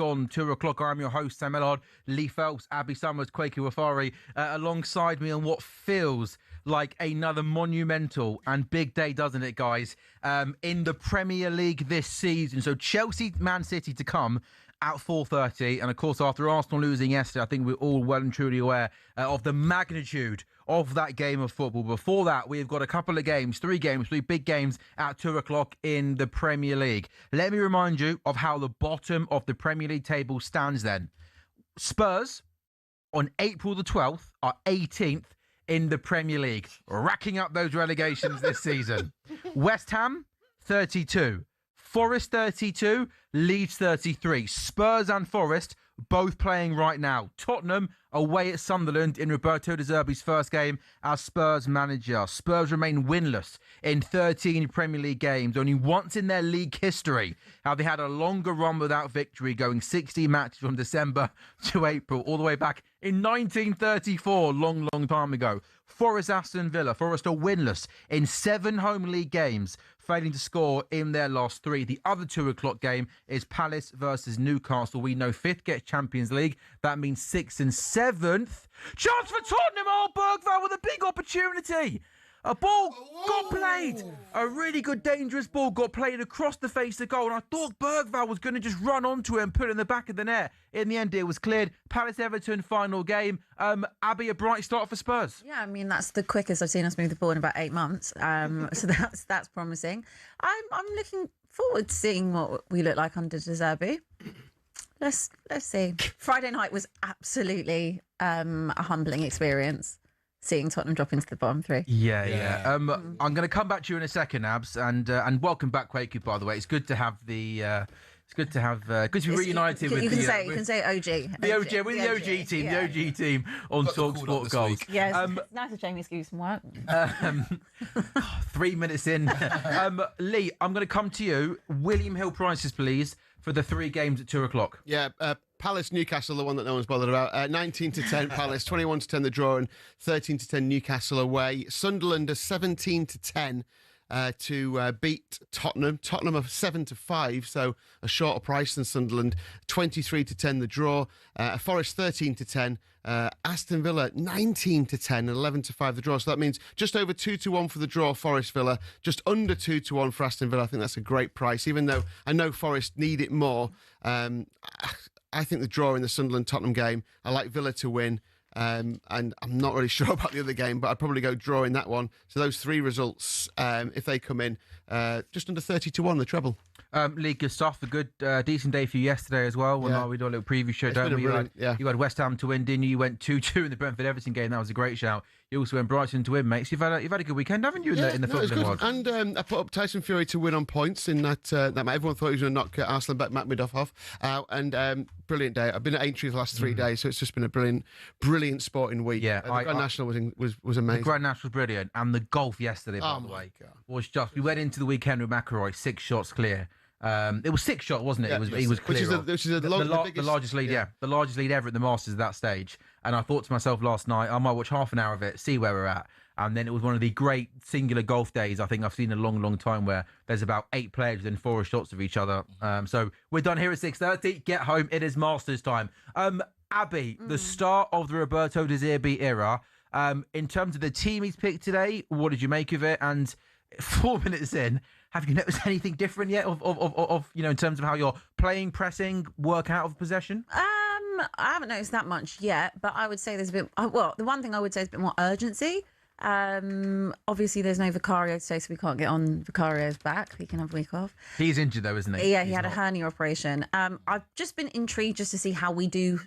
gone 2 o'clock. I'm your host, Sam Ellard, Lee Phelps, Abby Summers, Quakey Wafari, alongside me on what feels like another monumental and big day, doesn't it, guys? In the Premier League this season. So Chelsea, Man City to come at 4:30, and of course after Arsenal losing yesterday, I think we're all well and truly aware of the magnitude of that game of football. Before that, we've got a couple of games, three big games at 2 o'clock in the Premier League. Let me remind you of how the bottom of the Premier League table stands then. Spurs on April the 12th are 18th in the Premier League, racking up those relegations this season. West Ham 32, Forest 32, Leeds 33. Spurs and Forest both playing right now. Tottenham away at Sunderland in Roberto De Zerbi's first game as Spurs manager. Spurs remain winless in 13 Premier League games. Only once in their league history have they had a longer run without victory, going 60 matches from December to April, all the way back in 1934, long time ago. Forest Aston Villa. Forest are winless in 7 home league games, failing to score in their last 3. The other 2 o'clock game is Palace versus Newcastle. We know 5th gets Champions League. That means 6th and 7th. Chance for Tottenham. Oh, Bergvall with a big opportunity. A ball got played. A really good, dangerous ball got played across the face of goal. And I thought Bergvall was going to just run onto it and put it in the back of the net. In the end, it was cleared. Palace-Everton final game. Abby, a bright start for Spurs. Yeah, I mean, that's the quickest I've seen us move the ball in about 8 months. So that's promising. I'm looking forward to seeing what we look like under De Zerbi. Let's see. Friday night was absolutely a humbling experience, seeing Tottenham drop into the bottom 3. Yeah. I'm going to come back to you in a second, Abs, and welcome back, Quakey. By the way, it's good to have the. Good to be reunited with you the. You can say OG. The OG team, the OG team on talkSPORT Goals. Yes, it's nice to Jamie's do some work. 3 minutes in, Lee, I'm going to come to you. William Hill prices, please, for the 3 games at 2 o'clock. Yeah. Palace, Newcastle, the one that no one's bothered about. 19 to 10 Palace, 21 to 10 the draw, and 13 to 10 Newcastle away. Sunderland are 17 to 10 to beat Tottenham. Tottenham are 7 to 5, so a shorter price than Sunderland. 23 to 10 the draw. Forest 13 to 10. Aston Villa 19 to 10 and 11 to 5 the draw. So that means just over 2 to 1 for the draw, Forest Villa. Just under 2 to 1 for Aston Villa. I think that's a great price, even though I know Forest need it more. I think the draw in the Sunderland-Tottenham game, I like Villa to win. And I'm not really sure about the other game, but I'd probably go draw in that one. So those 3 results, if they come in, just under 30 to 1, the treble. Lee, good stuff. A good, decent day for you yesterday as well. Well, we do a little preview show, don't we? You had West Ham to win, didn't you? You went 2-2 in the Brentford-Everton game. That was a great shout. You also went Brighton to win, mates. You've had a good weekend, haven't you, in the footballing world? And I put up Tyson Fury to win on points in that match. Everyone thought he was going to knock Arsenal back Makhmudov off. Brilliant day. I've been at Aintree for the last 3 days, so it's just been a brilliant sporting week. Yeah, the Grand National was amazing. The Grand National was brilliant, and the golf yesterday, by the way, was just. We went into the weekend with McIlroy 6 shots clear. It was 6 shot, wasn't it? Yeah, he was clear. Which is the largest lead, the largest lead ever at the Masters at that stage. And I thought to myself last night, I might watch half an hour of it, see where we're at. And then it was one of the great singular golf days I think I've seen in a long time, where there's about 8 players within 4 shots of each other. So we're done here at 6:30. Get home. It is Masters time. Abby, the start of the Roberto De Zerbi era. In terms of the team he's picked today, what did you make of it? And 4 minutes in, have you noticed anything different yet of in terms of how you're playing, pressing, work out of possession? I haven't noticed that much yet, but I would say there's a bit. Well, the one thing I would say is a bit more urgency. Obviously, there's no Vicario today, so we can't get on Vicario's back. He can have a week off. He's injured though, isn't he? Yeah, he had a hernia operation. I've just been intrigued just to see how we do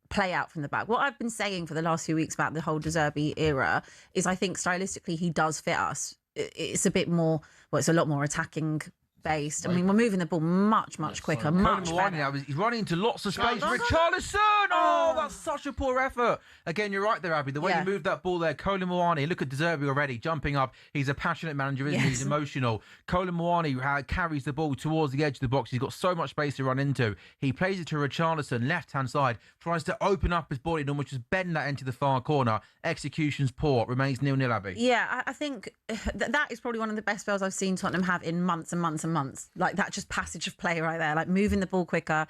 play out from the back. What I've been saying for the last few weeks about the whole De Zerbi era is I think stylistically he does fit us. It's a bit more, it's a lot more attacking based. I mean, we're moving the ball much quicker, much better. He's running into lots of space. Richarlison! Oh, that's such a poor effort. Again, you're right there, Abby. The way you moved that ball there, Colin Moani, look at De Zerbi already, jumping up. He's a passionate manager, isn't he? He's emotional. Colin Moani carries the ball towards the edge of the box. He's got so much space to run into. He plays it to Richarlison, left-hand side, tries to open up his body and almost just bend that into the far corner. Execution's poor. Remains 0-0, Abby. Yeah, I think that is probably one of the best spells I've seen Tottenham have in months and months and months. Like that just passage of play right there, like moving the ball quicker.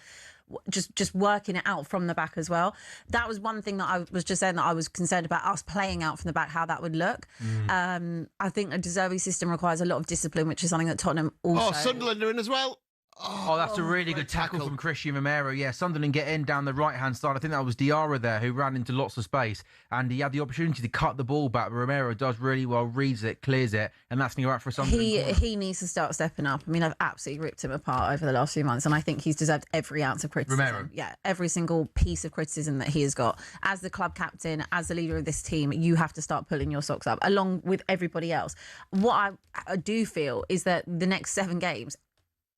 just working it out from the back as well. That was one thing that I was just saying, that I was concerned about us playing out from the back, how that would look. I think a De Zerbi system requires a lot of discipline, which is something that Tottenham also... Oh, Sunderland are in as well. Oh, that's a really good tackle from Christian Romero. Yeah, Sunderland get in down the right-hand side. I think that was Diarra there who ran into lots of space, and he had the opportunity to cut the ball back. Romero does really well, reads it, clears it, and that's going to go out for Sunderland. He needs to start stepping up. I mean, I've absolutely ripped him apart over the last few months, and I think he's deserved every ounce of criticism. Romero. Yeah, every single piece of criticism that he has got. As the club captain, as the leader of this team, you have to start pulling your socks up, along with everybody else. What I do feel is that the next 7 games,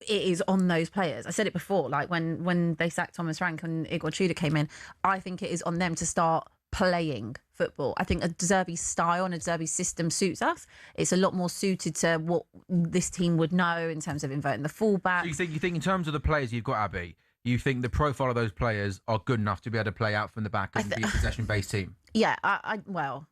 it is on those players. I said it before, like when they sacked Thomas Frank and Igor Tudor came in, I think it is on them to start playing football. I think a De Zerbi style and a De Zerbi system suits us. It's a lot more suited to what this team would know in terms of inverting the fullback. So you think in terms of the players you've got, Abby, you think the profile of those players are good enough to be able to play out from the back and be a possession-based team? Yeah, well,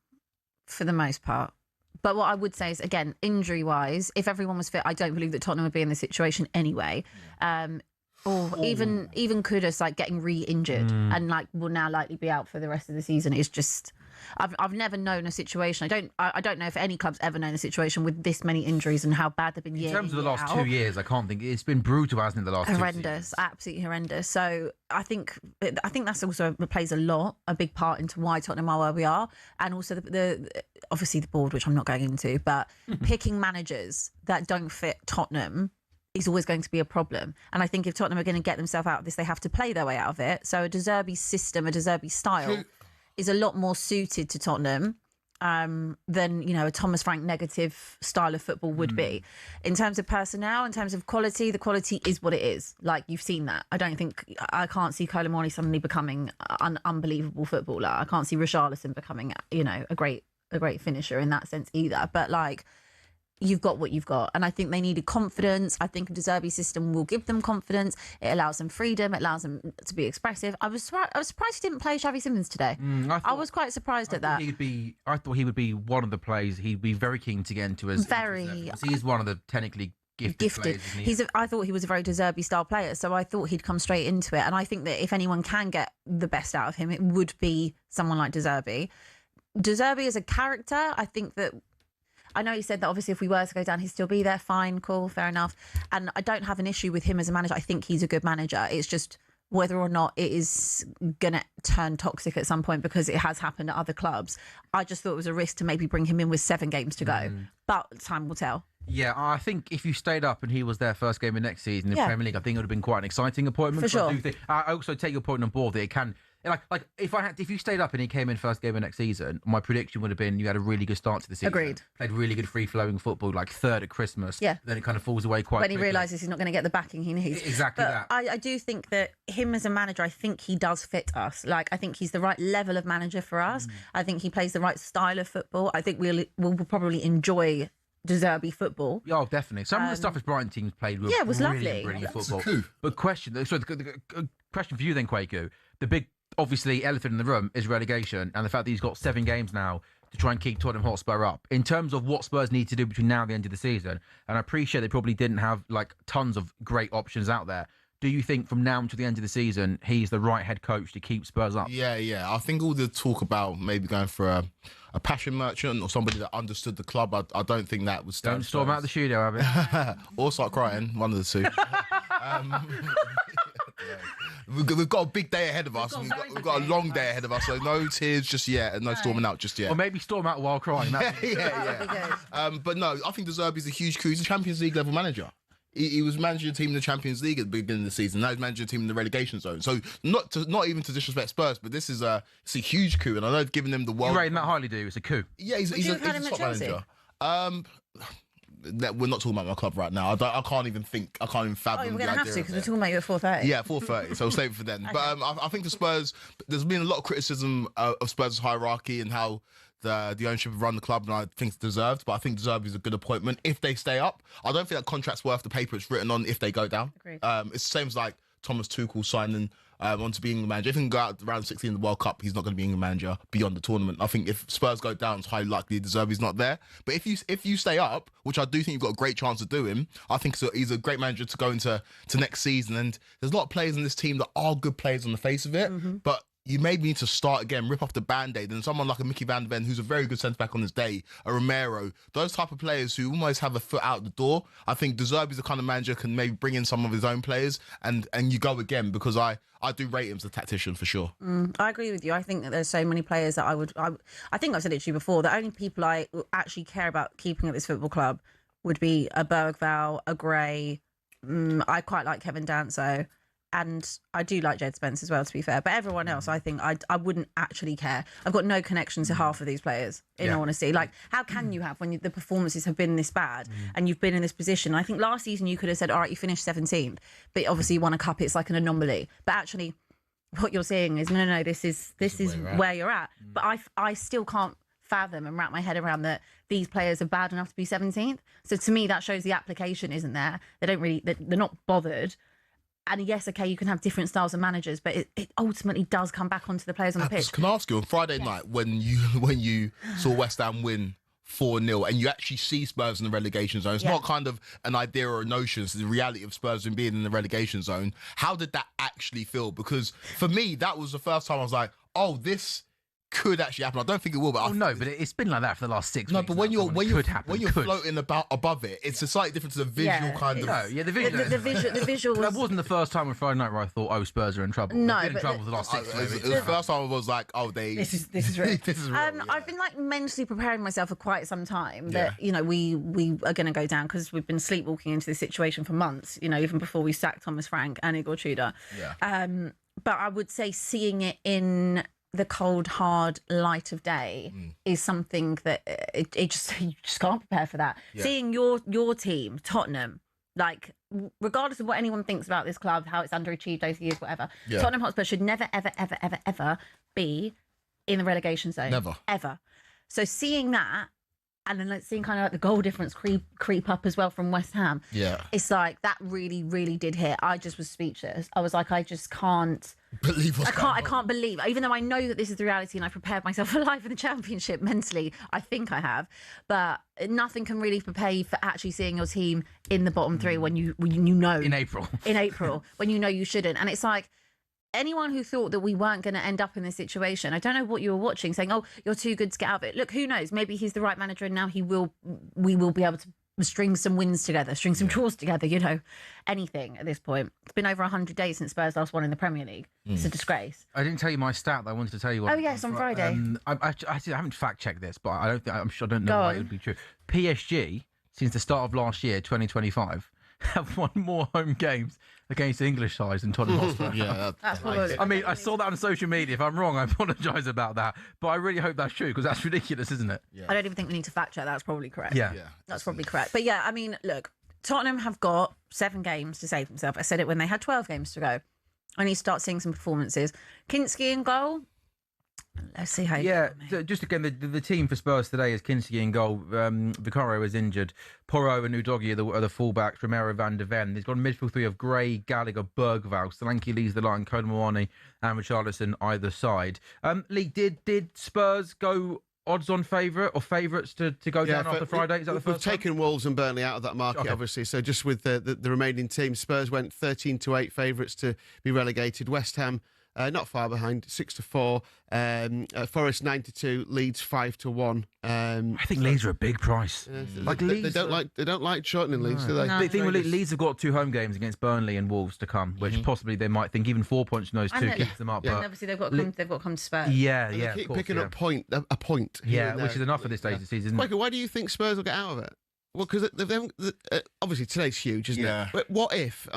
for the most part. But what I would say is, again, injury-wise, if everyone was fit, I don't believe that Tottenham would be in this situation anyway. Or even Kudus like getting re-injured and like will now likely be out for the rest of the season is just. I've never known a situation. I don't know if any club's ever known a situation with this many injuries and how bad they've been. In terms of the last 2 years, I can't think it's been brutal, hasn't it? The last horrendous, absolutely horrendous. So I think that's also plays a big part into why Tottenham are where we are, and also the obviously the board, which I'm not going into, but picking managers that don't fit Tottenham is always going to be a problem. And I think if Tottenham are going to get themselves out of this, they have to play their way out of it. So a De Zerbi system, a De Zerbi style is a lot more suited to Tottenham than, you know, a Thomas Frank negative style of football would be. In terms of personnel, in terms of quality, the quality is what it is. Like, you've seen that. I can't see Colomani suddenly becoming an unbelievable footballer. I can't see Richarlison becoming, you know, a great finisher in that sense either. But like, you've got what you've got. And I think they needed confidence. I think a De Zerbi system will give them confidence. It allows them freedom. It allows them to be expressive. I was surprised he didn't play Xavi Simons today. I was quite surprised at that. I thought he would be one of the players he'd be very keen to get into as he is one of the technically gifted players, I thought he was a very De Zerbi style player, so I thought he'd come straight into it. And I think that if anyone can get the best out of him, it would be someone like De Zerbi. De Zerbi as a character, I think that, I know he said that obviously if we were to go down, he'd still be there. Fine, cool, fair enough. And I don't have an issue with him as a manager. I think he's a good manager. It's just whether or not it is going to turn toxic at some point, because it has happened at other clubs. I just thought it was a risk to maybe bring him in with 7 games to go. But time will tell. Yeah, I think if you stayed up and he was their first game of next season in the Premier League, I think it would have been quite an exciting appointment. For sure. I also take your point on board that it can... Like if you stayed up and he came in first game of next season, my prediction would have been you had a really good start to the season. Agreed. Played really good free-flowing football, like third at Christmas. Yeah. Then it kind of falls away quite quickly. When he realises he's not going to get the backing he needs. Exactly that. I do think that him as a manager, I think he does fit us. Like, I think he's the right level of manager for us. I think he plays the right style of football. I think we'll probably enjoy De Zerbi football. Oh, definitely. Some of the stuff his Brighton teams played was was lovely. Brilliant football. But question for you then, Kwaku, the big obviously elephant in the room is relegation, and the fact that he's got 7 games now to try and keep Tottenham Hotspur up. In terms of what Spurs need to do between now and the end of the season, and I appreciate they probably didn't have like tons of great options out there, do you think from now until the end of the season he's the right head coach to keep Spurs up? Yeah. I think all the talk about maybe going for a passion merchant or somebody that understood the club, I don't think that would stand. Don't storm out the studio, Abby. Or start crying, one of the two. We've got a big day ahead of us. We've got a long day ahead of us, so no tears just yet and no storming out just yet. Or maybe storm out while crying. Yeah. But no, I think De Zerbi's a huge coup. He's a Champions League level manager. He was managing a team in the Champions League at the beginning of the season. Now he's managing a team in the relegation zone. So not even to disrespect Spurs, but this is it's a huge coup, and I know they've given him the world. You rate him that highly, do you? It's a coup. Yeah, he's a top manager. We're not talking about my club right now. I can't even think. I can't even fathom. We're going to have to, because we're talking about you at 4:30. Yeah, 4:30. So we'll save it for then. Okay. But I think the Spurs. There's been a lot of criticism of Spurs' hierarchy and how the ownership have run the club, and I think it's deserved. But I think De Zerbi is a good appointment if they stay up. I don't think that contract's worth the paper it's written on if they go down. Agreed. It's the same as like Thomas Tuchel signing on to being the manager. If he can go out round 16 in the World Cup, he's not going to be England manager beyond the tournament. I think if Spurs go down, it's highly likely De Zerbi's not there. But if you stay up, which I do think you've got a great chance of doing, I think he's a great manager to go into next season. And there's a lot of players in this team that are good players on the face of it, but you maybe need to start again, rip off the Band-Aid, and someone like a Mickey van der Ven, who's a very good centre-back on his day, a Romero, those type of players who almost have a foot out the door. I think De Zerbi's the kind of manager can maybe bring in some of his own players and you go again, because I do rate him as a tactician for sure. I agree with you. I think that there's so many players that I think I've said it to you before, the only people I actually care about keeping at this football club would be a Bergvall, a Gray. I quite like Kevin Danso. And I do like Jed Spence as well, to be fair. But everyone else, I think I wouldn't actually care. I've got no connection to half of these players, in all honesty. Like, how can you have when the performances have been this bad and you've been in this position? I think last season you could have said, all right, you finished 17th, but obviously you won a cup. It's like an anomaly. But actually, what you're saying is, no, this is where you're at. But I still can't fathom and wrap my head around that these players are bad enough to be 17th. So to me, that shows the application isn't there. They're not bothered. And yes, okay, you can have different styles of managers, but it ultimately does come back onto the players on the pitch. Can I ask you, on Friday night, when you saw West Ham win 4-0 and you actually see Spurs in the relegation zone, it's not kind of an idea or a notion, it's the reality of Spurs being in the relegation zone. How did that actually feel? Because for me, that was the first time I was like, oh, this could actually happen. I don't think it will, but but it's been like that for the last 6 weeks. No, but when you're floating above it, it's a slightly different to the visual kind of. No, the visual. That wasn't the first time on Friday night where I thought, oh, Spurs are in trouble. No, they've been in trouble for the last 6 weeks. It was the first time I was like, oh, this is real. This is real. I've been like mentally preparing myself for quite some time that we are going to go down, because we've been sleepwalking into this situation for months. Even before we sacked Thomas Frank and Igor Tudor. Yeah. But I would say seeing it in the cold, hard light of day is something that you just can't prepare for that. Yeah. Seeing your team, Tottenham, like, regardless of what anyone thinks about this club, how it's underachieved over the years, whatever, Tottenham Hotspur should never, ever, ever, ever, ever be in the relegation zone. Never. Ever. So seeing that, and then seeing kind of like the goal difference creep up as well from West Ham. Yeah. It's like, that really, really did hit. I just was speechless. I was like, I just can't believe I can't believe, even though I know that this is the reality and I prepared myself for life in the Championship mentally, I think I have, but nothing can really prepare you for actually seeing your team in the bottom three when you know in April when you know you shouldn't. And it's like, anyone who thought that we weren't going to end up in this situation, I don't know what you were watching, saying, oh, you're too good to get out of it. Look, who knows? Maybe he's the right manager and now we will be able to string some wins together, string some draws together, anything at this point. It's been over 100 days since Spurs last won in the Premier League. It's a disgrace. I didn't tell you my stat that I wanted to tell you. Oh, yes, on Friday. I haven't fact-checked this, but I don't know why it would be true. PSG, since the start of last year, 2025, have won more home games against English sides than Tottenham Hotspur. That's probably. I mean, I saw that on social media. If I'm wrong, I apologise about that. But I really hope that's true, because that's ridiculous, isn't it? Yeah. I don't even think we need to fact check. That's probably correct. Yeah. That's probably correct. But yeah, I mean, look, Tottenham have got 7 games to save themselves. I said it when they had 12 games to go. I need to start seeing some performances. Kinski in goal. Let's see how. So just again, the team for Spurs today is Kinski in goal. Vicario is injured. Porro and Udogie are the fullbacks. Romero, Van der Ven. They've got a midfield three of Gray, Gallagher, Bergvall. Solanke leads the line. Conan Moani and Richarlison either side. Lee, did Spurs go odds-on favourite or favourites to go down after Friday? Is that the first time? We've taken Wolves and Burnley out of that market, obviously. So just with the remaining teams, Spurs went 13-8 favourites to be relegated. West Ham not far behind, 6-4. Forest 9-2. Leeds 5-1. I think Leeds are a big price. Leeds, they don't like shortening Leeds, do they? The thing with Leeds have got 2 home games against Burnley and Wolves to come, which possibly they might think even 4 points from those two keeps them up. And obviously they've got to come to Spurs. Yeah, keep picking up a point. Yeah, which is enough at this stage of the season. Michael, why do you think Spurs will get out of it? Well, because obviously today's huge, isn't it? But what if,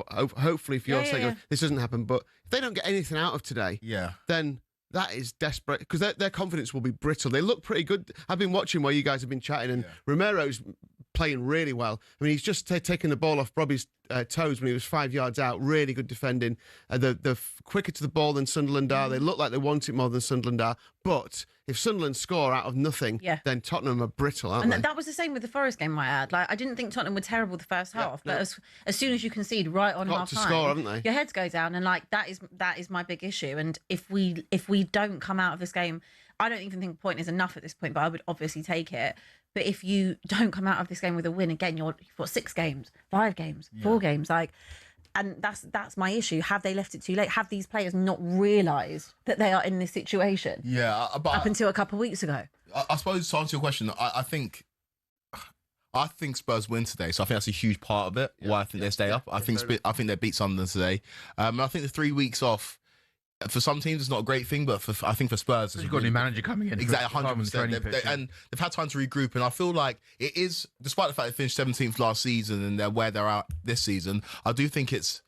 hopefully for your sake, this doesn't happen, but if they don't get anything out of today, then that is desperate, because their confidence will be brittle. They look pretty good. I've been watching while you guys have been chatting, and Romero's playing really well. I mean, he's just taken the ball off Robbie's toes when he was 5 yards out. Really good defending. They're quicker to the ball than Sunderland are. They look like they want it more than Sunderland are. But if Sunderland score out of nothing, then Tottenham are brittle, aren't they? And that was the same with the Forest game, I add. Like, I didn't think Tottenham were terrible the first half, but as soon as you concede right on half time, score, haven't they? Your heads go down, and like that is my big issue. And if we don't come out of this game, I don't even think a point is enough at this point, but I would obviously take it. But if you don't come out of this game with a win, again, you've got 6 games, 5 games, 4 games, like. And that's my issue. Have they left it too late? Have these players not realised that they are in this situation? Yeah, but up until a couple of weeks ago. I suppose to answer your question, I think Spurs win today, so I think that's a huge part of it. Why I think they stay up. I think they beat Sunderland today. I think the 3 weeks off for some teams it's not a great thing, but I think for Spurs, you've got a new manager coming in. Exactly, 100%. And they've had time to regroup, and I feel like it is, despite the fact they finished 17th last season and they're where they're at this season, I do think it's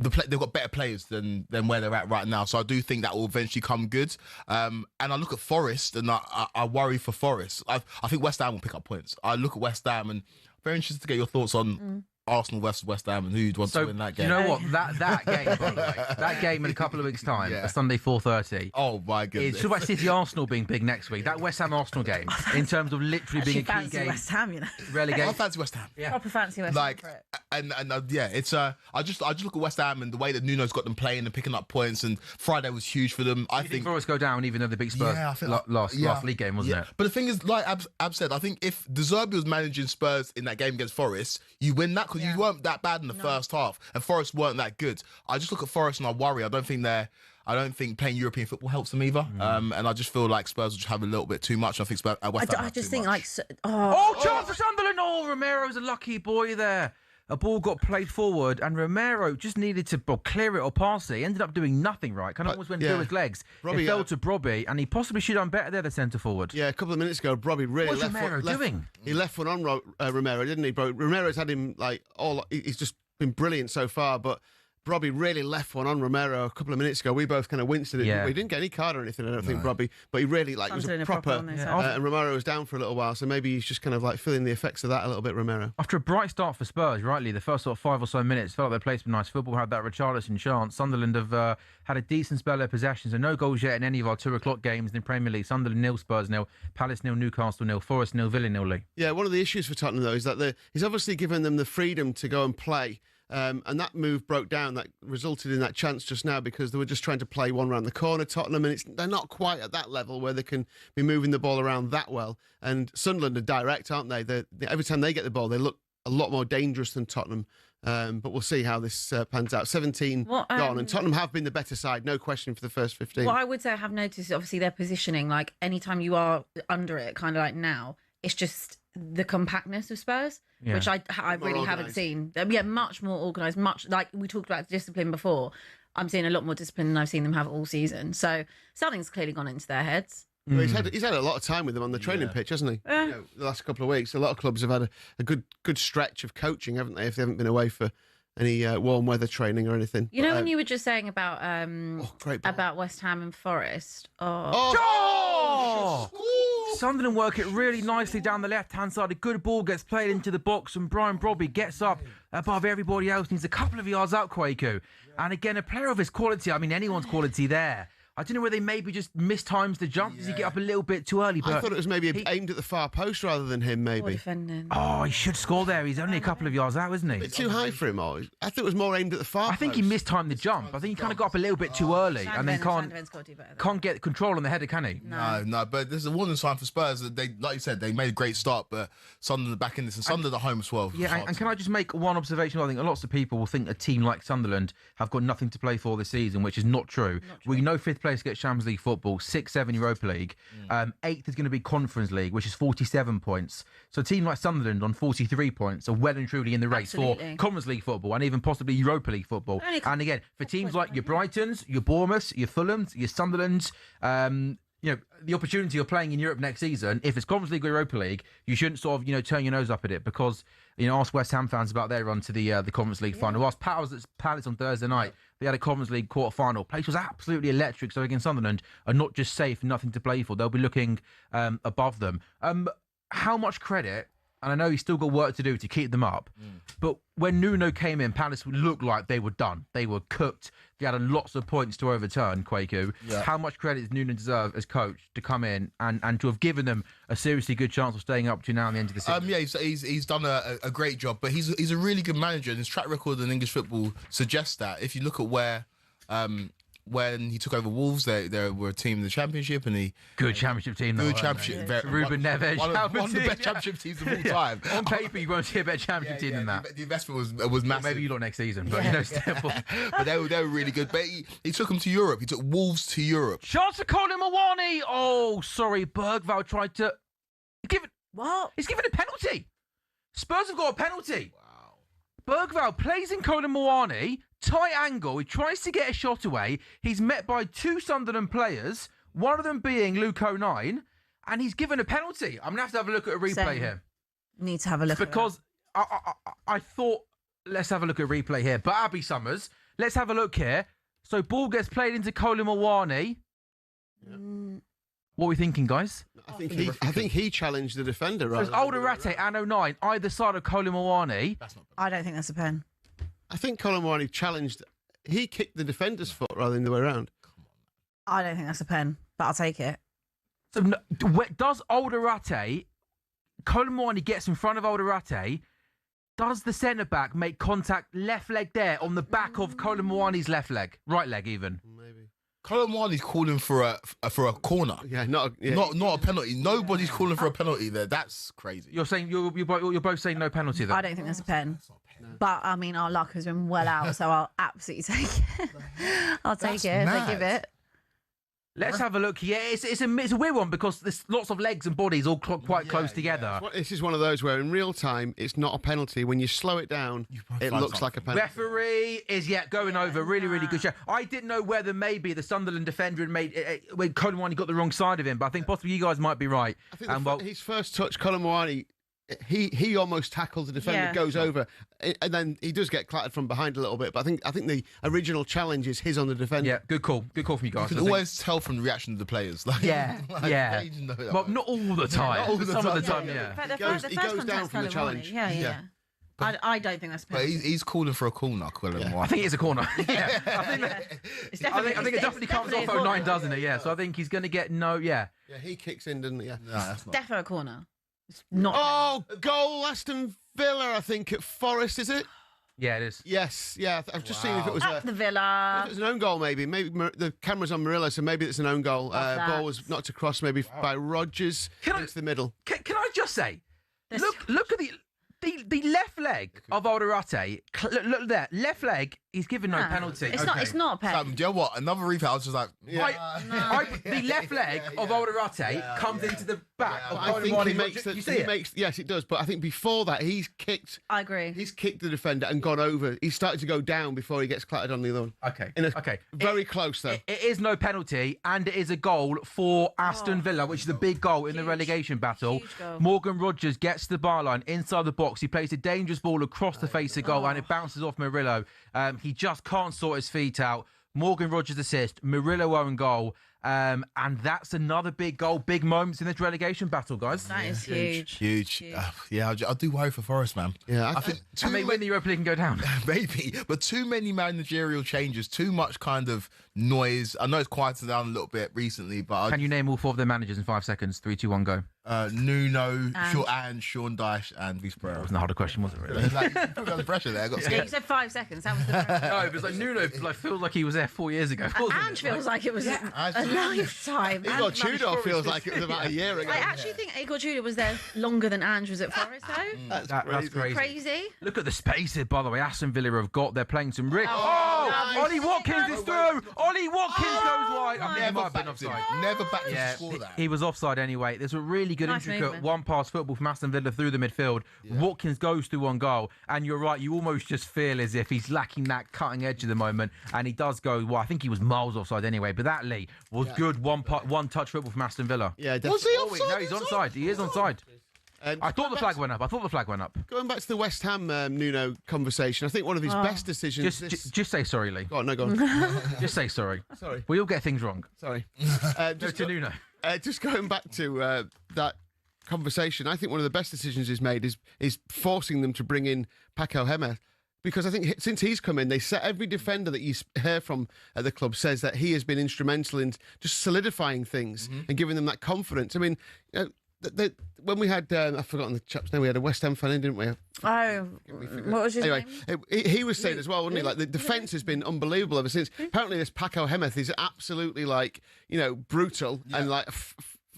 they've got better players than where they're at right now. So I do think that will eventually come good. And I look at Forest and I worry for Forest. I think West Ham will pick up points. I look at West Ham and very interested to get your thoughts on Arsenal versus West Ham and who'd want to win that game. You know what? That game, by the way, that game in a couple of weeks' time, a Sunday 4:30. Oh my goodness! It's about City Arsenal being big next week. That West Ham Arsenal game, in terms of literally being a key game. West Ham, you know. Relegation. I fancy West Ham. Yeah. Proper fancy West Ham. For it. It's I just look at West Ham and the way that Nuno's got them playing and picking up points, and Friday was huge for them. I think Forest go down even though they beat Spurs last league game, wasn't it? But the thing is, like Ab said, I think if De Zerbi was managing Spurs in that game against Forest, you win that because you weren't that bad in the first half, and Forest weren't that good. I just look at Forest and I worry. I don't think playing European football helps them either. And I just feel like Spurs will just have a little bit too much. I think Spurs. I just think much. Chance for Sunderland! Oh, Romero's a lucky boy there. A ball got played forward, and Romero just needed to clear it or pass it. He ended up doing nothing right. Kind of almost went through his legs. It fell to Brobby, and he possibly should have done better there, the centre forward. Yeah, a couple of minutes ago, Brobby really What's Romero doing? He left one on Romero, didn't he? Bro, Romero's had him he's just been brilliant so far, but Brobby really left one on Romero a couple of minutes ago. We both kind of winced at it. Yeah. We didn't get any card or anything, I don't think, Brobby, but he really was a proper. And Romero was down for a little while, so maybe he's just kind of feeling the effects of that a little bit, Romero. After a bright start for Spurs, rightly, the first 5 or so minutes, felt like they played some nice football, had that Richarlison chance. Sunderland have had a decent spell of possessions, and no goals yet in any of our 2 o'clock games in the Premier League. Sunderland 0, Spurs 0, Palace 0, Newcastle 0, Forest 0, Villa 0. Yeah, one of the issues for Tottenham, though, is that he's obviously given them the freedom to go and play. And that move broke down. That resulted in that chance just now because they were just trying to play one round the corner, Tottenham, and they're not quite at that level where they can be moving the ball around that well. And Sunderland are direct, aren't they? Every time they get the ball, they look a lot more dangerous than Tottenham. But we'll see how this pans out. 17 gone, and Tottenham have been the better side, no question, for the first 15. What I would say I have noticed, obviously, their positioning, like anytime you are under it, kind of like now, it's just the compactness of Spurs, which I really haven't seen. Much more organised, much like we talked about discipline before. I'm seeing a lot more discipline than I've seen them have all season. So something's clearly gone into their heads. Well, he's had a lot of time with them on the training pitch, hasn't he? The last couple of weeks, a lot of clubs have had a good stretch of coaching, haven't they? If they haven't been away for any warm weather training or anything. You know, when you were just saying about West Ham and Forest. Sunderland work it really nicely down the left-hand side. A good ball gets played into the box, and Brian Brobby gets up above everybody else. Needs a couple of yards out, Kwaku. And again, a player of his quality, I mean, anyone's quality there. I don't know whether they maybe just mistimes the jump. Does he get up a little bit too early? But I thought it was maybe aimed at the far post rather than him, maybe. Oh, he should score there. He's only a couple of yards out, isn't he? A bit too high for him, I thought it was more aimed at the far post. I think he mistimed the jump. I think he kind of got up a little bit too early and then can't get control on the header, can he? No, but there's a warning sign for Spurs that they, like you said, they made a great start, but Sunderland are back in this, and Sunderland are home as well. Yeah, and can I just make one observation? I think lots of people will think a team like Sunderland have got nothing to play for this season, which is not true. We know 5th place gets Champions League football, 6, 7 Europa League. 8th is going to be Conference League, which is 47 points. So a team like Sunderland on 43 points are well and truly in the race for Conference League football and even possibly Europa League football. And again, for teams like your Brightons, your Bournemouths, your Fulhams, your Sunderlands, the opportunity of playing in Europe next season, if it's Conference League or Europa League, you shouldn't sort of, turn your nose up at it because, ask West Ham fans about their run to the Conference League final. Ask Palace on Thursday night. They had a Conference League quarter-final. Place was absolutely electric. So again, Sunderland are not just safe, nothing to play for. They'll be looking above them. How much credit and I know he's still got work to do to keep them up, but when Nuno came in, Palace looked like they were done. They were cooked. They had lots of points to overturn, Kwaku. Yeah. How much credit does Nuno deserve as coach to come in and to have given them a seriously good chance of staying up to now and the end of the season? Yeah, he's done a great job, but he's a really good manager, and his track record in English football suggests that. If you look at where when he took over Wolves, they were a team in the Championship, and good Championship team. Good Championship. Ruben Neves, one of the best Championship teams of all time. On paper, you won't see a better Championship team than that. The investment was massive. Maybe you lot next season, but still. But they were really good. But he took them to Europe. He took Wolves to Europe. Chance to Colin Mawani. Oh, sorry, Bergvall tried to give it. What? He's given a penalty. Spurs have got a penalty. Wow. Bergvall plays in Colin Mawani. Tight angle. He tries to get a shot away. He's met by two Sunderland players, one of them being Luke O'Nien, and he's given a penalty. I'm going to have a look at a replay Same. here. Need to have a look Because I thought, let's have a look at a replay here. But Abby Summers, let's have a look here. So ball gets played into Colin Mawani. What are we thinking, guys? I think he challenged the defender, right? There's Alderete and O'Nien either side of Colin Mawani. I don't think that's a pen. I think Colin Mawani challenged. He kicked the defender's foot rather than the way around. I don't think that's a pen, but I'll take it. So does Alderete, Colin Mawani gets in front of Alderete, does the centre-back make contact left leg there on the back of Colin Mawani's left leg? Right leg even? Maybe. Colin Mawani's calling for a corner. Yeah, not a penalty. Nobody's calling for a penalty there. That's crazy. You're saying you're both saying no penalty then? I don't think that's a pen. But I mean, our luck has been well out, so I'll absolutely take it. I'll take it. Mad. They give it. Let's have a look. Yeah, it's a weird one because there's lots of legs and bodies all quite close together. This is one of those where in real time it's not a penalty. When you slow it down, it looks like a penalty. Referee is going over. Really, really good shot. I didn't know whether maybe the Sunderland defender had made when Colin Mawani got the wrong side of him, but I think possibly you guys might be right. I think his first touch, Colin Mawani, he almost tackles the defender, goes over, and then he does get clattered from behind a little bit. But I think the original challenge is his on the defender. Yeah, good call from you guys. You can always tell from the reaction of the players. Like, Well, not all the time. Not all the Some time. of the time, He goes down from the challenge. Yeah. I don't think that's a But pen. he's calling for a corner. I think it's a corner. I think it definitely comes off 09, doesn't it? Yeah. So I think he's going to get no. Yeah. Yeah, he kicks in, doesn't he? Yeah. No, that's not. Defo a corner. It's not. Oh, goal Aston Villa, I think, at Forest, is it? Yeah, it is. Yes, yeah. I've just seen if it was Up the Villa. if it was an own goal, maybe. Maybe the camera's on Murillo, so maybe it's an own goal. Ball was knocked across, maybe by Rodgers into the middle. Can I just say, look at the left leg of Alderete. Look there, left leg. He's given no penalty. It's not. It's not a pen. Sam, do you know what? Another replay, I was just like, The left leg of Alderete comes into the back of I Colin think Mawani. he makes You see it? yes, it does. But I think before that, he's kicked I agree. the defender and gone over. He's started to go down before he gets clattered on the other one. Okay. Very close though. It is no penalty, and it is a goal for Aston Villa, which is a big goal in the relegation battle. Huge goal. Morgan Rodgers gets to the byline inside the box. He plays a dangerous ball across the face of goal, and it bounces off Murillo. He just can't sort his feet out. Morgan Rodgers assist, Murillo own goal. And that's another big goal, big moments in this relegation battle, guys. That is huge. huge. I do worry for Forest, man. Yeah, I think And they win the Europa League and go down. maybe, but too many managerial changes, too much kind of noise. I know it's quieted down a little bit recently, but Can you name all four of their managers in 5 seconds? 3, 2, 1, go. Nuno, Sean Dyche, and Vice Pereira. Wasn't a harder question, was it? Really? Put under pressure there. I got Yeah, scared. you said 5 seconds. That was the No, it was like Nuno. Feels like he was there 4 years ago. Ange feels like it was a lifetime. Igor Tudor feels like it was about a year ago. I actually think Igor Tudor was there longer than Ange was at Forest, though. That's crazy. Crazy. Look at the space here, by the way. Aston Villa have got. They're playing some. nice. Ollie Watkins is through. Ollie Watkins goes wide. I think he might have been backed him. offside. Never backed him Yeah, to score that. he was offside anyway. There's a really good Nice intricate movement. one-pass football from Aston Villa through the midfield. Watkins goes through one goal, and you're right. You almost just feel as if he's lacking that cutting edge at the moment, and he does go. Well, I think he was miles offside anyway, but that Lee was good one-touch football from Aston Villa. Yeah, Was he offside? No, he's onside. He is onside. I thought the flag went up. Going back to the West Ham Nuno conversation, I think one of his best decisions. Just say sorry, Lee. Go on. Just say sorry. Sorry. We all get things wrong. Sorry. No to Nuno. Just going back to that conversation, I think one of the best decisions he's made is forcing them to bring in Paco Gémez. Because I think since he's come in, every defender that you hear from at the club says that he has been instrumental in just solidifying things and giving them that confidence. I mean, when we had, I've forgotten the chap's name, we had a West Ham fan in, didn't we? Oh, what was his name? He was saying as well, wasn't he? Like, the defence has been unbelievable ever since. Apparently this Paco Gémez is absolutely, like, brutal and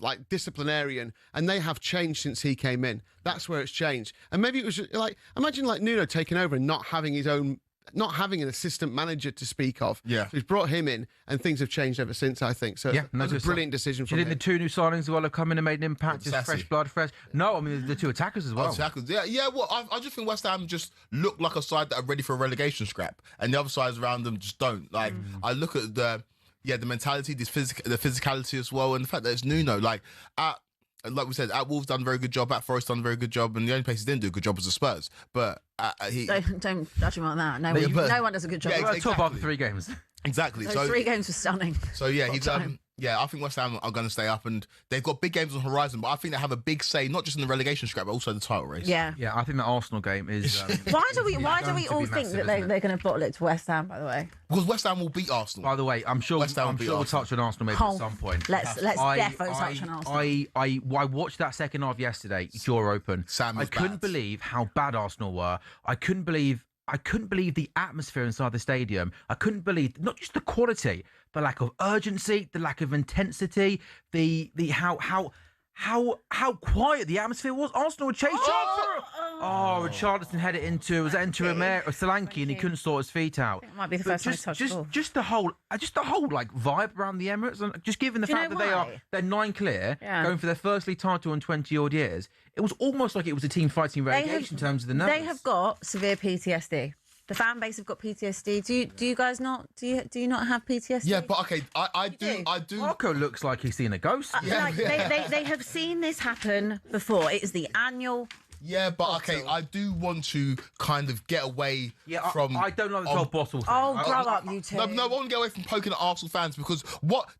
like disciplinarian, and they have changed since he came in. That's where it's changed. And maybe it was like, imagine like Nuno taking over and not having an assistant manager to speak of. Yeah. So he's brought him in, and things have changed ever since, I think. So that's a brilliant decision from him. The two new signings as well have come in and made an impact. Just fresh blood, fresh. No, I mean the two attackers as well. Attackers, yeah. Well, I just think West Ham just look like a side that are ready for a relegation scrap, and the other sides around them just don't. Like, I look at the mentality, the physicality as well, and the fact that it's Nuno. Like we said, at Wolves done a very good job, at Forest done a very good job, and the only place he didn't do a good job was the Spurs. But don't judge him on that. No one does a good job. Yeah, exactly. Top after 3 games. Exactly. Those 3 games were stunning. So yeah, I think West Ham are going to stay up, and they've got big games on the horizon. But I think they have a big say, not just in the relegation scrap, but also the title race. Yeah. I think the Arsenal game is. Why do we all think that they're going to bottle it to West Ham? By the way, because West Ham will beat Arsenal. By the way, I'm sure we'll touch on Arsenal maybe at some point. Let's defo touch on Arsenal. I watched that second half yesterday. Jaw open. I couldn't believe how bad Arsenal were. I couldn't believe the atmosphere inside the stadium. I couldn't believe not just the quality, the lack of urgency, the lack of intensity, the how quiet the atmosphere was. Arsenal would chase Richarlison had it into Romero or Solanke, and he couldn't sort his feet out. It might be the first time he touched the ball. Just the whole like vibe around the Emirates, and just given the fact that they're 9 clear, going for their first league title in 20 odd years, it was almost like it was a team fighting relegation in terms of the numbers. They have got severe PTSD. The fan base have got PTSD. Do you guys not? Do you not have PTSD? Yeah, but okay, I do. Marco looks like he's seen a ghost. They have seen this happen before. It is the annual. Yeah, but okay, I do want to kind of get away from. I don't like the whole bottle thing. Oh, grow up, you two. No, I want to get away from poking at Arsenal fans, because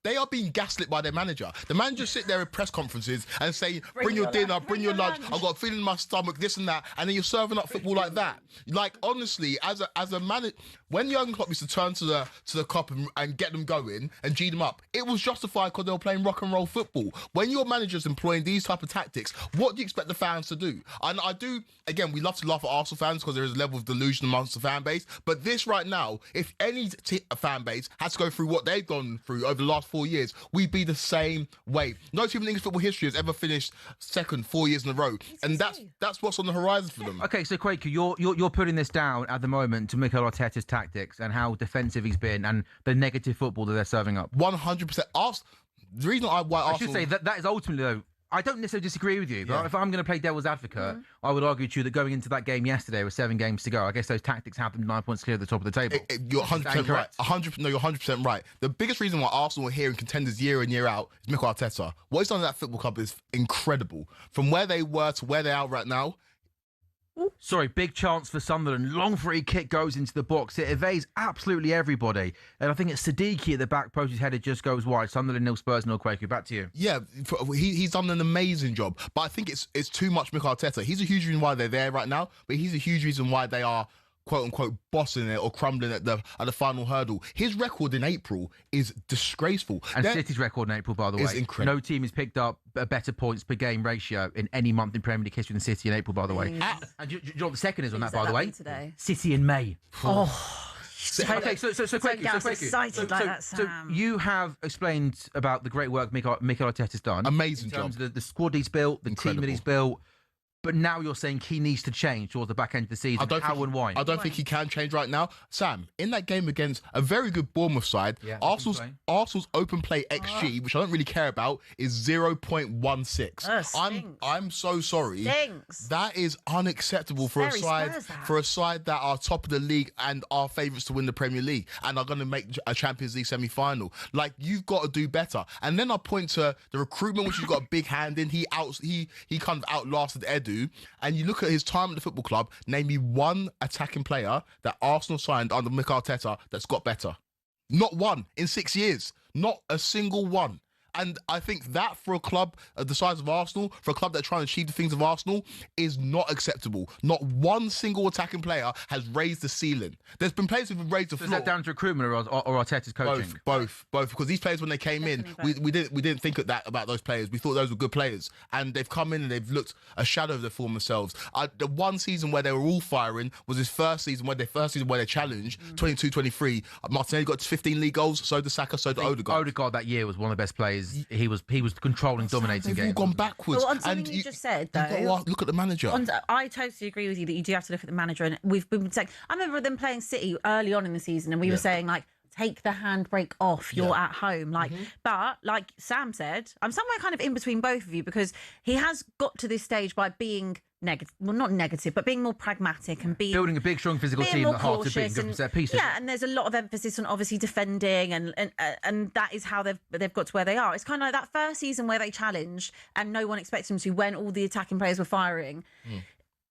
they are being gaslit by their manager. The manager sit there at press conferences and say, bring your dinner, bring your lunch. I've got a feeling in my stomach, this and that, and then you're serving up football like that. Like, honestly, as a manager, when Jurgen Klopp used to turn to the Kop and get them going and G them up, it was justified because they were playing rock and roll football. When your manager's employing these type of tactics, what do you expect the fans to do? And I do, again, we love to laugh at Arsenal fans because there is a level of delusion amongst the fan base. But this right now, if any fan base has to go through what they've gone through over the last 4 years, we'd be the same way. No team in English football history has ever finished second 4 years in a row. And that's what's on the horizon for them. Okay, so Quaker, you're putting this down at the moment to Mikel Arteta's tactics and how defensive he's been and the negative football that they're serving up. 100%. The reason why Arsenal... I should say that is ultimately, though, I don't necessarily disagree with you, but if I'm going to play devil's advocate, I would argue to you that going into that game yesterday with 7 games to go, I guess those tactics have them 9 points clear at the top of the table. You're 100% right. You're 100% right. The biggest reason why Arsenal are here in contenders year in, year out is Mikel Arteta. What he's done at that football club is incredible. From where they were to where they are right now. Sorry, big chance for Sunderland. Long free kick goes into the box. It evades absolutely everybody. And I think it's Siddiqui at the back post. His header just goes wide. Sunderland 0, Spurs 0. Quaker, back to you. Yeah, he's done an amazing job. But I think it's too much Mikel Arteta. He's a huge reason why they're there right now. But he's a huge reason why they are, quote unquote, bossing it or crumbling at the final hurdle. His record in April is disgraceful. And City's record in April, by the way, is incredible. No team has picked up a better points per game ratio in any month in Premier League history than City in April, by the way. And do you know what the second is on that, by the way? City in May. Okay, so you have explained about the great work Mikel Arteta's done. Amazing job. In terms of the squad he's built, the team that he's built. But now you're saying he needs to change towards the back end of the season. How and why? I don't think he can change right now. Sam, in that game against a very good Bournemouth side, Arsenal's open play XG, which I don't really care about, is 0.16. I'm so sorry. Stinks. That is unacceptable for a side that are top of the league and are favourites to win the Premier League and are going to make a Champions League semi-final. Like, you've got to do better. And then I point to the recruitment, which he's got a big hand in. He kind of outlasted Edu. And you look at his time at the football club, name me one attacking player that Arsenal signed under Mikel Arteta that's got better. Not one in 6 years. Not a single one. And I think that for a club the size of Arsenal, for a club that's trying to achieve the things of Arsenal, is not acceptable. Not one single attacking player has raised the ceiling. There's been players who've raised the floor. Is that down to recruitment or Arteta's coaching? Both. Because these players, when they came in, we didn't think of that about those players. We thought those were good players, and they've come in and they've looked a shadow of their former selves. The one season where they were all firing was his first season where they challenged 22-23. Martinelli got 15 league goals. So did Saka. So did Odegaard. Odegaard that year was one of the best players. He was controlling, dominating games. They've all gone backwards. Well, on something you just said, though, look at the manager. I totally agree with you that you do have to look at the manager, and we've been saying. I remember them playing City early on in the season, and we were saying like, take the handbrake off. You're at home, But like Sam said, I'm somewhere kind of in between both of you, because he has got to this stage by being negative, well, not negative, but being more pragmatic and building a big, strong physical team that hard to beat and good set pieces. Yeah, and there's a lot of emphasis on obviously defending, and that is how they've got to where they are. It's kind of like that first season where they challenged and no one expected them to, when all the attacking players were firing.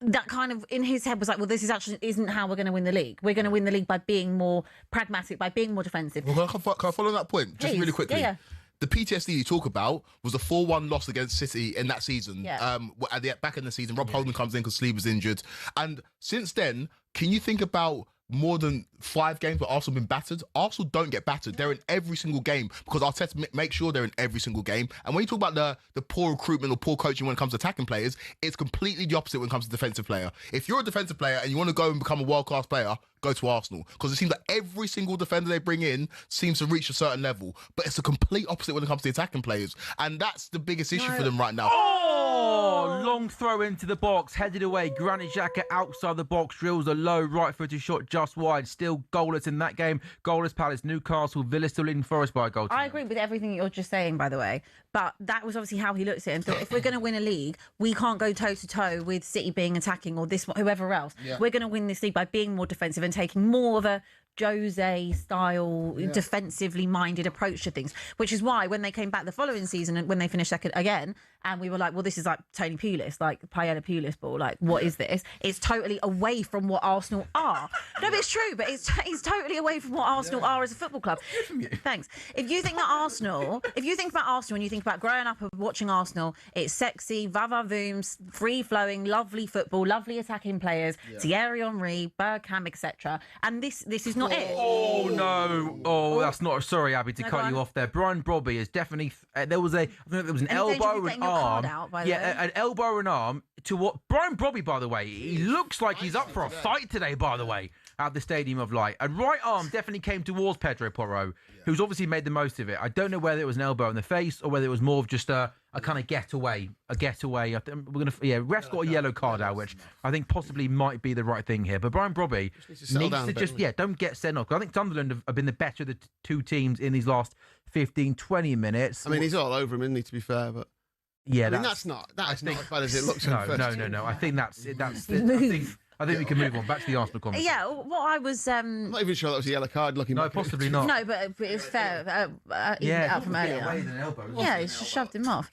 That kind of in his head was like, well, this isn't how we're going to win the league. We're going to win the league by being more pragmatic, by being more defensive. Well, can I follow that point just really quickly? Yeah. The PTSD you talk about was a 4-1 loss against City in that season. Yeah. At the back in the season, Rob Holding comes in because Sleeve was injured, and since then, can you think about more than 5 games where Arsenal have been battered? Arsenal don't get battered. They're in every single game because Arteta makes sure they're in every single game. And when you talk about the poor recruitment or poor coaching when it comes to attacking players, it's completely the opposite when it comes to defensive player. If you're a defensive player and you want to go and become a world-class player, go to Arsenal, because it seems like every single defender they bring in seems to reach a certain level. But it's the complete opposite when it comes to attacking players. And that's the biggest issue for them right now. Oh, long throw into the box, headed away. Granit Xhaka outside the box, drills a low right-footed shot just wide. Still goalless in that game. Goalless Palace, Newcastle, Villa still leading Forest by a goal. I agree with everything you're just saying, by the way. But that was obviously how he looked at it and thought, if we're going to win a league, we can't go toe-to-toe with City being attacking or whoever else. Yeah. We're going to win this league by being more defensive and taking more of a Jose-style, defensively minded approach to things, which is why when they came back the following season and when they finished second again, and we were like, well, this is like Tony Pulis, like Paella Pulis ball, like, what is this? It's totally away from what Arsenal are. No, but it's true, but it's totally away from what Arsenal are as a football club. Thanks. If you think about Arsenal and you think about growing up and watching Arsenal, it's sexy, va-va-vooms, free-flowing, lovely football, lovely attacking players, Thierry Henry, Bergkamp, etc. And this is not it. Oh no! Oh, that's not. Sorry, Abby, to cut you off there. Brian Brobby is definitely. There was an elbow and arm. An elbow and arm to what Brian Brobby. By the way, he looks like he's up for a fight today. By the way, at the Stadium of Light, and right arm definitely came towards Pedro Porro, who's obviously made the most of it. I don't know whether it was an elbow in the face or whether it was more of just a kind of getaway. Ref's got a yellow card out, which I think possibly might be the right thing here. But Brian Brobby needs to just don't get sent off. I think Sunderland have been the better of the two teams in these last 15-20 minutes. I mean, he's all over him, isn't he? To be fair, but yeah, that's not as bad as it looks. No. I think that's it. I think we can move on back to the Arsenal conversation. Yeah, what I was... I'm not even sure that was a yellow card looking back. No, possibly not. No, but it's fair. Out from earlier. Yeah, he's just shoved him off.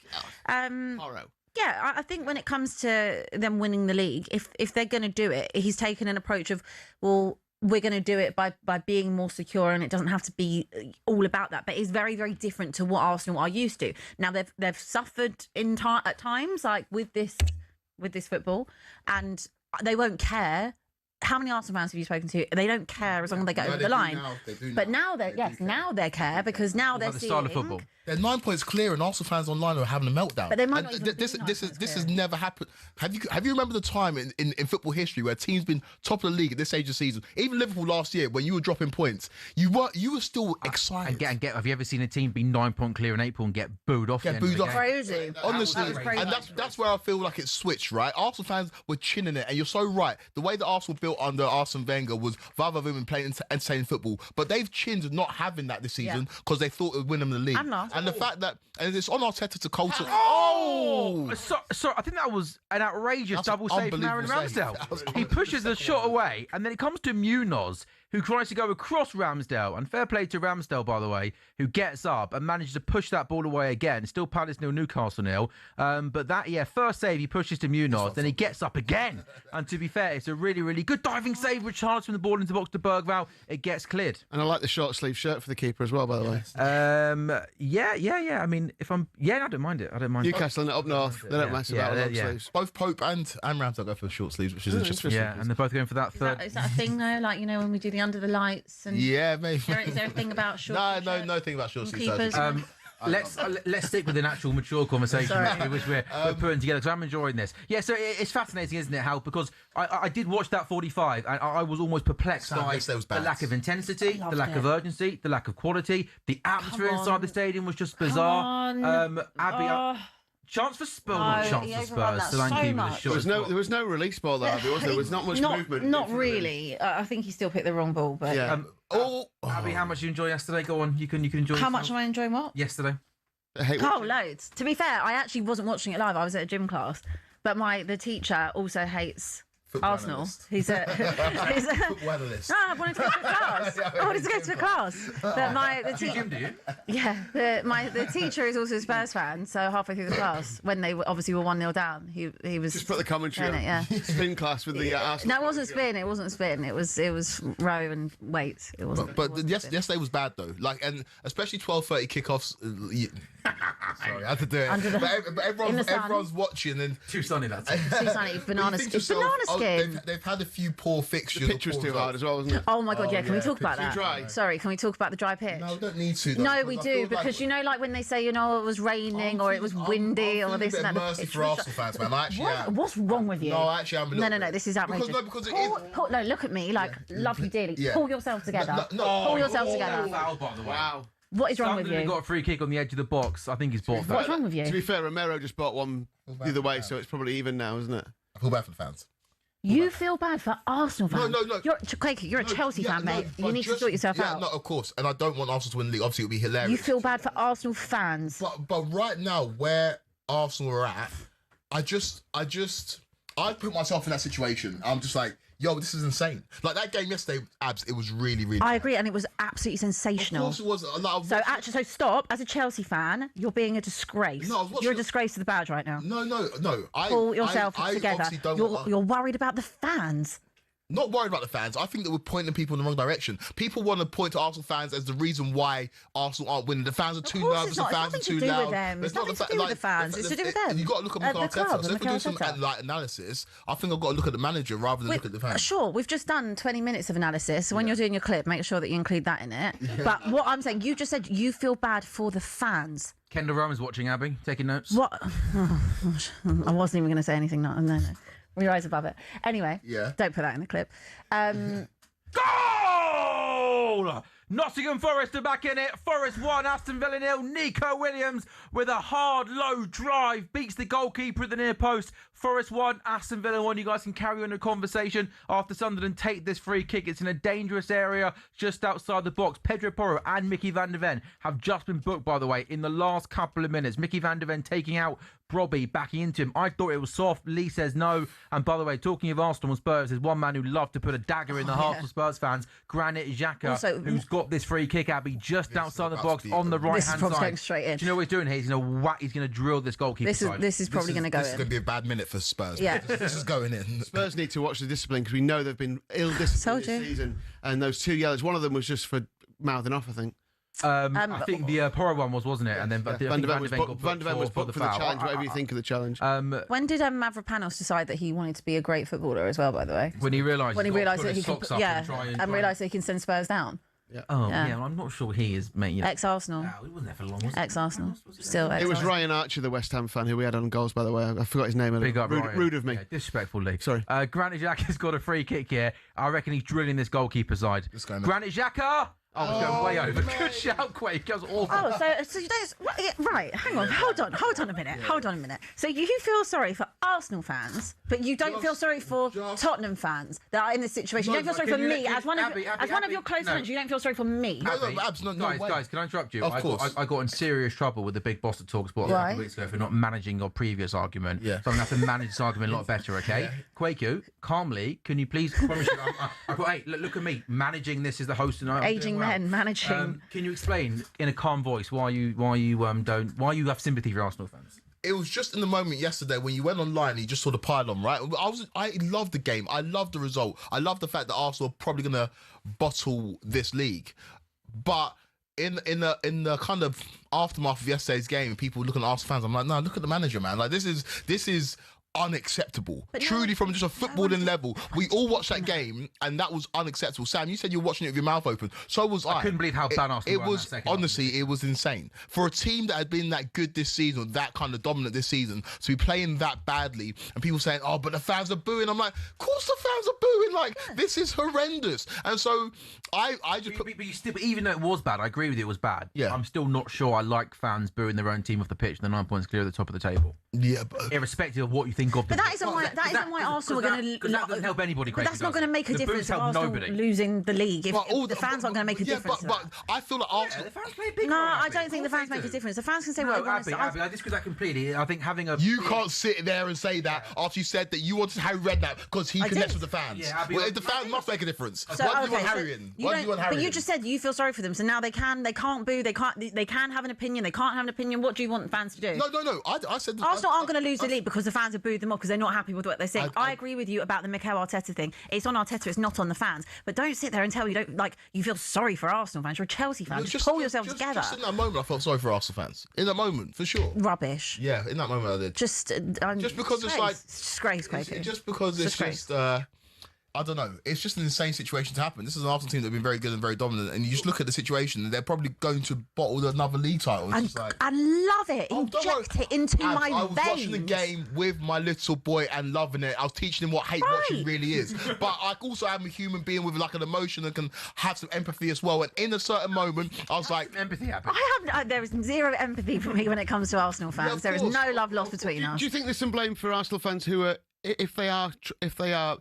Yeah, I think when it comes to them winning the league, if they're going to do it, he's taken an approach of, well, we're going to do it by being more secure, and it doesn't have to be all about that. But it's very, very different to what Arsenal are used to. Now, they've suffered at times, like with this football, and they won't care. How many Arsenal fans have you spoken to? They don't care as long as they get over the line. Now they care, because now they're seeing... style of football. They're 9 points clear, and Arsenal fans online are having a meltdown. But they might not even this has never happened. Have you remembered the time in football history where a team's been top of the league at this stage of the season? Even Liverpool last year, when you were dropping points, you were still excited. Have you ever seen a team be 9 point clear and 8 point and get booed off? Crazy. Honestly, and that's where I feel like it's switched, right? Arsenal fans were chinning it, and you're so right. The way that Arsenal built under Arsene Wenger was vava-voom playing entertaining football, but they've chinned not having that this season because they thought it would win them the league. And the fact that, and it's on Arteta to culture. So I think that was an outrageous double save from Aaron Ramsdale. He pushes the shot away, and then it comes to Munoz, who tries to go across Ramsdale. And fair play to Ramsdale, by the way, who gets up and manages to push that ball away again. Still Palace 0, Newcastle 0. But that, first save, he pushes to Munoz, then he gets up again. And to be fair, it's a really, really good diving save. Richarlison from the ball into the box to Bergvall. It gets cleared. And I like the short sleeve shirt for the keeper as well, by the way. I mean, I don't mind it. Newcastle and up north, they don't mess about long sleeves. Both Pope and Ramsdale go for short sleeves, which is interesting. Yeah, and they're both going for that third. Is that a thing though? Like, when we do the under the lights and maybe. Is there a thing about short? No thing about short sleeves. Let's stick with an actual mature conversation which we're putting together, because I'm enjoying this. Yeah, so it's fascinating, isn't it, Hal? Because I did watch that 45 and I was almost perplexed by the lack of intensity, the lack of urgency, the lack of quality. The atmosphere inside the stadium was just bizarre. Abby, chance for Spurs, not chance for Spurs. There was no release ball there, Abby, was there? There was not much movement. Not really. I think he still picked the wrong ball. But Abby, how much did you enjoy yesterday? Go on, you can enjoy. How much am I enjoying what? Yesterday. Loads. To be fair, I actually wasn't watching it live. I was at a gym class, but the teacher also hates Arsenal. He's a football analyst. No, I wanted to go to a class. I wanted to go to a class. But the teacher, do you? Yeah, the teacher is also a Spurs fan. So halfway through the class, when they obviously were 1-0 down, he was just put the commentary on. Yeah, spin class with the Arsenal. No, it wasn't spin. It wasn't spin. It was row and weight. It wasn't. But yesterday was bad though. Like, and especially 12:30 kickoffs. Sorry, I had to do it. But everyone's watching and too sunny that time. Too sunny. Bananas. It's banana skin. They've had a few poor fixtures. The pitch was too hard as well, wasn't it? Oh my god, yeah. Can we talk about that? Dry. Sorry, can we talk about the dry pitch? No, we don't need to. No, we do, because like when they say it was raining or it was windy or this and that. Mercy for Arsenal fans, man. What's wrong with you? No, actually, I'm. No, this is outrageous. Because it is. No, look at me, love you dearly. Pull yourself together. Pull yourself together. Wow. What is wrong with you? Got a free kick on the edge of the box. I think he's bought that. What's wrong with you? To be fair, Romero just bought one the other way, so it's probably even now, isn't it? I feel bad for the fans. You feel bad for Arsenal fans? No. You're a Chelsea fan, mate. You need to sort yourself out. No, of course. And I don't want Arsenal to win the league. Obviously, it would be hilarious. You feel bad for Arsenal fans. But right now, where Arsenal are at, I put myself in that situation. I'm just like, yo, this is insane. Like that game yesterday, Abs, it was really, really I agree, and it was absolutely sensational. Of course it was. So stop. As a Chelsea fan, you're being a disgrace. No, you're a disgrace to the badge right now. No. Pull yourself together. You're worried about the fans. Not worried about the fans. I think that we're pointing people in the wrong direction. People want to point to Arsenal fans as the reason why Arsenal aren't winning. The fans are too nervous. The fans are too loud. It's nothing to do with the fans. It's to do with them. You've got to look at Mikel Arteta. So if we do some analysis, I think I've got to look at the manager rather than look at the fans. Sure, we've just done 20 minutes of analysis. So when you're doing your clip, make sure that you include that in it. But what I'm saying, you just said you feel bad for the fans. Kendall Roman's watching, Abby, taking notes. What? Oh, gosh. I wasn't even going to say anything. No. We rise above it. Anyway, don't put that in the clip. Goal! Nottingham Forest are back in it. Forest 1, Aston Villa 0. Nico Williams with a hard, low drive beats the goalkeeper at the near post. Forest 1, Aston Villa 1. You guys can carry on the conversation after Sunderland take this free kick. It's in a dangerous area just outside the box. Pedro Porro and Mickey van der Ven have just been booked, by the way, in the last couple of minutes. Mickey van der Ven taking out Brobby, backing into him. I thought it was soft. Lee says no. And by the way, talking of Arsenal and Spurs, there's one man who loved to put a dagger in the hearts of Spurs fans, Granit Xhaka, who's got this free kick, Abby, just outside the box on the right-hand side. Going straight in. Do you know what he's doing here? He's going to drill this goalkeeper side. This is probably going to go in. This is going to be a bad minute for Spurs. Yeah. This is going in. Spurs need to watch the discipline because we know they've been ill-disciplined this season. And those 2 yellows, one of them was just for mouthing off, I think. I think the Porro one wasn't it? And then Van der Ven was booked for the challenge, whatever you think of the challenge. When did Mavropanos decide that he wanted to be a great footballer as well, by the way? When he realised that he could, and realised that he can send Spurs down. Yeah. I'm not sure he is, mate. Ex-Arsenal. No, he wasn't there for long, was he? Ex-Arsenal. Still ex-Arsenal. It was Ryan Archer, the West Ham fan, who we had on goals, by the way. I forgot his name. Big up, rude of me. Yeah, disrespectfully. Sorry. Granit Xhaka's got a free kick here. I reckon he's drilling this goalkeeper side. Granit Xhaka! I was going way over. Good shout, Quake. That was awful. Oh, so there's right. Hang on. Hold on a minute. Hold on a minute. So you feel sorry for Arsenal fans, but you don't feel sorry for Tottenham fans that are in this situation. You don't feel sorry for me as one of your close friends. You don't feel sorry for me. Guys, can I interrupt you? Of course. I got in serious trouble with the big boss at talkSPORT a couple of weeks ago for not managing your previous argument. Yeah. So I'm going to have to manage this argument a lot better, okay? Yeah. Quaku, calmly, can you please promise you? Hey, look at me. Managing this is the host and I. Aging men managing. Can you explain in a calm voice why you have sympathy for Arsenal fans? It was just in the moment yesterday when you went online and you just saw the pylon, right? I loved the game. I loved the result. I loved the fact that Arsenal are probably going to bottle this league. But in the kind of aftermath of yesterday's game, people looking at Arsenal fans, I'm like, no, look at the manager, man. Like this is unacceptable. Truly, from just a footballing level. We all watched that game and that was unacceptable. Sam, you said you were watching it with your mouth open. So was I. I couldn't believe how bad Arsenal were. It was, honestly, it was insane. For a team that had been that good this season, that kind of dominant this season, to be playing that badly and people saying, oh, but the fans are booing. I'm like, of course the fans are booing. Like, this is horrendous. And so I just put... But even though it was bad, I agree with you, it was bad. Yeah. I'm still not sure I like fans booing their own team off the pitch and the 9 points clear at the top of the table. Yeah, but... irrespective of what you think of them. But that isn't why Arsenal are going to... Because that doesn't help anybody. But that's not going to make a difference if Arsenal losing the league. If the fans aren't going to make a difference. But I feel like Arsenal... the fans play a big No, role, I don't think the fans make a difference. The fans can say what they want to say. I disagree with that completely. I think having a... You can't sit there and say that after you said that you wanted Harry Redknapp because he connects with the fans. Yeah, well, the fans must make a difference. So, why do you want Harry in? Why do you want Harry in? But you just said you feel sorry for them, so now they can't boo, they can have an opinion, they can't have an opinion. What do you want fans to do? No. I said... Arsenal aren't going to lose the league because the fans have booed them off because they're not happy with what they're saying. I agree with you about the Mikel Arteta thing. It's on Arteta, it's not on the fans. But don't sit there and tell you feel sorry for Arsenal fans. You're a Chelsea fan. Just pull yourself together. Just in that moment, I felt sorry for Arsenal fans. In that moment, for sure. Rubbish. Yeah, in that moment I did. Just because it's like... Disgrace, Quaker. Just because it's just... I don't know. It's just an insane situation to happen. This is an Arsenal team that have been very good and very dominant, and you just look at the situation, and they're probably going to bottle another league title. I love it. Inject it into my veins. I was watching the game with my little boy and loving it. I was teaching him what hate watching really is. But I also am a human being with like an emotion and can have some empathy as well. And in a certain moment, I was like, empathy happened. There is zero empathy for me when it comes to Arsenal fans. There is no love lost between us. Do you think there's some blame for Arsenal fans who are, if they are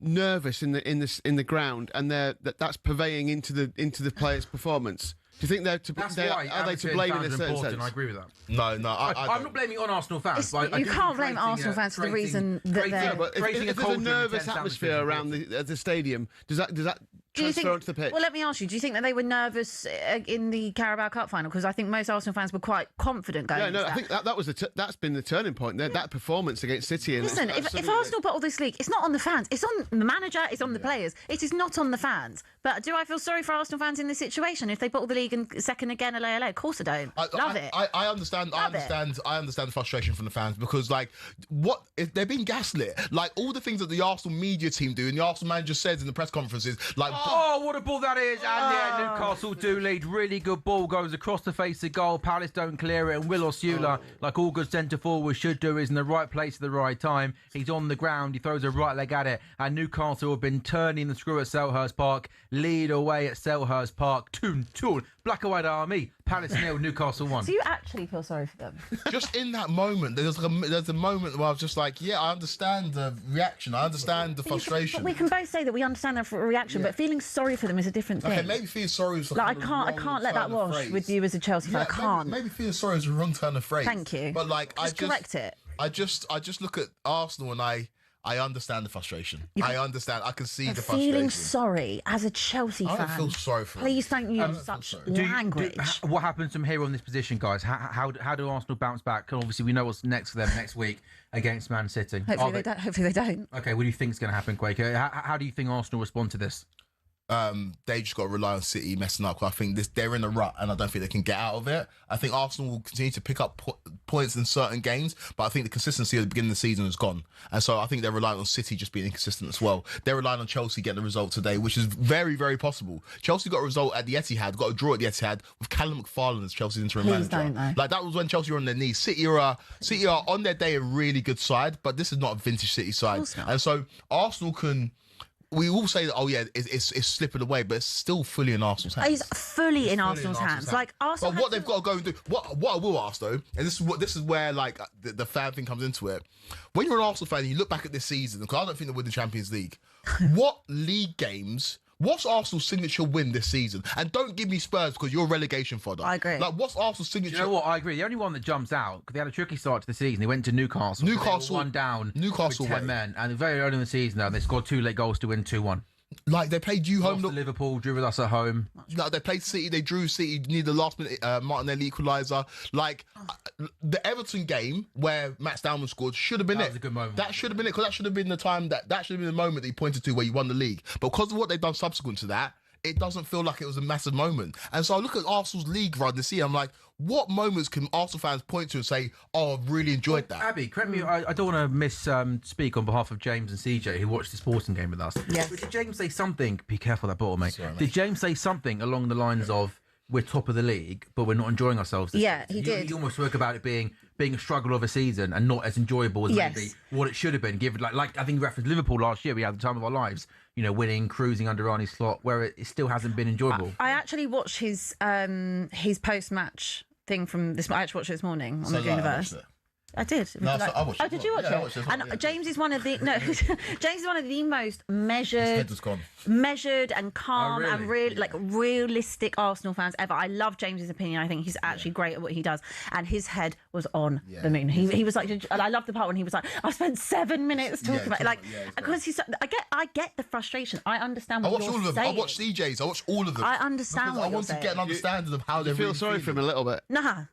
nervous in the ground, and that's purveying into the players' performance? Do you think are they to blame in a certain sense? I agree with that. No, I'm not blaming on Arsenal fans. You can't blame Arsenal fans for the reason that they're... If there's a nervous atmosphere around the stadium, does that transfer onto the pitch? Well, let me ask you, do you think that they were nervous in the Carabao Cup final? Because I think most Arsenal fans were quite confident going into that. I think that was that's been the turning point. That performance against City. Listen, if Arsenal bottle this league, it's not on the fans. It's on the manager, it's on the players. It is not on the fans. But do I feel sorry for Arsenal fans in this situation if they bottle the league and second again, LA? Of course I don't. Love it. I understand. I understand the frustration from the fans because, like, what if they're being gaslit? Like all the things that the Arsenal media team do and the Arsenal manager says in the press conferences, like, oh, what a ball that is! And Newcastle do lead. Really good ball goes across the face of goal. Palace don't clear it, and Will Osula, like all good centre forwards should do, is in the right place at the right time. He's on the ground. He throws a right leg at it, and Newcastle have been turning the screw at Selhurst Park. Lead away at Selhurst Park. 2-2. Black and white army. Palace 0, Newcastle 1. Do you actually feel sorry for them? Just in that moment, there's a moment where I was just like, yeah, I understand the reaction. I understand the frustration. But we can both say that we understand their reaction, but feeling sorry for them is a different thing. Okay, maybe feeling sorry is I can't let that wash with you as a Chelsea fan. I can't. Maybe feeling sorry is a wrong turn of phrase. Thank you. But like, correct it. I just look at Arsenal and I understand the frustration. I understand. I can see the frustration. Feeling sorry as a Chelsea fan. I don't feel sorry for Please don't use such language. What happens from here on this position, guys? How do Arsenal bounce back? Obviously, we know what's next for them next week against Man City. Hopefully they don't. Okay, what do you think is going to happen, Quaker? How do you think Arsenal respond to this? They just got to rely on City messing up. I think they're in a rut, and I don't think they can get out of it. I think Arsenal will continue to pick up points in certain games, but I think the consistency at the beginning of the season is gone. And so I think they're relying on City just being inconsistent as well. They're relying on Chelsea getting a result today, which is very, very possible. Chelsea got a result at the Etihad, got a draw at the Etihad with Callum McFarlane as Chelsea's interim manager. Don't they? Like, that was when Chelsea were on their knees. City are on their day a really good side, but this is not a vintage City side. And so Arsenal can we all say that, oh yeah, it's slipping away, but it's still fully in Arsenal's hands. It's fully in Arsenal's hands. Like Arsenal. But what they've got to go and do, what I will ask though, and this is where like the fan thing comes into it. When you're an Arsenal fan and you look back at this season, because I don't think they win the Champions League, what league games? What's Arsenal's signature win this season? And don't give me Spurs because you're relegation fodder. I agree. Like, what's Arsenal's signature? You know what? I agree. The only one that jumps out, because they had a tricky start to the season. They went to Newcastle. Newcastle They were 1 down. Newcastle with 10 way. men, and very early in the season, though, they scored 2 late goals to win 2-1. Like, they played you home. Lost to Liverpool, drew with us at home. Like, they played City, they drew City, needed the last minute Martinelli equaliser. Like, the Everton game where Matt Stallman scored should have been That it. was a good moment. That should have been it, because that should have been the time, that should have been the moment that you pointed to where you won the league. But because of what they've done subsequent to that, it doesn't feel like it was a massive moment. And so I look at Arsenal's league run this year, I'm like, what moments can Arsenal fans point to and say, oh, I've really enjoyed that? Abby, correct me, I don't want to speak on behalf of James and CJ, who watched the sporting game with us. Yes. But did James say something? Be careful of that bottle, mate. Sorry, mate. Did James say something along the lines of, we're top of the league, but we're not enjoying ourselves this Yeah, season? he did. He almost spoke about it being a struggle of a season and not as enjoyable as Yes. maybe what it should have been. Given like I think you referenced Liverpool last year, we had the time of our lives, winning, cruising under Arne Slot, where it still hasn't been enjoyable. I actually watched his post-match thing from this. I actually watched it this morning on the Universe. I did. No, so I watched it. Did you watch Yeah, I it? watched it. And Yeah. James is one of the James is one of the most Head was gone. measured and calm Oh, and realistic Arsenal fans ever. I love James's opinion. I think he's actually great at what he does. And his head was on the moon. He was like, and I love the part when he was like, I've spent 7 minutes talking about it. Like, because I get the frustration. I understand I what watched you're all of them. saying. I watched CJ's. I watched all of them. I understand Because what I want you're to get an saying. understanding of how they You feel really sorry for him a little bit. Nah.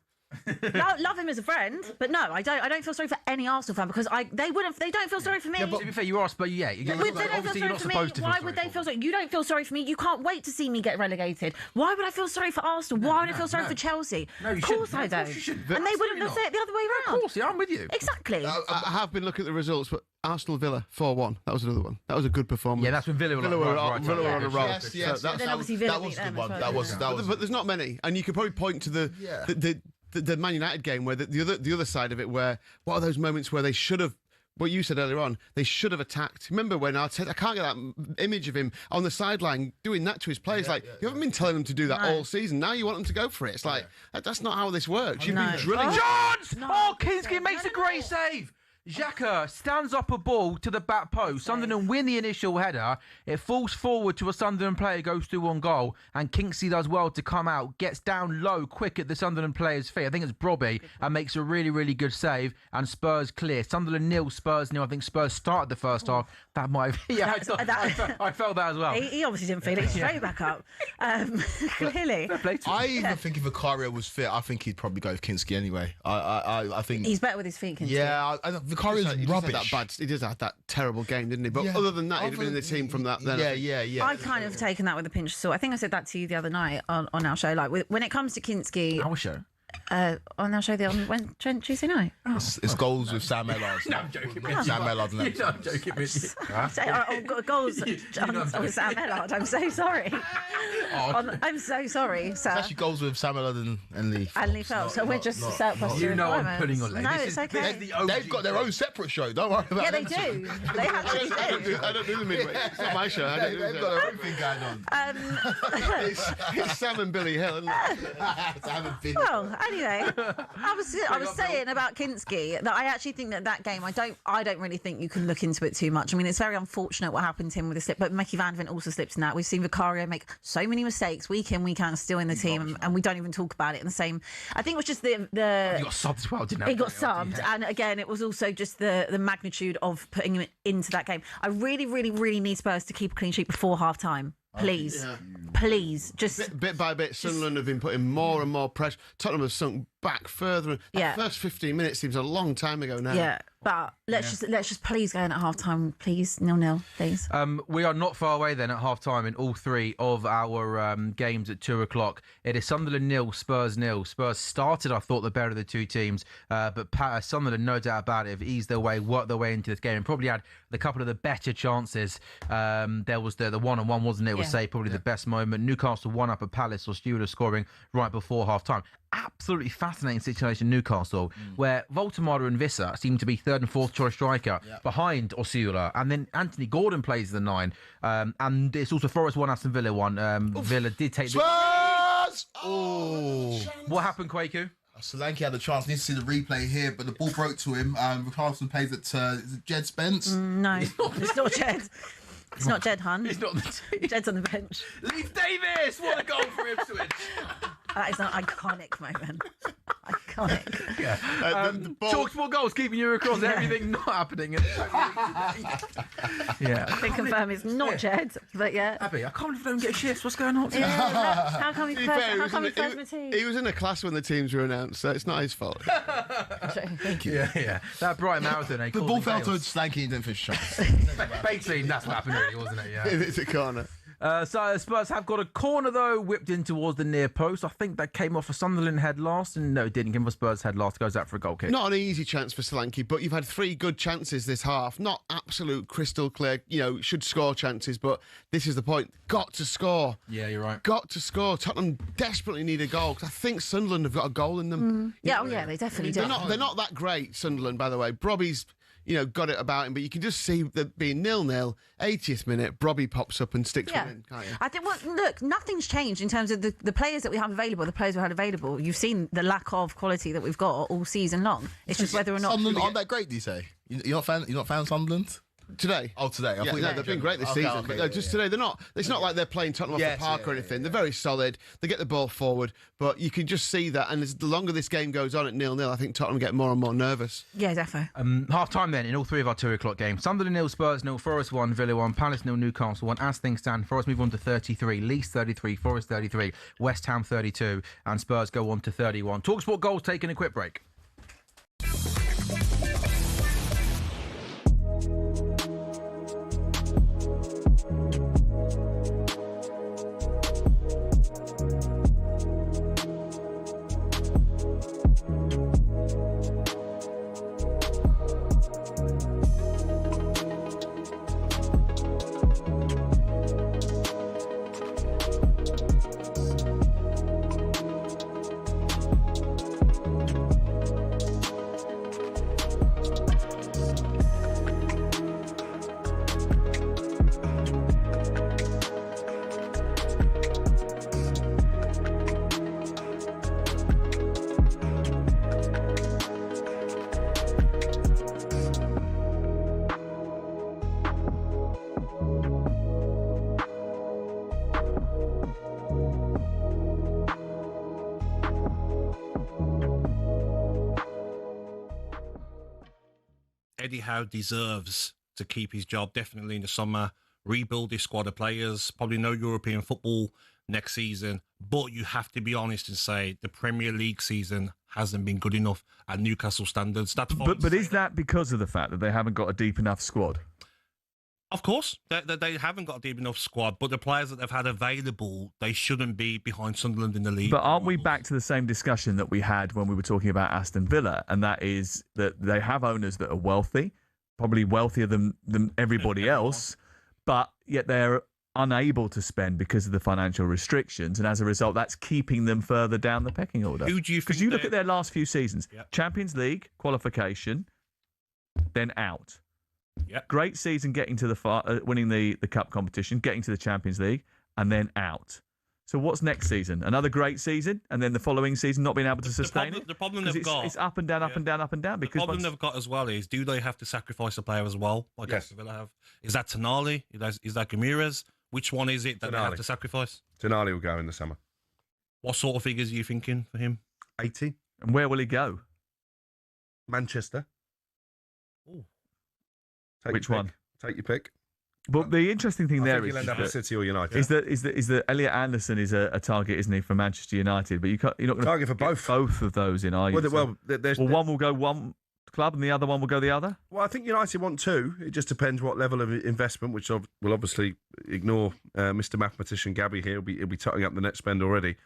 Love him as a friend, but no, I don't feel sorry for any Arsenal fan because they don't feel sorry for me. To be fair, you are, but yeah, They don't feel obviously you're sorry not for me. supposed to. Why would they feel sorry? You don't feel sorry for me. You can't wait to see me get relegated. Why would I feel sorry for Arsenal? Why would I feel sorry for Chelsea? No, you of course shouldn't. I No, of don't. course you shouldn't. And they wouldn't Absolutely say it the other way Of around. course, yeah, I'm with you. Exactly. I have been looking at the results, but Arsenal Villa 4-1. That was another one. That was a good performance. Yeah, that's when Villa were Villa were right, on- Villa were on a roll. Yes, So yes. that's- Then obviously Villa that was beat a good them one. as That well, was. yeah. That was. But there's not many, and you could probably point to the Man United game where the other side of it, where what are those moments where they should have. What you said earlier on, they should have attacked. Remember when Arteta, I can't get that image of him on the sideline doing that to his players. You haven't been telling them to do that all season. Now you want them to go for it. It's like, that's not how this works. You've been drilling. Johns! Oh, Kinski makes a great save. Xhaka stands up a ball to the back post. Sunderland win the initial header. It falls forward to a Sunderland player, goes through on goal, and Kingsley does well to come out, gets down low, quick at the Sunderland player's feet. I think it's Brobby, and makes a really, really good save. And Spurs clear. Sunderland 0, Spurs 0. I think Spurs started the first half. That might have. Yeah, I felt that as well. He obviously didn't feel it. Straight back up. Clearly. I even think if Vicario was fit, I think he'd probably go with Kinski anyway. I think He's better with his feet, Kinsley. Yeah, Vicario's He rubbish. he did have that terrible game, didn't he? But Yeah. other than that, he'd have been in the team from that. Then Yeah. I've kind of taken that with a pinch of salt. I think I said that to you the other night on our show. Like when it comes to Kinski, Our show. on our show Tuesday night. Oh. It's goals with Sam Ellard. No, I'm joking. Sam Ellard. No, I'm joking with you. Goals know I'm with Sam Ellard. I'm so sorry. Oh, I'm so sorry, sir. Actually, goals with Sam Ellard and Lee. And Lee Phelps. So we're just surplus. you know I'm pulling on leg. No, This it's is- okay. this is the OG They've got their own separate show. Don't worry about Yeah, them. they do. They actually do. I don't do the midweek. It's not my show. I don't do They've the got their own thing going on. It's Sam and Billy Hill, isn't it? Well, anyway, I was saying about Kinski that I actually think that game, I don't really think you can look into it too much. I mean, it's very unfortunate what happened to him with the slip, but Mickey Van Vent also slipped in that. We've seen Vicario make so many mistakes week in, week out, still in the team, and we don't even talk about it in the same. I think it was just the He got subbed as well, didn't he? he got subbed, and again, it was also just the magnitude of putting him into that game. I really, really, really need Spurs to keep a clean sheet before half time. Please, please, just Bit by bit, Sunderland have been putting more and more pressure. Tottenham have sunk back further. Yeah. The first 15 minutes seems a long time ago now. yeah. But let's just please go in at half time, please. 0-0, please. We are not far away then at half time in all three of our games at 2 o'clock. It is Sunderland 0, Spurs 0. Spurs started, I thought, the better of the two teams, but Sunderland, no doubt about it, have eased their way, worked their way into this game, and probably had a couple of the better chances. There was the one-on-one, wasn't it? It was, say, probably the best moment. Newcastle 1 up at Palace, or Stewart scoring right before half time. absolutely fascinating situation in Newcastle where Voltemada and Visser seem to be third and fourth choice striker behind Osula, and then Anthony Gordon plays the 9. And it's also Forest 1, Aston Villa 1. Villa did take the... Spurs! What happened, Kwaku? Solanke had a chance. Need to see the replay here, but the ball broke to him. Richarlison plays it to is it Jed Spence. No, it's not Jed. It's not Jed, hun. He's not on the team. Jed's on the bench. Leif Davis! What a goal for Ipswich! That is an iconic moment. Iconic. Yeah. The ball- talkSPORT goals keeping you across everything not happening. Yeah. I can confirm it's not Jed, but yeah. Abby, I can't believe I don't get shifts. What's going on? Yeah, how come he To be first, fair, how come he first my team? he was in a class when the teams were announced, so it's not his fault. Thank you. Yeah. That Brighton Marathon, The ball fell to Solanke and didn't finish shot. Basically, that's what happened, really, wasn't it? Yeah. It's a corner. So Spurs have got a corner, though, whipped in towards the near post. I think that came off a Sunderland head last, and no, it didn't. Came off a Spurs head last. Goes out for a goal kick. Not an easy chance for Solanke, but you've had 3 good chances this half. Not absolute crystal clear, should score chances, but this is the point. Got to score. Yeah, you're right. Got to score. Tottenham desperately need a goal, because I think Sunderland have got a goal in them. Yeah, they definitely do. They're not that great, Sunderland, by the way. Brobby's, got it about him, but you can just see that being 0-0, 80th minute, Brobby pops up and sticks one in, can't you? I think, look, nothing's changed in terms of the players that we have available, the players we had available. You've seen the lack of quality that we've got all season long. It's just whether or not... Sunderland aren't that great, do you say? You're not fan of Sunderland? Today? Oh, today. Yeah, no, they've been great this season. But no, just today, they're not. It's not like they're playing Tottenham off the park or anything. They're very solid. They get the ball forward, but you can just see that. And the longer this game goes on at 0-0, I think Tottenham get more and more nervous. Yeah, definitely. Half time then in all 3 of our 2 o'clock games. Sunderland 0, Spurs 0, Forest 1, Villa 1, Palace 0, Newcastle 1. As things stand, Forest move on to 33, Leeds 33, Forest 33, West Ham 32, and Spurs go on to 31. talkSPORT goals taken a quick break. Eddie Howe deserves to keep his job definitely in the summer, rebuild his squad of players, probably no European football next season, but you have to be honest and say the Premier League season hasn't been good enough at Newcastle standards. That's but is that because of the fact that they haven't got a deep enough squad? Of course, they haven't got a deep enough squad, but the players that they've had available, they shouldn't be behind Sunderland in the league. But aren't we back to the same discussion that we had when we were talking about Aston Villa? And that is that they have owners that are wealthy, probably wealthier than everybody else, but yet they're unable to spend because of the financial restrictions. And as a result, that's keeping them further down the pecking order. Who do you think? Because you look at their last few seasons, Yep. Champions League, qualification, then out. Yep. Great season getting to the winning the cup competition, getting to the Champions League, and then out. So what's next season? Another great season, and then the following season not being able to sustain it? The problem 'Cause they've got... it's up and down, up and down, up and down. The Because problem they've got as well is, do they have to sacrifice a player as well, like Aston Villa have? Is that Tonali? Is that Gamirez? Which one is it that they have to sacrifice? Tonali will go in the summer. What sort of figures are you thinking for him? 80. And where will he go? Manchester. Ooh. Which your one? pick. Take your pick. But the interesting thing I there think he'll end up at City or United. is that Elliot Anderson is a target, isn't he, for Manchester United? But you're not going to Target for both of those in, are you? Well, One will go one club and the other one will go the other? Well, I think United want 2. It just depends what level of investment, which will obviously ignore Mr. Mathematician Gabby here. He'll be totting up the net spend already.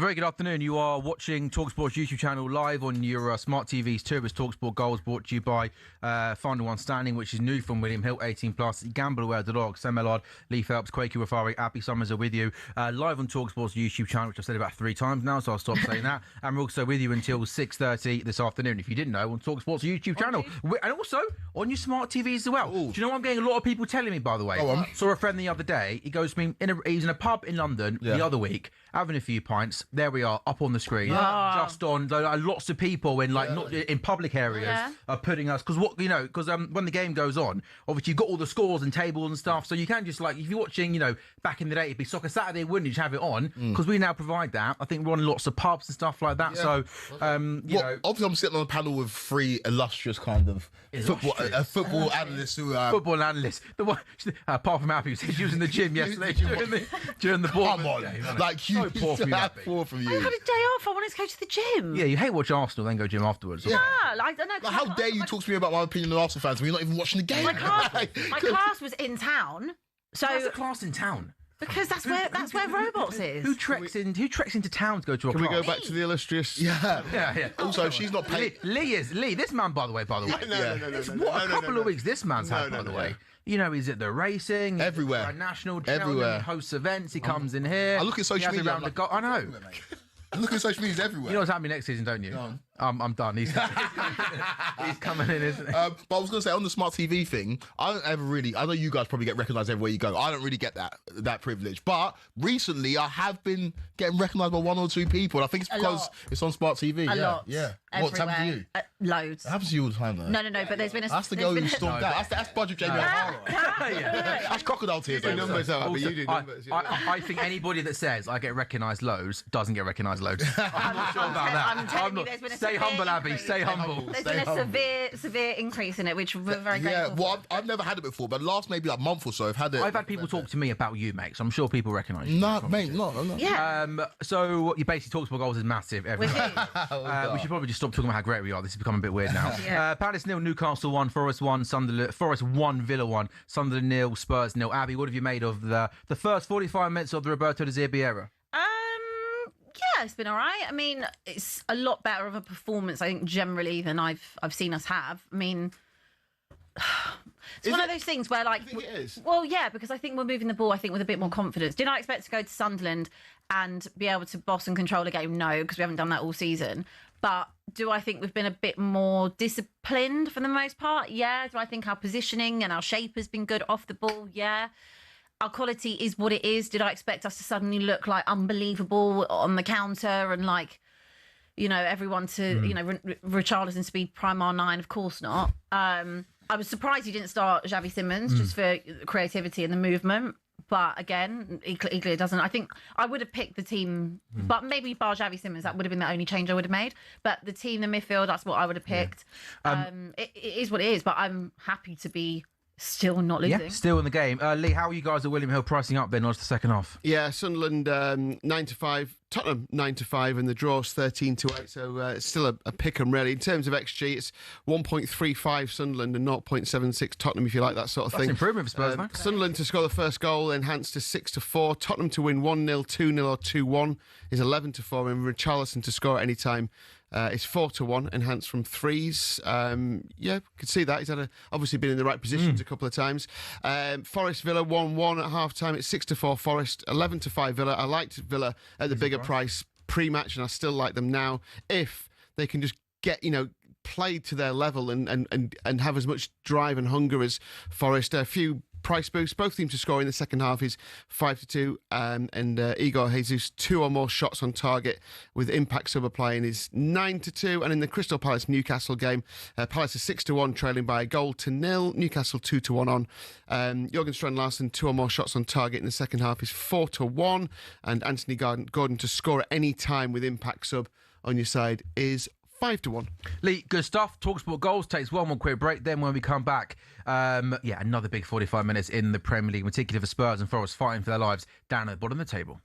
very good afternoon. You are watching talkSPORT's YouTube channel live on your smart TVs too. It's talkSPORT Goals, brought to you by Final One Standing, which is new from William Hill, 18+. GambleAware.org. Sam Ellard, Lee Phelps, Quakey Rafari, Abby Summers are with you live on talkSPORT's YouTube channel, which I've said about 3 times now, so I'll stop saying that. And we're also with you until 6:30 this afternoon, if you didn't know, on talkSPORT's YouTube channel. And also on your smart TVs as well. Ooh. Do you know what I'm getting a lot of people telling me, by the way? Saw a friend the other day. He goes to me, he's in a pub in London the other week, having a few pints. There we are, up on the screen, just on. Lots of people in not in public areas are putting us because when the game goes on, obviously you've got all the scores and tables and stuff, so you can just if you're watching, back in the day it'd be Soccer Saturday, wouldn't you? Just have it on because we now provide that. I think we're on lots of pubs and stuff like that. So, obviously I'm sitting on a panel with 3 illustrious kind of football analysts who are football analysts. The one, apart from Abby, who said she was in the gym yesterday during the ball. Come on, so poor from you. Poor from you. I had a day off. I wanted to go to the gym. Yeah, you hate watch Arsenal, then go gym afterwards. Yeah, I don't know. How dare you talk to me about my opinion on Arsenal fans when you're not even watching the game? My class was in town. So there's a class in town. Because that's where Robots is. Who treks into town to go to a Can class? we go back to the illustrious? Yeah. Also, she's not paid. Lee. This man, by the way. No. What a couple of weeks this man's had, by the way. He's at the racing, everywhere, national, everywhere. He hosts events. He comes in here. I look at social media. I know. I look at social media everywhere. You know what's happening next season, don't you? Go on. I'm done. He's coming in, isn't he? But I was going to say on the smart TV thing, I know you guys probably get recognised everywhere you go. I don't really get that privilege. But recently, I have been getting recognised by 1 or 2 people. And I think it's because it's on smart TV. A lot. Yeah. What's happened to you? Loads. It happens to you all the time, though. No. But there's been a. That's the girl who stormed out. That's Budget Jamie O'Hara. That's crocodile tears. You do numbers, but you do numbers. I think anybody that says I get recognised loads doesn't get recognised loads. I'm not sure about that. I'm telling you, there's been a Stay humble, Abby. Stay humble. There's been a severe increase in it, which we're very grateful for. Well, I've never had it before, but last maybe month or so, I've had it. I've had people talk to me about you, mate, so I'm sure people recognise you. No, mate, no. Yeah. So you basically talkSPORT Goals is massive everywhere. We should probably just stop talking about how great we are. This is becoming a bit weird now. Palace 0, Newcastle 1, Forest 1, Forest 1, Villa 1, Sunderland 0, Spurs 0. Abby, what have you made of the first 45 minutes of the Roberto De Zerbi era? Yeah, it's been all right. I mean, it's a lot better of a performance, I think, generally than I've seen us have. I mean, it's one of those things where, I think it is. Well, yeah, because I think we're moving the ball, I think, with a bit more confidence. Did I expect to go to Sunderland and be able to boss and control a game? No, because we haven't done that all season. But do I think we've been a bit more disciplined for the most part? Yeah. Do I think our positioning and our shape has been good off the ball? Yeah. Our quality is what it is. Did I expect us to suddenly look unbelievable on the counter and everyone to, Richarlison speed prime R9? Of course not. I was surprised he didn't start Xavi Simons just for creativity and the movement. But again, he clearly doesn't. I think I would have picked the team, but maybe bar Xavi Simons, that would have been the only change I would have made. But the team, the midfield, that's what I would have picked. It is what it is, but I'm happy to be still not losing. Yeah, still in the game. Lee, how are you guys at William Hill pricing up then on the second half? Yeah, Sunderland 9-5, Tottenham 9-5, and the draw's 13-8. So it's still a pick 'em really. In terms of XG, it's 1.35 Sunderland and 0.76 Tottenham, if you like that sort of thing. That's improvement for Spurs, man. Sunderland to score the first goal enhanced to 6-4. Tottenham to win 1-0, 2-0 or 2-1 is 11-4, and Richarlison to score at any time is 4-1, enhanced from threes. Could see that. He's obviously been in the right positions a couple of times. Forest Villa 1-1 at half time. It's 6-4 Forest, 11-5 Villa. I liked Villa at the bigger price pre-match, and I still like them now if they can just get played to their level and have as much drive and hunger as Forest. A few price boosts. Both teams to score in the second half is 5-2, and Igor Jesus 2 or more shots on target with impact sub applying is 9-2. And in the Crystal Palace Newcastle game, Palace is 6-1, trailing by a goal to nil. Newcastle 2-1 on. Jurgen Strand Larsen 2 or more shots on target in the second half is 4-1, and Anthony Gordon to score at any time with impact sub on your side is 5-1. Lee, good stuff. talkSPORT Goals takes one more quick break. Then when we come back, another big 45 minutes in the Premier League, in particular for Spurs and Forest fighting for their lives down at the bottom of the table.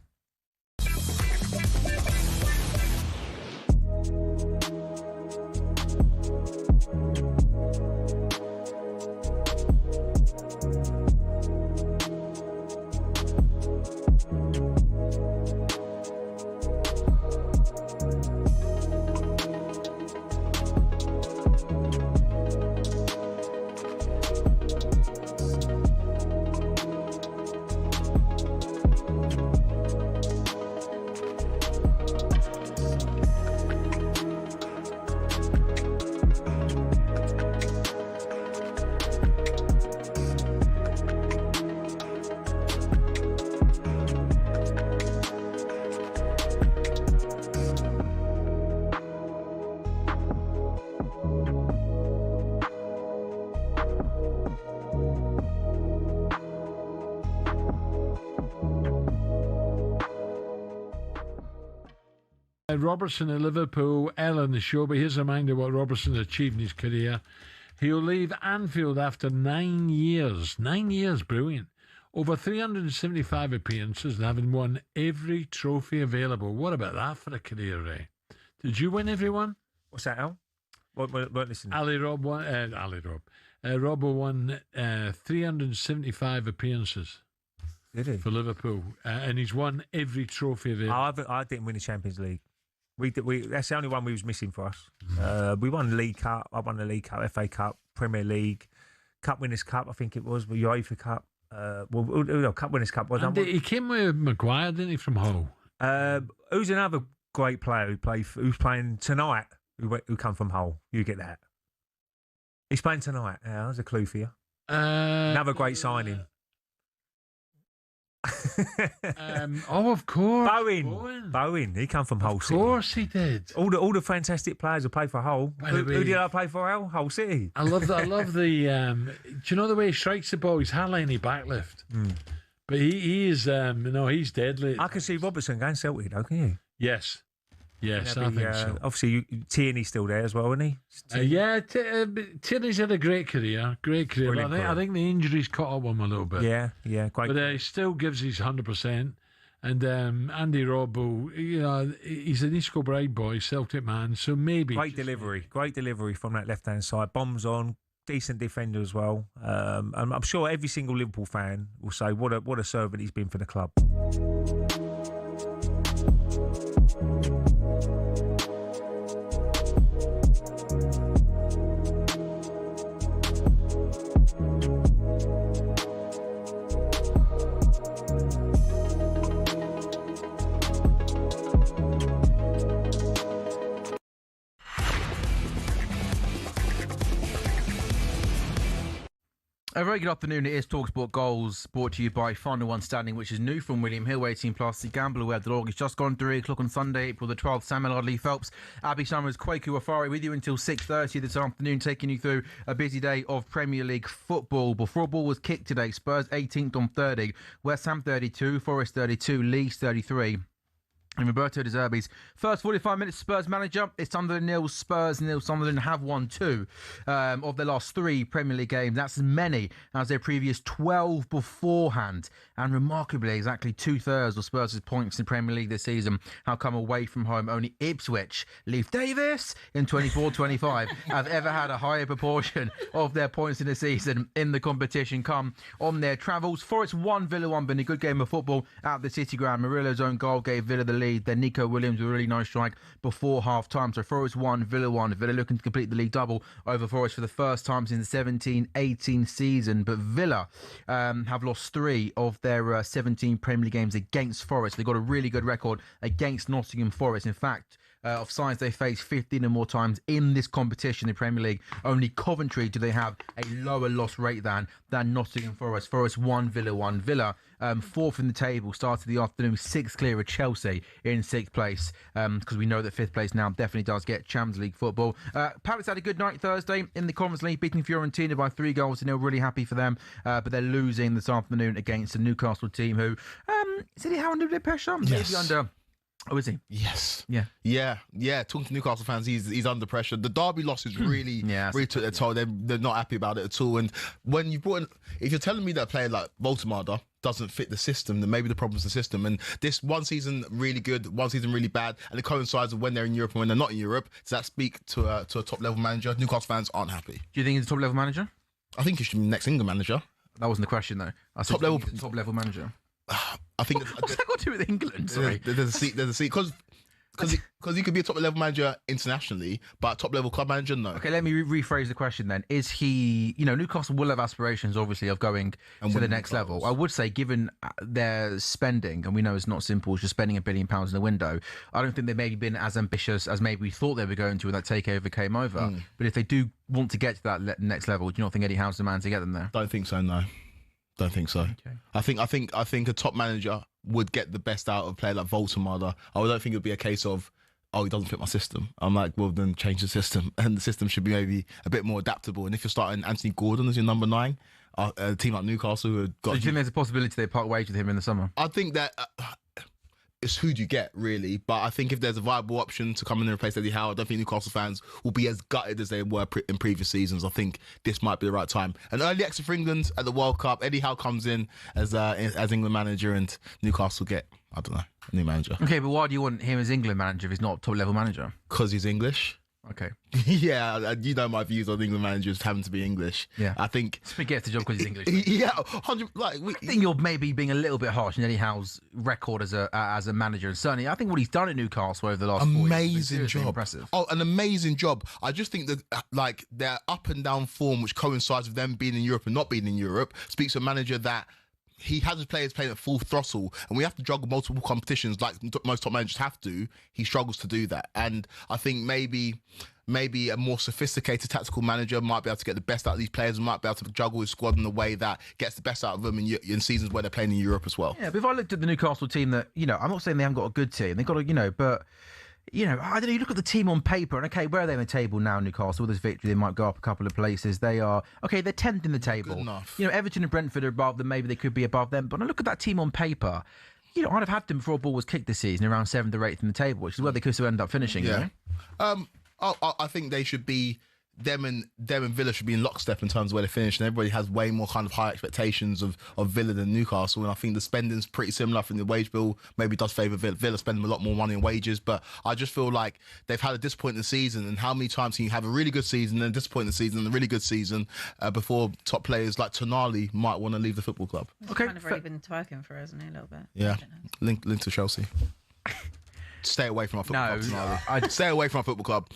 Robertson at Liverpool, Ella on the show, but here's a reminder what Robertson achieved in his career. He'll leave Anfield after 9 years. 9 years, brilliant. Over 375 appearances and having won every trophy available. What about that for a career, Ray? Did you win every one? What's that, Al? What listening? Robbo won 375 appearances. Did he? For Liverpool. And he's won every trophy available. I didn't win the Champions League. That's the only one we was missing for us. We won the League Cup. I won the League Cup, FA Cup, Premier League, Cup Winners' Cup. I think it was UEFA Cup. Cup Winners' Cup was. He came with Maguire, didn't he, from Howe? Who's another great player who's playing tonight? Who come from Hull? You get that? He's playing tonight. Yeah, there's a clue for you. Another great signing. Of course. Bowen. He come from Hull City. Of course he did. All the fantastic players who play for Hull. Who did I play for? Hull City. I love the. Do you know the way he strikes the ball? He's hardly any backlift. But he is. He's deadly. I can see Robertson going Celtic, though. Can you? Yes, I think so. Obviously, Tierney's still there as well, isn't he? Tierney's had a great career. I think the injuries caught up with him a little bit. Yeah, great. But he still gives his 100%. And Andy Robbo, he's an East Kilbride boy, Celtic man, so maybe... Great delivery from that left-hand side. Bombs on, decent defender as well. And I'm sure every single Liverpool fan will say what a servant he's been for the club. A very good afternoon. It is talkSPORT Goals, brought to you by Final One Standing, which is new from William Hill, 18+. The Gamble Aware, the log is just gone 3 o'clock on Sunday, April the 12th. Sam Ellard, Lee Phelps, Abby Summers, Kwaku Wafari with you until 6:30 this afternoon, taking you through a busy day of Premier League football. Before a ball was kicked today, Spurs 18th on 30, West Ham 32, Forest 32, Leeds 33. And Roberto De Zerbi's first 45 minutes, Spurs manager. It's Sunderland 0, Spurs 0. Sunderland have won 2 of their last 3 Premier League games. That's as many as their previous 12 beforehand. And remarkably, exactly 2/3 of Spurs' points in Premier League this season have come away from home. Only Ipswich, Leif Davis in 24-25 have ever had a higher proportion of their points in the season in the competition come on their travels. Forest 1, Villa 1, been a good game of football at the City Ground. Murillo's own goal gave Villa the lead. Then Nico Williams with a really nice strike before half-time. So Forest 1, Villa 1. Villa looking to complete the league double over Forest for the first time since the 17-18 season. But Villa have lost 3 of their 17 Premier League games against Forest. They've got a really good record against Nottingham Forest. In fact, of sides they face 15 or more times in this competition in Premier League. Only Coventry do they have a lower loss rate than Nottingham Forest. Forest 1, Villa 1. Villa 4th in the table, started the afternoon 6th clear of Chelsea in 6th place, because we know that 5th place now definitely does get Champions League football. Palace had a good night Thursday in the Conference League, beating Fiorentina by 3 goals, and they're really happy for them, but they're losing this afternoon against the Newcastle team who, is he under a bit of pressure? Yes. Maybe under... Oh, is he? Yes. Yeah. Talking to Newcastle fans, he's under pressure. The Derby losses really took their toll. They're not happy about it at all. And when you brought in, if you're telling me that a player like Voltemada doesn't fit the system, then maybe the problem's the system. And this one season really good, one season really bad, and it coincides with when they're in Europe and when they're not in Europe. Does that speak to a top level manager? Newcastle fans aren't happy. Do you think he's a top level manager? I think he should be the next England manager. That wasn't the question though. I said top level manager. I think what's that got to do with England? Sorry. There's a seat because he could be a top level manager internationally, but top level club manager, no. Okay, let me rephrase the question then. Is he, Newcastle will have aspirations, obviously, of going to the next level. I would say, given their spending, and we know it's not simple, it's just spending £1 billion in the window, I don't think they've maybe been as ambitious as maybe we thought they were going to when that takeover came over. But if they do want to get to that next level, do you not think Eddie Howe's the man to get them there? Don't think so, no. Don't think so. Okay. I think a top manager would get the best out of a player like Voltemada. I don't think it would be a case of, he doesn't fit my system. I'm like, well, then change the system. And the system should be maybe a bit more adaptable. And if you're starting Anthony Gordon as your number 9, a team like Newcastle who have got... So do you think there's a possibility they part ways with him in the summer? I think that it's who do you get, really. But I think if there's a viable option to come in and replace Eddie Howe, I don't think Newcastle fans will be as gutted as they were in previous seasons. I think this might be the right time. An early exit for England at the World Cup. Eddie Howe comes in as England manager, and Newcastle get, I don't know, a new manager. Okay, but why do you want him as England manager if he's not a top-level manager? Because he's English. Okay. Yeah, you know my views on England managers having to be English. Yeah. I think... He gets the job because he's English. Yeah, 100... I think you're maybe being a little bit harsh on Eddie Howe's record as a manager. And certainly, I think what he's done at Newcastle over the last 4 years amazing is job. Impressive. Oh, an amazing job. I just think that their up and down form, which coincides with them being in Europe and not being in Europe, speaks to a manager that he has his players playing at full throttle, and we have to juggle multiple competitions like most top managers have to. He struggles to do that, and I think maybe a more sophisticated tactical manager might be able to get the best out of these players and might be able to juggle his squad in a way that gets the best out of them in seasons where they're playing in Europe as well. Yeah, but if I looked at the Newcastle team, that I'm not saying they haven't got a good team. They've got a, but. I don't know, you look at the team on paper and, okay, where are they in the table now, Newcastle? With this victory, they might go up a couple of places. They are, okay, they're 10th in the table. Good enough. Everton and Brentford are above them. Maybe they could be above them. But when I look at that team on paper, I'd have had them before a ball was kicked this season, around 7th or 8th in the table, which is where they could still end up finishing, Yeah. I think they should be... Them and Villa should be in lockstep in terms of where they finish, and everybody has way more kind of high expectations of Villa than Newcastle, and I think the spending's pretty similar. I think the wage bill maybe does favour Villa. Villa spending a lot more money on wages, but I just feel like they've had a disappointing season, and how many times can you have a really good season and a disappointing season and a really good season before top players like Tonali might want to leave the football club? Okay, kind of really been twerking for us, hasn't he, a little bit? Yeah, link to Chelsea. Stay away from our football club. I'd stay away from our football club.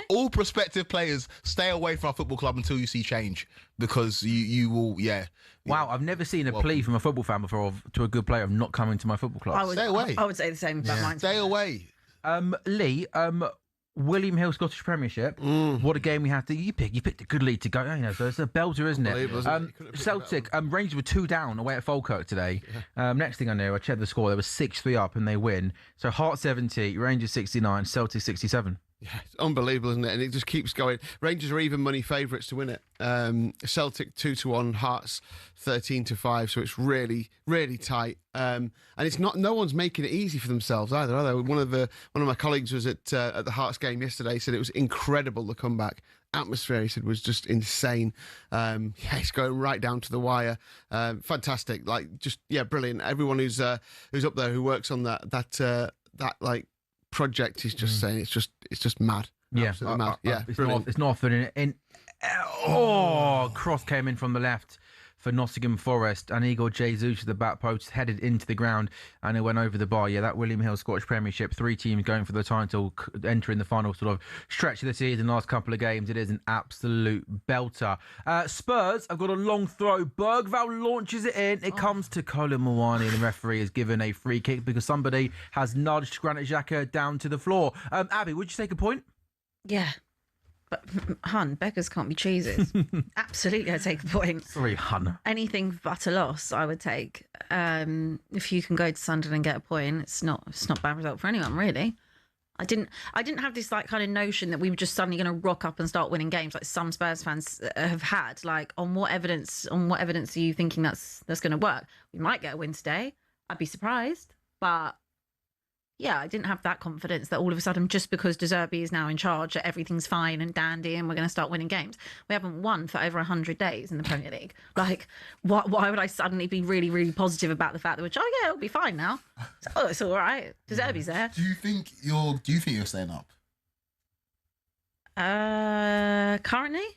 All prospective players, stay away from our football club until you see change, because you will. Yeah. Wow, I've never seen a plea from a football fan before to a good player of not coming to my football club. Stay away. I would say the same about mine. Stay away. Lee, William Hill Scottish Premiership. What a game we had to. You picked a good lead to go. So it's a belter, isn't it? Celtic. Rangers were 2 down away at Falkirk today. Next thing I knew, I checked the score. They were 6-3 up and they win. So Hearts 70, Rangers 69, Celtic 67. Yeah, it's unbelievable, isn't it? And it just keeps going. Rangers are even money favourites to win it. Celtic 2-1, Hearts 13-5. So it's really, really tight. And it's not. No one's making it easy for themselves either, are they? One of my colleagues was at the Hearts game yesterday. Said it was incredible. The comeback atmosphere, he said, was just insane. It's going right down to the wire. Fantastic. Brilliant. Everyone who's up there who works on that project is just saying it's just mad. Yeah, mad. It's not often cross came in from the left for Nottingham Forest, and Igor Jesus at the back post headed into the ground and it went over the bar. Yeah, that William Hill Scottish Premiership, 3 teams going for the title, entering the final sort of stretch of the season, last couple of games. It is an absolute belter. Spurs, I've got a long throw. Bergvall launches it in. It comes to Colin Mawani, and the referee is given a free kick because somebody has nudged Granit Xhaka down to the floor. Abby, would you take a point? Yeah. But, hun, beggars can't be choosers. Absolutely, I'd take a point. Sorry, hun. Anything but a loss, I would take. If you can go to Sunderland and get a point, it's not a bad result for anyone, really. I didn't have this kind of notion that we were just suddenly going to rock up and start winning games like some Spurs fans have had. On what evidence are you thinking that's going to work? We might get a win today. I'd be surprised, but. Yeah, I didn't have that confidence that all of a sudden, just because De Zerbi is now in charge, that everything's fine and dandy and we're going to start winning games. We haven't won for over 100 days in the Premier League. Why would I suddenly be really, really positive about the fact that it'll be fine now? It's all right. De Zerbi's there. Do you think you're staying up? Currently?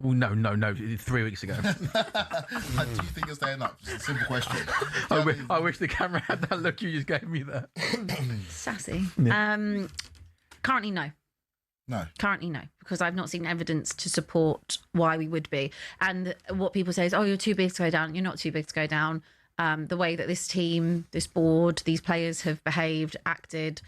Well, no, 3 weeks ago. Do you think you're staying up? Just a simple question. I wish the camera had that look you just gave me there. Sassy. Yeah. Currently, no. No. Currently, no, because I've not seen evidence to support why we would be. And what people say is, you're too big to go down. You're not too big to go down. The way that this team, this board, these players have behaved, acted,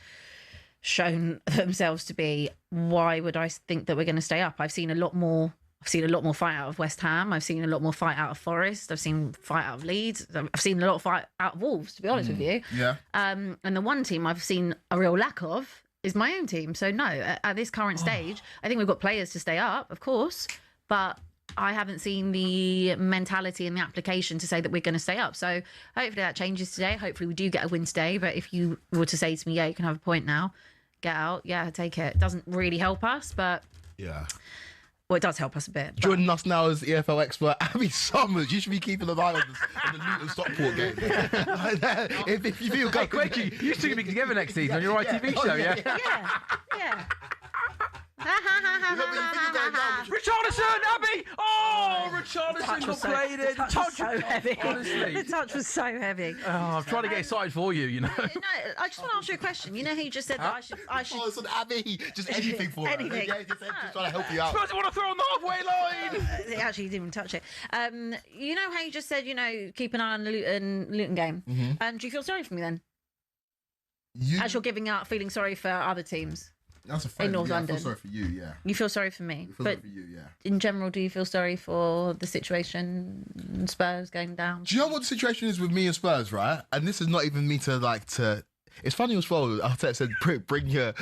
shown themselves to be, why would I think that we're going to stay up? I've seen a lot more fight out of West Ham. I've seen a lot more fight out of Forest. I've seen fight out of Leeds. I've seen a lot of fight out of Wolves, to be honest with you. Yeah. And the one team I've seen a real lack of is my own team. So no, at this current stage, I think we've got players to stay up, of course, but I haven't seen the mentality and the application to say that we're going to stay up. So hopefully that changes today. Hopefully we do get a win today. But if you were to say to me, yeah, you can have a point now, get out, yeah, take it. It doesn't really help us, but Yeah. well, it does help us a bit. But Joining us now is EFL expert Abby Summers. You should be keeping an eye on the Luton Stockport game. if you feel Hey, Quakey, you two can be together next season on your ITV show, yeah? yeah. Richarlison, Abby! Oh, Richarlison got played in. The touch was so heavy. Honestly. The touch was so heavy. Oh, I'm trying to get excited for you, you know. No, I just want to ask you a question. You know how you just said that I should Oh, it's on Abby. Just anything for her. Anything. Yeah, just trying to help you out. Spurs want to throw on the halfway line. They actually didn't even touch it. You know how you just said, keep an eye on the Luton game. Do you feel sorry for me then? As you're giving out, feeling sorry for other teams. That's a fair. in North I London. feel sorry for you, yeah. You feel sorry for me, I feel but sorry for you, yeah. in general, do you feel sorry for the situation, Spurs going down? Do you know what the situation is with me and Spurs, right? And this is not even me to. It's funny as well. Arteta said, "Bring your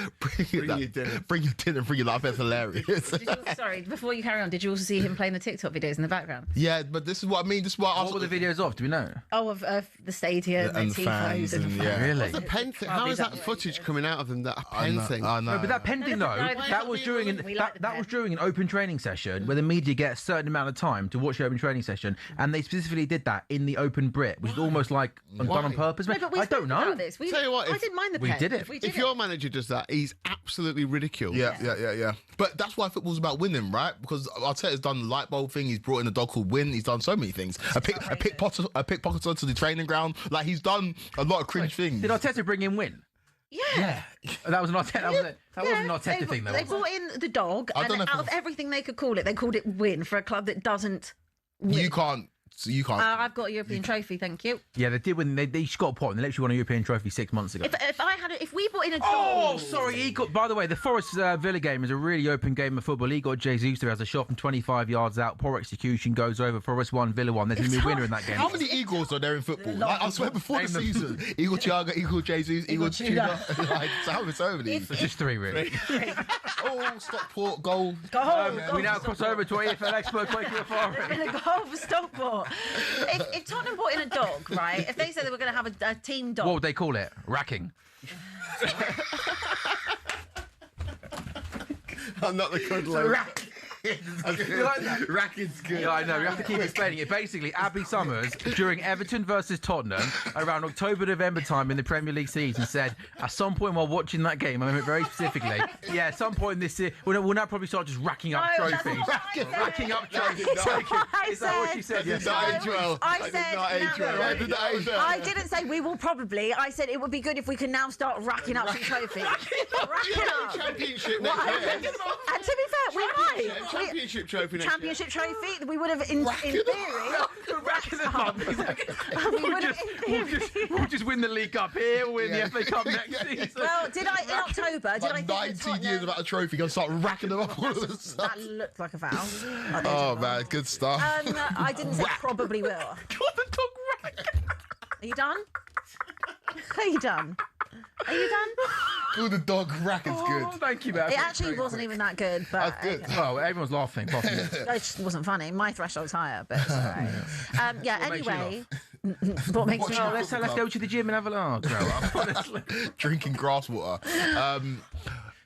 dinner, bring your life." That's hilarious. Sorry, before you carry on, did you also see him playing the TikTok videos in the background? Yeah, but this is what I mean. This is what. What were the videos of? Do we know? Oh, of the stadium And and the tifos fans and and- fans. yeah. Really? The pen thing. How is that footage coming out of them? That pen thing. I know. No, but that pen thing though, no, that was during we like the that pen. was during an open training session where the media get a certain amount of time to watch the open training session, and they specifically did that in the open Brit, which is almost like done on purpose. No, but we I don't spoke know. about this. Tell you what, I if- didn't mind the We pen. did it. We did If it. your manager does that, he's absolutely ridiculed. Yeah. But that's why football's about winning, right? Because Arteta's done the light bulb thing. He's brought in a dog called Win. He's done so many things. A pickpocketer to the training ground. Like he's done a lot of cringe things. Did Arteta bring in Win? Yeah. That was an Arteta. That wasn't an Arteta thing though. They was it? brought in the dog, I and don't know if out of it was- everything they could call it, they called it Win for a club that doesn't win. You can't. I've got a European trophy, thank you. Yeah, they did win. They each got a point. They literally won a European trophy 6 months ago. If we brought in a dog, Oh, sorry. He got. By the way, the Forest Villa game is a really open game of football. He got Jesus who has a shot from 25 yards out. Poor execution goes over. Forest 1, Villa 1. There's going to be a winner in that game. How many Eagles are there in football? Like, I swear before the season, Eagle Thiago, Eagle Jesus, Eagle Tudor. Like, so many. So just 3 really. Oh, Stockport goal. We now cross over to our EFL expert, Quakey Afari. been a goal for Stockport. If Tottenham brought in a dog, right? If they said they were going to have a team dog, What would they call it? Racking. I'm not the cuddler. You like that? Racket's good. Yeah, I know. We have to keep explaining it. Basically, Abby Summers, during Everton versus Tottenham, around October, November time in the Premier League season, said at some point while watching that game, I remember it very specifically, yeah, at some point this year, we'll now probably start just racking up No, that's trophies. not what I said. Racking up trophies. That's not what I Is that what said. she said? Yes. Not age well. I said not age no. well. I did not age well. I didn't say we will probably. I said it would be good if we can now start racking up some trophies. Racking up. Championship What? next year. And to be fair, we might. Championship trophy next year. Championship trophy. We would have, in theory, Racking them up. we would have, in theory. We'll just win the League Cup here, we'll win the FA Cup next season. Well, did I in October? Did I Like think that 19 years Tottenham- without a trophy, gonna start racking them up all of a sudden. That looked like a foul. Oh man, good stuff. I didn't say probably will. Are What the dog rack? you done? Are you done? Are you done? Ooh, the dog rack is good. Oh, thank you, man. It actually wasn't even that good, but That's good. Well, everyone's laughing. apart from you. it just wasn't funny. My threshold's higher, but it's all right. makes you Anyway, what makes me Oh, laugh? let's go to the gym and have a laugh. Grow up, honestly. Drinking grass water.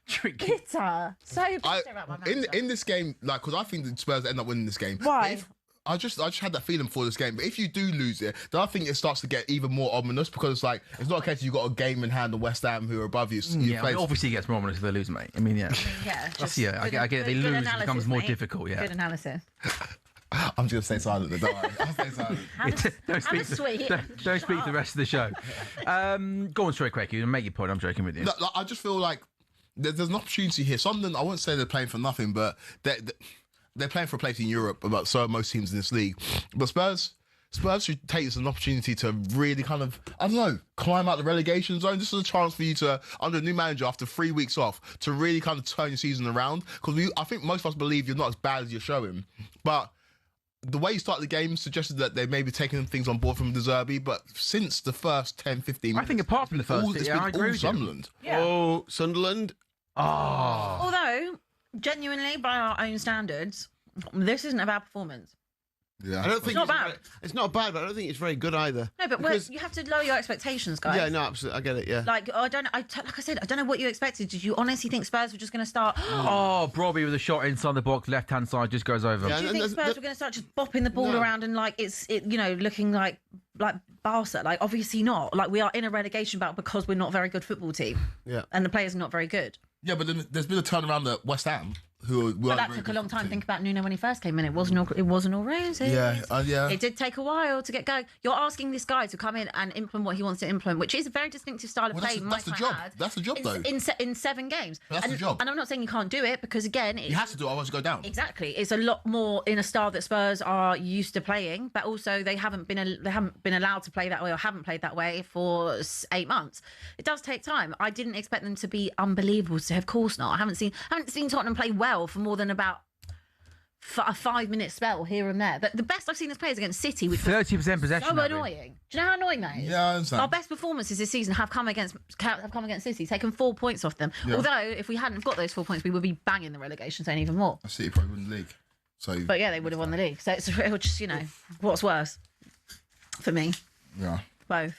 Drinking. Bitter. So bitter about my manager. In this game, like, because I think the Spurs end up winning this game. Why? I just had that feeling for this game. But if you do lose it, then I think it starts to get even more ominous because it's like it's not a case of you got a game in hand on West Ham who are above you. Yeah, I mean, obviously it gets more ominous if they lose, mate. I mean, yeah. Yeah, just Yeah, I get it. They good lose, it analysis, becomes more mate. difficult, yeah. Good analysis. I'm just gonna stay silent. Don't worry. I'll stay silent. Don't speak, a sweet. don't speak the rest of the show. Go on, straight quick. You make your point. I'm joking with you. Like, I just feel like there's an opportunity here. Sunderland, I won't say they're playing for nothing, but they're playing for a place in Europe. About so are most teams in this league. But Spurs should take this as an opportunity to really kind of, I don't know, climb out the relegation zone. This is a chance for you to, under a new manager after 3 weeks off, to really kind of turn your season around. Because I think most of us believe you're not as bad as you're showing. But the way you start the game suggested that they may be taking things on board from De Zerbi, but since the first 10, 15 minutes... I think apart from the first bit, it's yeah, I been agree all with you. Sunderland. Oh, Sunderland. Oh. Although, genuinely, by our own standards, This isn't a bad performance. Yeah, I don't think not bad. It's not bad, but I don't think it's very good either. No, but you have to lower your expectations, guys. Yeah, no, absolutely. I get it, yeah. Like, like I said, I don't know what you expected. Did you honestly think Spurs were just going to start? Oh, Brobbey with a shot inside the box, left-hand side, just goes over. Yeah, Do you think Spurs were going to start just bopping the ball around and like looking like Barca? Like, obviously not. Like, we are in a relegation battle because we're not a very good football team. Yeah. And the players are not very good. Yeah, but then there's been a turnaround at West Ham. But that took a long time. Think about Nuno when he first came in. It wasn't all roses. Yeah. It did take a while to get going. You're asking this guy to come in and implement what he wants to implement, which is a very distinctive style of play. That's the job. That's the job, though. In 7 games. That's the job. And I'm not saying you can't do it because, again, You have to do it, otherwise you go down. Exactly. It's a lot more in a style that Spurs are used to playing, but also they haven't been allowed to play that way or haven't played that way for 8 months. It does take time. I didn't expect them to be unbelievable. So of course not. I haven't seen Tottenham play well for more than about a 5-minute spell here and there. But the best I've seen us play is against City, which 30% possession. so annoying. Do you know how annoying that is? Yeah, I understand. Our best performances this season have come against City, taken 4 points off them. Yeah. Although if we hadn't got those 4 points, we would be banging the relegation zone even more. City probably won the league. So, But yeah, they would have won the league. So it's just what's worse for me? yeah. Both.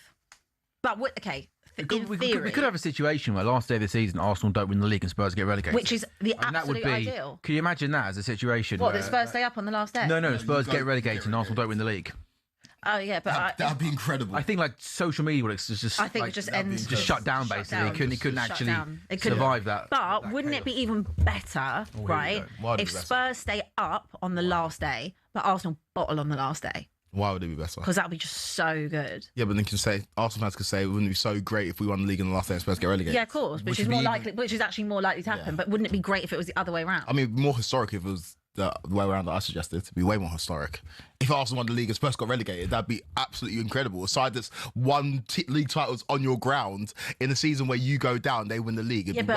But okay. We could have a situation where last day of the season Arsenal don't win the league and Spurs get relegated, which is the and that would absolute be ideal. Can you imagine that as a situation? What, where, that Spurs stay up on the last day? No, Spurs get relegated and Arsenal don't win the league. Oh yeah, but That'd be incredible. I think like social media would just I think like, it just ends. just shut down basically. He couldn't actually survive that. But that wouldn't chaos. it be even better, right, if Spurs stay up on the last day, but Arsenal bottle on the last day? Why would it be better? Because that would be just so good. Yeah, but then Arsenal fans could say it wouldn't be so great if we won the league in the last day and Spurs get relegated. Yeah, of course, which is more likely. Which is actually more likely to happen. Yeah. But wouldn't it be great if it was the other way around? I mean, more historic if it was the way around that I suggested. It'd be way more historic. If Arsenal won the league and Spurs got relegated, that'd be absolutely incredible. A side that's won league titles on your ground in a season where you go down, they win the league. It'd be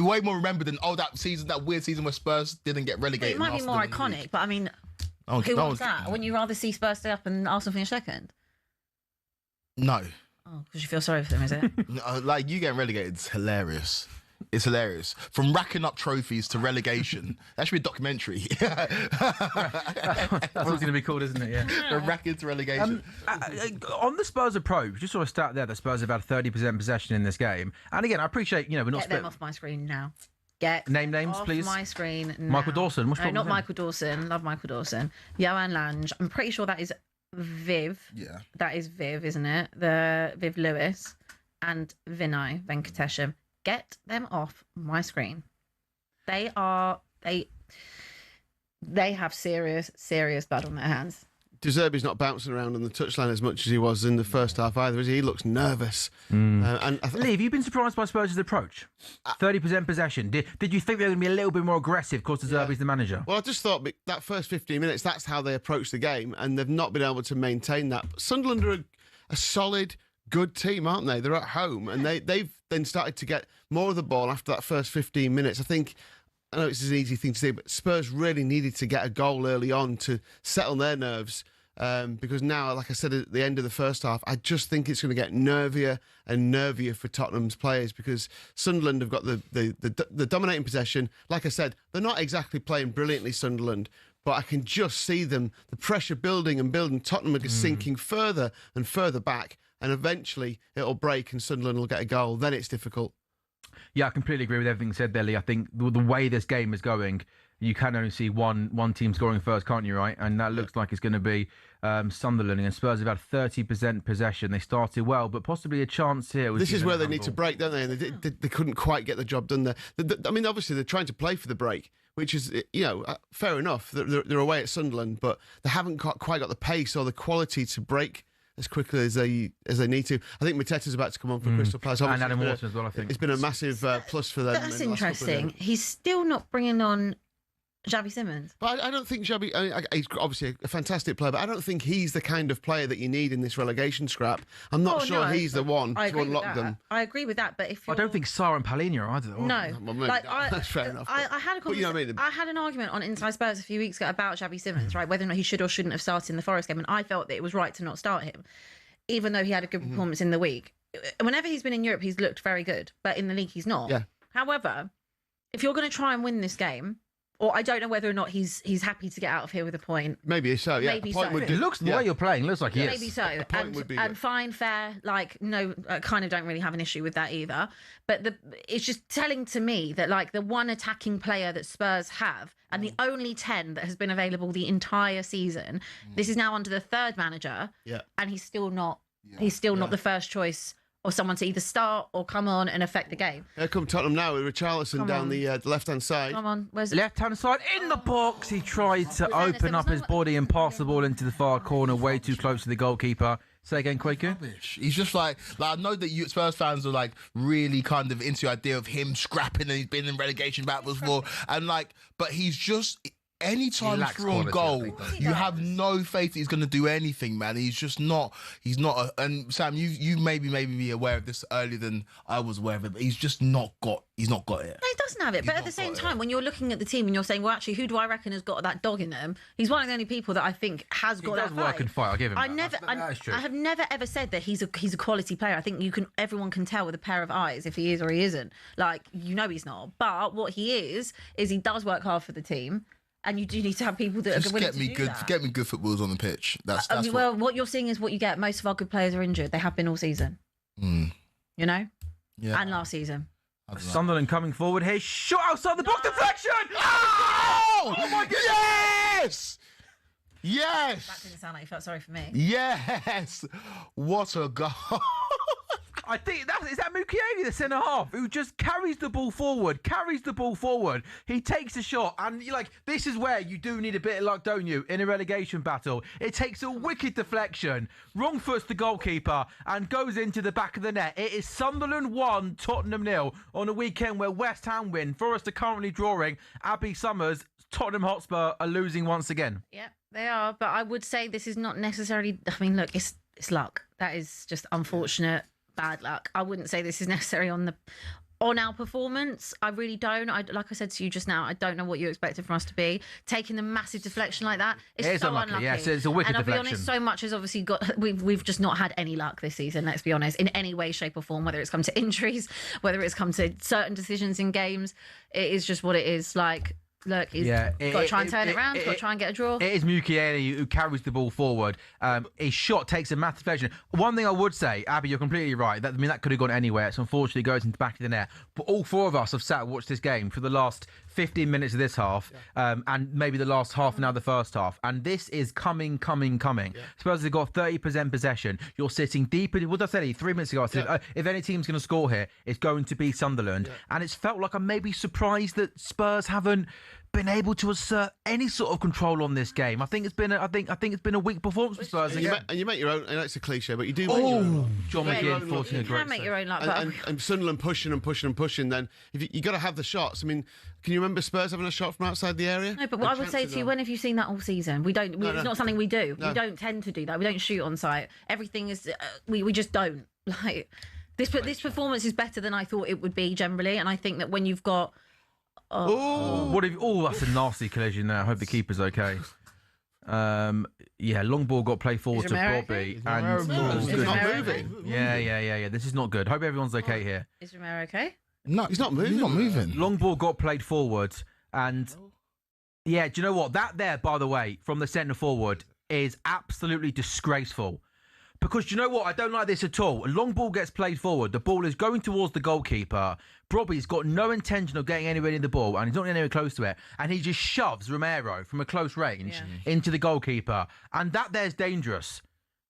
way more remembered than that weird season where Spurs didn't get relegated. It might be more iconic, but I mean. Who wants that? Wouldn't you rather see Spurs stay up and Arsenal finish second? No. Oh, because you feel sorry for them, is it? Like, you getting relegated is hilarious. It's hilarious. From racking up trophies to relegation. That should be a documentary. That's what's going to be called, isn't it? Yeah. From racking to relegation. On the Spurs approach, just sort of start there. The Spurs have had 30% possession in this game, and again, I appreciate we're not. Get them off my screen now. Name names, off please. My screen. Now. Michael Dawson. What's not Michael Dawson. Love Michael Dawson. Johan Lange. I'm pretty sure that is Viv. Yeah. That is Viv, isn't it? The Viv Lewis and Vinay Venkatesham. Get them off my screen. They have serious blood on their hands. De Zerbi's not bouncing around on the touchline as much as he was in the first half either, is he? He looks nervous. Lee, have you been surprised by Spurs' approach? 30% possession. Did you think they were going to be a little bit more aggressive because De Zerbi's the manager? Well, I just thought that first 15 minutes, that's how they approached the game, and they've not been able to maintain that. Sunderland are a solid, good team, aren't they? They're at home, and they've then started to get more of the ball after that first 15 minutes. I know it's an easy thing to say, but Spurs really needed to get a goal early on to settle their nerves. Because now, like I said at the end of the first half, I just think it's going to get nervier and nervier for Tottenham's players because Sunderland have got the dominating possession. Like I said, they're not exactly playing brilliantly, Sunderland, but I can just see them, the pressure building and building. Tottenham are sinking further and further back, and eventually it'll break and Sunderland will get a goal. Then it's difficult. Yeah, I completely agree with everything said there, Lee. I think the way this game is going, you can only see one team scoring first, can't you, right? And that looks like it's going to be Sunderland. And Spurs have had 30% possession. They started well, but possibly a chance here. This is where they need to break, don't they? And they couldn't quite get the job done there. I mean, obviously, they're trying to play for the break, which is, fair enough. They're away at Sunderland, but they haven't quite got the pace or the quality to break as quickly as they need to. I think Mateta's about to come on for Crystal Palace. And Adam Morton as well, I think. It's been a massive plus for them. That's interesting. He's still not bringing on Xavi Simons. But I don't think Xavi, he's obviously a fantastic player, but I don't think he's the kind of player that you need in this relegation scrap. I'm not sure he's the one to unlock them. I agree with that, but if you're... I don't think Sarr and Palhinha are either. No. That's fair enough. I had a conversation. I had an argument on Inside Spurs a few weeks ago about Xavi Simons, right? Whether or not he should or shouldn't have started in the Forest game, and I felt that it was right to not start him, even though he had a good performance in the week. Whenever he's been in Europe, he's looked very good, but in the league, he's not. Yeah. However, if you're going to try and win this game, Or I don't know whether or not he's happy to get out of here with a point. Maybe so. Yeah, Maybe a point so. would It do- looks the yeah. way you're playing. Looks like he is. Maybe so. point would be And good. fine, fair. Like, no, I kind of don't really have an issue with that either. But it's just telling to me that, like, the one attacking player that Spurs have and the only 10 that has been available the entire season, this is now under the third manager. Yeah. And he's still not not the first choice or someone to either start or come on and affect the game. Here come Tottenham now with Richarlison Come down on. the left-hand side. Come on, where's Left-hand side in the box. He tried to fairness, open there up was his no- body and pass the ball into the far corner, way too close to the goalkeeper. Say again, Quaker. Rubbish. He's just like I know that you Spurs fans are like really kind of into the idea of him scrapping, and he's been in relegation battles before, and like, but he's just. Anytime lacks through on quality, I goal, think, you have no faith that he's going to do anything, man. He's just not. He's not. And Sam, you maybe be aware of this earlier than I was aware of it, but he's just not got. He's not got it. No, he doesn't have it. But at the not same got it. time, when you're looking at the team and you're saying, well, actually, who do I reckon has got that dog in them? He's one of the only people that I think has got does that work fight. and fight, I'll give him I that. never, That is true. I have never ever said that he's a quality player. I think everyone can tell with a pair of eyes if he is or he isn't. Like, you know, he's not. But what he is he does work hard for the team. And you do need to have people that Just are willing get to me do good. that. Get me good footballers on the pitch. That's I mean, what. well, what you're seeing is what you get. Most of our good players are injured. They have been all season. You know? Yeah. And last season. I don't know. Sunderland coming forward here. Shot outside the box. Deflection. Oh! Oh my goodness. Yes! That Yes! didn't sound like you felt sorry for me. Yes! What a goal! I think is that Mukiele, the centre half, who just carries the ball forward. He takes a shot, and you're like, this is where you do need a bit of luck, don't you? In a relegation battle, it takes a wicked deflection, wrong foots the goalkeeper, and goes into the back of the net. It is Sunderland 1, Tottenham 0 on a weekend where West Ham win. Forest are currently drawing. Abby Summers, Tottenham Hotspur are losing once again. Yeah, they are. But I would say this is not necessarily. I mean, look, it's luck. That is just unfortunate, bad luck. I wouldn't say this is necessary on our performance. I really don't. Like I said to you just now, I don't know what you expected from us to be. Taking the massive deflection like that, it's It is so unlucky. unlucky. Yes, it's a wicked and I'll deflection. be honest, so much has obviously got. We've just not had any luck this season. Let's be honest, in any way, shape, or form. Whether it's come to injuries, whether it's come to certain decisions in games, it is just what it is. Like, look, he's got to try and turn it around. Got to try and get a draw. It is Mukiele who carries the ball forward. His shot takes a massive deflection. One thing I would say, Abby, you're completely right. That could have gone anywhere. It unfortunately goes into the back of the net. But all four of us have sat and watched this game for the last 15 minutes of this half, and maybe the last half an hour of the first half. And this is coming. Yeah. Spurs have got 30% possession. You're sitting deep in. What did I say 3 minutes ago? I said, if any team's going to score here, it's going to be Sunderland. Yeah. And it's felt like I'm maybe surprised that Spurs haven't been able to assert any sort of control on this game. I think it's been a weak performance for Spurs. And you make your own. I know it's a cliche, but you do. Make your own. John McGinn forcing a You great can make your own luck, And Sunderland pushing. Then if you got to have the shots. I mean, can you remember Spurs having a shot from outside the area? No, but what I would say to you, when have you seen that all season? We don't. It's not something we do. No. We don't tend to do that. We don't shoot on sight. Everything is. We just don't. Like this performance is better than I thought it would be generally, and I think that when you've got. That's a nasty collision there. I hope the keeper's okay. Long ball got played forward to Bobby, and He's not moving. Yeah. This is not good. Hope everyone's okay here. Is Romero okay? No, he's not moving. He's not moving. Long ball got played forward, and do you know what? That there, by the way, from the centre forward is absolutely disgraceful. Because do you know what? I don't like this at all. A long ball gets played forward. The ball is going towards the goalkeeper. Bobby's got no intention of getting anywhere near the ball, and he's not anywhere close to it. And he just shoves Romero from a close range into the goalkeeper. And that there's dangerous.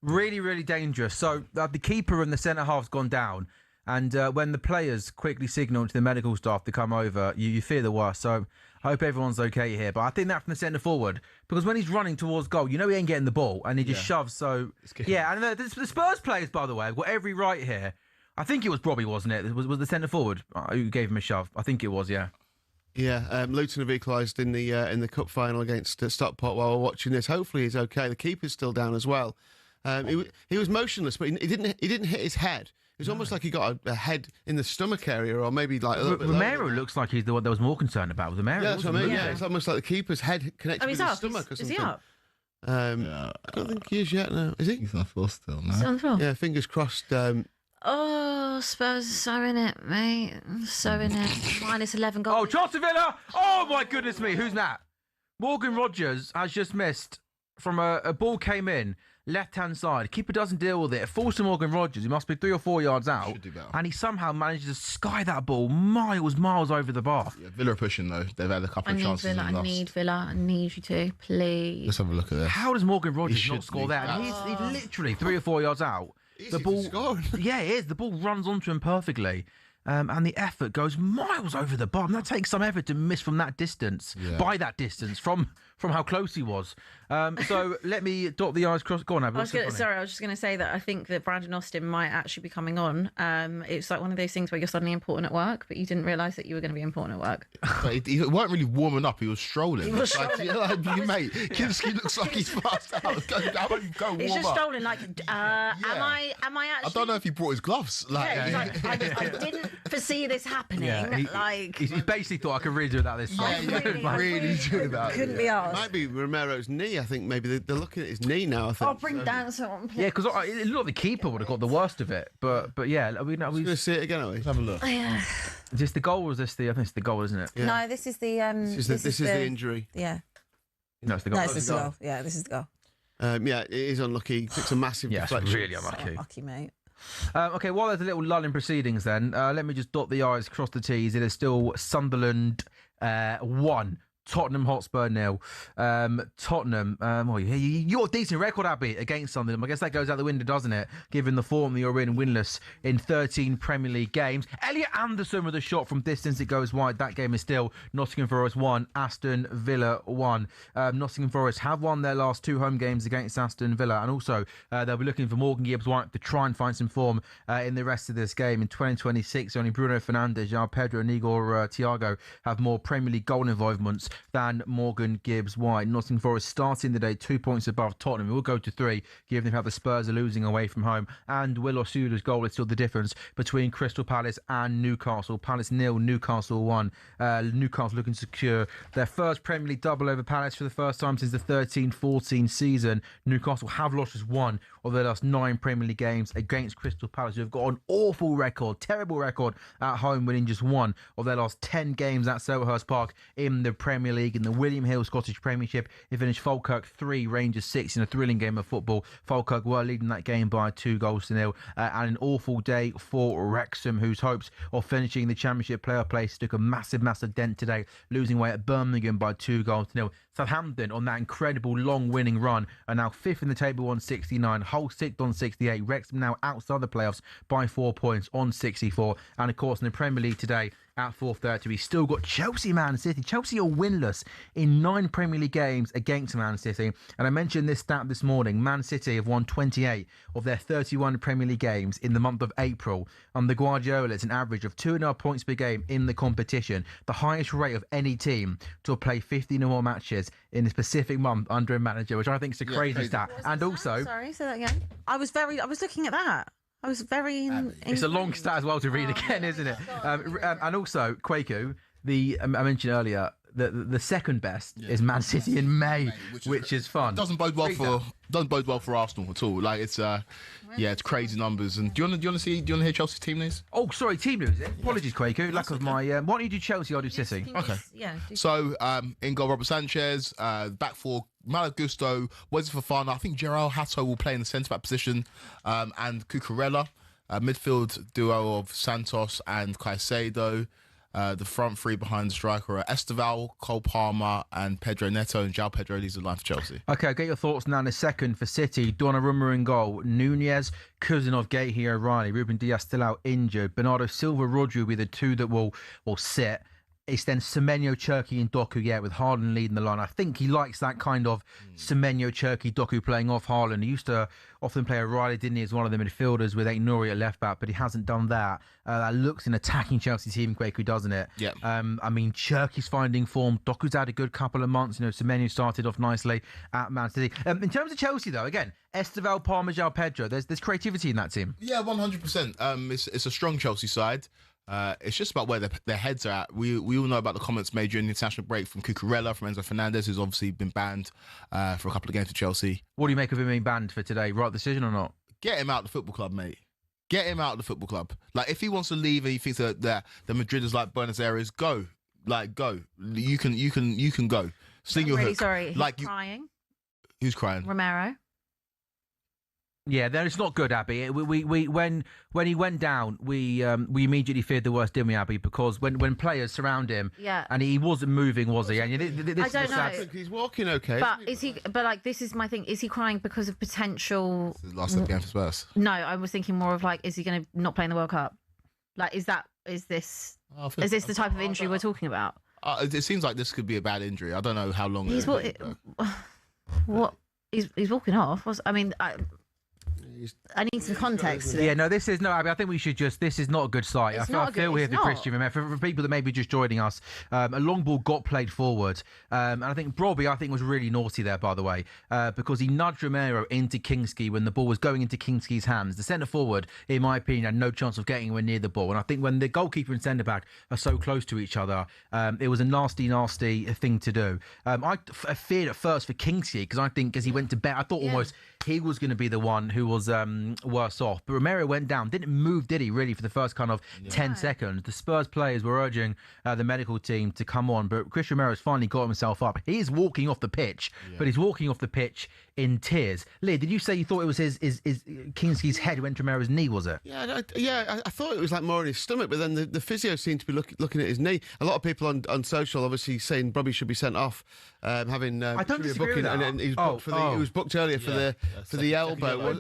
Really, really dangerous. So the keeper and the centre-half's gone down. And when the players quickly signal to the medical staff to come over, you fear the worst. So I hope everyone's okay here. But I think that from the centre forward, because when he's running towards goal, he ain't getting the ball, and he just shoves. So and the Spurs players, by the way, have got every right here. I think it was Bobby, wasn't it? Was the centre forward who gave him a shove? I think it was, yeah. Yeah, Luton have equalised in the cup final against Stockport while we're watching this. Hopefully he's okay. The keeper's still down as well. He was motionless, but he didn't hit his head. It was almost like he got a head in the stomach area, or maybe like a little bit Romero lower. looks like he's the one that was more concerned about. Was Romero? Yeah, that's what I mean. Yeah, it's almost like the keeper's head connected with his stomach or Is something. he up? I don't think he is yet. No, is he? He's on the floor still. No. Is he on the floor? Yeah, fingers crossed. Oh, Spurs are so in it, mate. So in it. Minus 11 goals. Oh, Chelsea Villa! Oh my goodness me, who's that? Morgan Rogers has just missed from a ball came in, left-hand side. Keeper doesn't deal with it. It falls to Morgan Rogers. He must be 3 or 4 yards out. Should do better. And he somehow manages to sky that ball miles over the bar. Yeah, Villa are pushing though. They've had a couple of chances and I lost. need Villa. I need you to, please. Let's have a look at this. How does Morgan Rogers should not score be. that? And he's literally 3 or 4 yards out. Easy The to ball, score. yeah, it is. The ball runs onto him perfectly. And the effort goes miles over the bar. And that takes some effort to miss from that distance, by that distance, from how close he was. So let me dot the I's cross. Go on, Abby. I was just going to say that I think that Brandon Austin might actually be coming on. It's like one of those things where you're suddenly important at work, but you didn't realise that you were going to be important at work. But he weren't really warming up. He was strolling. He was Like, strolling. mate, Kinski looks like he's passed out. How about you go warm He's just up? strolling like, am I actually... I don't know if he brought his gloves. Like, Yeah, he's like, I didn't foresee this happening. He basically thought I could really do without this song. I really do that. couldn't be asked. Might be Romero's knee. I think maybe they're looking at his knee now. I think. I'll bring Dancer on, please. Yeah, because it looked like the keeper would have got the worst of it. But yeah, We're going to see it again, are we? have a look. Yeah. is this the goal or is this the? I think it's the goal, isn't it? Yeah. No, this is the... This is the injury. Yeah. No, it's the goal. No, this is the goal. Yeah, this is the goal. Yeah, it is unlucky. He takes a massive Yeah, it's deflection. really unlucky. Lucky, mate. Okay, while there's a little lull in proceedings then, let me just dot the I's, cross the T's. It is still Sunderland 1, Tottenham Hotspur 0. Tottenham, you're a decent record, Abby, against Sunderland. I guess that goes out the window, doesn't it? Given the form that you're in, winless in 13 Premier League games. Elliot Anderson with a shot from distance. It goes wide. That game is still Nottingham Forest 1, Aston Villa 1. Nottingham Forest have won their last 2 home games against Aston Villa. And also, they'll be looking for Morgan Gibbs-White to try and find some form in the rest of this game. In 2026, only Bruno Fernandes, João Pedro and Igor Thiago have more Premier League goal involvements than Morgan Gibbs-White. Nottingham Forest starting the day 2 points above Tottenham. It will go to 3, given how the Spurs are losing away from home. And Will Osula's goal is still the difference between Crystal Palace and Newcastle. Palace 0, Newcastle 1. Newcastle looking to secure their first Premier League double over Palace for the first time since the 13-14 season. Newcastle have lost just 1 of their last 9 Premier League games against Crystal Palace, who have got an awful record, terrible record at home, winning just 1 of their last 10 games at Selhurst Park in the Premier League. In the William Hill Scottish Premiership, it finished Falkirk 3, Rangers 6 in a thrilling game of football. Falkirk were leading that game by 2-0, and an awful day for Wrexham, whose hopes of finishing the Championship playoff place took a massive dent today, losing away at Birmingham by 2-0. Southampton, on that incredible long winning run, are now 5th in the table on 69, Hull 6th on 68, Wrexham now outside the playoffs by 4 points on 64, and of course in the Premier League today at 4:30 we still got Chelsea Man City. Chelsea are winless in 9 Premier League games against Man City, and I mentioned this stat this morning. Man City have won 28 of their 31 Premier League games in the month of April. Under Guardiola, it's an average of 2.5 points per game in the competition, the highest rate of any team to have played 15 or more matches in a specific month under a manager, which I think is a crazy stat. And also, Sorry, say that again. I was looking at that. I was very... it's a long stat as well to read again, isn't it? And also, Kwaku, I mentioned earlier, the second best is Man City in May, which is fun. Doesn't bode well for Arsenal at all. Like it's it's crazy numbers. And do you want to hear Chelsea's team news? Oh, sorry, team news. Apologies, Kwaku. Lack of my. Why don't you do Chelsea? I'll do City. Okay. Yeah. So in goal, Robert Sanchez. Back four, Malo Gusto, Wesley Fofana. I think Gerald Hato will play in the centre back position, and Cucurella. Midfield duo of Santos and Caicedo. The front three behind the striker are Esteval, Cole Palmer, and Pedro Neto. And João Pedro leads the line for Chelsea. Okay, I'll get your thoughts now in a second. For City, Donnarumma in goal, Nunez, Cousinov, Gahey, O'Reilly, Ruben Dias still out injured. Bernardo Silva, Rodri will be the two that will sit. It's then Semenyo, Cherki and Doku, with Haaland leading the line. I think he likes that kind of Semenyo, Cherki, Doku playing off Haaland. He used to often play O'Reilly, didn't he, as one of the midfielders with Aït-Nouri at left back, but he hasn't done that. That looks an attacking Chelsea team, Kwaku, doesn't it? Yeah. I mean, Cherki's finding form. Doku's had a good couple of months. Semenyo started off nicely at Man City. In terms of Chelsea, though, again, Esteval, Palmer, João Pedro, there's creativity in that team. Yeah, 100%. It's a strong Chelsea side. It's just about where their heads are at. We all know about the comments made during the international break from Cucurella, from Enzo Fernandez, who's obviously been banned for a couple of games for Chelsea. What do you make of him being banned for today? Right decision or not? Get him out of the football club, mate. Get him out of the football club. Like, if he wants to leave and he thinks that the Madrid is like Buenos Aires, go. Like, go. You can go. Sing your really hook. sorry. He's Like crying. Who's crying? Romero. Yeah, then it's not good, Abby. We when he went down, we immediately feared the worst, didn't we, Abby? Because when players surround him, Yeah. and he wasn't moving, was he? And this I don't is the sad- know. He's walking okay. But is he? But like, this is my thing. Is he crying because of potential? This is the last game for Spurs. No, I was thinking more of like, is he going to not play in the World Cup? Like, is this the type of injury we're talking about? It seems like this could be a bad injury. I don't know how long. He's what? He's walking off. I need some context to this. Yeah, no, this is no, Abby. I think we should just. This is not a good sight. It's I not a feel good- here it's for not. Christian Romero. For people that may be just joining us, a long ball got played forward, and I think Brobby, was really naughty there, by the way, because he nudged Romero into Kingsley when the ball was going into Kingsley's hands. The centre forward, in my opinion, had no chance of getting anywhere near the ball. And I think when the goalkeeper and centre back are so close to each other, it was a nasty thing to do. I feared at first for Kingsley because I think as he went to bed, I thought almost he was going to be the one who was worse off. But Romero went down, didn't move, did he, really, for the first kind of 10 seconds. The Spurs players were urging the medical team to come on, but Christian Romero's finally got himself up. He is walking off the pitch, but he's walking off the pitch in tears. Lee, did you say you thought it was his Kingsley's head went to Romero's knee, was it? Yeah, I thought it was like more in his stomach, but then the physio seemed to be looking at his knee. A lot of people on social obviously saying Bobby should be sent off, having I don't disagree with that. and he was booked earlier for the elbow.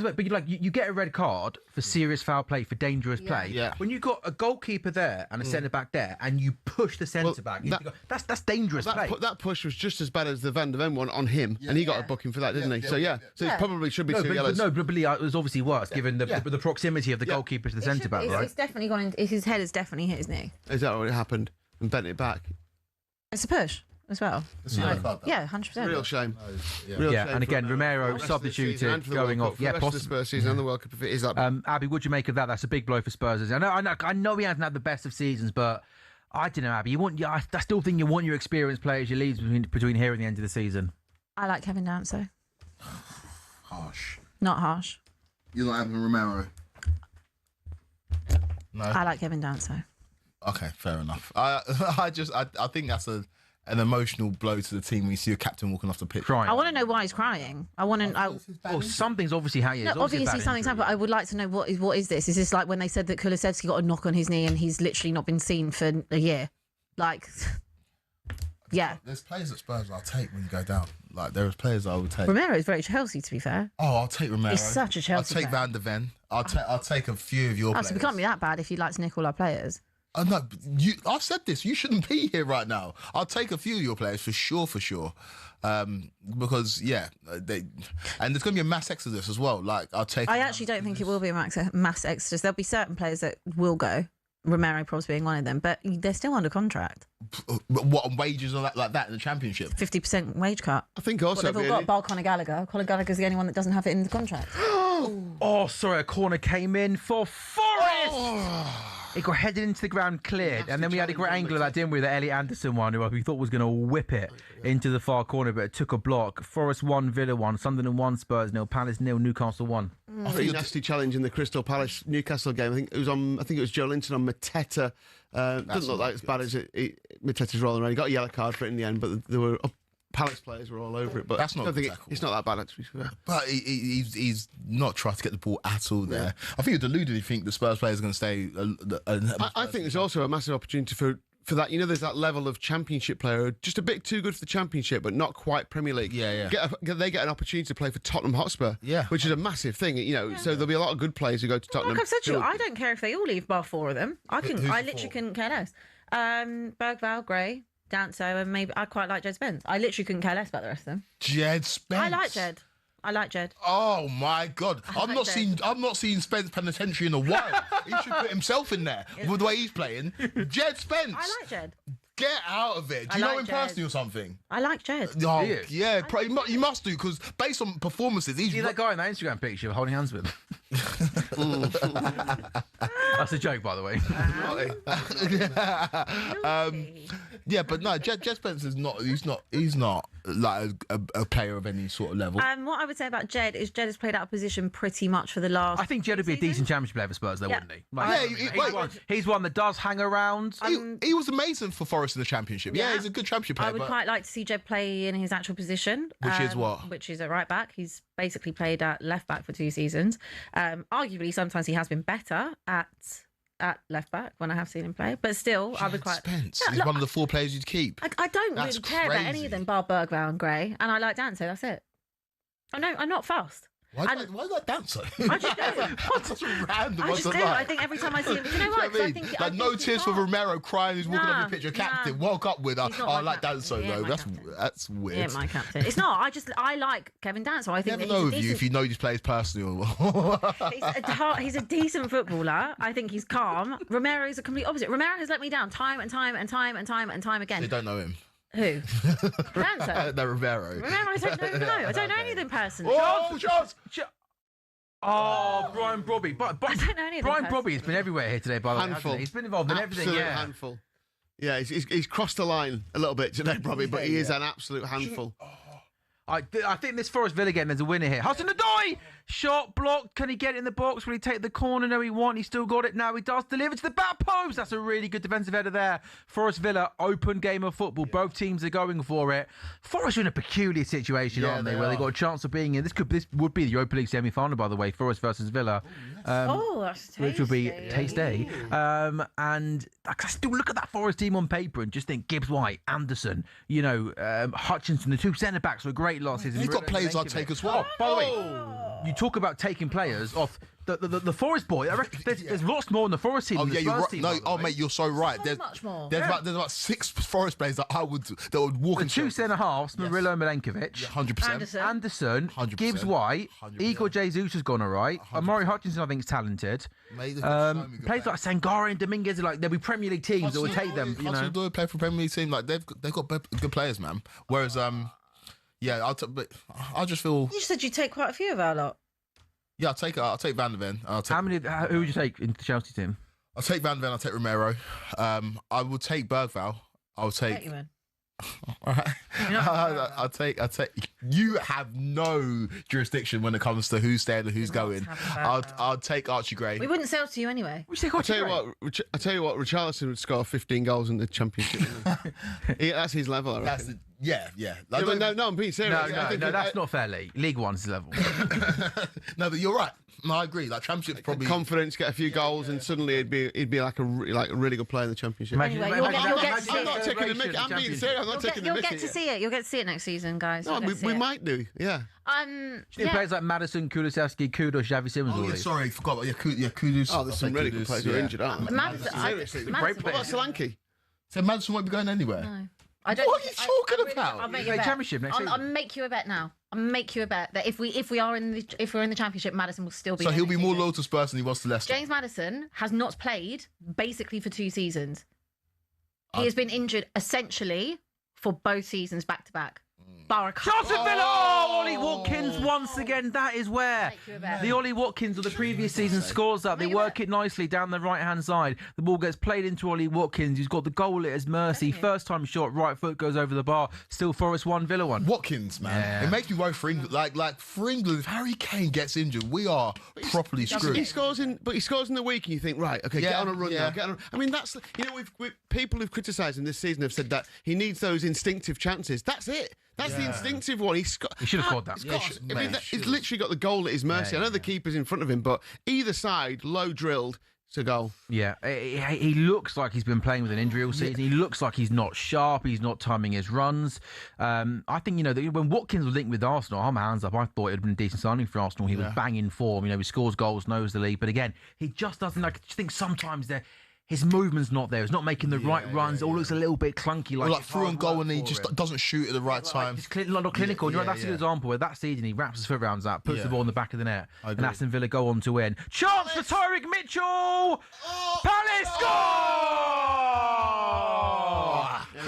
But you get a red card for serious foul play, for dangerous play. Yeah. When you've got a goalkeeper there and a centre back there, and you push the centre back, that's dangerous play. That push was just as bad as the Van der Ven one on him, and he got a booking for that, didn't he? So it probably should be 2 yellows. But Lee, it was obviously worse given the proximity of the goalkeeper to the centre back, right? It's definitely gone in. His head has definitely hit his knee. Is that what happened? And bent it back. It's a push as well. Yeah, 100%. Real shame. Yeah, and again, Romero substituted, going off. Yeah, possibly. The Spurs season and the World Cup, if it is that. Abby, what'd you make of that? That's a big blow for Spurs. I know he hasn't had the best of seasons, but I don't know, Abby. I still think you want your experienced players, your leads between here and the end of the season. I like Kevin Danso. Harsh. Not harsh. You're not having Romero. No. I like Kevin Danso. Okay, fair enough. I think that's an emotional blow to the team when you see your captain walking off the pitch. Crying. I want to know why he's crying. Well, something's obviously how he is. No, obviously something's happened, but I would like to know what is this? Is this like when they said that Kulusevski got a knock on his knee and he's literally not been seen for a year? Like, yeah. There's players at Spurs I'll take when you go down. Like, there are players I would take. Romero is very Chelsea, to be fair. Oh, I'll take Romero. He's such a Chelsea I'll take player. Van der Ven. I'll take a few of your players. So we can't be that bad if you'd like to nick all our players. No, I've said this. You shouldn't be here right now. I'll take a few of your players for sure. Because and there's going to be a mass exodus as well. Like, I'll take. I actually don't think it will be a mass exodus. There'll be certain players that will go. Romero probably being one of them, but they're still under contract. What, on wages like that in the Championship? 50% wage cut. I think also they've all got Conor Gallagher. Conor Gallagher's the only one that doesn't have it in the contract. Oh, sorry, a corner came in for Forest. It got headed into the ground, cleared, and then we had a great angle of that, didn't we? The Elliot Anderson one, who we thought was going to whip it into the far corner, but it took a block. Forest 1, Villa 1, Sunderland 1, Spurs 0, Palace 0, Newcastle 1. A pretty nasty challenge in the Crystal Palace Newcastle game. I think it was Joe Linton on Mateta. Doesn't look like as bad as Mateta's rolling around. He got a yellow card for it in the end, but there were Palace players were all over it. But that's not. It's not that bad, actually. But he's not trying to get the ball at all there. Yeah. I think you're deluded. You think the Spurs players are going to stay. I think there's also a massive opportunity for that. You know, there's that level of Championship player, just a bit too good for the Championship, but not quite Premier League. Yeah. They get an opportunity to play for Tottenham Hotspur, which is a massive thing. You know, so there'll be a lot of good players who go to Tottenham. Like I've said to you, I don't care if they all leave, bar 4 of them. I literally couldn't care less. Bergvall, Gray, Danso, and maybe I quite like Jed Spence. I literally couldn't care less about the rest of them. Jed Spence. I like Jed. Oh my God! I've not seen Spence penitentiary in a while. He should put himself in there with the way he's playing. Jed Spence. I like Jed. Get out of it. Do you know him personally or something? I like Jed. Oh, yeah, you must do, because based on performances, he's... See that guy in that Instagram picture holding hands with him? That's a joke, by the way. Yeah, but no, Jed Spencer's not. He's not like a player of any sort of level. What I would say about Jed is Jed has played out of position pretty much for the last. I think Jed would be a decent championship player for Spurs, though, wouldn't he? He's one that does hang around. He was amazing for Forest in the Championship. Yeah, he's a good championship player. I would quite like to see Jed play in his actual position, which is what? Which is a right back. He's basically played at left back for 2 seasons. Arguably, sometimes he has been better at left back when I have seen him play, but still, I would quite. Spence. He's one of the 4 players you'd keep. I don't really care about any of them, bar Bergvall and Gray, and I like Danso. That's it. I'm not fast. Why do you like Danso? I just do. That's such a random. I just do. I think every time I see him, you know what? I mean? Like no tears for Romero crying. He's walking off the pitch. Your captain woke up with. I like Danso though. That's weird. Yeah, my captain. It's not. I like Kevin Danso. I think you never know with you if you know these players personally. He's a decent footballer. I think he's calm. Romero is a complete opposite. Romero has let me down time and time again. They don't know him. Who? Danso? No, Romero. I don't know. I don't know any of them personally. Brian Brobby. But I don't know any of them. Brian Brobby has been everywhere here today, by the way. Handful. He's been involved in everything. Yeah, handful. Yeah, he's crossed the line a little bit today, Brobby, but he is an absolute handful. I think this Forest Villa game, there's a winner here. Hudson-Odoi! Shot blocked. Can he get it in the box? Will he take the corner? No, he won't. He still got it. Now he does. Deliver to the back post. That's a really good defensive header there. Forest Villa, open game of football. Both teams are going for it. Forest are in a peculiar situation, aren't they? Where they got a chance of being in. This would be the Europa League semi-final, by the way. Forest versus Villa. That's tasty. Which would be tasty. And I still look at that Forest team on paper and just think Gibbs White, Anderson, Hutchinson, the 2 centre-backs were great last season. You've got players I'd take as well. By the way, you talk about taking players off the Forest boy. I reckon there's lots more in the Forest team than the Spurs team. No, mate, you're so right. There's much more. There's about 6 Forest players that would walk the in. 2 centre-halves, Murillo, Milenkovic. 100%. Anderson, 100%. Gibbs White, 100%. Igor Jesus has gone all right. Amari Hutchinson, I think, is talented. Mate, players like Sangare and Dominguez are there'll be Premier League teams that will take them. Hudson-Odoi play for Premier League team. Like they've got good players, man. Whereas but I just feel. You said you'd take quite a few of our lot. Yeah, I'll take Van der Ven. Who would you take into the Chelsea team? I'll take Van der Ven. I'll take Romero. I will take Bergvall. I'll take. All right. I'll take. You have no jurisdiction when it comes to who's staying and who's going. I'll take Archie Gray. We wouldn't sell to you anyway. We take Archie Gray. I tell you what, Richarlison would score 15 goals in the Championship. That's his level, I reckon. Yeah. No, I'm being serious. No, that's not fair, Lee. League One's level. No, but you're right. No, I agree. Like Championship's probably confidence, get a few goals, and suddenly he'd be like a really good player in the Championship. Anyway, you'll get to see I'm not taking the mickey. I'm being serious. I'm not taking the mickey. You'll get to see it. You'll get to see it next season, guys. No, we might do. Yeah. Players like Madison, Kulusevski, Kudos, Xavi Simons. Oh, yeah, sorry, I forgot. Yeah, Kudus. Oh, there's some really good players who are injured, aren't there? Seriously, great players. What about Solanke? So Madison won't be going anywhere. No. What are you talking about? I'll make you a bet. Championship next season. I'll make you a bet now. I'll make you a bet that if we're in the Championship, Madison will still be. So he'll be more loyal to Spurs than he was to Leicester. James Maddison has not played basically for 2 seasons. He has been injured essentially for both seasons back to back. Charlton Villa! Ollie Watkins once again. That is where the Ollie Watkins of the previous season scores that. They work it nicely down the right-hand side. The ball gets played into Ollie Watkins, who's got the goal at his mercy. First time shot, right foot goes over the bar. Still Forest 1, Villa 1. Watkins, man. It makes me worry for England. Like for England, if Harry Kane gets injured, we are properly screwed. He scores in the week, and you think, right, okay, get on a run now. Get on. I mean, that's we've people who've criticised him this season have said that he needs those instinctive chances. That's it. That's the instinctive one. He should have scored that. He's literally got the goal at his mercy. I know the keeper's in front of him, but either side, low drilled, it's a goal. Yeah, he looks like he's been playing with an injury all season. He looks like he's not sharp. He's not timing his runs. I think, when Watkins was linked with Arsenal, I had my hands up. I thought it would have been a decent signing for Arsenal. He was banging form. He scores goals, knows the league. But again, he just doesn't. I just think sometimes his movement's not there. He's not making the right runs. It all looks a little bit clunky. Like through and goal, and he just doesn't shoot at the right time. It's not clinical. That's a good example where that season he wraps his foot rounds up, puts the ball in the back of the net, and Aston Villa go on to win. Chance for Tyrick Mitchell! Palace score!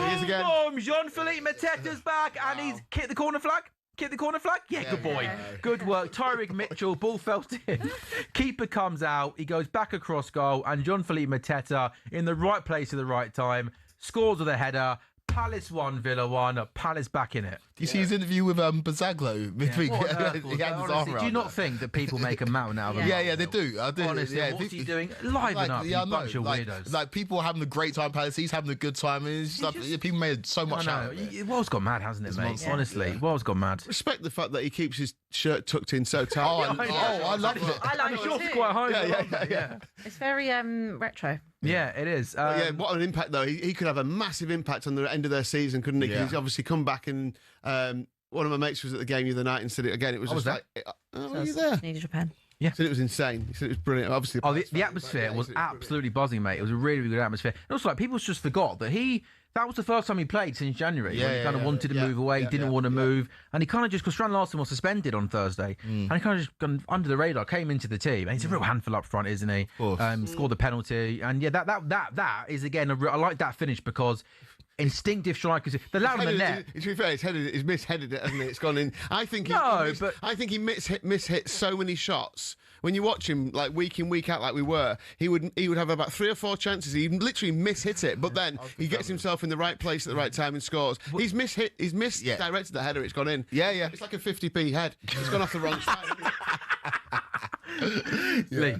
He is again. Boom! Jean-Philippe Mateta's back, and he's kicked the corner flag. Kick the corner flag? Yeah, good boy. Good work. Tyrick Mitchell, ball felt in. Keeper comes out. He goes back across goal. And Jean-Philippe Mateta, in the right place at the right time, scores with a header. Palace 1, Villa 1, Palace back in it. Do you see his interview with Bazaglo? Midweek? What on earth He was had that? his Honestly, arm do you around not it. think that people make a mountain out of him? Yeah, they do. I do. Honestly, yeah, what's he doing? Liven up, you bunch of weirdos. Like people are having a great time. Palace, he's having a good time. And it's just, like, people made so much out of it. The world's gone mad, hasn't it, mate? monster. Honestly, the world's gone mad. Respect the fact that he keeps his shirt tucked in so tight. I love it. I like it too. Quite high. Yeah. It's very retro. Yeah, it is. Yeah, what an impact though. He could have a massive impact on the end of their season, couldn't he? 'Cause he's obviously come back and one of my mates was at the game the other night and said it again. It was just like, were you there? Needed your pen. He said it was insane. He said it was brilliant. Obviously, The atmosphere was absolutely buzzing, mate. It was a really, really good atmosphere. And also, like, people just forgot that that was the first time he played since January. When he kind of wanted to move away, didn't want to move. And he kind of just, because Strand Larsen was suspended on Thursday, and he kind of just gone under the radar, came into the team. And he's a real handful up front, isn't he? Scored the penalty. And yeah, that is, again, I like that finish because instinctive strikers, the lad on the net. To be fair, he's misheaded it, hasn't it? It's gone in. I think he mishit so many shots. When you watch him like week in, week out, like we were, he would have about 3 or 4 chances. He literally mishit it, but then he gets himself in the right place at the right time and scores. He's misdirected the header. It's gone in. Yeah. It's like a 50p head. It's gone off the wrong side. Lee,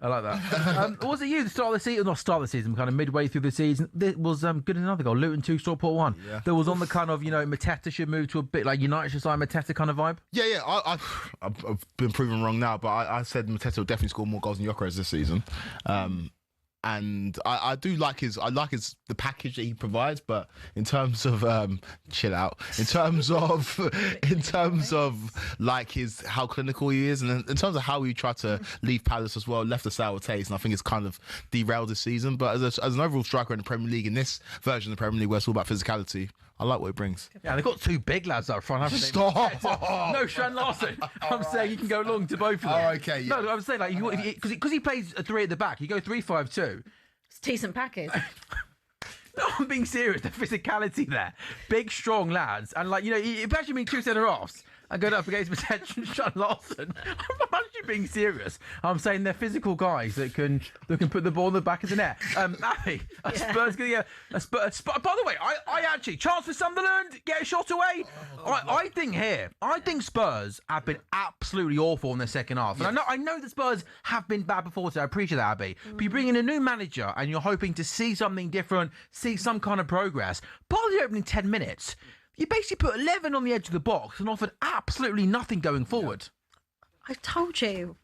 I like that. Was it you, the start of the season, not start of the season, kind of midway through the season? This was good in another goal. Luton 2, Stockport 1. Yeah. There was on the kind of, Mateta should move to a bit like United should sign Mateta kind of vibe. Yeah. I've been proven wrong now, but I said Mateta will definitely score more goals than Gyökeres this season. And I do like the package that he provides, but in terms of chill out. In terms of like how clinical he is, and in terms of how he tried to leave Palace as well, left a sour taste, and I think it's kind of derailed this season. But as an overall striker in the Premier League, in this version of the Premier League, where it's all about physicality, I like what it brings. Yeah, they've got 2 big lads up front, haven't they? Stop! No, Strand Larsen. I'm saying you can go long to both of them. Oh, okay. Yeah. No, I'm saying like because he plays a 3 at the back. You go 3-5-2. It's a decent package. No, I'm being serious. The physicality there, big, strong lads, and like imagine being 2 centre halves and going up against potential Strand Larsen. I'm actually being serious. I'm saying they're physical guys that can put the ball in the back of the net. Abby, Spurs going to get a Spurs. By the way, I actually chance for Sunderland, get a shot away. I think Spurs have been absolutely awful in their second half, and I know the Spurs have been bad before, so I appreciate that, Abby. But you bring in a new manager and you're hoping to see something different, see some kind of progress. By the opening 10 minutes. You basically put 11 on the edge of the box and offered absolutely nothing going forward. I've told you.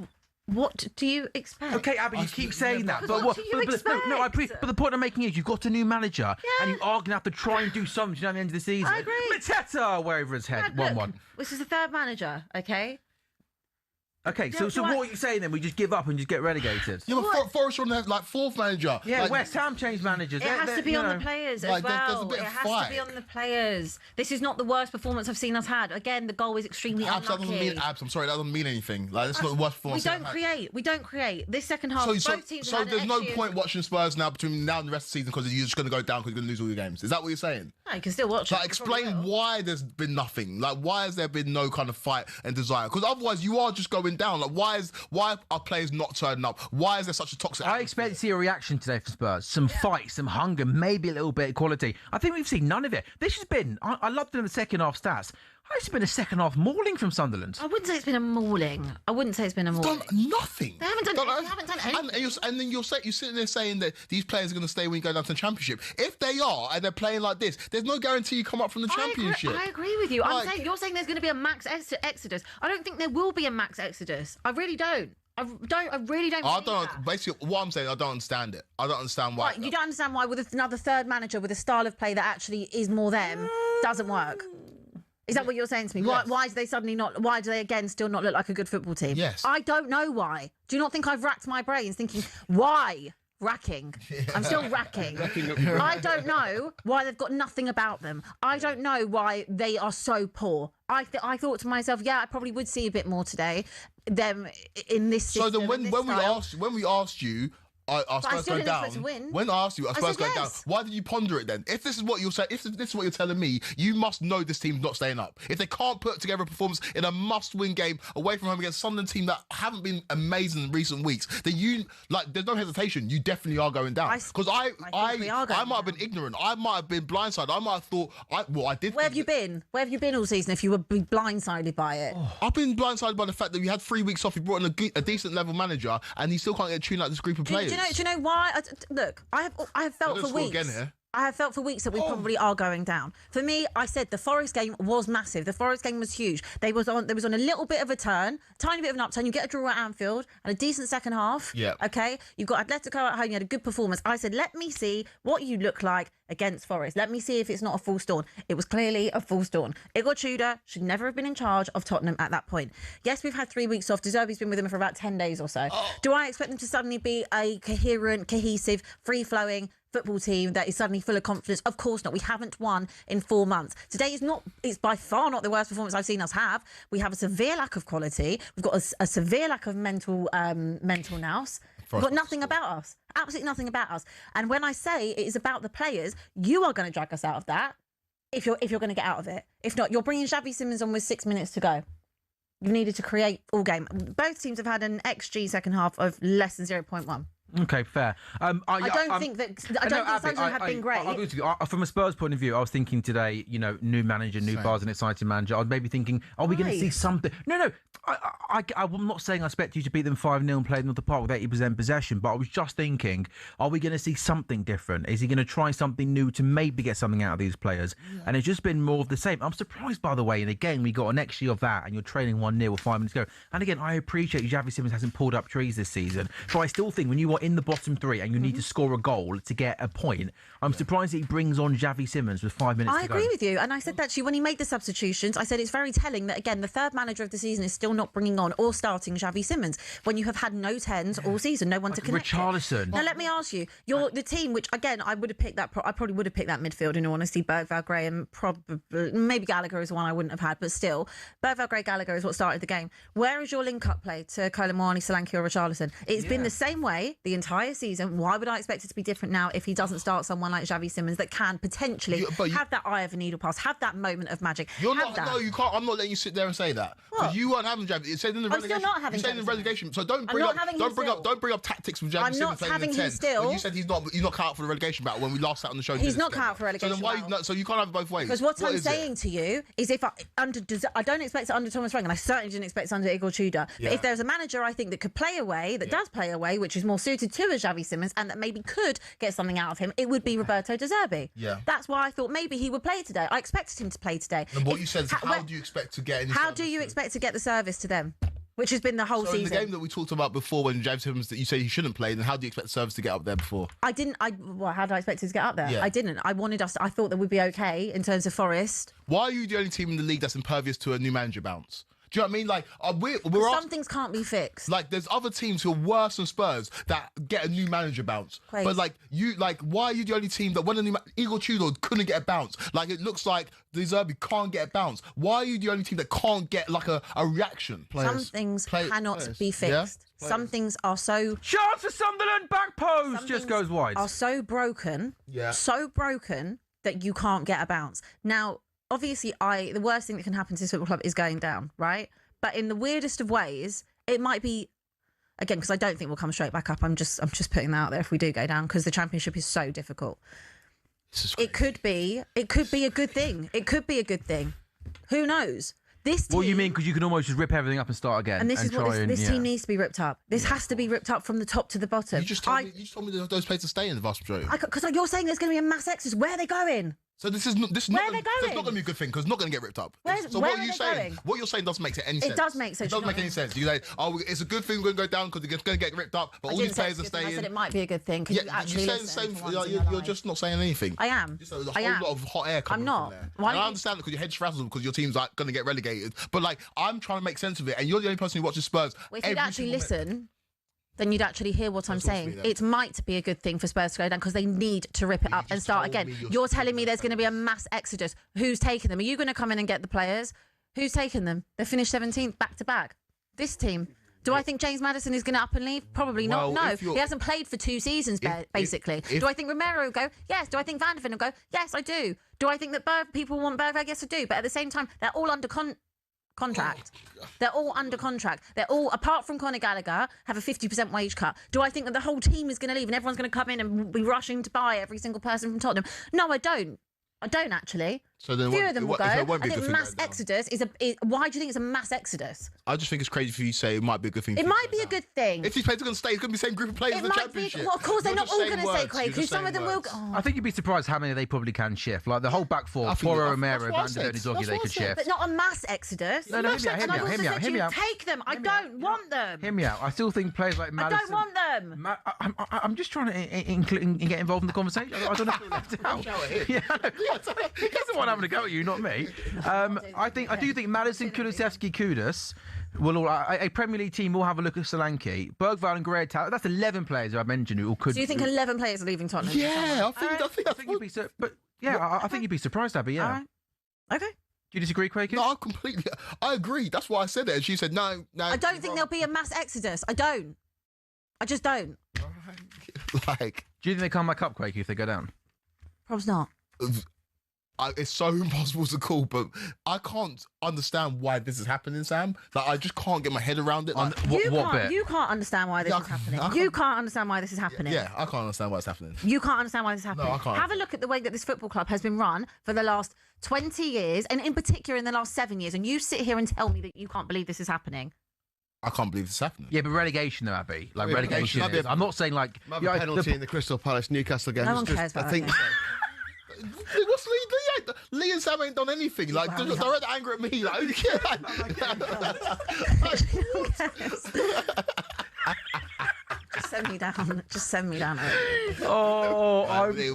What do you expect? Okay, Abby, you keep saying that. But what do you expect? But the point I'm making is you've got a new manager and you are going to have to try and do something at the end of the season. I agree. Mateta, wherever his head, 1-1. This is the 3rd manager, okay? Okay, so what are you saying then? We just give up and just get relegated? Yeah, but Forest are on their 4th manager. Yeah, West Ham changed managers. It has to be on the players as well. There's a bit it of has fight. to be on the players. This is not the worst performance I've seen us had. Again, the goal is extremely unlucky. I'm sorry, that doesn't mean anything. Like, that's not the worst performance. We don't create. This second half, both teams so have had there's an no extra point watching Spurs now between now and the rest of the season because you're just going to go down because you're going to lose all your games. Is that what you're saying? No, you can still watch Like, it. explain why there's been nothing. Like, why has there been no kind of fight and desire? Because otherwise you are just going down. Like, why are players not turning up? Why is there such a toxic I expect to see a reaction today from Spurs. Some fight, some hunger, maybe a little bit of quality. I think we've seen none of it. This has been, I loved it in the second half stats. It's been a second half mauling from Sunderland. I wouldn't say it's been a mauling. Done nothing. They haven't done anything. And then you're sitting there saying that these players are going to stay when you go down to the Championship. If they are and they're playing like this, there's no guarantee you come up from the Championship. I agree with you. You're saying there's going to be a max exodus. I don't think there will be a max exodus. I really don't. I really don't. Basically, what I'm saying, I don't understand it. I don't understand why. Right, you don't understand why with another 3rd manager with a style of play that actually is more them doesn't work. Is that what you're saying to me? Yes. Why do they suddenly not? Why do they again still not look like a good football team? Yes. I don't know why. Do you not think I've racked my brains thinking why? Racking. I'm still racking. I don't know why they've got nothing about them. I don't know why they are so poor. I thought to myself, I probably would see a bit more today. Them in this system. So then when we asked you, Are Spurs still going didn't expect down? to win. When I asked you, are I Spurs said going yes. down? Why did you ponder it then? If this is what you're saying, if this is what you're telling me, you must know this team's not staying up. If they can't put together a performance in a must-win game away from home against Sunderland team that haven't been amazing in recent weeks, then there's no hesitation. You definitely are going down. Because I might have been ignorant. I might have been blindsided. I might have thought, I did. Where have you been? Where have you been all season if you were blindsided by it? I've been blindsided by the fact that we had 3 weeks off. We brought in a decent level manager, and he still can't get tuned like this group of players. Do you know why? Look, I have felt for weeks. Again here. I have felt for weeks that we probably are going down. For me, I said the Forest game was massive. The Forest game was huge. There was on a little bit of a turn, tiny bit of an upturn. You get a draw at Anfield and a decent second half. Yeah. Okay. You've got Atletico at home. You had a good performance. I said, let me see what you look like against Forest. Let me see if it's not a false dawn. It was clearly a false dawn. Igor Tudor should never have been in charge of Tottenham at that point. Yes, we've had 3 weeks off. De Zerbi's been with them for about 10 days or so. Do I expect them to suddenly be a coherent, cohesive, free-flowing football team that is suddenly full of confidence? Of course not. We haven't won in 4 months. Today it's by far not the worst performance I've seen us have. We have a severe lack of quality. We've got a severe lack of mental nous. We've got nothing about us. Absolutely nothing about us. And when I say it is about the players, you are going to drag us out of that if you're going to get out of it. If not, you're bringing Xavi Simons on with 6 minutes to go. You needed to create all game. Both teams have had an XG second half of less than 0.1. Okay, fair. I don't think Sunderland have been great. From a Spurs point of view, I was thinking today, new manager, new bars, and exciting manager. I was maybe thinking, are we going to see something? No. I'm not saying I expect you to beat them 5-0 and play them off the park with 80% possession, but I was just thinking, are we going to see something different? Is he going to try something new to maybe get something out of these players? Yeah. And it's just been more of the same. I'm surprised, by the way, and again, we got an XG of that, and you're trailing 1-0 with 5 minutes to go. And again, I appreciate Xavi Simons hasn't pulled up trees this season, but I still think when you are in the bottom 3 and you need to score a goal to get a point, I'm surprised that he brings on Xavi Simons with 5 minutes to go. I agree with you, and I said that to you when he made the substitutions. I said it's very telling that, again, the third manager of the season is still not bringing on or starting Xavi Simons when you have had no 10s all season, no one to connect. Richarlison. Now let me ask you, you're the team which, again, I would have picked that. I probably would have picked that midfield in all honesty. Bergvall, Graham, probably maybe Gallagher is the one I wouldn't have had, but still, Bergvall, Gray, Gallagher is what started the game. Where is your link-up play to Koulibaly, Solanke, or Richarlison? It's been the same way the entire season. Why would I expect it to be different now if he doesn't start someone like Xavi Simons that can potentially have that eye of a needle pass, have that moment of magic? No, you can't. I'm not letting you sit there and say that because you weren't having Xavi. It said in the relegation. I'm still not having. You said in the relegation. So don't bring up tactics from Xavi Simons. I'm not having him still. When you said he's not cut out for the relegation battle when we last sat on the show. He's not cut out for relegation. So then why? So you can't have it both ways. Because what I'm saying to you is, if I don't expect it under Thomas Frank, and I certainly didn't expect it under Igor Tudor. But if there's a manager I think that could play away, that does play away, which is more suited to a Xavi Simons, and that maybe could get something out of him, it would be Roberto De Zerbi. Yeah. That's why I thought maybe he would play today. I expected him to play today. And what you said is, how do you expect to get? How do you expect to get the service to them? Which has been the whole season. In the game that we talked about before, when James Simmons, that you say he shouldn't play, then how do you expect the service to get up there before? How did I expect it to get up there? Yeah. I didn't. I thought that we'd be okay in terms of Forest. Why are you the only team in the league that's impervious to a new manager bounce? Do you know what I mean? Like, some things can't be fixed. Like, there's other teams who are worse than Spurs that get a new manager bounce. Crazy. But why are you the only team that when Igor Tudor couldn't get a bounce? Like, it looks like De Zerbi can't get a bounce. Why are you the only team that can't get like a reaction? Some things cannot be fixed. Yeah? Some things are so. Chance for Sunderland, back post just goes wide. Are so broken, that you can't get a bounce. Now, obviously, the worst thing that can happen to this football club is going down, right? But in the weirdest of ways, it might be, again, because I don't think we'll come straight back up. I'm just putting that out there if we do go down, because the Championship is so difficult. It could be a good thing. It could be a good thing. Who knows? This team, what do you mean? Because you can almost just rip everything up and start again. And this is what this team needs to be ripped up. This has to be ripped up from the top to the bottom. You just told me those players to stay in the vast majority. Because you're saying there's going to be a mass exodus. Where are they going? So this is not going to be a good thing because it's not going to get ripped up. So what are you saying? What you're saying doesn't make any sense. It does make sense. It doesn't make any sense. You say, it's a good thing we're going to go down because it's going to get ripped up, but all these players are staying. I said it might be a good thing. Yeah, you're saying the same. You're just not saying anything. I am. There's a whole lot of hot air coming from there. And I understand because your head's frazzled because your team's like going to get relegated. But like, I'm trying to make sense of it, and you're the only person who watches Spurs. Well, if you'd actually listen, then you'd actually hear what I'm saying. It might be a good thing for Spurs to go down because they need to rip it up and start again. You're telling me there's going to be a mass exodus. Who's taking them? Are you going to come in and get the players? Who's taking them? They finished 17th back to back. This team. Do I think James Maddison is going to up and leave? Probably not. Well, No, if you're- he hasn't played for 2 seasons, basically. if- Do I think Romero will go? Yes. Do I think Van der Ven will go? Yes, I do. Do I think that people want Bergwijn? Yes, I do. But at the same time, they're all under contract. They're all under contract. They're all, apart from Conor Gallagher, have a 50% wage cut. Do I think that the whole team is going to leave and everyone's going to come in and be rushing to buy every single person from Tottenham? No, I don't. I don't actually. So then Few of them will go. it won't I be a think good thing mass right now. exodus is why do you think it's a mass exodus? I just think it's crazy for you to say it might be a good thing. It for might you be a right good thing. now. If these players are going to stay, it's going to be the same group of players It in the might be. championship. Well, of course, they're You're not just all going to saying say words, Quaker. you're just Some of saying them will. words. Oh. I think you'd be surprised how many they probably can shift. Like the whole back four, I think Poro, that's Romero, what I Van der said. Ven, Udogie, That's they what I could said. shift. But not a mass exodus. No, hear me out, And I've also hear me said out, to hear me you, out. take them. I don't want them. Hear me out. I still think players like I Maddison. don't want them. I'm just trying to get involved in the conversation. I don't know if you're left out. Yeah, he's the one having a go at you, not me. I do think Maddison, Kulusevski, Kudus will all. A Premier League team will have a look at Solanke, Bergwijn, and Guerrero. That's 11 players who I've mentioned who could. Do you think 11 players are leaving Tottenham? Yeah, I think I think you'd be. I think you'd be surprised, Abby. Yeah. All right. Okay. Do you disagree, Quaker? No, I agree. That's why I said it. And she said, no. I don't think there'll be a mass exodus. I don't. I just don't. Like, Do you think they come back up, Quaker, if they go down? Probably not. it's so impossible to call, but I can't understand why this is happening, Sam. Like, I just can't get my head around it. Like, You can't understand why this is happening. You can't understand why this is happening. yeah, I can't understand why it's happening. You can't understand why this is happening. I can't. Have a look at the way that this football club has been run for the last 20 years, and in particular in the last 7 years, and you sit here and tell me that you can't believe this is happening. I can't believe this is happening. Yeah, but relegation, though, Abby. Like, Yeah, relegation. might be I'm not saying, like. Might be a penalty in the Crystal Palace Newcastle game. No It's one just- cares about I think. What's Lee and Sam ain't done anything. Like, Wow, they're at anger at me. Like, Just send me down. Just send me down.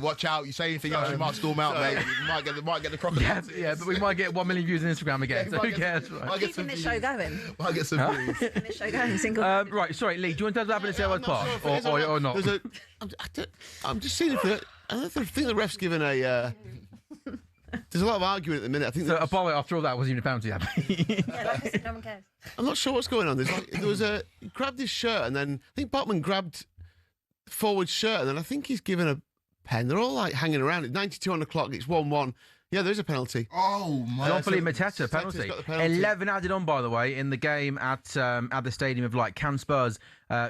watch out. You say anything else, you might storm out, mate. You might get the crocodiles. Yeah, but we might get 1 million views on Instagram again. So who cares? Might get some Keeping this views. show going. Might get some views. Keeping this show going. Single. Right, sorry, Lee. Do you want to tell us what happened at Selhurst Park, or not? I'm just seeing if I don't think the ref's given a. There's a lot of arguing at the minute. I think. So, by the way, after all that, wasn't even a penalty, Abby. Yeah, like I said, no one cares. I'm not sure what's going on. There was he grabbed his shirt, and then I think Botman grabbed forward shirt, and then I think he's given a pen. They're all like hanging around. It's 92 on the clock. It's 1-1. Yeah, there's a penalty. Oh, my. Jean-Philippe Mateta, Mateta's penalty. got the penalty. 11 added on, by the way, in the game at the Stadium of Light. Can Spurs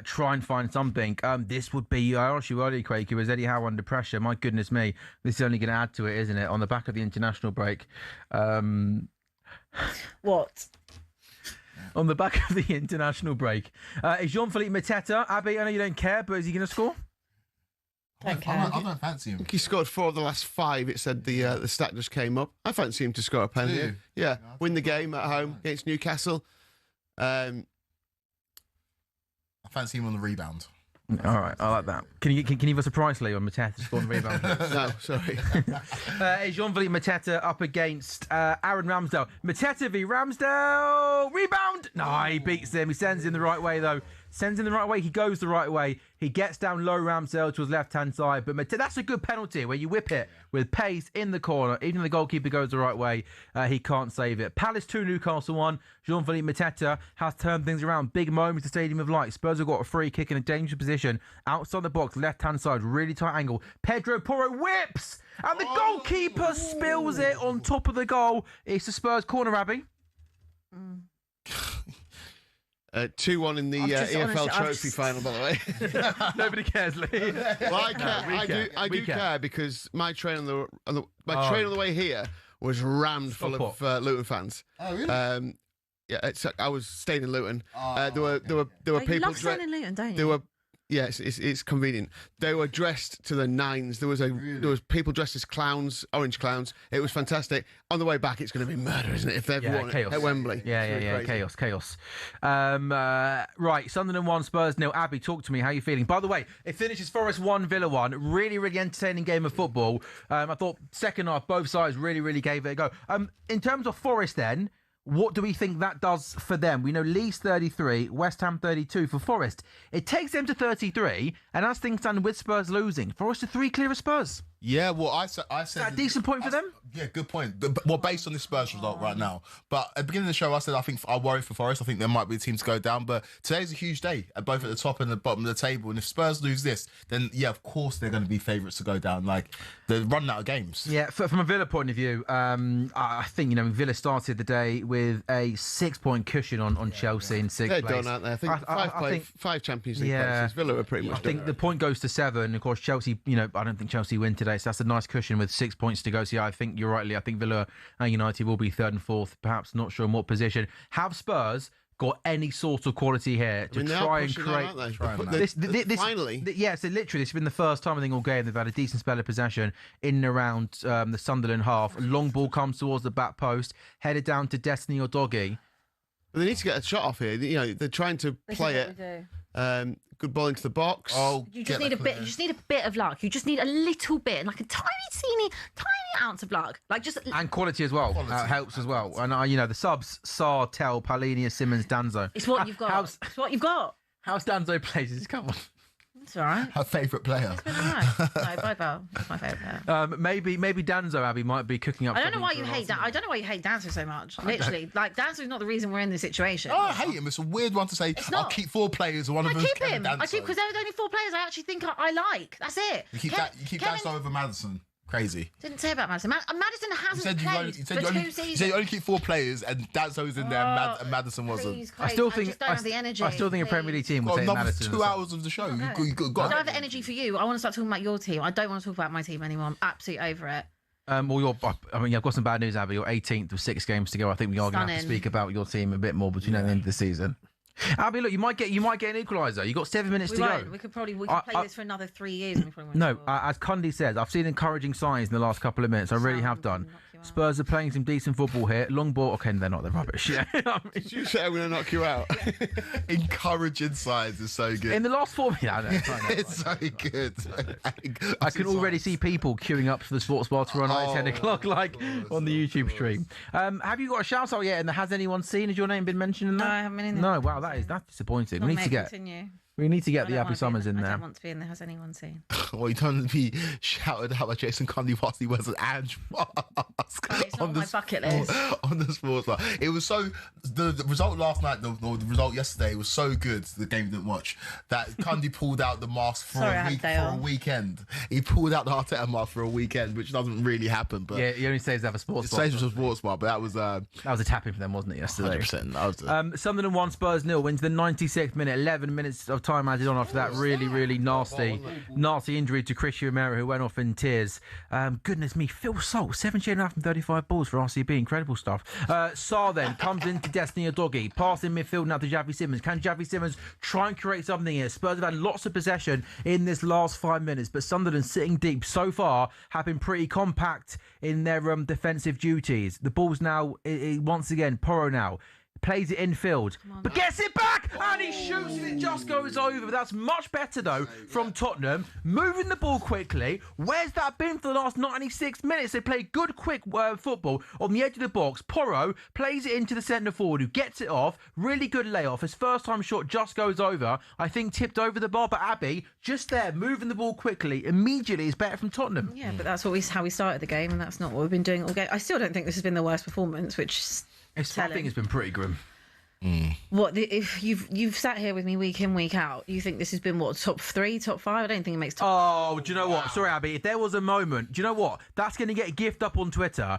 try and find something? This would be, I asked you earlier, Quaker, was Eddie Howe under pressure? My goodness me. This is only going to add to it, isn't it? On the back of the international break. What? On the back of the international break. Is Jean-Philippe Mateta, Abby, I know you don't care, but is he going to score? I don't fancy him. I think he scored 4 of the last 5. It said the stat just came up. I fancy him to score a pen Do here. you? Yeah, win the game at home against Newcastle. I fancy him on the rebound. All right, I like that. Can you give us a price, Lee, on Mateta scoring rebound? No, sorry. Is Jean-Philippe Mateta up against Aaron Ramsdale? Mateta v Ramsdale. Rebound. No, he beats him. He sends him the right way, though. Sends him the right way. He goes the right way. He gets down low Ramsdale to his left-hand side. But Mateta, that's a good penalty where you whip it with pace in the corner. Even if the goalkeeper goes the right way, he can't save it. Palace 2, Newcastle 1. Jean-Philippe Mateta has turned things around. Big moment at the Stadium of Light. Spurs have got a free kick in a dangerous position. Outside the box, left-hand side, really tight angle. Pedro Porro whips! And the goalkeeper spills it on top of the goal. It's the Spurs corner, Abby. 2-1 in the EFL Trophy final, by the way. Nobody cares, Lee. Well, I care. I do care because my train on the way here was rammed full of Luton fans. Oh, really? Yeah, I was staying in Luton. There were You people. love staying in Luton, don't you? There were. Yes, it's convenient. They were dressed to the nines. There was people dressed as clowns, orange clowns. It was fantastic. On the way back, it's going to be murder, isn't it? If they've won chaos. it at Wembley. Yeah, chaos. Right, Sunderland 1, Spurs 0. Abby, talk to me. How are you feeling? By the way, it finishes Forest 1, Villa 1. Really, really entertaining game of football. I thought second half, both sides really gave it a go. In terms of Forest, then. What do we think that does for them? We know Leeds 33, West Ham 32 for Forest. It takes them to 33, and as things stand with Spurs losing, Forest are 3 clear of Spurs. Yeah, well, I said Is that a decent point for them? Yeah, good point. Well, based on the Spurs result right now. But at the beginning of the show, I said I worry for Forest. I think there might be a team to go down. But today's a huge day, both at the top and the bottom of the table. And if Spurs lose this, then yeah, of course they're going to be favourites to go down. Like they're running out of games. Yeah, from a Villa point of view, I think Villa started the day with a 6-point cushion on Chelsea in sixth place. They're done, aren't they? I think five Champions League places. Villa are pretty much. I think the point goes to 7. Of course, Chelsea. I don't think Chelsea win today, so that's a nice cushion with 6 points to go. So yeah, I think you're right, Lee. I think Villa and United will be 3rd and 4th, perhaps not sure in what position. Have Spurs got any sort of quality here to try and create? Finally, yeah. So literally, this has been the first time I think all game they've had a decent spell of possession in and around the Sunderland half. A long ball comes towards the back post, headed down to Destiny or Doggy. But they need to get a shot off here. They're trying to play it. Good ball into the box. You just need a bit. You just need a bit of luck. You just need a little bit, like a tiny ounce of luck, and quality as well. Helps as well. And the subs: Sarr, Tell, Palhinha, Simmons, Danzo. It's what you've got. It's what you've got. How's Danzo plays? Come on. It's all right. Her favourite player. It's been all right. No, Bobo. That's my favourite player. Maybe Danzo, Abby, might be cooking up. I don't know why you hate I don't know why you hate Danzo so much. Literally, like Danzo's not the reason we're in this situation. Oh, I hate him. It's a weird one to say. I'll keep 4 players. One of them. I keep him. I keep because there's only 4 players I actually think I like. That's it. You keep Danzo over Madison. Crazy. Didn't say about Madison. Madison hasn't played for 2 seasons. You said you only keep 4 players, and Danzo's in there, and Madison wasn't. I still think just don't have the energy. I still think a Premier League team would take Madison. 2 hours of the show. Okay. You got. I don't have the energy for you. I want to start talking about your team. I don't want to talk about my team anymore. I'm absolutely over it. I've got some bad news, Abby. You're 18th with 6 games to go. I think we are going to have to speak about your team a bit more between now and the end of the season. Abby, look, you might get an equaliser. You got 7 minutes to go. We could play this for another 3 years. And we probably no, as Cundy says, I've seen encouraging signs in the last couple of minutes. I really have done. Spurs are playing some decent football here. Long ball, okay, they're not. They're rubbish. Yeah. Did you say I'm going to knock you out? Encouraging signs is so good. In the last 4 minutes, I know. It's so good. I can already see people queuing up for the sports bar to run at 10 o'clock, on the YouTube stream. Have you got a shout out yet? And has anyone seen? Has your name been mentioned in that? No, I haven't been in there. No, wow, that's disappointing. We need to get the Happy Summers in there. I don't want to be in there. Has anyone seen? Well, you don't want to be shouted out by Jason Cundy whilst he wears an Ange mask. It's not on my bucket list. On the sports bar. It was so... The result last night, the result yesterday was so good, the game you didn't watch, that Cundy pulled out the mask for a weekend. He pulled out the Arteta mask for a weekend, which doesn't really happen. But yeah, he only says they have a sports bar. It says it's a sports bar, but that was a tapping for them, wasn't it, yesterday? 100%. Sunderland 1, Spurs 0, wins the 96th minute, 11 minutes of time added on after that really nasty injury to Christian Romero, who went off in tears. Goodness me, Phil Salt, 17 out of 35 balls for RCB, incredible stuff. Sarr then comes into Destiny or Doggy, passing midfield now to Javi Simmons. Can Javi Simmons try and create something here? Spurs have had lots of possession in this last 5 minutes, but Sunderland sitting deep so far have been pretty compact in their defensive duties. The ball's now, once again, Porro now. Plays it infield, but gets it back, and he shoots and it just goes over. That's much better, though, from Tottenham. Moving the ball quickly. Where's that been for the last 96 minutes? They play good, quick football on the edge of the box. Porro plays it into the centre forward, who gets it off. Really good layoff. His first time shot just goes over. I think tipped over the bar, but Abby, just there, moving the ball quickly, immediately is better from Tottenham. Yeah, but that's how we started the game, and that's not what we've been doing all game. I still don't think this has been the worst performance, which is I think it's been pretty grim. If you've sat here with me week in, week out, you think this has been top 3, top 5? I don't think it makes top. Oh, do you know what? Sorry, Abby. If there was a moment, do you know what? That's going to get a gift up on Twitter.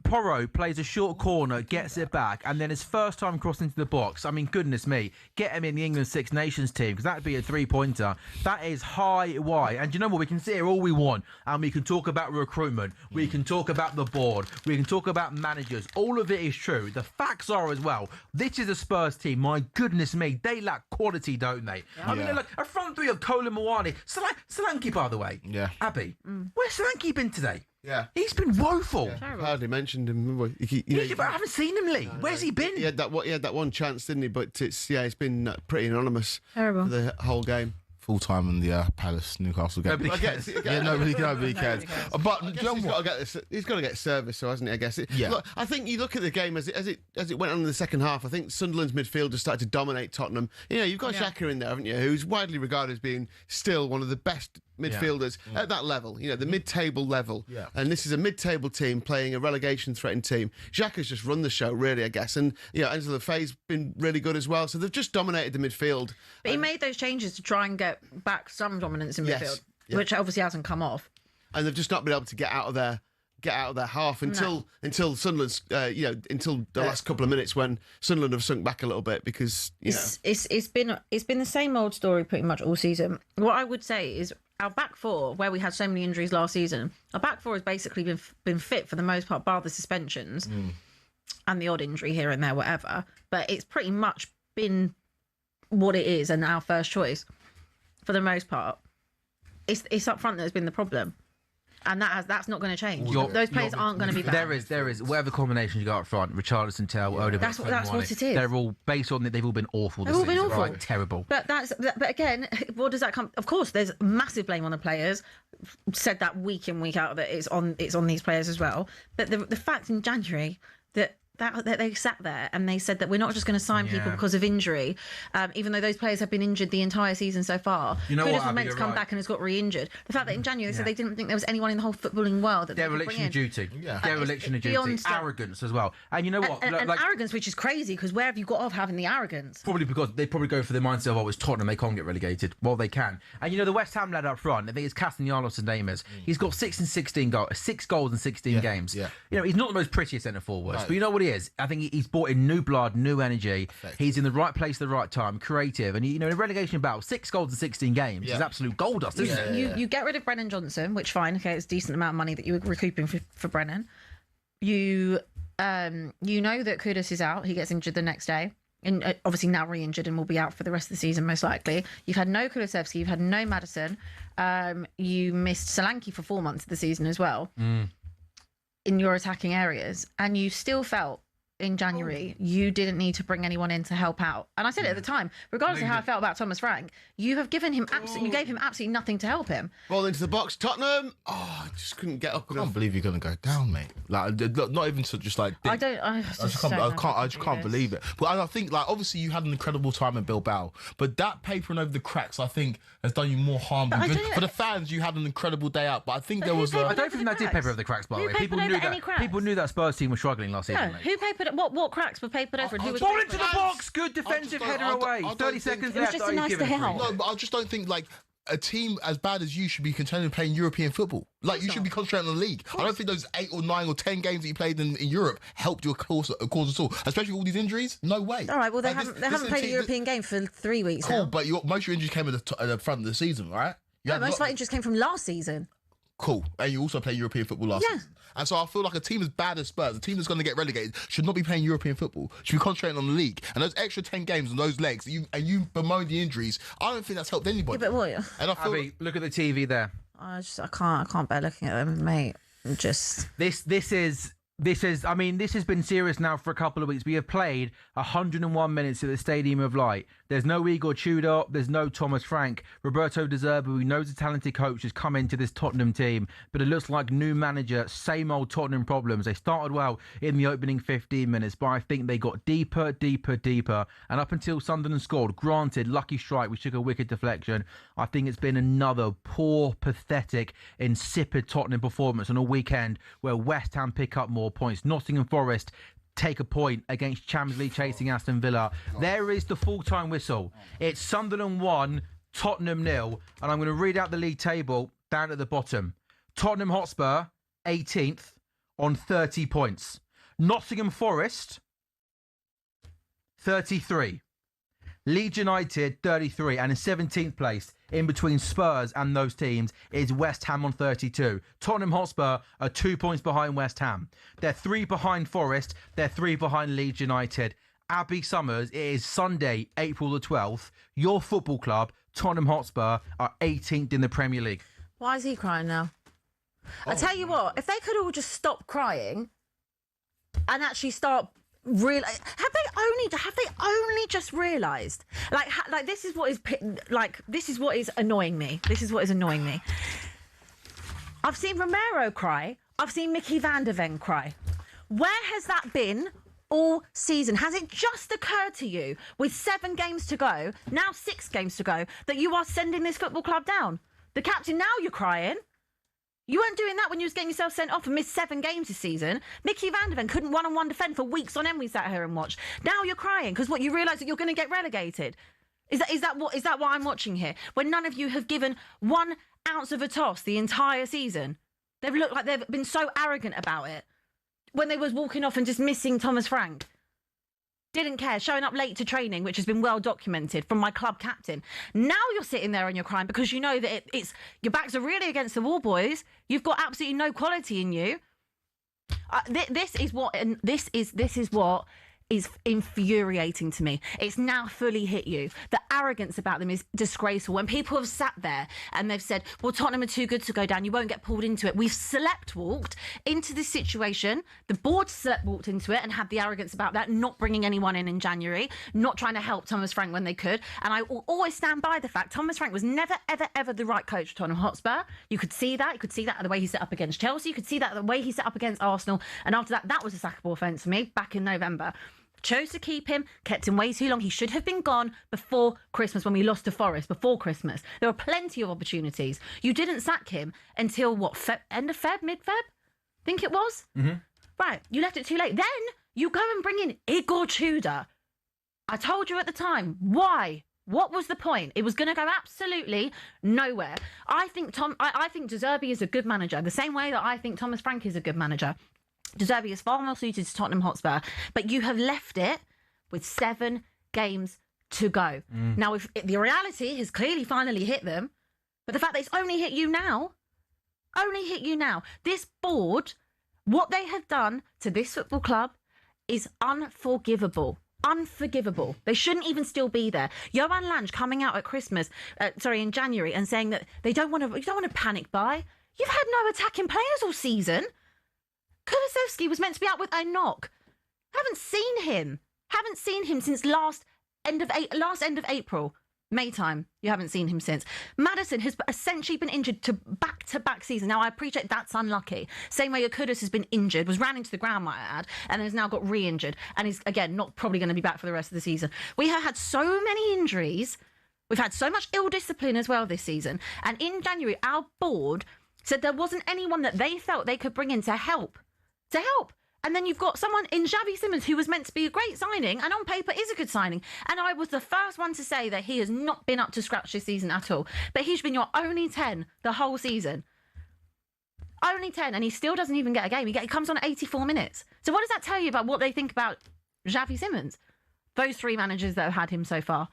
Porro plays a short corner, gets it back, and then his first time crossing into the box. I mean, goodness me, get him in the England Six Nations team, because that'd be a 3-pointer. That is high Y. And do you know what? We can sit here all we want, and we can talk about recruitment. We can talk about the board. We can talk about managers. All of it is true. The facts are as well. This is a Spurs team. My goodness me, they lack quality, don't they? Yeah. I mean, they're like a front three of Kola Moani. Solanke, by the way. Yeah. Abby, where's Solanke been today? Yeah, he's been woeful. Yeah. Hardly mentioned him. But I haven't seen him, Lee. Where's he been? He had that one chance, didn't he? But it's been pretty anonymous. Terrible. For the whole game. Full time in the Palace Newcastle game. Nobody cares. Nobody cares. But he's got to get service, so hasn't he? I guess. Look, I think you look at the game as it went on in the second half. I think Sunderland's midfield has started to dominate Tottenham. You've got Xhaka in there, haven't you? Who's widely regarded as being still one of the best midfielders at that level, the mid-table level. Yeah. And this is a mid-table team playing a relegation-threatened team. Xhaka's just run the show, really, I guess. And, Angela Faye's been really good as well. So they've just dominated the midfield. But he made those changes to try and get back some dominance in midfield, which obviously hasn't come off. And they've just not been able to get out of their half until Sunderland's until the last couple of minutes when Sunderland have sunk back a little bit because it's been the same old story pretty much all season. What I would say is our back four, where we had so many injuries last season, our back four has basically been fit for the most part, bar the suspensions and the odd injury here and there, whatever. But it's pretty much been what it is and our first choice for the most part. It's up front that has been the problem. And that's not going to change. Those players aren't going to be back. There is. Whatever combinations you got up front, Richarlison, Tell, Odegaard. That's what it is. They're all based on they've all been awful. They've all been awful. Right, terrible. But again, what does that come? Of course, there's massive blame on the players. Said that week in, week out that it's on these players as well. But the fact in January that they sat there and they said that we're not just going to sign people because of injury, even though those players have been injured the entire season so far. Kudus was meant to come back and has got re-injured. The fact that in January they said they didn't think there was anyone in the whole footballing world that dereliction of duty. Dereliction of duty. Arrogance as well. And you know what? And arrogance, which is crazy, because where have you got off having the arrogance? Probably because they probably go for the mindset of, it's Tottenham, they can't get relegated. Well, they can. And the West Ham lad up front, I think it's Castellanos' name is. He's got 6 goals in 16 games. Yeah. He's not the most prettiest centre forward, but you know what he is? I think he's brought in new blood, new energy. He's in the right place at the right time, creative. And, in a relegation battle, 6 goals in 16 games is absolute gold dust, isn't it? You get rid of Brennan Johnson, which fine, okay, it's a decent amount of money that you were recouping for Brennan. You know that Kudus is out. He gets injured the next day. And obviously now re-injured and will be out for the rest of the season, most likely. You've had no Kulusevski, you've had no Maddison. You missed Solanke for 4 months of the season as well in your attacking areas. And you still felt in January you didn't need to bring anyone in to help out. And I said it at the time, regardless of how I felt about Thomas Frank, you have given him you gave him absolutely nothing to help him. Ball into the box, Tottenham. I just couldn't get up. I can't believe you're going to go down, mate. Like, not even to just like. I just can't believe it. But I think, like, obviously you had an incredible time in Bilbao, but that papering over the cracks, I think, has done you more harm than good. For the fans, you had an incredible day out, but I think there was. I don't think that did paper over the cracks, by the way. People knew that Spurs team was struggling last season. No, who papered? What cracks were papered over? And who was ball into the box? Good defensive header away. 30 seconds left. It was just a nice day out. No, but I just don't think like a team as bad as you should be content with playing European football. Like, you should be concentrating on the league. I don't think those 8 or 9 or 10 games that you played in Europe helped your cause at all. Especially with all these injuries. No way. All right, well, they haven't played a European game for 3 weeks now. But most of your injuries came at the front of the season, right? Most of our injuries came from last season. Cool. And you also play European football last season. And so I feel like a team as bad as Spurs, a team that's going to get relegated, should not be playing European football. Should be concentrating on the league. And those extra 10 games and those legs, you bemoan the injuries, I don't think that's helped anybody. Yeah, but what? And I feel Abby, look at the TV there. I can't bear looking at them, mate. This has been serious now for a couple of weeks. We have played 101 minutes at the Stadium of Light. There's no Igor Tudor. There's no Thomas Frank. Roberto De Zerbi, who knows a talented coach, has come into this Tottenham team. But it looks like new manager, same old Tottenham problems. They started well in the opening 15 minutes, but I think they got deeper. And up until Sunderland scored, granted, lucky strike, we took a wicked deflection. I think it's been another poor, pathetic, insipid Tottenham performance on a weekend where West Ham pick up more points. Nottingham Forest take a point against Champions League chasing Aston Villa. There is the full-time whistle. It's Sunderland 1, Tottenham 0, and I'm going to read out the league table down at the bottom. Tottenham Hotspur 18th on 30 points. Nottingham Forest 33. Leeds United 33, and in 17th place in between Spurs and those teams is West Ham on 32. Tottenham Hotspur are 2 points behind West Ham. They're 3 behind Forest. They're 3 behind Leeds United. Abby Summers, it is Sunday, April the 12th. Your football club, Tottenham Hotspur, are 18th in the Premier League. Why is he crying now? I tell you what, if they could all just stop crying and actually start really, have they only just realised? Like this is what is annoying me. I've seen Romero cry. I've seen Mickey van der Ven cry. Where has that been all season? Has it just occurred to you, with 7 games to go, now 6 games to go, that you are sending this football club down? The captain, now you're crying. You weren't doing that when you was getting yourself sent off and missed 7 games this season. Mickey van der Ven couldn't one-on-one defend for weeks on end. We sat here and watched. Now you're crying because you realise that you're going to get relegated. Is that what I'm watching here? When none of you have given 1 ounce of a toss the entire season. They've looked like they've been so arrogant about it. When they was walking off and just missing Thomas Frank. Didn't care, showing up late to training, which has been well documented from my club captain. Now you're sitting there and you're crying because you know that it's your backs are really against the wall, boys. You've got absolutely no quality in you. This is what is infuriating to me. It's now fully hit you. The arrogance about them is disgraceful. When people have sat there and they've said, well, Tottenham are too good to go down, you won't get pulled into it. We've slept-walked into this situation. The board slept-walked into it and had the arrogance about that, not bringing anyone in January, not trying to help Thomas Frank when they could. And I will always stand by the fact Thomas Frank was never, ever, ever the right coach for Tottenham Hotspur. You could see that. You could see that the way he set up against Chelsea. You could see that the way he set up against Arsenal. And after that, that was a sackable offence for me back in November. Chose to keep him, kept him way too long. He should have been gone before Christmas when we lost to Forest, before Christmas. There were plenty of opportunities. You didn't sack him until, end of Feb, mid-Feb? Think it was? Mm-hmm. Right, you left it too late. Then you go and bring in Igor Tudor. I told you at the time. Why? What was the point? It was going to go absolutely nowhere. I think De Zerbi is a good manager, the same way that I think Thomas Frank is a good manager. De Zerbi is far more suited to Tottenham Hotspur, but you have left it with 7 games to go. Now, if the reality has clearly finally hit them, but the fact that it's only hit you now, this board, what they have done to this football club is unforgivable. Unforgivable. They shouldn't even still be there. Johan Lange coming out at in January and saying that you don't want to panic buy. You've had no attacking players all season. Kulusevski was meant to be out with a knock. Haven't seen him since last end of April. May time. You haven't seen him since. Maddison has essentially been injured to back-to-back season. Now, I appreciate that's unlucky. Same way Kudus has been injured, was ran into the ground, might I add, and has now got re-injured. And is, again, not probably going to be back for the rest of the season. We have had so many injuries. We've had so much ill discipline as well this season. And in January, our board said there wasn't anyone that they felt they could bring in to help. And then you've got someone in Xavi Simons who was meant to be a great signing and on paper is a good signing. And I was the first one to say that he has not been up to scratch this season at all. But he's been your only 10 the whole season. Only 10, and he still doesn't even get a game. He comes on at 84 minutes. So what does that tell you about what they think about Xavi Simons? Those 3 managers that have had him so far.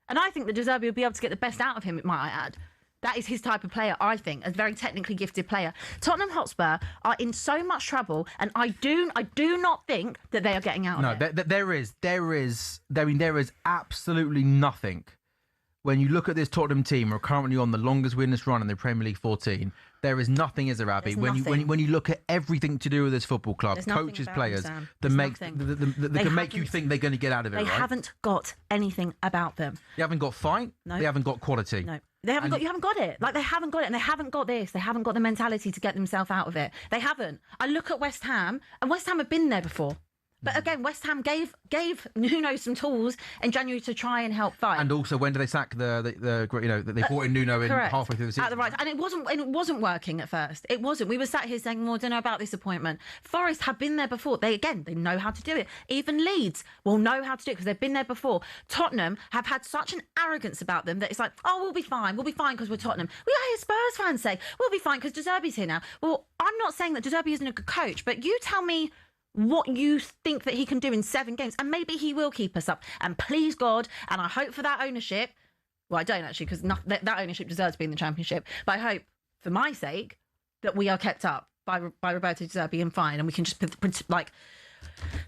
And I think that De Zerbi will be able to get the best out of him, might I add. That is his type of player, I think, a very technically gifted player. Tottenham Hotspur are in so much trouble, and I do not think that they are getting out of it. There is absolutely nothing. When you look at this Tottenham team, we're currently on the longest winless run in the Premier League 14. There is nothing, is there, Abby? When you look at everything to do with this football club, coaches, players, that can make you think they're going to get out of it. They haven't got anything about them. They haven't got fight. No. They haven't got quality. No. You haven't got it. Like, they haven't got it, and they haven't got this. They haven't got the mentality to get themselves out of it. They haven't. I look at West Ham, and West Ham have been there before. But again, West Ham gave Nuno some tools in January to try and help fight. And also, when did they sack they brought in Nuno in halfway through the season? At the right, and it wasn't working at first. It wasn't. We were sat here saying, "Well, I don't know about this appointment." Forest have been there before. They know how to do it. Even Leeds will know how to do it because they've been there before. Tottenham have had such an arrogance about them that it's like, "Oh, we'll be fine because we're Tottenham." We hear Spurs fans say, "We'll be fine because De Zerbi's here now." Well, I'm not saying that De Zerbi isn't a good coach, but you tell me what you think that he can do in 7 games, and maybe he will keep us up. And please God, and I hope for that ownership. Well, I don't actually, because that ownership deserves to be in the Championship. But I hope, for my sake, that we are kept up by Roberto De Zerbi and fine, and we can just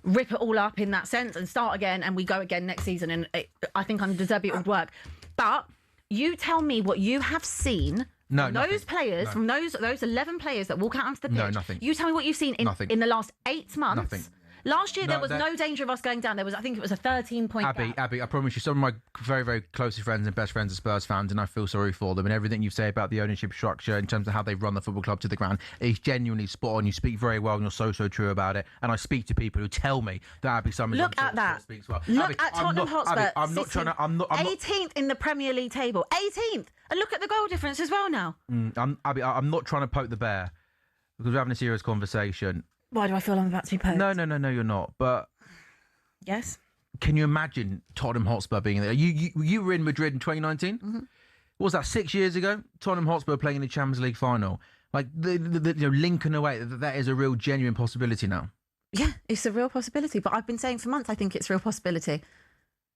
rip it all up in that sense and start again, and we go again next season. And I think under De Zerbi it would work. But you tell me what you have seen. From those 11 players that walk out onto the pitch. Nothing. You tell me what you've seen in the last 8 months. Nothing. Last year, there was that- no danger of us going down. I think it was a 13-point gap. Abby, I promise you, some of my very, very closest friends and best friends are Spurs fans, and I feel sorry for them. And everything you say about the ownership structure in terms of how they run the football club to the ground is genuinely spot on. You speak very well, and you're so true about it. And I speak to people who tell me that Abby Summers Look at that. speaks well. Look Abby, at Tottenham Hotspur. Abby, I'm not trying to. I'm not. 18th in the Premier League table. 18th. And look at the goal difference as well now. Abby, I'm not trying to poke the bear because we're having a serious conversation. Why do I feel I'm about to be poked? No, you're not. But Yes. can you imagine Tottenham Hotspur being there? You were in Madrid in 2019. Mm-hmm. What was that, 6 years ago? Tottenham Hotspur playing in the Champions League final. Like the Lincoln away. That is a real genuine possibility now. Yeah, it's a real possibility. But I've been saying for months, I think it's a real possibility.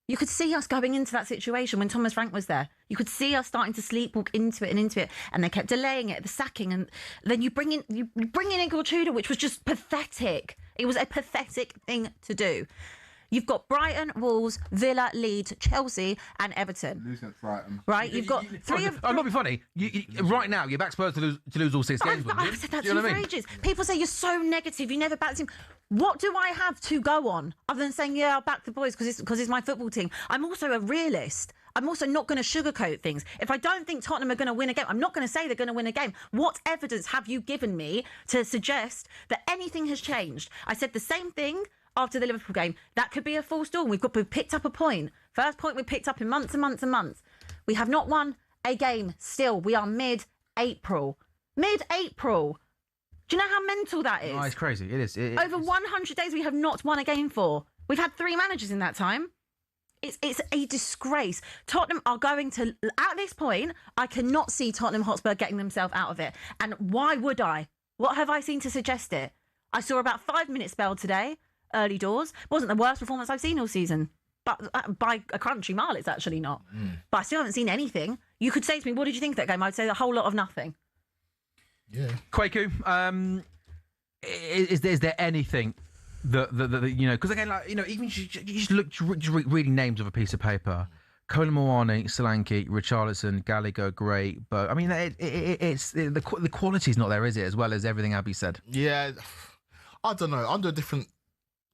You could see us going into that situation when Thomas Frank was there. You could see us starting to sleepwalk into it, and they kept delaying it, the sacking, and then you bring in Igor Tudor, which was just pathetic. It was a pathetic thing to do. You've got Brighton, Wolves, Villa, Leeds, Chelsea, and Everton. Losing at Brighton. Right, you've got three of. I'm not being funny. Right now, you're back Spurs to lose all 6 games. I've said that Do you know to you what I for mean? ages. People say you're so negative. You never back the team. What do I have to go on other than saying, yeah, I'll back the boys because it's my football team? I'm also a realist. I'm also not going to sugarcoat things. If I don't think Tottenham are going to win a game, I'm not going to say they're going to win a game. What evidence have you given me to suggest that anything has changed? I said the same thing after the Liverpool game. That could be a false dawn. We've picked up a point. First point we picked up in months and months and months. We have not won a game still. We are mid-April. Mid-April. Do you know how mental that is? Oh, it's crazy. It is. Over 100 days we have not won a game for. We've had 3 managers in that time. It's a disgrace. Tottenham are going to, at this point, I cannot see Tottenham Hotspur getting themselves out of it. And why would I? What have I seen to suggest it? I saw about 5-minute spell today, early doors. Wasn't the worst performance I've seen all season. But by a crunchy mile, it's actually not. But I still haven't seen anything. You could say to me, what did you think of that game? I'd say a whole lot of nothing. Yeah. Kwaku, is there anything that because again, like, even you just look reading names of a piece of paper. Colin Moani, Solanke, Richarlison, Gallagher, great, but I mean, it's the quality's not there, is it? As well as everything Abby said. Yeah, I don't know. Under a different.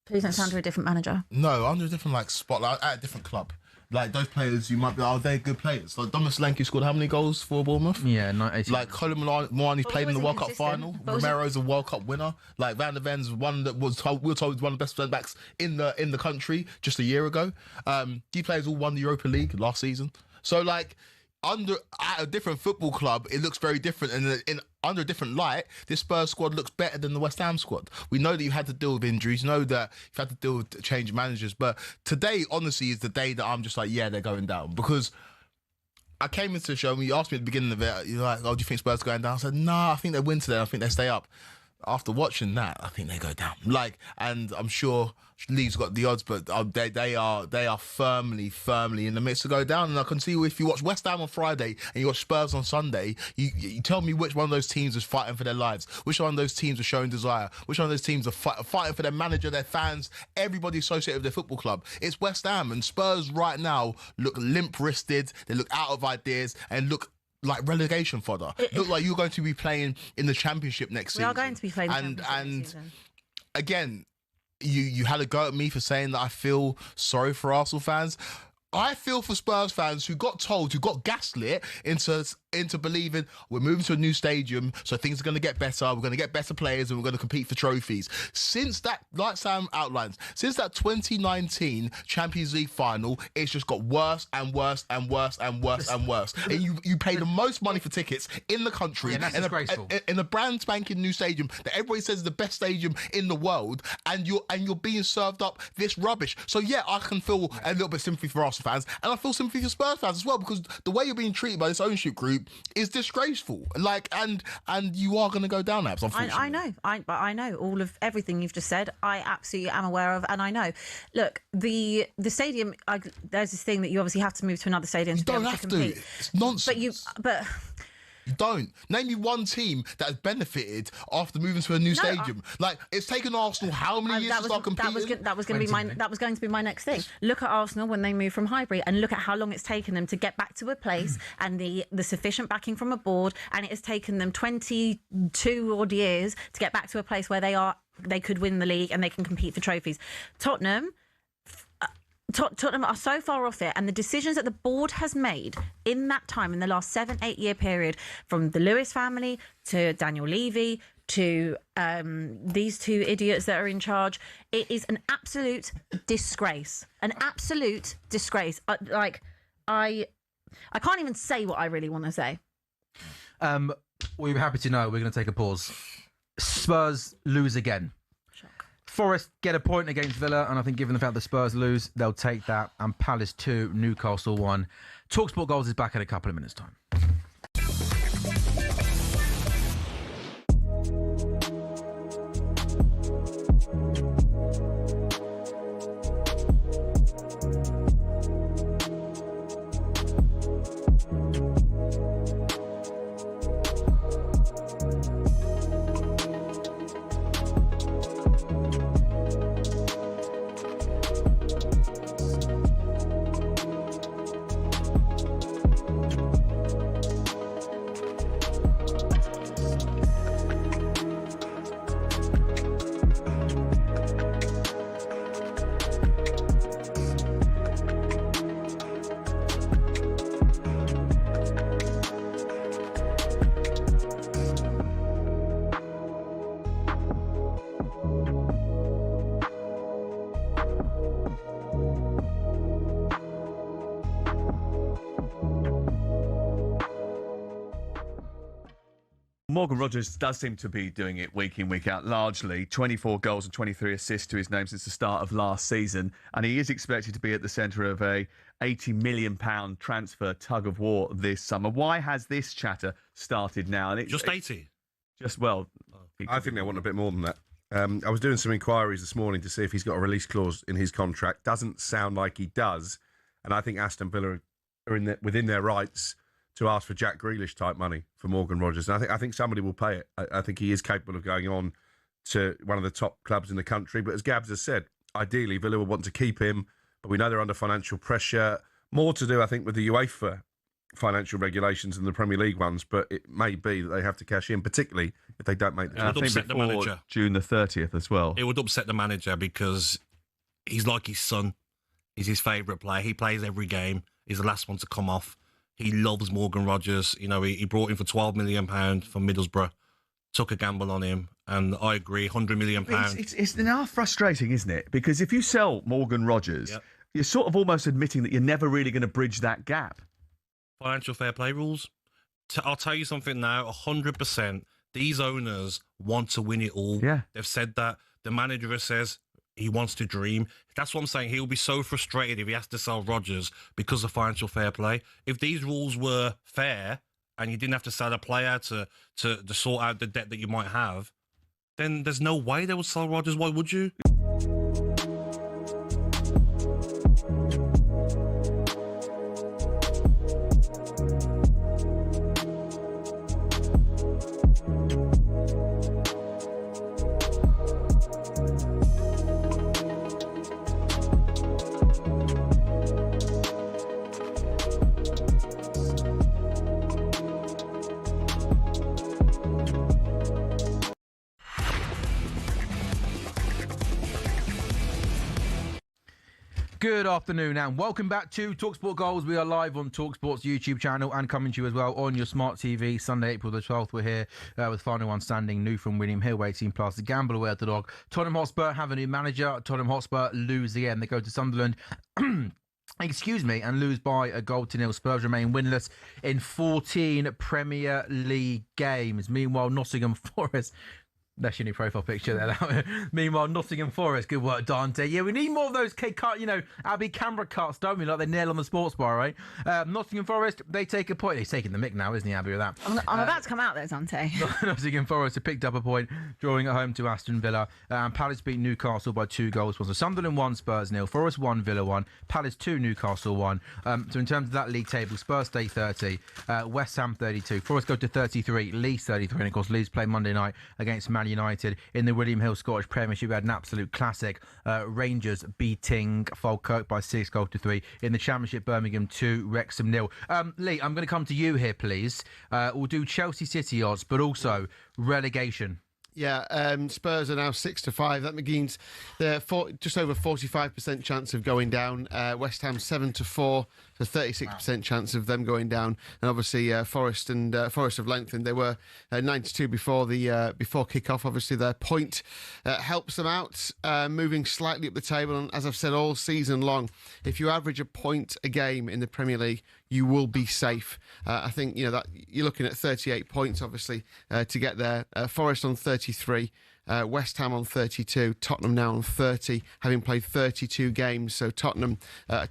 Please don't sound to a different manager. No, under a different spotlight at a different club. Like those players, you might be. Are they good players? Like Thomas Solanke scored how many goals for Bournemouth? Yeah, like Colin Moani's played in the World Cup final. But Romero's a World Cup winner. Like Van der Ven's one that we were told was one of the best centre backs in the country just a year ago. These players all won the Europa League last season. So like at a different football club, it looks very different, and under a different light, this Spurs squad looks better than the West Ham squad. We know that you've had to deal with injuries, you know that you've had to deal with change managers, but today, honestly, is the day that I'm just like, yeah, they're going down. Because I came into the show and you asked me at the beginning of it, you're like, oh, do you think Spurs are going down? I said, no, I think they win today. I think they stay up. After watching that, I think they go down. And I'm sure Leeds got the odds, but they are firmly in the midst to go down. And I can see if you watch West Ham on Friday and you watch Spurs on Sunday, you tell me which one of those teams is fighting for their lives, which one of those teams are showing desire, which one of those teams are fighting for their manager, their fans, everybody associated with their football club. It's West Ham, and Spurs right now look limp-wristed. They look out of ideas and look like relegation fodder. Look like you're going to be playing in the Championship next season. We are going to be playing the Championship and next season. Again, you had a go at me for saying that I feel sorry for Arsenal fans. I feel for Spurs fans who got gaslit into believing we're moving to a new stadium, so things are going to get better, we're going to get better players, and we're going to compete for trophies. Since that, like Sam outlines, since that 2019 Champions League final, it's just got worse and worse and worse and worse and worse. And you pay the most money for tickets in the country, in a brand spanking new stadium that everybody says is the best stadium in the world, and you're being served up this rubbish. So yeah, I can feel a little bit sympathy for Arsenal fans, and I feel sympathy for Spurs fans as well, because the way you're being treated by this ownership group is disgraceful. And you are going to go down, Abs, unfortunately. I know all of everything you've just said. I absolutely am aware of, and I know. Look, the stadium. There's this thing that you obviously have to move to another stadium. You to be don't able have to to. compete. It's nonsense. But. You don't. Name me one team that has benefited after moving to a new stadium. It's taken Arsenal how many years to start competing? That was going to be my next thing. Look at Arsenal when they moved from Highbury, and look at how long it's taken them to get back to a place and the sufficient backing from a board, and it has taken them 22 odd years to get back to a place where they are they could win the league and they can compete for trophies. Tottenham are so far off it, and the decisions that the board has made in that time, in the last 7-8 year period, from the Lewis family to Daniel Levy to these two idiots that are in charge, it is an absolute disgrace. An absolute disgrace. I can't even say what I really want to say. We're happy to know. We're going to take a pause. Spurs lose again. Forest get a point against Villa, and I think given the fact that Spurs lose, they'll take that. And Palace 2, Newcastle 1. talkSPORT Goals is back in a couple of minutes' time. Morgan Rogers does seem to be doing it week in, week out, largely. 24 goals and 23 assists to his name since the start of last season. And he is expected to be at the centre of a £80 million transfer tug of war this summer. Why has this chatter started now? And Just 80? I think they want a bit more than that. I was doing some inquiries this morning to see if he's got a release clause in his contract. Doesn't sound like he does. And I think Aston Villa are within their rights to ask for Jack Grealish type money for Morgan Rogers. And I think somebody will pay it. I think he is capable of going on to one of the top clubs in the country. But as Gabs has said, ideally Villa will want to keep him, but we know they're under financial pressure. More to do, I think, with the UEFA financial regulations than the Premier League ones, but it may be that they have to cash in, particularly if they don't make the It would upset the manager. June the 30th as well. It would upset the manager because he's like his son. He's his favourite player. He plays every game. He's the last one to come off. He loves Morgan Rogers. You know, he brought him for £12 million from Middlesbrough, took a gamble on him, and I agree, £100 million. It's now frustrating, isn't it? Because if you sell Morgan Rogers, you're sort of almost admitting that you're never really going to bridge that gap. Financial fair play rules. I'll tell you something now, 100%. These owners want to win it all. Yeah. They've said that. The manager says he wants to dream. That's what I'm saying. He'll be so frustrated if he has to sell Rodgers because of financial fair play. If these rules were fair and you didn't have to sell a player to sort out the debt that you might have, then there's no way they would sell Rodgers. Why would you? Good afternoon and welcome back to talkSPORT Goals. We are live on talkSPORT's YouTube channel and coming to you as well on your smart TV. Sunday, April the 12th, we're here with final one standing, new from William Hill, 18+, the gamble away at the dog. Tottenham Hotspur have a new manager. Tottenham Hotspur lose again. They go to Sunderland. Excuse me, and lose by a 0-0. Spurs remain winless in 14 Premier League games. Meanwhile, Nottingham Forest... That's your new profile picture there. Meanwhile, Nottingham Forest, good work, Dante. Yeah, we need more of those Abbey camera cuts, don't we? Like they nail on the sports bar, right? Nottingham Forest, they take a point. He's taking the mick now, isn't he, Abbey, with that? I'm about to come out there, Dante. Nottingham Forest have picked up a point, drawing at home to Aston Villa. Palace beat Newcastle by 2 goals. So Sunderland 1, Spurs 0. Forest 1, Villa 1. Palace 2, Newcastle 1. So in terms of that league table, Spurs stay 30. West Ham 32. Forest go to 33. Leeds 33. And of course, Leeds play Monday night against Man United. In the William Hill Scottish Premiership, we had an absolute classic. Rangers beating Falkirk by 6-3. In the Championship, Birmingham 2, Wrexham 0. Lee, I'm going to come to you here, please. We'll do Chelsea City odds, but also relegation. Yeah, Spurs are now 6-5. That means they're just over 45% chance of going down. West Ham 7-4, so 36% chance of them going down. And obviously Forest have lengthened. They were 92 before kick-off. Obviously their point helps them out, moving slightly up the table. And as I've said all season long, if you average a point a game in the Premier League, you will be safe. I think that you're looking at 38 points, obviously, to get there. Forest on 33, West Ham on 32, Tottenham now on 30, having played 32 games. So Tottenham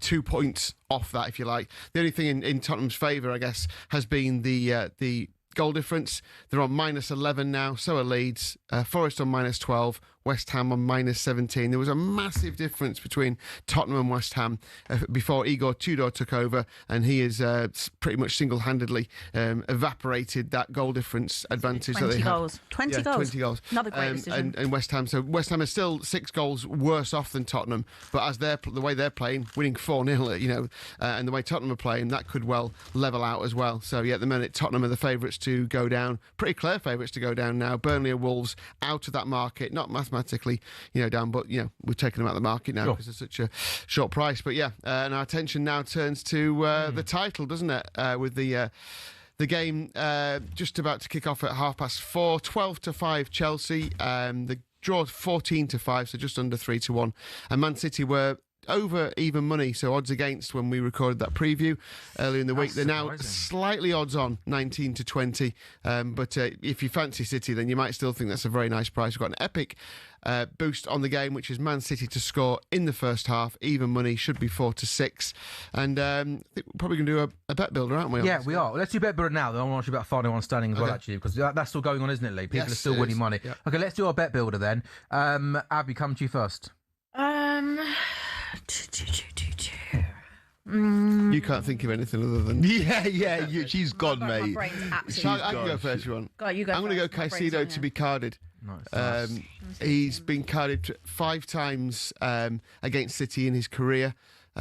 2 points off that, if you like. The only thing in Tottenham's favour, I guess, has been the goal difference. They're on -11 now, so are Leeds. Forest on -12, West Ham on -17. There was a massive difference between Tottenham and West Ham before Igor Tudor took over, and he has pretty much single-handedly evaporated that goal difference advantage that they have. 20 goals. Another great decision. And West Ham. So West Ham is still 6 goals worse off than Tottenham, but as the way they're playing, winning 4-0, and the way Tottenham are playing, that could well level out as well. So yeah, at the minute Tottenham are the favourites to go down, pretty clear favourites to go down now. Burnley and Wolves out of that market, not mathematically, down, but we're taking them out of the market now because it's such a short price. But yeah, and our attention now turns to the title, doesn't it? With the game just about to kick off at 4:30, 12-5 Chelsea. The draw 14-5, so just under 3-1, and Man City were over even money, so odds against when we recorded that preview earlier in the week. They're now slightly odds on, 19-20. But if you fancy City, then you might still think that's a very nice price. We've got an epic boost on the game, which is Man City to score in the first half. Even money should be 4-6. And I think we're probably going to do a bet builder, aren't we? Yeah, we are. Well, let's do bet builder now. Then I want to ask you about final one standing as well, actually, because that's still going on, isn't it, Lee? People are still winning money. Yeah. Okay, let's do our bet builder then. Abby, come to you first. You can't think of anything other than she's gone, mate. I can go first if you want. I'm going to go Caicedo to be carded. Nice. He's been carded 5 times against City in his career.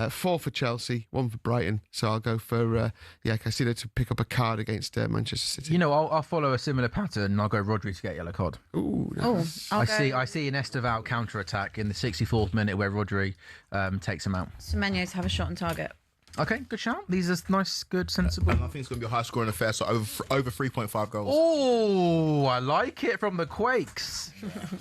4 for Chelsea, 1 for Brighton. So I'll go for Caicedo to pick up a card against Manchester City. I'll follow a similar pattern and I'll go Rodri to get a yellow card. Ooh, nice. I see an Esteval counter-attack in the 64th minute where Rodri takes him out. Semenyo to have a shot on target. Okay, good shout. These are nice, good, sensible. And I think it's going to be a high-scoring affair, so over 3.5 goals. Oh, I like it from the Quakes.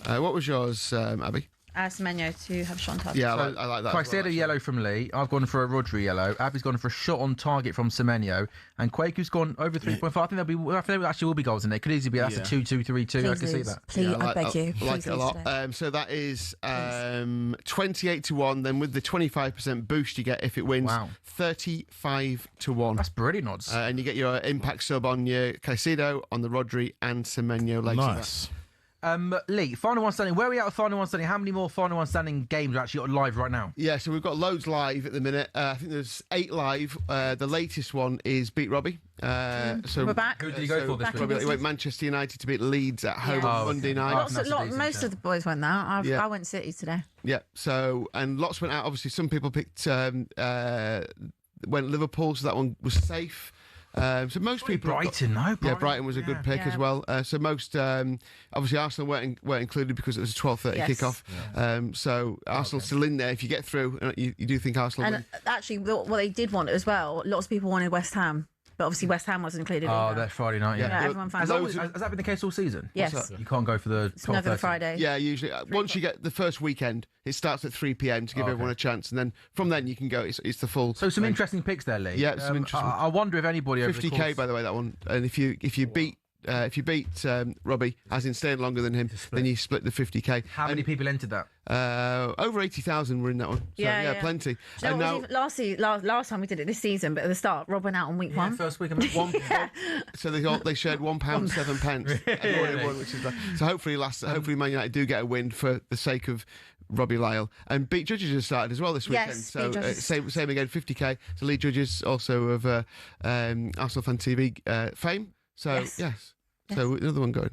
What was yours, Abby? Semenyo to have a shot on target. Yeah, I like that. Caicedo yellow from Lee. I've gone for a Rodri yellow. Abby's gone for a shot on target from Semenyo. And Quakeu's gone over 3.5. I think there actually will be goals in there. It could easily be that's a 2-2, 3-2. I can see that. Please, I beg you. I like it a lot. So that is 28-1. Then with the 25% boost you get if it wins, 35-1. That's brilliant odds. And you get your impact sub on your Caicedo, on the Rodri and Semenyo later. Nice. Lee, final one standing. Where are we at with final one standing? How many more final one standing games are actually got live right now? Yeah, so we've got loads live at the minute. I think there's 8 live. The latest one is Beat Robbie. So we're back. Who did you go for this week? He went Manchester United to beat Leeds at home on Monday night. Most of the boys went there. I went City today. Yeah, so, and lots went out. Obviously, some people picked went Liverpool, so that one was safe. So most people Brighton, Brighton was a good pick as well. So most obviously Arsenal weren't included because it was a 12:30 kickoff. So Arsenal's still in there. If you get through, you do think Arsenal. And actually, what they did want as well. Lots of people wanted West Ham. But obviously West Ham wasn't included either. That's Friday night, everyone has that been the case all season? Yes. You can't go for the 12:30? Friday. Yeah, usually. Once you get the first weekend, it starts at 3 p.m. to give everyone a chance. And then from then you can go, it's the full... So some interesting picks there, Lee. Yeah, some interesting... I wonder if anybody over 50k, by the way, that one. And if you beat... Robbie, as in staying longer than him, then you split the 50k. How many people entered that? Over 80,000 were in that one. So, plenty. And now, last time we did it this season, but at the start, Rob went out on week 1. First week of So they shared £1.07. Everyone won, which is so hopefully Man United do get a win for the sake of Robbie Lyle. And Beat Judges has started as well this weekend. Yes, so same again, 50k. So Lee Judges also of Arsenal Fan TV fame. So yes. So another one going.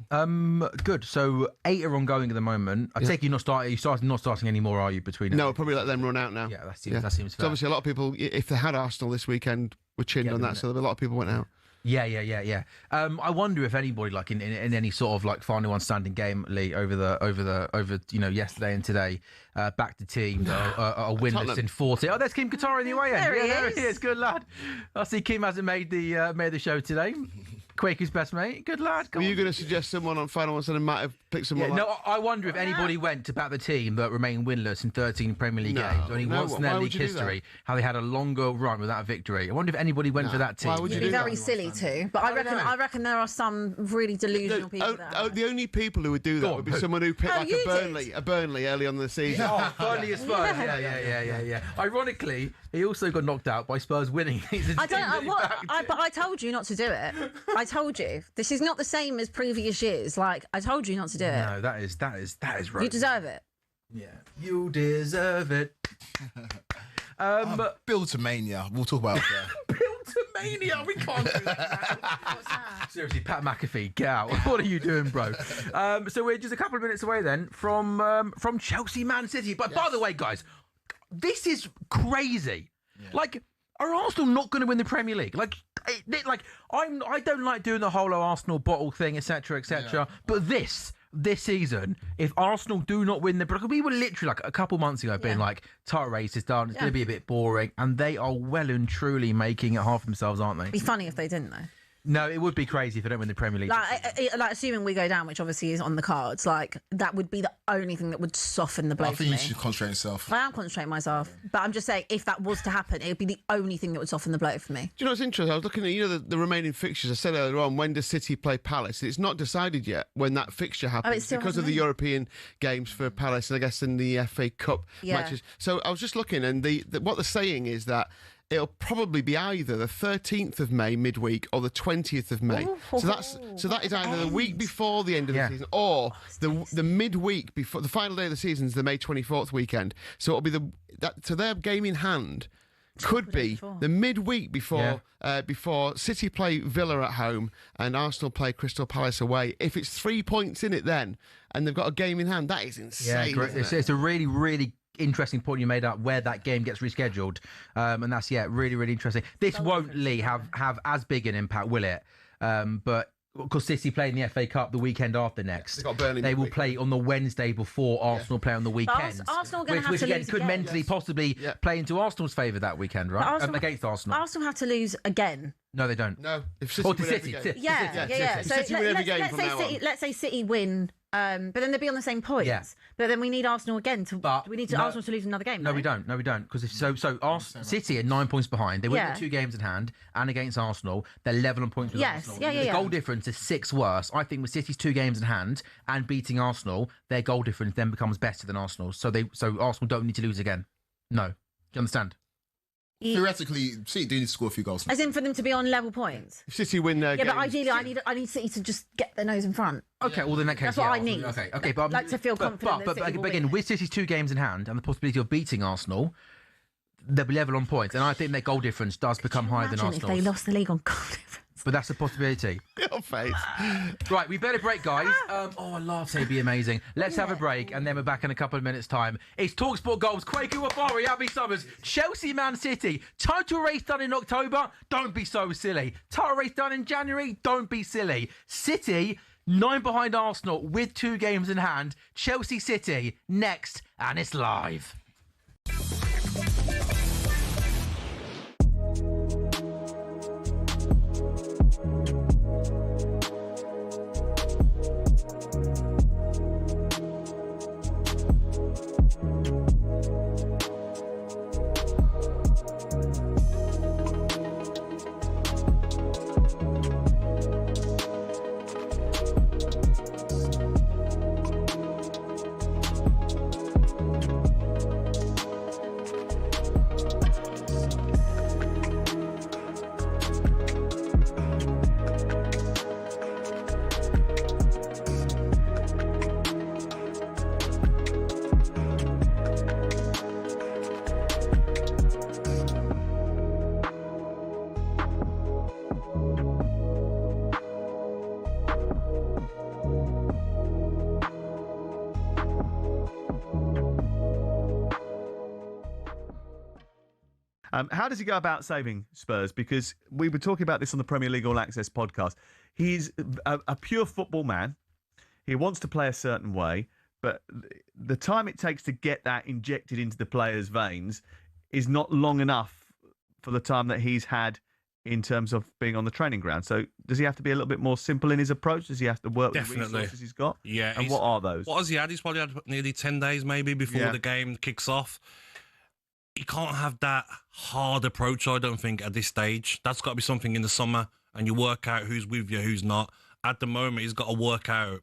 Good. So 8 are ongoing at the moment. I take you not starting anymore, are you? Between no, probably let them run out now. Yeah, that seems fair. So obviously a lot of people, if they had Arsenal this weekend, were chinned on that. So a lot of people went out. Yeah. I wonder if anybody, like in any sort of like final one standing game, Lee, over yesterday and today, back to team that are winless Tottenham. in 40. Oh, there's Kim Qatar in the away end. There he is. Good lad. I see Kim hasn't made the show today. Quakey's best mate. Good lad. Were you going to suggest someone on final one and might have picked someone? No, I wonder if anybody went to back the team that remained winless in 13 Premier League games, only once in their league history, how they had a longer run without a victory. I wonder if anybody went for that team. Why would you It'd be do very silly too, but I reckon there are some really delusional people there. The only people who would do that would be someone who picked you a Burnley early on in the season. Oh, Burnley as Spurs. Yeah. Ironically, he also got knocked out by Spurs winning. But I told you not to do it. I told you. This is not the same as previous years. Like, I told you not to do it. No, that is right. You deserve it. Yeah, you deserve it. Build to mania. We'll talk about it there. Build to mania. We can't do that now. What's that? Seriously, Pat McAfee, get out. What are you doing, bro? So we're just a couple of minutes away then from Chelsea, Man City. But by the way, guys, this is crazy. Yeah. Like, are Arsenal not going to win the Premier League? I don't like doing the whole Arsenal bottle thing, etc., etc. Yeah. But this season, if Arsenal do not win because we were literally like a couple months ago being like, title race is done, it's going to be a bit boring, and they are well and truly making it hard for themselves, aren't they? It'd be funny if they didn't, though. No, it would be crazy if they don't win the Premier League. Like assuming we go down, which obviously is on the cards, like that would be the only thing that would soften the blow I for think me. you should concentrate yourself. I am concentrating myself, but I'm just saying if that was to happen, it would be the only thing that would soften the blow for me. Do you know what's interesting? I was looking at the remaining fixtures. I said earlier on, when does City play Palace? It's not decided yet when that fixture happens because of the European games for Palace and I guess in the FA Cup matches. So I was just looking, and what they're saying is that it'll probably be either the 13th of May midweek or the 20th of May. So that is either the week before the end of the season or the midweek before the final day of the season is the May 24th weekend. So it'll be so their game in hand could be the midweek before City play Villa at home and Arsenal play Crystal Palace away. If it's 3 points in it then and they've got a game in hand, that is insane. Yeah, it's a really, really interesting point you made up where that game gets rescheduled, and that's really, really interesting. This won't, Lee, have as big an impact, will it? But because City play in the FA Cup the weekend after next, they will play on the Wednesday before Arsenal play on the weekend. Arsenal going to have which to again lose could mentally possibly play into Arsenal's favour that weekend, right? Against Arsenal. Arsenal have to lose again. No, they don't. No, if City win every game. Yeah. So City win every game from now on. Let's say City win. But then they'll be on the same points. Yeah. But then we need Arsenal again we need Arsenal to lose another game. No, we don't. Because City are 9 points behind. They win the 2 games in hand, and against Arsenal, they're level on points with Arsenal. The goal difference is 6 worse. I think with City's 2 games in hand and beating Arsenal, their goal difference then becomes better than Arsenal's. So Arsenal don't need to lose again. No. Do you understand? Theoretically, City do need to score a few goals. As in for them to be on level points. If City win their games, but ideally, I need City to just get their nose in front. Okay, well, in that case, that's what I need. Okay, but like to feel confident. But again, with City's 2 games in hand and the possibility of beating Arsenal, they'll be level on points, and I think their goal difference does become higher than Arsenal's. If they lost the league on goal difference. But that's a possibility. Your face. Right, we better break, guys. A latte be amazing. Let's have a break, and then we're back in a couple of minutes' time. It's talkSPORT Goals. Quaker Wafari, Abby Summers, Chelsea, Man City. Title race done in October? Don't be so silly. Title race done in January? Don't be silly. City, 9 behind Arsenal with 2 games in hand. Chelsea City next, and it's live. How does he go about saving Spurs? Because we were talking about this on the Premier League All Access podcast. He's a pure football man. He wants to play a certain way, but the time it takes to get that injected into the players' veins is not long enough for the time that he's had in terms of being on the training ground. So does he have to be a little bit more simple in his approach? Does he have to work with the resources he's got? Yeah. And what are those? What has he had? He's probably had nearly 10 days maybe before the game kicks off. He can't have that hard approach, I don't think, at this stage. That's got to be something in the summer, and you work out who's with you, who's not. At the moment, he's got to work out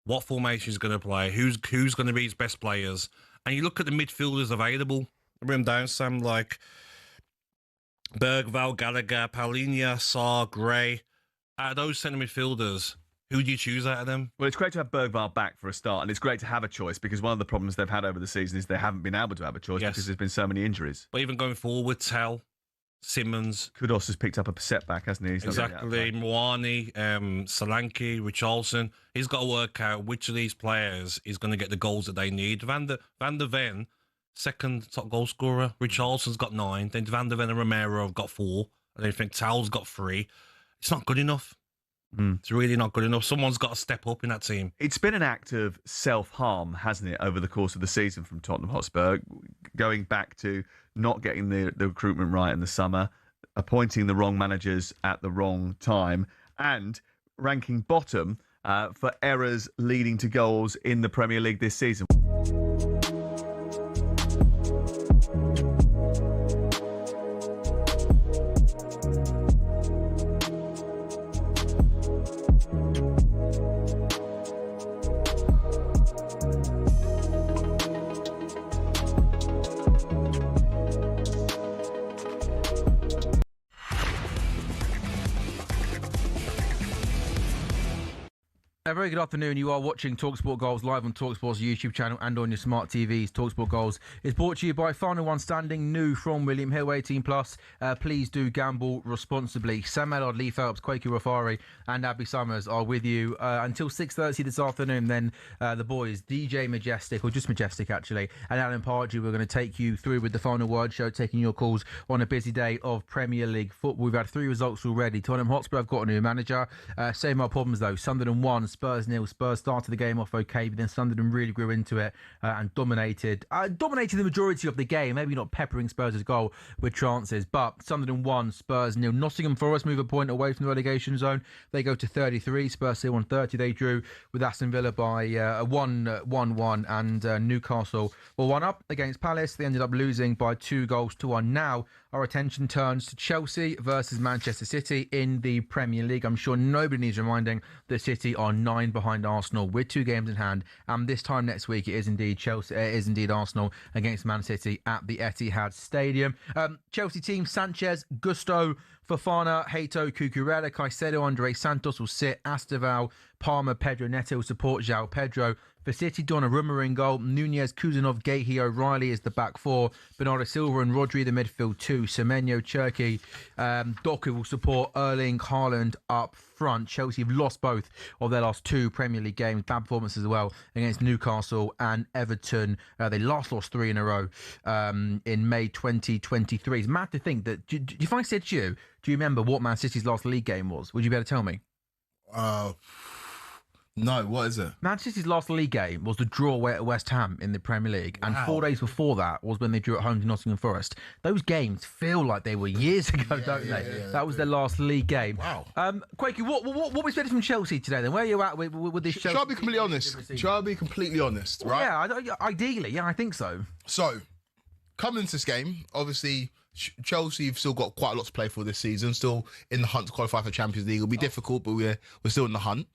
what formation he's going to play, who's going to be his best players. And you look at the midfielders available, bring them down, Sam, like Bergvall, Gallagher, Paulinho, Sarr, Gray. Out of those centre midfielders, who do you choose out of them? Well, it's great to have Bergvall back for a start, and it's great to have a choice, because one of the problems they've had over the season is they haven't been able to have a choice because there's been so many injuries. But even going forward, Tell, Simmons. Kudos has picked up a setback, hasn't he? He's Exactly. Mwani, Solanke, Richarlison. He's got to work out which of these players is going to get the goals that they need. Van der Ven, second top goal scorer. Richarlison's got 9. Then Van der Ven and Romero have got 4. And then I think Towell's got 3. It's not good enough. It's really not good enough. Someone's got to step up in that team. It's been an act of self-harm, hasn't it, over the course of the season from Tottenham Hotspur, going back to not getting the recruitment right in the summer, appointing the wrong managers at the wrong time, and ranking bottom for errors leading to goals in the Premier League this season. A very good afternoon. You are watching talkSPORT Goals live on talkSPORT's YouTube channel and on your smart TVs. talkSPORT Goals is brought to you by Final One Standing, new from William Hill, 18+. Please do gamble responsibly. Sam Ellard, Lee Phelps, Quakey Rafari and Abby Summers are with you until 6:30 this afternoon. Then the boys, DJ Majestic, or just Majestic actually, and Alan Pardew, we're going to take you through with the Final Word show, taking your calls on a busy day of Premier League football. We've had 3 results already. Tottenham Hotspur have got a new manager. Same old problems though. Sunderland 1, Spurs 0. Spurs started the game off okay, but then Sunderland really grew into it and dominated the majority of the game. Maybe not peppering Spurs' goal with chances, but Sunderland 1, Spurs 0. Nottingham Forest move a point away from the relegation zone. They go to 33. Spurs still on 30. They drew with Aston Villa by 1-1, and Newcastle were 1 up against Palace. They ended up losing by 2-1. Now our attention turns to Chelsea versus Manchester City in the Premier League. I'm sure nobody needs reminding that City are 9 behind Arsenal with 2 games in hand, and this time next week it is indeed Arsenal against Man City at the Etihad Stadium. Chelsea team: Sanchez, Gusto, Fofana, Hato, Cucurella, Caicedo, Andre Santos will sit. Astaval, Palmer, Pedro Neto will support João Pedro. For City, Donnarumma in goal. Nunez, Kuzanov, Gahey, O'Reilly is the back 4. Bernardo Silva and Rodri the midfield 2. Semenyo, Cherki, Doku will support Erling Haaland up front. Chelsea have lost both of their last 2 Premier League games. Bad performances as well against Newcastle and Everton. They last lost 3 in a row in May 2023. It's mad to think that, if I said to you, do you remember what Man City's last league game was? Would you be able to tell me? No, what is it? Man City's last league game was the draw away at West Ham in the Premier League. And 4 days before that was when they drew at home to Nottingham Forest. Those games feel like they were years ago, don't they? Yeah, that was their last league game. Wow. Quakey, what we expected from Chelsea today then? Where are you at with this Chelsea? Shall I be completely honest? Shall I be completely honest, right? Yeah, ideally, yeah, I think so. So, coming into this game, obviously, Chelsea have still got quite a lot to play for this season. Still in the hunt to qualify for Champions League. It'll be difficult, but we're still in the hunt.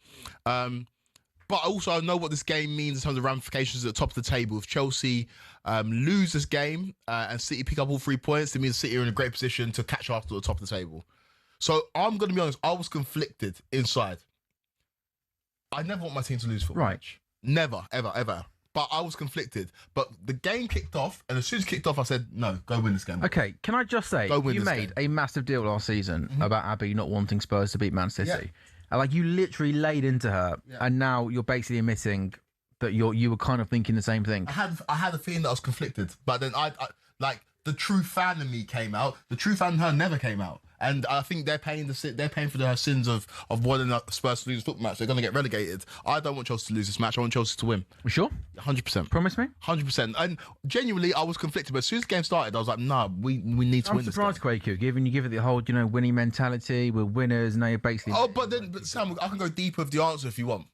But also, I know what this game means in terms of ramifications at the top of the table. If Chelsea lose this game and City pick up all 3 points, it means City are in a great position to catch up to the top of the table. So I'm going to be honest, I was conflicted inside. I never want my team to lose football match. Never, ever, ever. But I was conflicted. But the game kicked off, and as soon as it kicked off, I said, no, go win this game. Okay, can I just say, you made a massive deal last season about Abby not wanting Spurs to beat Man City. Yeah. Like, you literally laid into her, and now you're basically admitting that you were kind of thinking the same thing. I had a feeling that I was conflicted, but then I the true fan in me came out. The true fan in her never came out. And I think they're paying for their sins of wanting Spurs to lose a football match. They're going to get relegated. I don't want Chelsea to lose this match. I want Chelsea to win. You sure? 100%. Promise me? 100%. And genuinely, I was conflicted. But as soon as the game started, I was like, nah, we need to win this game. I'm surprised, Quaku, given you give it the whole, winning mentality. We're winners. Now you're basically... Oh, but Sam, I can go deeper with the answer if you want.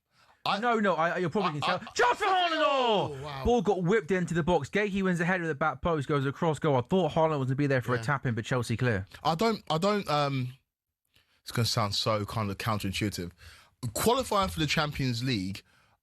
You're probably going to tell. Just for Haaland! Wow. Ball got whipped into the box. Gakey wins ahead of the back post, goes across goal. I thought Haaland was going to be there for a tap-in, but Chelsea clear. I don't, it's going to sound so kind of counterintuitive. Qualifying for the Champions League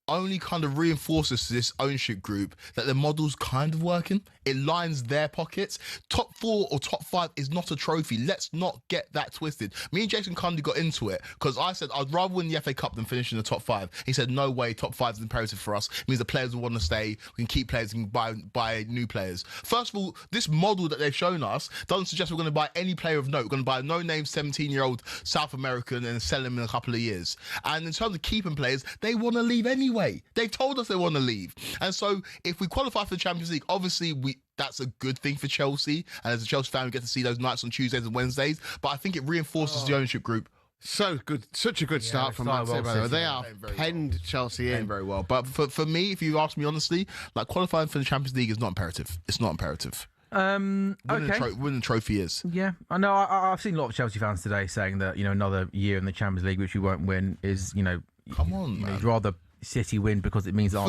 only kind of reinforces to this ownership group that the model's kind of working. It lines their pockets. Top 4 or top 5 is not a trophy. Let's not get that twisted. Me and Jason Cundy got into it because I said I'd rather win the FA Cup than finish in the top 5. He said, no way, top 5 is imperative for us. It means the players will want to stay. We can keep players and buy new players. First of all, this model that they've shown us doesn't suggest we're going to buy any player of note. We're going to buy a no-name 17-year-old South American and sell him in a couple of years. And in terms of keeping players, they want to leave anyway. They've told us they want to leave. And so if we qualify for the Champions League, obviously that's a good thing for Chelsea. And as a Chelsea fan, we get to see those nights on Tuesdays and Wednesdays. But I think it reinforces the ownership group. So good, such a good start from Matchday, by the way. They are penned Chelsea in very well. But for me, if you ask me honestly, like qualifying for the Champions League is not imperative. It's not imperative. Winning the trophy is. Yeah, I know. I've seen a lot of Chelsea fans today saying that another year in the Champions League which we won't win is come on, man. You'd rather City win because it means that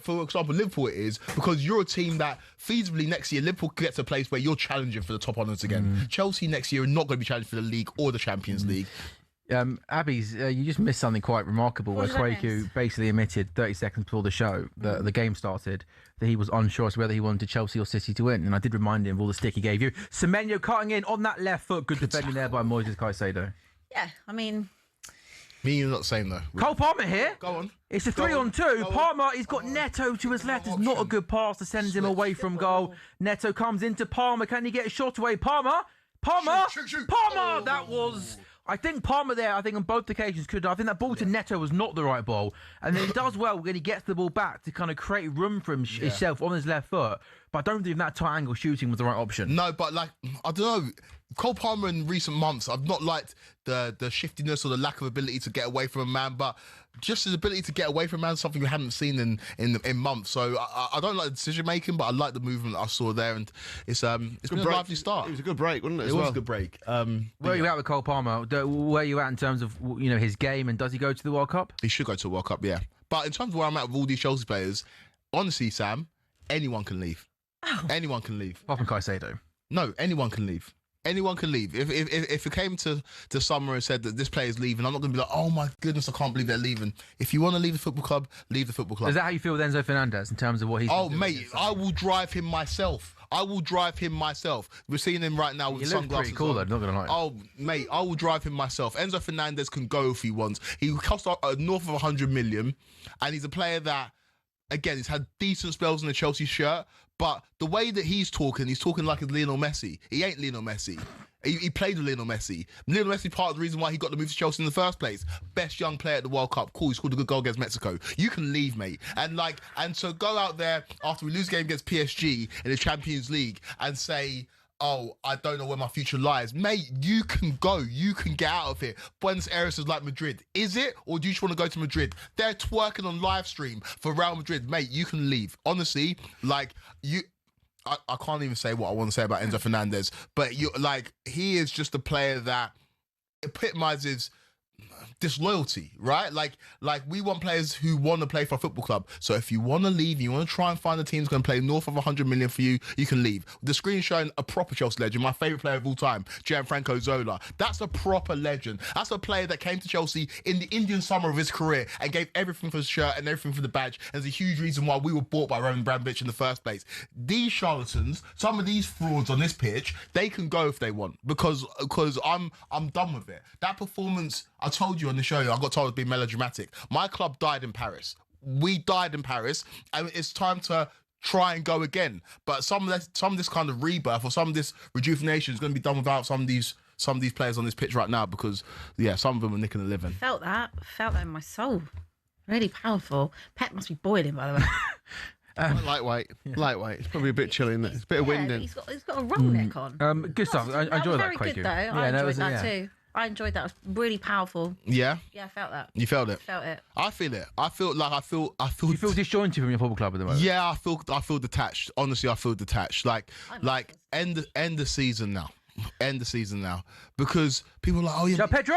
for example, Liverpool it is because you're a team that feasibly next year Liverpool gets to a place where you're challenging for the top honours again. Chelsea next year are not going to be challenging for the league or the Champions League. Abby's, you just missed something quite remarkable where Quaku basically admitted 30 seconds before the show that the game started that he was unsure as to whether he wanted Chelsea or City to win. And I did remind him of all the stick he gave you. Semenyo cutting in on that left foot. Good defending there by Moises Caicedo. Yeah, I mean... Me, you're not saying though. Cole Palmer here. Go on. It's a 3-on-2. Palmer, he's got Neto to his left. It's not a good pass to send him away from goal. Neto comes into Palmer. Can he get a shot away? Palmer! Shoot. Palmer! That was... I think Palmer there, I think on both occasions could. I think that ball to Neto was not the right ball. And then he does well when he gets the ball back to kind of create room for himself on his left foot. But I don't think that tight angle shooting was the right option. No, but I don't know. Cole Palmer in recent months, I've not liked the shiftiness or the lack of ability to get away from a man, but just his ability to get away from a man is something we haven't seen in months. So I don't like the decision making, but I like the movement that I saw there, and it's been a lively start. It was a good break, wasn't it? It was a good break. Where are you at with Cole Palmer? Where are you at in terms of his game, and does he go to the World Cup? He should go to the World Cup, yeah. But in terms of where I'm at with all these Chelsea players, honestly, Sam, anyone can leave. Anyone can leave. Apart from Caicedo. No, anyone can leave. Anyone can leave. If it came to summer and said that this player's leaving, I'm not going to be like, oh my goodness, I can't believe they're leaving. If you want to leave the football club, leave the football club. Is that how you feel with Enzo Fernandez in terms of what he's doing? Mate, I will drive him myself. We're seeing him right now with sunglasses pretty cool, though, not going to lie. Oh, mate, I will drive him myself. Enzo Fernandez can go if he wants. He cost north of 100 million, and he's a player that, again, he's had decent spells in the Chelsea shirt, but the way that he's talking like it's Lionel Messi. He ain't Lionel Messi. He played with Lionel Messi. Lionel Messi, part of the reason why he got the move to Chelsea in the first place. Best young player at the World Cup. Cool, he scored a good goal against Mexico. You can leave, mate. And so go out there after we lose a game against PSG in the Champions League and say, oh, I don't know where my future lies. Mate, you can go. You can get out of here. Buenos Aires is like Madrid. Is it? Or do you just want to go to Madrid? They're twerking on live stream for Real Madrid. Mate, you can leave. Honestly, I can't even say what I want to say about Enzo Fernandez, but he is just a player that epitomizes disloyalty, right? Like we want players who want to play for a football club. So if you want to leave, you want to try and find a team that's going to play north of 100 million for you, you can leave. The screen showing a proper Chelsea legend, my favourite player of all time, Gianfranco Zola. That's a proper legend. That's a player that came to Chelsea in the Indian summer of his career and gave everything for the shirt and everything for the badge. And there's a huge reason why we were bought by Roman Abramovich in the first place. These charlatans, some of these frauds on this pitch, they can go if they want because I'm done with it. That performance, I told you on the show, I got told it was being melodramatic. My club died in Paris. We died in Paris, and it's time to try and go again. But some of this kind of rebirth or some of this rejuvenation is going to be done without some of these players on this pitch right now because, some of them are nicking a living. Felt that in my soul. Really powerful. Pep must be boiling, by the way. Lightweight. It's probably a bit chilly, isn't it? It's a bit of wind in. He's got a roll neck on. Good stuff. I enjoyed that. Very good Quaker. though. I enjoyed that too. I enjoyed that. It was really powerful. Yeah. Yeah, I felt that. You felt it. Felt it. I feel it. I feel. You feel disjointed from your football club at the moment. Yeah, I feel detached. Honestly, I feel detached. Like end the season now. End the season now, because people are like, oh yeah, Pedro.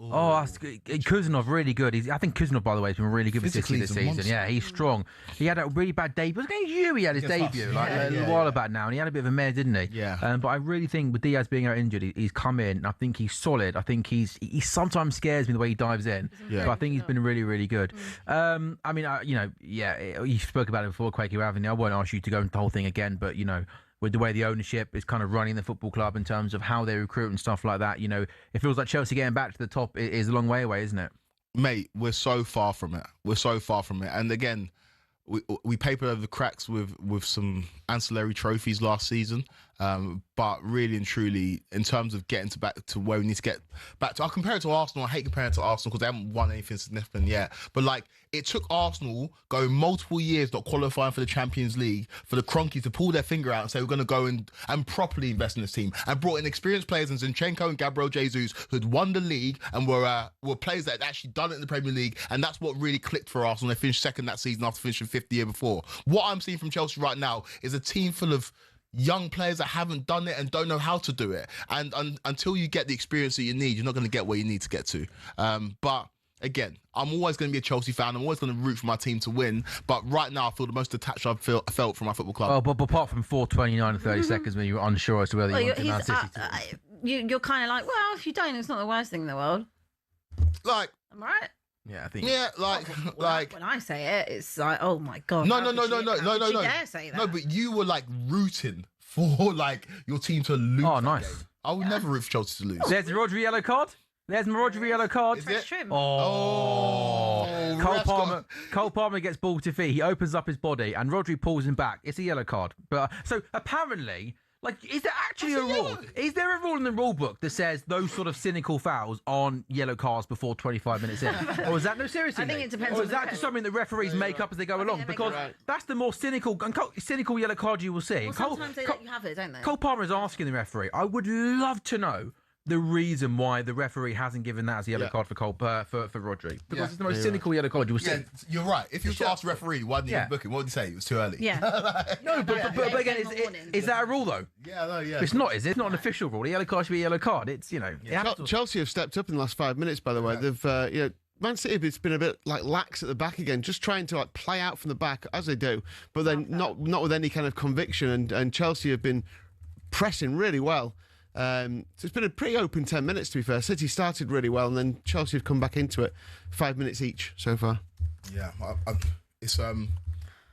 Kuzanov really good. I think Kuzanov, by the way, has been really good for City this season. monster. Yeah, he's strong. He had a really bad debut. Was it against you? He had his debut a while back now, and he had a bit of a mare, didn't he? Yeah. But I really think with Diaz being out injured, he's come in. And I think he's solid. I think he sometimes scares me the way he dives in. Yeah. But I think he's been really, really good. I mean, you spoke about it before, Quakey, haven't you? I won't ask you to go into the whole thing again, but with the way the ownership is kind of running the football club in terms of how they recruit and stuff like that, it feels like Chelsea getting back to the top is a long way away, isn't it? Mate, we're so far from it. And again, we papered over the cracks with some ancillary trophies last season. But really and truly, in terms of getting back to where we need to get back to, I compare it to Arsenal. I hate comparing it to Arsenal because they haven't won anything significant yet. But it took Arsenal going multiple years not qualifying for the Champions League for the Cronkies to pull their finger out and say we're going to go and properly invest in this team, and brought in experienced players in Zinchenko and Gabriel Jesus who had won the league and were players that had actually done it in the Premier League, and that's what really clicked for Arsenal. They finished second that season after finishing fifth the year before. What I'm seeing from Chelsea right now is a team full of young players that haven't done it and don't know how to do it. And until you get the experience that you need, you're not going to get where you need to get to. But again, I'm always going to be a Chelsea fan. I'm always going to root for my team to win. But right now, I feel the most detached I've felt from my football club. Oh, but apart from 4:29 and 30 seconds when you were unsure as to whether you wanted Man City to... You're kind of like, well, if you don't, it's not the worst thing in the world. Like, am I right? Yeah, I think. Yeah, when I say it, it's like, oh my god. No. You dare say that? No, but you were rooting for your team to lose. Oh, nice. Game. I would never root for Chelsea to lose. There's the Rodri yellow card. There's my Rodri yellow card. Is it? Trim. Cole Palmer gets ball to feet. He opens up his body, and Rodri pulls him back. It's a yellow card. But so apparently. Is there actually a rule? Is there a rule in the rule book that says those sort of cynical fouls aren't yellow cards before 25 minutes in? Or is that seriously? I think it depends. Or is that just something that referees make up as they go along? Because that's the more cynical yellow card you will see. Well, sometimes they let you have it, don't they? Cole Palmer is asking the referee. I would love to know the reason why the referee hasn't given that as a yellow card for Rodri, because it's the most cynical yellow card you will see. Yeah, you're right. If you were to ask the referee why didn't you book him, what would he say? It was too early. Yeah. No, but again, is that a rule though? Yeah, It's not, is it? It's not an official rule. A yellow card should be a yellow card. It's Chelsea have stepped up in the last 5 minutes. By the way, they've Man City has been a bit lax at the back again, just trying to play out from the back as they do, but then not with any kind of conviction. And Chelsea have been pressing really well. So it's been a pretty open 10 minutes, to be fair. City started really well, and then Chelsea have come back into it. 5 minutes each so far. Yeah, it's a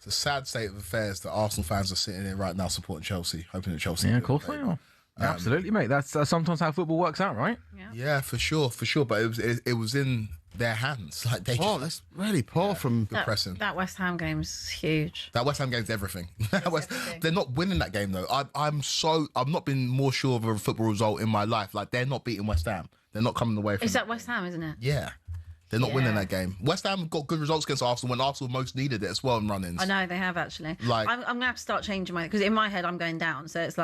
sad state of affairs that Arsenal fans are sitting in right now supporting Chelsea, hoping that Chelsea. Yeah, of course they are. Absolutely, mate. That's sometimes how football works out, right? Yeah, for sure. But it was in their hands. That's really poor from depressing. That West Ham game's huge. That West Ham game's everything. They're not winning that game though. I've not been more sure of a football result in my life. They're not beating West Ham. They're not coming away from. It's at West Ham, isn't it? Yeah. They're not winning that game. West Ham got good results against Arsenal when Arsenal most needed it as well in run-ins. I know they have actually. I'm going to have to start changing because in my head I'm going down. So it's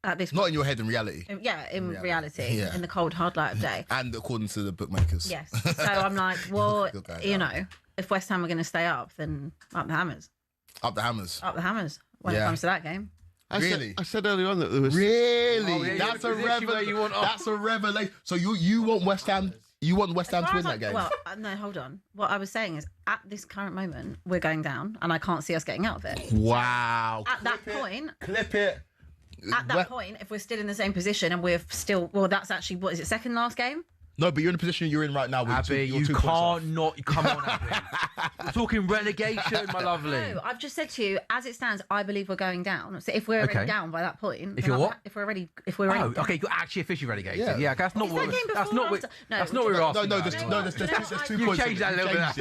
at this. Not in your head, in reality. Yeah, in reality. In the cold hard light of day. And according to the bookmakers. Yes. So I'm like, well, if West Ham are going to stay up, then up the Hammers. Up the Hammers. Up the Hammers when it comes to that game. I said earlier on that there was that's a revelation. That's a revelation. So you want West Ham? You want West Ham to win that game? Well, no, hold on. What I was saying is, at this current moment, we're going down, and I can't see us getting out of it. Wow. At that point, clip it. At that point, if we're still in the same position and we're still, that's actually what is it? Second last game. No, but you're in the position you're in right now. Abby, you can't not. Come on, Abby. We're talking relegation, my lovely. No, I've just said to you, as it stands, I believe we're going down. So if we're already down by that point, if you're what? If we're already. Oh, okay, you're actually officially relegated. Yeah, that's not what. That's not what. That's not what we're asking. No, there's 2 points. You changed that a little bit.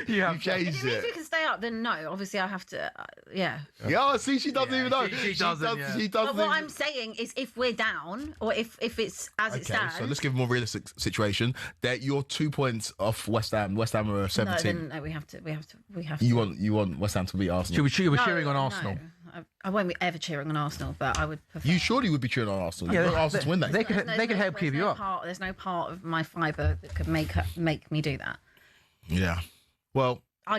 You changed it. If we can stay up, then no. Obviously, I have to. Yeah. Yeah. See, she doesn't even know. She doesn't. But what I'm saying is, if we're down, or if it's as it stands. So let's give a more realistic situation, that you're 2 points off West Ham. West Ham are 17. No, we have to. You want West Ham to beat Arsenal? Should we be cheering on Arsenal? No. I won't be ever cheering on Arsenal, but I would prefer. You surely would be cheering on Arsenal. Yeah, You want Arsenal to win that. They could help keep you up. There's no part of my fibre that could make me do that. Yeah. Well. I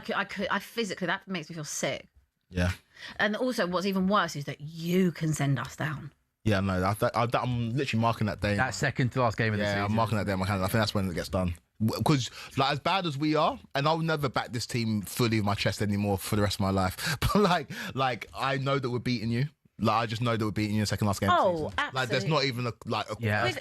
physically, that makes me feel sick. Yeah. And also, what's even worse is that you can send us down. Yeah, no, I'm literally marking that day. That second to last game of the season. Yeah, I'm marking that day in my calendar. I think that's when it gets done. Because, like, as bad as we are, and I'll never back this team fully with my chest anymore for the rest of my life. But like I know that we're beating you. Like, I just know that we're beating you in the second last game. Oh, of the season. absolutely. Like, there's not even a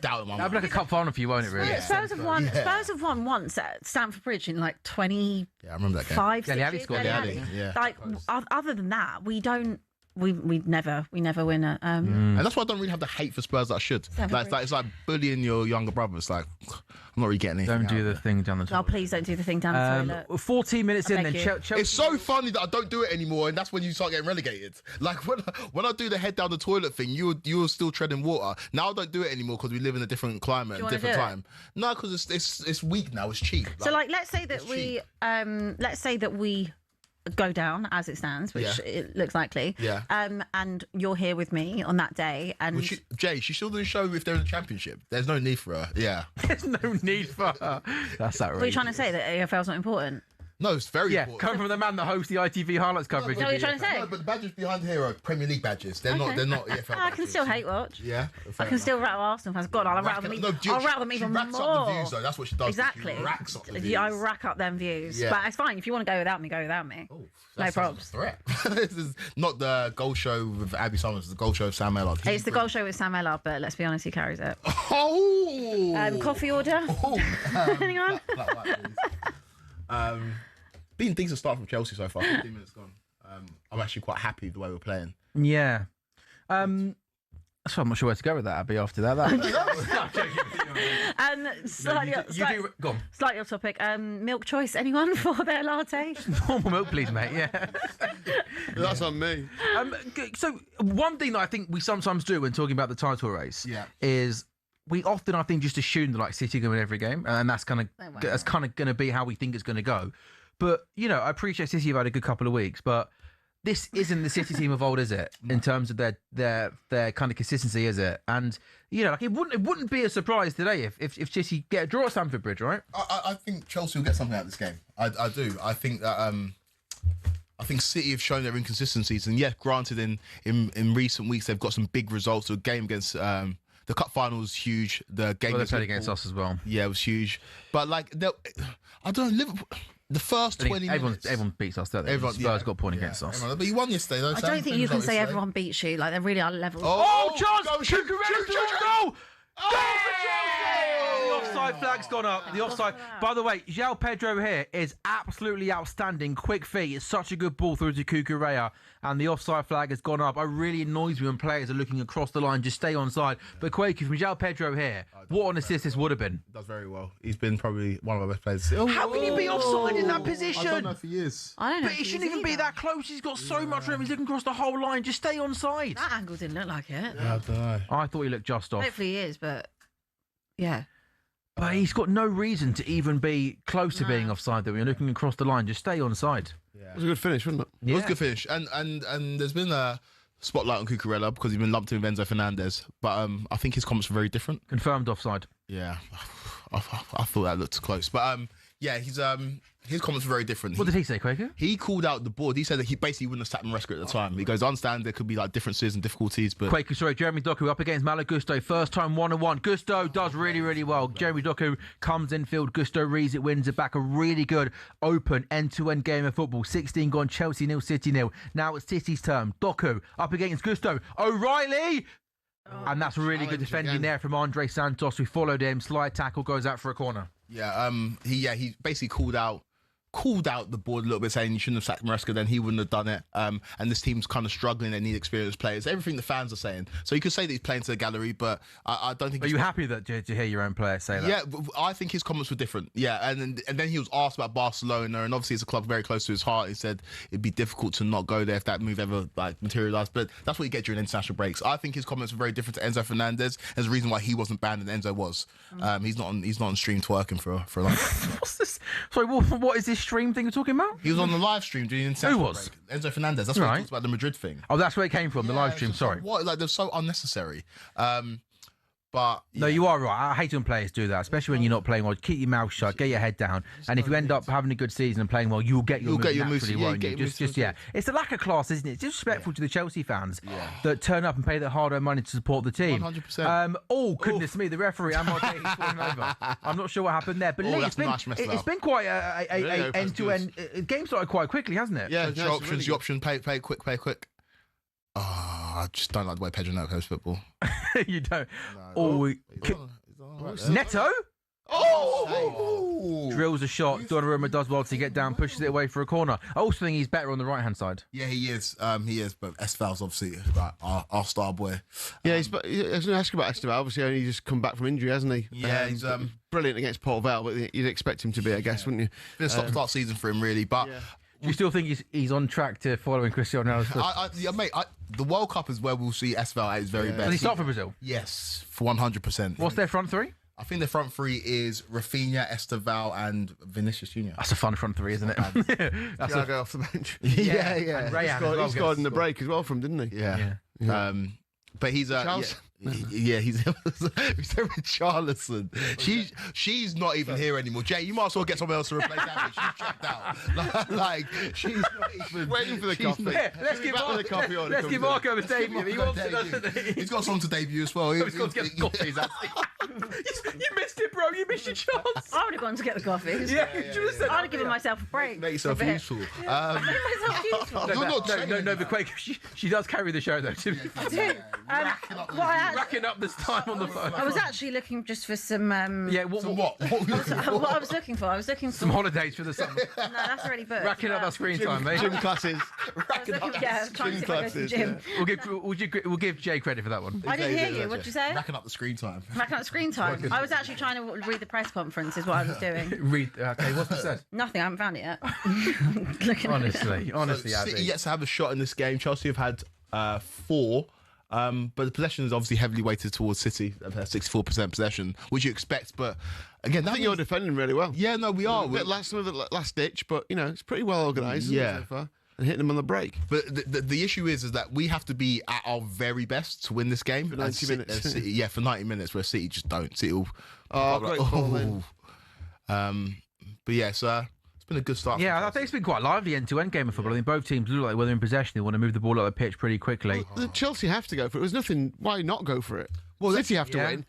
doubt in my mind. That'd be like a cup final for you, won't it? Really? Spurs have won once at Stamford Bridge in like 25. Yeah, I remember that game. Yeah, the Alley scored the Alley. Yeah. Like, other than that, we don't. We never win it. And that's why I don't really have the hate for Spurs that I should. Stamford It's like bullying your younger brother. It's like, I'm not really getting anything. Don't do out the of it. thing down the Oh, toilet. please don't do the thing down the toilet. 14 minutes I in, beg then you. Chelsea. It's so funny that I don't do it anymore, and that's when you start getting relegated. Like when I do the head down the toilet thing, you're still treading water. Now I don't do it anymore because we live in a different climate, Do you and wanna different do it? time. No, because it's weak now. It's cheap. So, like, let's say that we go down as it stands, which Yeah. it looks likely. Yeah. And you're here with me on that day, and She still doesn't show if they're in the championship. There's no need for her. Yeah. There's no need for her. That's outrageous. what are you trying to say, that AFL's not important? No, it's very Yeah, important. coming from the man that hosts the ITV highlights coverage. Is that what you're trying to say? No, but the badges behind here are Premier League badges. They're not EFL I can badges. still hate watch. Yeah. I can still rattle Arsenal fans. God, I'll rattle them. I'll rattle them even she racks more. up the views, though. That's what she does. Exactly. She racks up the views. I rack up them views. Yeah. But it's fine. If you want to go without me, go without me. Oh, No that sounds probs. like a threat. This is not the goal show with Abby Summers. It's the goal show with Sam Ellard. It's the goal show with Sam Ellard, but let's be honest, he carries it. Oh. Coffee order? Anyone? Been things to start from Chelsea so far. 15 minutes gone. I'm actually quite happy with the way we're playing. Yeah. So I'm not sure where to go with that, Abby, after that. And slightly off topic. Milk choice, anyone for their latte? Normal milk, please, mate. Yeah. That's on me. So one thing that I think we sometimes do when talking about the title race is we often, I think, just assume that like City going to win every game, and that's kind of going to be how we think it's going to go. But I appreciate City have had a good couple of weeks, but this isn't the City team of old, is it? In terms of their kind of consistency, is it? And like it wouldn't be a surprise today if City get a draw at Stamford Bridge, right? I think Chelsea will get something out of this game. I do. I think that I think City have shown their inconsistencies, and granted, in recent weeks they've got some big results. A game against the cup final was huge. The game They played against us as well. Yeah, it was huge. But like, I don't know, Liverpool. The first 20 minutes. Everyone beats us, don't they? Spurs got a point against us. But you won yesterday, though. I don't think you can say everyone beats you. Like, there really are levels. Oh, chance! Cucurella goal! Goal for Chelsea! The offside flag's gone up. The offside. By the way, João Pedro here is absolutely outstanding. Quick feet. It's such a good ball through to Cucurella. And the offside flag has gone up. It really annoys me when players are looking across the line, just stay onside. But Quakey from João Pedro here, what an assist this would have been. Does very well. He's been probably one of our best players. How can you be offside in that position? I don't know for years. I don't know. But he shouldn't even be that close. He's got so much room. He's looking across the whole line. Just stay onside. That angle didn't look like it. I don't know. I thought he looked just off. Hopefully he is, but yeah. But he's got no reason to even be close to being offside. That when you're looking across the line, just stay onside. It was a good finish, wasn't it? It was a good finish. And there's been a spotlight on Cucurella because he's been lumped in with Enzo Fernandez. But I think his comments were very different. Confirmed offside. Yeah. I thought that looked close. But his comments were very different. What did he say, Quaker? He called out the board. He said that he basically wouldn't have sat Maresca at the time. He goes, I understand there could be like differences and difficulties, but Quaker, sorry, Jeremy Doku up against Malo Gusto. First time 1-1. Gusto does really, really well. Jeremy Doku comes in field. Gusto reads it, wins it back. A really good, open, end-to-end game of football. 16 gone, Chelsea 0, City 0. Now it's City's turn. Doku up against Gusto. O'Reilly! And that's really good defending there from Andre Santos, who followed him. Slide tackle goes out for a corner. he basically called out called out the board a little bit, saying you shouldn't have sacked Maresca, then he wouldn't have done it. And this team's kind of struggling. They need experienced players. Everything the fans are saying. So you could say that he's playing to the gallery, but I don't think. Are you happy that to hear your own player say that? Yeah, I think his comments were different. Yeah, and then he was asked about Barcelona, and obviously it's a club very close to his heart. He said it'd be difficult to not go there if that move ever materialised. But that's what you get during international breaks. I think his comments were very different to Enzo Fernandez. There's a reason why he wasn't banned and Enzo was. He's not on stream twerking for a long time. What's this? Sorry, what is this stream thing you're talking about? He was on the live stream during the international Who was? break. Enzo Fernandez. That's what he talks about the Madrid thing. Oh, that's where it came from, the live stream. Sorry. What? Like, they're so unnecessary. But no, you are right. I hate when players do that, especially when you're not playing well. Keep your mouth shut, get your head down, and if you end up having a good season and playing well, you'll get your moves naturally, won't you? Just it's the lack of class, isn't it? It's disrespectful to the Chelsea fans that turn up and pay their hard-earned money to support the team. 100%. Oh goodness me, the referee and Martinez falling over. I'm not sure what happened there, but Lee, it's been quite a end-to-end. Game started quite quickly, hasn't it? Yeah, your option, pay quick. Oh, I just don't like the way Pedro Neto plays football. You don't. Right Neto? Oh! Drills a shot. Donnarumma does well to get down, pushes it away for a corner. I also think he's better on the right-hand side. Yeah, he is. But Esteval's obviously our star boy. Yeah, I was going to ask about Esteval. Obviously, only just come back from injury, hasn't he? Yeah, he's brilliant against Port Vale, but you'd expect him to be, I guess, wouldn't you? Been a start season for him, really. But do you still think he's on track to following Cristiano Ronaldo's mate. The World Cup is where we'll see Esteval at his very best. Does he start for Brazil? Yes, for 100%. What's their front three? I think the front three is Rafinha, Esteval, and Vinicius Jr. That's a fun front three, isn't it? That's a go off the bench. Yeah. He scored in the break as well from, didn't he? Yeah. But he's Charles? he's there with Charlison. She's not even here anymore. Jay, you might as well get someone else to replace Abby. She's checked out. She's not even waiting for the coffee. Let's give Marco a debut. He wants to. He's got someone to debut as well. He's got to get the coffees. You missed it, bro. You missed your chance. I would have gone to get the coffees. Yeah, I'd have given myself a break. Make yourself useful. Make myself useful. No, but Quake, she does carry the show, though. I do. Racking up this time on the phone. I was actually looking just for some. What? What I was looking for. Some holidays for the summer. No, that's already booked. Racking up that screen time, mate. Gym classes. Trying to go to the gym. We'll give Jay credit for that one. I didn't hear you. What did you say? Racking up the screen time. Racking up the screen time. I was actually trying to read the press conference. Is what I was doing. Okay, what's it said? Nothing. I haven't found it yet. Honestly, City yet to have a shot in this game. Chelsea have had 4. But the possession is obviously heavily weighted towards City. They've had 64% possession, which you expect. But again, I think you're defending really well. Yeah, no, we are. A bit last ditch, but it's pretty well organised. So far. And hitting them on the break. But the issue is that we have to be at our very best to win this game. For 90 minutes. City, for 90 minutes, where City just don't. City will. Great ball then. But yeah, so it's been a good start. Yeah, I think it's been quite a lively end-to-end game of football. I think both teams look like when they're in possession, they want to move the ball up the pitch pretty quickly. Well, Chelsea have to go for it. There's nothing. Why not go for it? Well, City have to win,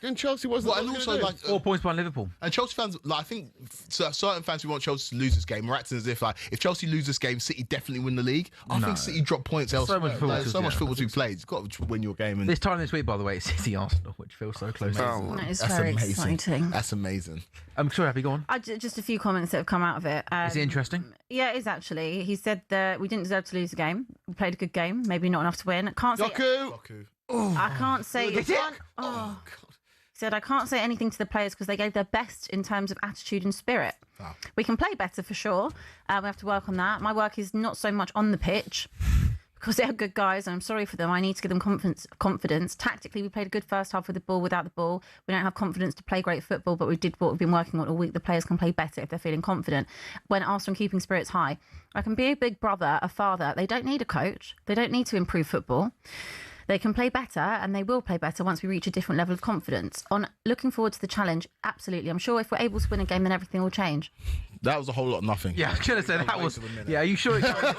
and Chelsea wasn't. And also, 4 points behind Liverpool. And Chelsea fans, I think certain fans who want Chelsea to lose this game are acting as if if Chelsea lose this game, City definitely win the league. I think City drop points elsewhere. So much football to be played. You've got to win your game. And this time this week, by the way, it's City Arsenal, which feels so close. That is very exciting. That's amazing. I'm sorry, Abby, go on. Just a few comments that have come out of it. Is it interesting? Yeah, it is actually. He said that we didn't deserve to lose the game. We played a good game, maybe not enough to win. Can't say. Goku. I can't say. He said I can't say anything to the players because they gave their best in terms of attitude and spirit. We can play better for sure. We have to work on that. My work is not so much on the pitch because they're good guys and I'm sorry for them. I need to give them confidence. Tactically, we played a good first half with the ball, without the ball. We don't have confidence to play great football, but we did what we've been working on all week. The players can play better if they're feeling confident. When asked on keeping spirits high, I can be a big brother, a father. They don't need a coach. They don't need to improve football. They can play better and they will play better once we reach a different level of confidence. On looking forward to the challenge, absolutely. I'm sure if we're able to win a game, then everything will change. That was a whole lot of nothing. Yeah, I was going to say that was. Yeah, are you sure? Tell you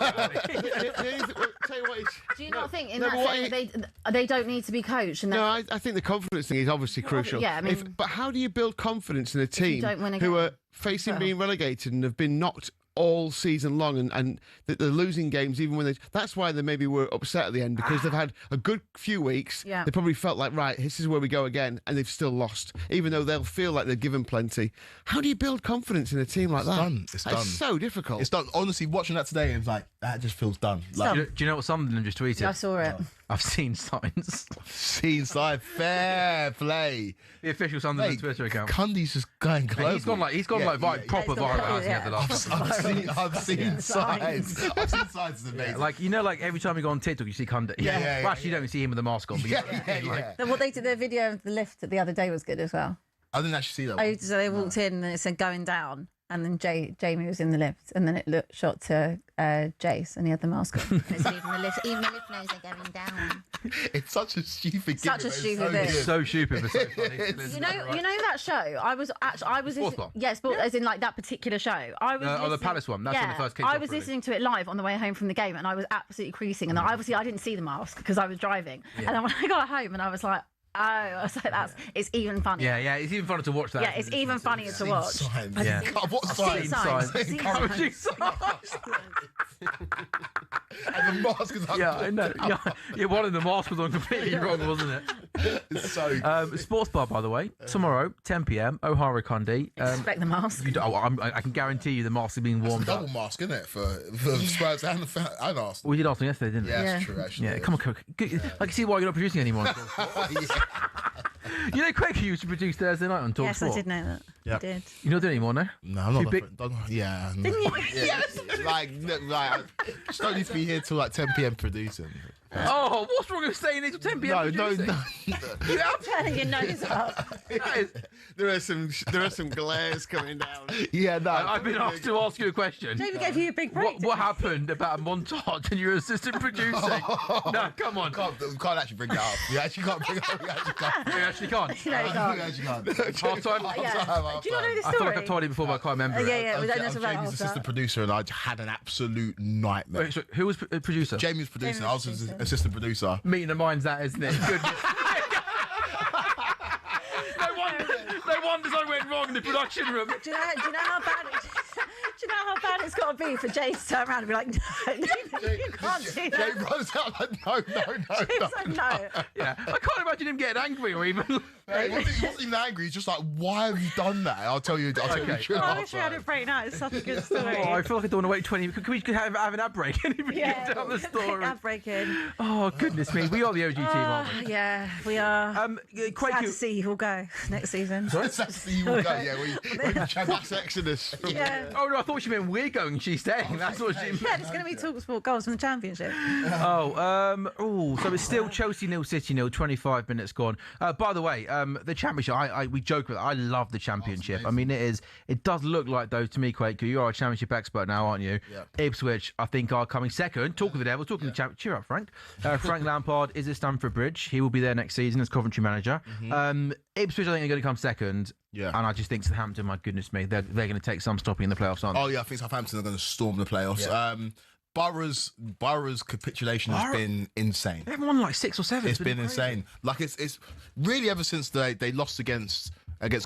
what, do you not think in that saying they don't need to be coached? And no, I think the confidence thing is obviously crucial. Yeah, I mean, but how do you build confidence in a team who are facing being relegated and have been knocked all season long, and they're losing games even when that's why they maybe were upset at the end, because they've had a good few weeks. Yeah. They probably felt like, right, this is where we go again, and they've still lost, even though they'll feel like they've given plenty. How do you build confidence in a team like that? It's done. It's so difficult. It's done. Honestly, watching that today, it's like, that just feels done. Like, Done. Do you know what Sunderland just tweeted? I saw it. I've seen signs. scene side, fair play. The official Sunderland Mate, Twitter account. Cundy's just going global. He's gone like proper Yeah, viral. he's hasn't he, gone- the last couple I've seen signs. I've seen signs. It's amazing. Like, you know, like every time you go on TikTok, you see Cundy. Yeah. Well, actually, you don't see him with the mask on. But yeah. Then what they did, their video of the lift the other day was good as well. I didn't actually see that. Oh, One. so they walked in and it said going down, and then Jamie was in the lift, and then it shot to Jace, and he had the mask on. And it's even the lift knows they're going down. It's such a stupid. Such gimmick, a but stupid it's bit. It's so stupid, but so funny. You know that show. I was Sports Bar? sport, as in like that particular show. I was the listening- Palace one. That's when it first kicked I off, was really. listening to it live on the way home from the game, and I was absolutely creasing. And obviously, I didn't see the mask because I was driving. And then when I got home, and I was like, oh, I was like, it's even funnier. Yeah, it's even funner to watch that. Yeah, it's even funnier to watch. Signs. Yeah. God, what Seen signs? signs. Signs. Seen Encouraging signs. And the mask is up. Yeah, I know. Yeah, one of the mask was on completely wrong, wasn't it? It's so. Sports Bar, by the way, tomorrow, 10 p.m. O'Hara Cundy. Expect the mask. I can guarantee you the mask is being warmed Double up. mask, isn't it? For Spurs and Arsenal. We did ask them yesterday, didn't we? Yeah, Yeah. that's true, actually. Yeah, come on, Cook. I can see why you're not producing anymore. You know, Quaker used to produce Thursday night on talkSPORT. Yes, I did know that. Yeah. I did. You're not doing it anymore, no? No, I'm not. Too big- Yeah. No. Didn't you? Yes. Like, I just don't need to be here till like 10 p.m. producing. Oh, what's wrong with staying until 10 p.m. No. Turning your nose up. There are some glares coming down. Yeah, no. I've been asked to ask you a question. David gave you a big break. What happened about a montage and your assistant producing? No, come on. We can't actually bring that up. We actually can't bring it up. We actually can't. You actually can't. No, you We can't. actually can't. Half time. Yeah. Do you not know the I feel story? like I've told you before, but I can't remember. Yeah, we don't know I'm about Jamie's after. assistant producer, and I had an absolute nightmare. Wait, so who was producer? Jamie was producing. Jamie I was was his producing. assistant producer. Meeting the minds, that, isn't it? Goodness. No wonders I went wrong in the production room. Do you know how bad it? Do you know how bad it's got to be for James to turn around and be like, no, you can't do Jamie that. runs out like, no. James like, no. Yeah, I can't imagine him getting angry or even. He wasn't even angry. He's just like, why have you done that? I'll tell you the truth. I wish we had it break now. It's such a good story. Oh, I feel like I don't want to wait 20 minutes. Can we have an ad break? And we get down the story. Ad breaking. Oh, goodness me. We are the OG team, aren't we? Yeah, we are. Sad Quaker, to see you all go next season. That's the you will go. Yeah, Mass exodus. Yeah. oh, no, I thought she meant we're going, she's staying. That's what she meant. Yeah, it's going to be talkSPORT goals from the Championship. So it's still Chelsea 0, City 0, 25 minutes gone. By the way, the Championship, we joke with it. I love the Championship. I mean, it does look like, though, to me, Quaker, you are a Championship expert now, aren't you? Yeah. Ipswich, I think, are coming second. Talk of the devil, talking the Championship. Cheer up, Frank. Frank Lampard is at Stamford Bridge. He will be there next season as Coventry manager. Ipswich, I think, are going to come second. Yeah. And I just think Southampton, my goodness me, they're going to take some stopping in the playoffs, aren't they? Oh yeah, I think Southampton are going to storm the playoffs. Yeah. Borough's capitulation has been insane. They haven't won like 6 or 7. It's been insane. Like it's really ever since they lost against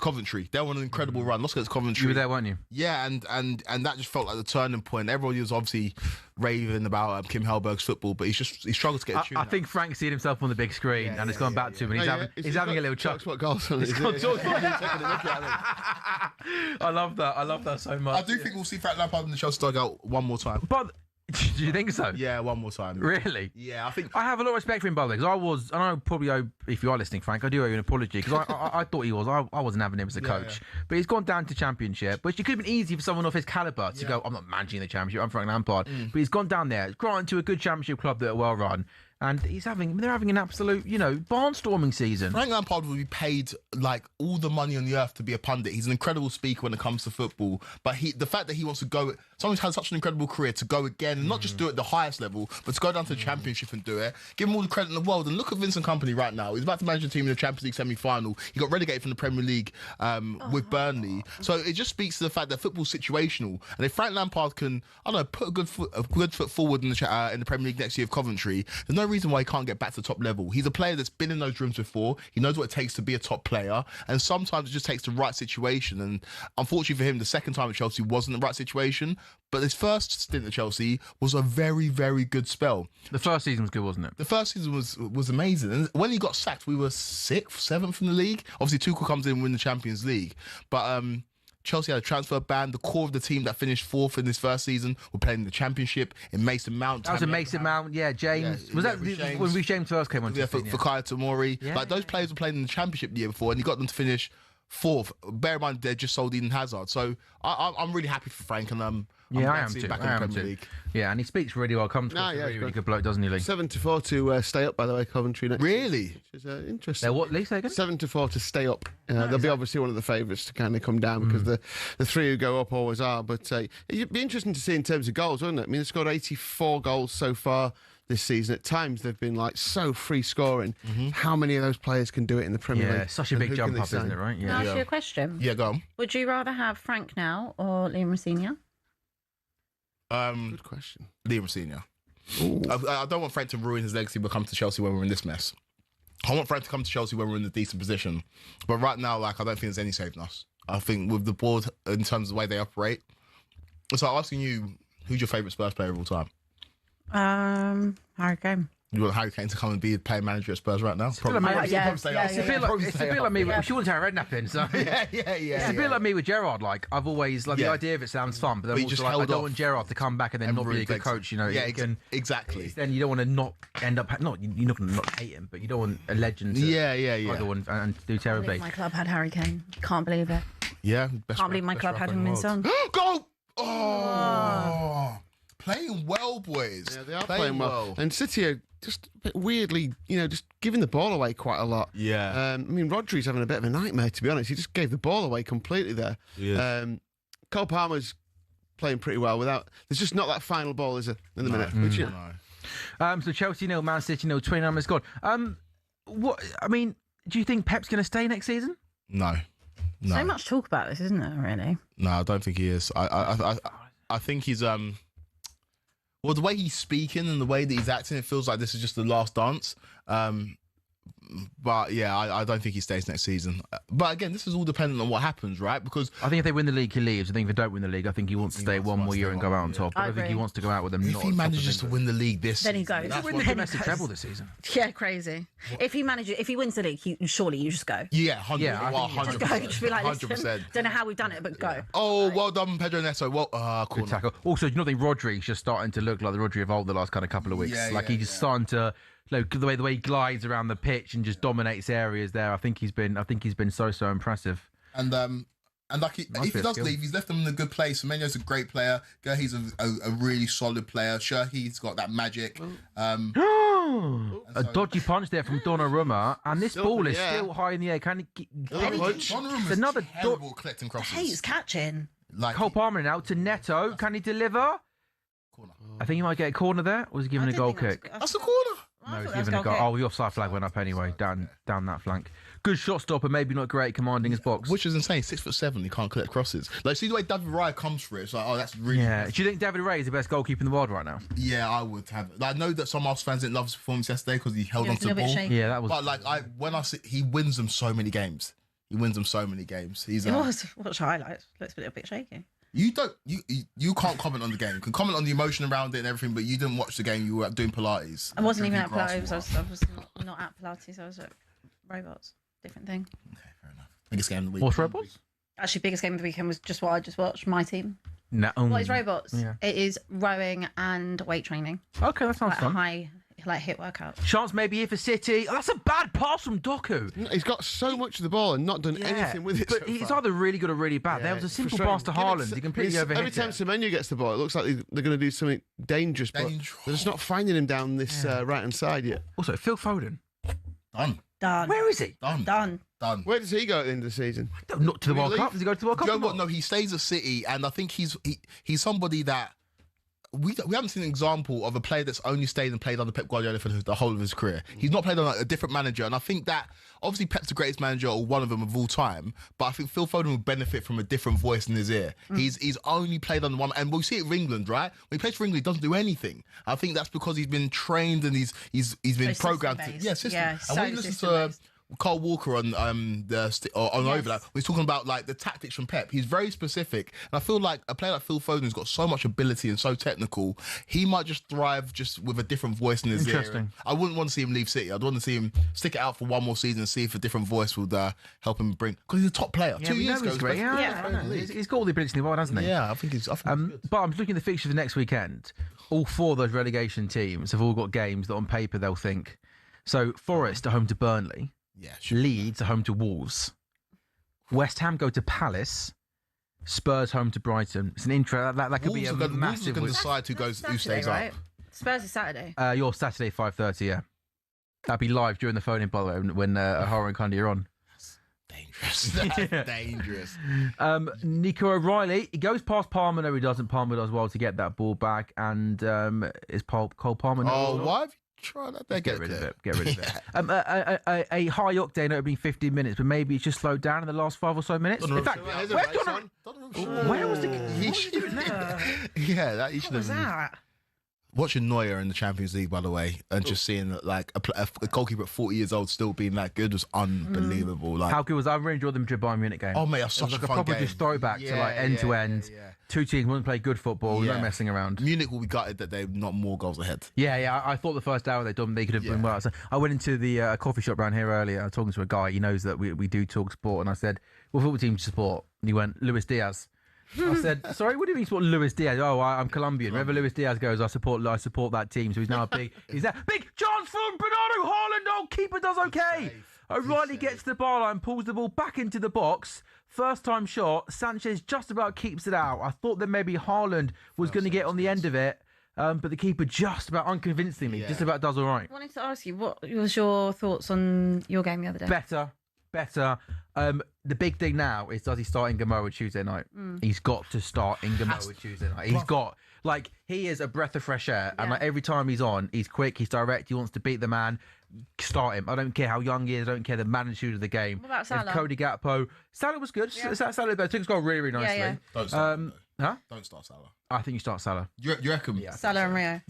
Coventry. They were on an incredible run. Lost against Coventry. You were there, weren't you? Yeah, and that just felt like the turning point. Everybody was obviously raving about Kim Hellberg's football, but he struggled to get a tune. I think Frank's seen himself on the big screen and it's gone back to him. And he's having a little chuck. What goals on it? I love that. I love that so much. I do think we'll see Frank Lampard in the Chelsea dugout one more time. But do you think so? Yeah, one more time. Really? Yeah, I think. I have a lot of respect for him, by the way, because and I probably owe, if you are listening, Frank, I do owe you an apology, because I thought he was. I wasn't having him as a coach. But he's gone down to Championship, which it could have been easy for someone of his calibre to go, I'm not managing the Championship, I'm Frank Lampard. But he's gone down there, granted to a good Championship club that are well run, and they're having an absolute, barnstorming season. Frank Lampard will be paid like all the money on the earth to be a pundit. He's an incredible speaker when it comes to football, but the fact that he wants to go, someone's had such an incredible career, to go again and not just do it at the highest level, but to go down to the Championship and do it. Give him all the credit in the world. And look at Vincent Kompany right now. He's about to manage a team in the Champions League semi-final. He got relegated from the Premier League with Burnley. So it just speaks to the fact that football's situational. And if Frank Lampard can, put a good foot forward in the Premier League next year of Coventry, there's no reason why he can't get back to the top level. He's a player that's been in those rooms before. He knows what it takes to be a top player. And sometimes it just takes the right situation. And unfortunately for him, the second time at Chelsea wasn't the right situation. But his first stint at Chelsea was a very, very good spell. The first season was good, wasn't it? The first season was amazing. And when he got sacked, we were 6th, 7th in the league. Obviously, Tuchel comes in and win the Champions League. But Chelsea had a transfer ban. The core of the team that finished 4th in this first season were playing in the Championship in Mason Mount. That was a Mason Mount, yeah. James. Yeah, was yeah, that Reece James. when Reece James first came on? Yeah, for Kaya Tomori. Yeah, Like, those players were playing in the Championship the year before, and he got them to finish 4th. Bear in mind, they just sold Eden Hazard. So I'm really happy for Frank, and I'm I am to see too. him back in the Premier League. Yeah, and he speaks really well. Comes across a really good bloke, doesn't he, Lee? 7-4 to stay up, by the way, Coventry next Really? season, which is interesting. They're what, Lee? Say again? 7-4 to stay up. They'll be obviously one of the favourites to kind of come down because the three who go up always are. But it'd be interesting to see in terms of goals, wouldn't it? I mean, they've scored 84 goals so far this season. At times, they've been like so free scoring. How many of those players can do it in the Premier League? Yeah, such a And big who jump can they up, isn't sign? it, right? Can I Yeah. ask you a question? Yeah, go on. Would you rather have Frank now or Liam Rossini? Good question. Liam Senior. I don't want Frank to ruin his legacy but come to Chelsea when we're in this mess. I want Frank to come to Chelsea when we're in a decent position. But right now, like, I don't think there's any saving us. I think with the board, in terms of the way they operate. So I'm asking you, who's your favourite Spurs player of all time? Harry Kane. You want Harry Kane to come and be the playing manager at Spurs right now? It's a bit like me- yeah, it's a bit like me. She wants her rednap in, so Yeah. it's a bit like me with Gerrard. Like, I've always like the Yeah. idea of it sounds fun, but then But you also just like, I held don't off. want Gerrard to come back and then And not be really a good takes- coach. You know, Yeah, you can, exactly. then you don't want to not end up you're not going to not hate him, but you don't want a legend to go and do terribly. My club had Harry Kane. Can't believe it. Yeah. Can't believe my club had him in Son. Go! Oh! Playing well, boys. Yeah, they are playing well. And City are just a bit weirdly, just giving the ball away quite a lot. Yeah. I mean, Rodri's having a bit of a nightmare, to be honest. He just gave the ball away completely there. Yeah. Cole Palmer's playing pretty well without... There's just not that final ball, is there, in the minute? Which, So Chelsea 0, Man City 0, 29 minutes gone. Do you think Pep's going to stay next season? No. So much talk about this, isn't there, really? No, I don't think he is. I think he's well, the way he's speaking and the way that he's acting, it feels like this is just the last dance. But yeah, I don't think he stays next season. But again, this is all dependent on what happens, right? Because I think if they win the league, he leaves. I think if they don't win the league, I think he wants to stay one more year and go out on top. But I think he wants to go out with them. if he manages to win the league this Then he season, goes. that's win what- the domestic treble this season. Yeah, crazy. If he wins the league, surely you just go. Yeah, 100%. Yeah, I think Just go. Just be like, listen, 100%. don't know how we've done it, but go. Oh, well done, Pedro Neto. Well, Good cool. tackle. Also, you know, the Rodri's just starting to look like the Rodri of old the last kind of couple of weeks. Yeah, He's just starting to the way he glides around the pitch and just dominates areas there. I think he's been so impressive. And like if be he a does skill. leave, he's left them in a good place. Semenyo's a great player. He's a really solid player. Shirky's got that magic. A dodgy punch there from Donnarumma, and this Still ball in is the air. still high in the air. Can he? Donnarumma's another terrible collecting crosses. Hey, he's catching. Like Cole Palmer now to Neto. Can he deliver? corner. I think he might get a corner there. Or was he given a goal kick? That's a corner. No, he's given a goal. Oh, the offside flag went up anyway, down that flank. Good shot stopper, maybe not great commanding his box. Which is insane. 6'7", he can't collect crosses. Like, see the way David Raya comes for it. It's like, oh, that's really. Yeah. Do you think David Ray is the best goalkeeper in the world right now? Yeah, I would have. Like, I know that some Arsenal fans didn't love his performance yesterday because he held Yeah, on it's a to the little bit ball. shaky. Yeah, that was. But like, when I see, he wins them so many games. He wins them so many games. He's It was. Watch highlights. Looks a little bit shaky. you can't comment on the game. You can comment on the emotion around it and everything, but you didn't watch the game. You were doing Pilates. I wasn't even at Drinking Pilates. grass I was not at Pilates. I was at robots. Different thing. Okay, fair enough. Biggest game of the week. What's robots? Actually, biggest game of the weekend was just what I just watched. My team. No. What is robots? Yeah. It is rowing and weight training. Okay, that sounds Like fun. high, like hit workout. Chance maybe here for City. Oh, that's a bad pass from Doku. He's got so much of the ball and not done anything with it. But so he's far. either really good or really bad. There was a simple pass to Haaland. He completely overhit Every time it. Semenyo gets the ball, it looks like they're going to do something dangerous, but they're just not finding him down this right-hand side yet. Also, Phil Foden. Done. Where is he? Done. Where does he go at the end of the season? Not to the World leave? Cup. Does he go to the World Cup? Do you or know what? not? No, he stays at City, and I think he's somebody that we haven't seen an example of a player that's only stayed and played under Pep Guardiola for the whole of his career. He's not played under a different manager, and I think that obviously Pep's the greatest manager or one of them of all time. But I think Phil Foden would benefit from a different voice in his ear. He's only played under one, and we see it with England, right? When he plays for England, he doesn't do anything. I think that's because he's been trained and he's been So programmed. system-based. Yeah, system. Yeah, And so when you listen to system-based. Carl Walker on on Overlap. We're talking about like the tactics from Pep. He's very specific, and I feel like a player like Phil Foden's got so much ability and so technical. He might just thrive just with a different voice in his ear. Interesting. I wouldn't want to see him leave City. I'd want to see him stick it out for one more season and see if a different voice would help him bring. Because he's a top player. Yeah, 2 we years know ago, he's great. Yeah. He's got all the ability in the world, hasn't he? Yeah, I think he's. Good. But I'm looking at the fixtures for next weekend. All 4 of those relegation teams have all got games that on paper they'll think. So Forest are home to Burnley. Yeah, Leeds are home to Wolves. West Ham go to Palace. Spurs home to Brighton. It's an intro. That could be a Wolves are massive. going to decide who stays right? up. Spurs is Saturday. Your Saturday 5:30. Yeah, that'll be live during the phone-in, by the way, when O'Hara and Cundy are on. Dangerous. That's dangerous. Nico O'Reilly, he goes past Palmer. No, he doesn't. Palmer does well to get that ball back, and is Cole Palmer? Why have you tried that? Get rid of it. Get rid of it. A high octane opening 15 minutes, but maybe it's just slowed down in the last 5 or so minutes. In fact, where was the? Yeah, he should What was have. that? Watching Neuer in the Champions League, by the way, and just seeing like a goalkeeper at 40 years old still being that good was unbelievable. Like, How good was that? I really enjoyed the Madrid-Bayern Munich game. oh mate, that's It such was like a a fun proper game. just throwback to like end to end. Two teams want to play good football, no Yeah. messing around. Munich will be gutted that they're not more goals ahead. Yeah. I thought the first hour they could have been well. So I went into the coffee shop around here earlier. I was talking to a guy. He knows that we do talk sport, and I said, "What football team do you support?" And he went, "Luis Diaz." I said, "Sorry, what do you mean you support Luis Diaz?" "Oh, I'm Colombian. Wherever Luis Diaz goes, I support that team." So he's now he's there. Big chance from Bernardo Haaland. Oh, keeper does okay. O'Reilly gets to the bar line, pulls the ball back into the box. First time shot. Sanchez just about keeps it out. I thought that maybe Haaland was going to get on the end of it, but the keeper just about unconvincingly just about does all right. I wanted to ask you, what was your thoughts on your game the other day? Better. The big thing now is, does he start Ngamo Tuesday night? He's got to start Ngamo Tuesday night. He's got, like, he is a breath of fresh air. And like, every time he's on, he's quick, he's direct, he wants to beat the man. Start him. I don't care how young he is. I don't care the magnitude of the game. What about Salah? There's Cody Gakpo. Salah was good. Yeah. Salah took his goal really, really nicely. Yeah. Don't start. Huh? Don't start Salah. I think you start Salah. You reckon? Yeah. Salah and Rio.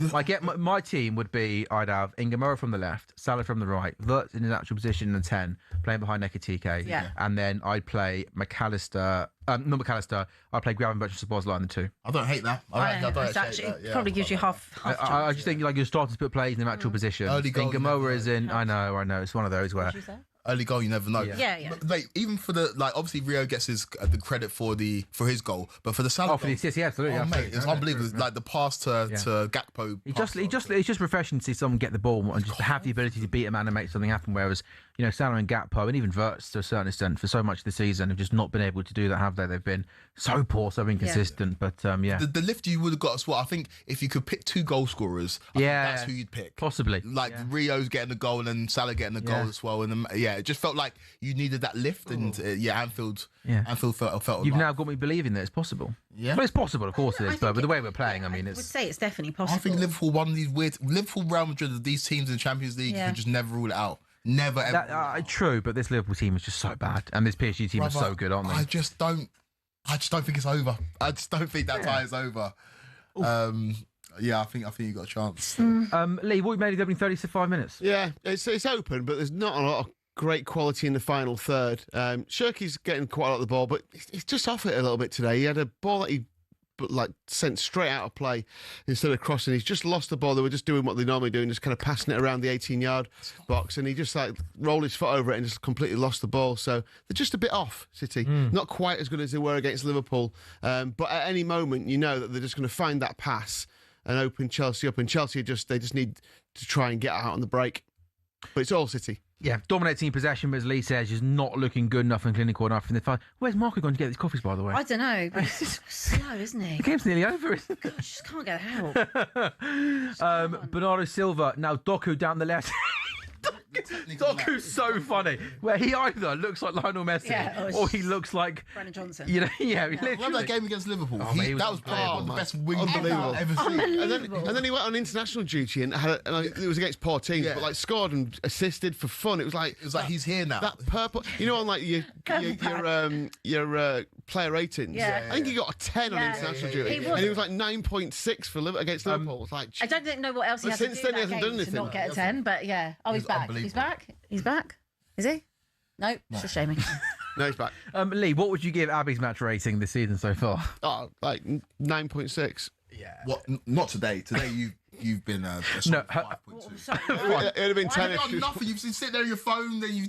My team would be, I'd have Ngamo from the left, Salah from the right, Wirtz in his actual position in the 10, playing behind Ekitike. Yeah. And then I'd play McAllister, not McAllister, I'd play Gravenberch and Szoboszlai in the 2. I don't hate that. I don't It's actually hate actually that. probably gives you half I just think like you're starting to put players in the actual position. Early goal, you Ngamo never is in, I know, it's one of those where... What did you say? Early goal, you never know. Yeah. But, like, even for the obviously Rio gets the credit for his goal, but for the Salah, for the assist, yeah, absolutely. oh mate, it's unbelievable. Like the pass to Gakpo. It's just refreshing to see someone get the ball and just have the ability to beat a man and make something happen. Whereas, Salah and Gakpo and even Wirtz to a certain extent for so much of the season have just not been able to do that, have they? They've been so poor, so inconsistent. But the lift you would have got as well. I think if you could pick 2 goal scorers, I think that's who you'd pick. Possibly. Rio's getting a goal and then Salah getting a goal as well. And it just felt like you needed that lift. And Anfield felt. You've now got me believing that it's possible. Yeah. Well, it's possible, of course it is. But with the way we're playing, I mean, I would it's. say it's definitely possible. I think Liverpool, one of these weird Real Madrid, these teams in the Champions League, you can just never rule it out. Never ever. rule it out. True, but this Liverpool team is just so bad, and this PSG team is so good, aren't they? I just don't think it's over. I just don't think that tie is over. I think you got a chance. Lee, what you made of the opening 35 minutes? Yeah, it's open, but there's not a lot of great quality in the final third. Shirky's getting quite a lot of the ball, but he's just off it a little bit today. He had a ball that he sent straight out of play instead of crossing. He's just lost the ball. They were just doing what they normally do and just kind of passing it around the 18-yard box, and he just rolled his foot over it and just completely lost the ball. So they're just a bit off, City. Not quite as good as they were against Liverpool, but at any moment you know that they're just going to find that pass and open Chelsea up, and Chelsea they just need to try and get out on the break. But it's all City. Yeah, dominating possession, but as Lee says, just not looking good enough and clinical enough in the fight. Where's Marco going to get these coffees, by the way? I don't know, but it's just slow, isn't he? The game's nearly over, isn't it? I just can't get help. Bernardo Silva, now Doku down the left. Doku's so funny, where he either looks like Lionel Messi or he looks like Brennan Johnson. Remember that game against Liverpool? Oh, mate, that was probably one of the best wing Unbelievable. I've ever seen. And then he went on international duty and it was against poor teams, but scored and assisted for fun. It was like he's here now. That purple, on like your player ratings. Yeah. I think he got a 10 on international duty, and he was like 9.6 for against Liverpool. It's like, I don't know what else he But has to since do then, he that hasn't game done to anything. not get a 10, but yeah. Oh, he's back. unbelievable. He's back. Is he? No, it's just shaming. No, he's back. Lee, what would you give Abby's match rating this season so far? Oh, like 9.6. Yeah. What? Not today. Today you've been a solid 5.2. It'd have been 10 Not nothing. You've sit there on your phone. Then you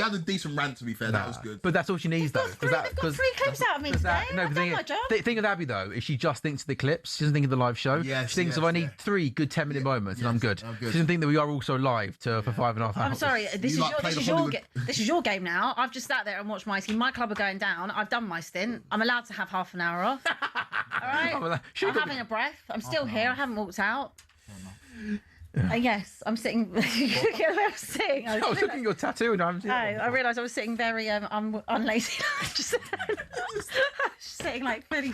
had a decent rant. To be fair, that was good. But that's all she needs, though. They've got 3 clips out of me today. I've done my job. The thing with Abby, though, is she just thinks of the clips. She doesn't think of the live show. Yes, she thinks yes, I need 3 good 10-minute moments and I'm good. She doesn't think that we are also live for 5.5 hours. I'm sorry. This is your game now. I've just sat there and watched my team. My club are going down. I've done my stint. I'm allowed to have half an hour off. All right. I'm having a breath. I'm still here. I haven't walked out. Yes, I'm sitting. I was sitting. I was looking at your tattoo and I realised I was sitting very unlazy. just sitting like fairly.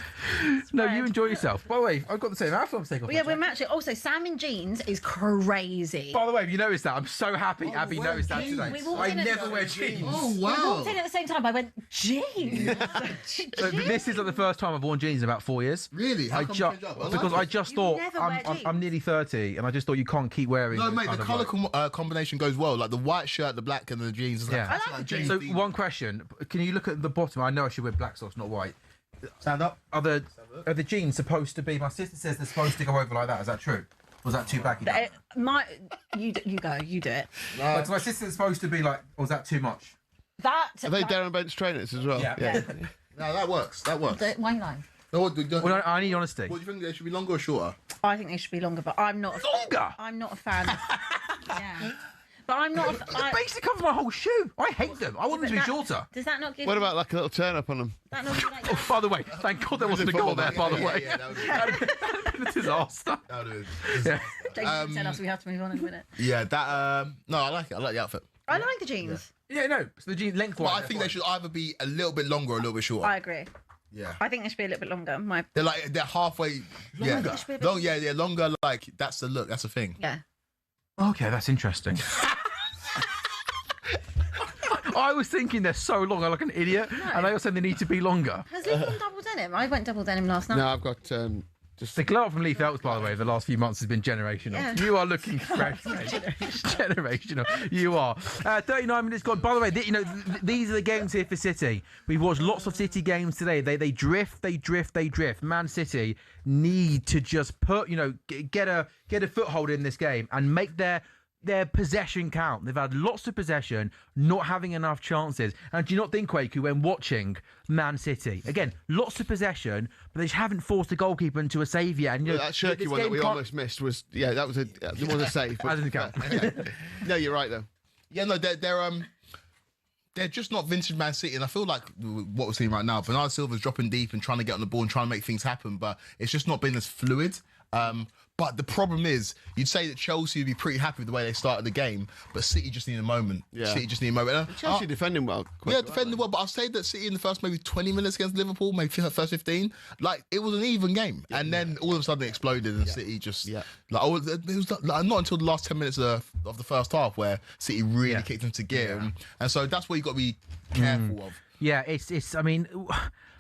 No, you enjoy yourself. By the way, I've got the same outfit I'm taking off. Yeah, we're matching. Also, Sam in jeans is crazy. By the way, have you noticed that? I'm so happy Abby noticed that today. I never wear jeans. Oh We wow! walked in at the same time. I went jeans. This is like the first time I've worn jeans in about 4 years. Really? How come you changed up? Because I just thought never wear jeans. I'm nearly 30 and I just thought you can't keep wearing. No, mate, kind the of colour combination goes well. Like the white shirt, the black, and the jeans. Yeah. I like the jeans. So one question: can you look at the bottom? I know I should wear black socks, not white. Stand up. Are the jeans supposed to be? My sister says they're supposed to go over like that. Is that true? Was that too baggy? You go. You do it. Like, so my sister's supposed to be like. Or was that too much? Are they Darren Bench trainers as well? Yeah. No, that works. That works. Why not? No, Well, I need honesty. what do you think? They should be longer or shorter? I think they should be longer, but I'm not. Longer? I'm not a fan. Yeah. But I'm not. It basically covers my whole shoe. I hate them. I want them to be shorter. Does that not give? What about like a little turn up on them? That not give like, Oh, by the way, thank God there wasn't a goal there. By the way, Yeah, that would be that'd have been a disaster. that would Yeah. Jason tell us we have to move on in a minute. Yeah, that. No, I like it. I like the outfit. I like the jeans. Yeah, no. So the jeans lengthwise. But I think they should either be a little bit longer or a little bit shorter. I agree. Yeah. I think they should be a little bit longer. They're halfway. Longer? Yeah, longer. Like that's the look. That's the thing. Yeah. Okay, that's interesting. I was thinking they're so long, I'm like an idiot, and I also said they need to be longer. Has Lee gone double denim? I went double denim last night. No, I've got just. The glow up from Lee Phelps, by the way, the last few months has been generational. Yeah. You are looking fresh, mate. Generational. You are. 39 minutes gone. By the way, these are the games here for City. We've watched lots of City games today. They drift. Man City need to just get a foothold in this game and make their possession count. They've had lots of possession, not having enough chances. And do you not think, Quaku, when watching Man City, again, lots of possession, but they just haven't forced a goalkeeper into a save yet. And, that Shirky one that we almost missed was, that was a save. That doesn't count. No, you're right, though. Yeah, no, they're just not vintage Man City, and I feel like what we're seeing right now, Bernardo Silva's dropping deep and trying to get on the ball and trying to make things happen, but it's just not been as fluid. But the problem is, you'd say that Chelsea would be pretty happy with the way they started the game, but City just need a moment. Yeah. City just need a moment. Chelsea defending well. Defending well, but I'll say that City in the first maybe 20 minutes against Liverpool, maybe the first 15, like it was an even game, and then all of a sudden it exploded, and City just it was not until the last 10 minutes of the first half where City really kicked into gear, and so that's what you've got to be careful of. Yeah, it's. I mean,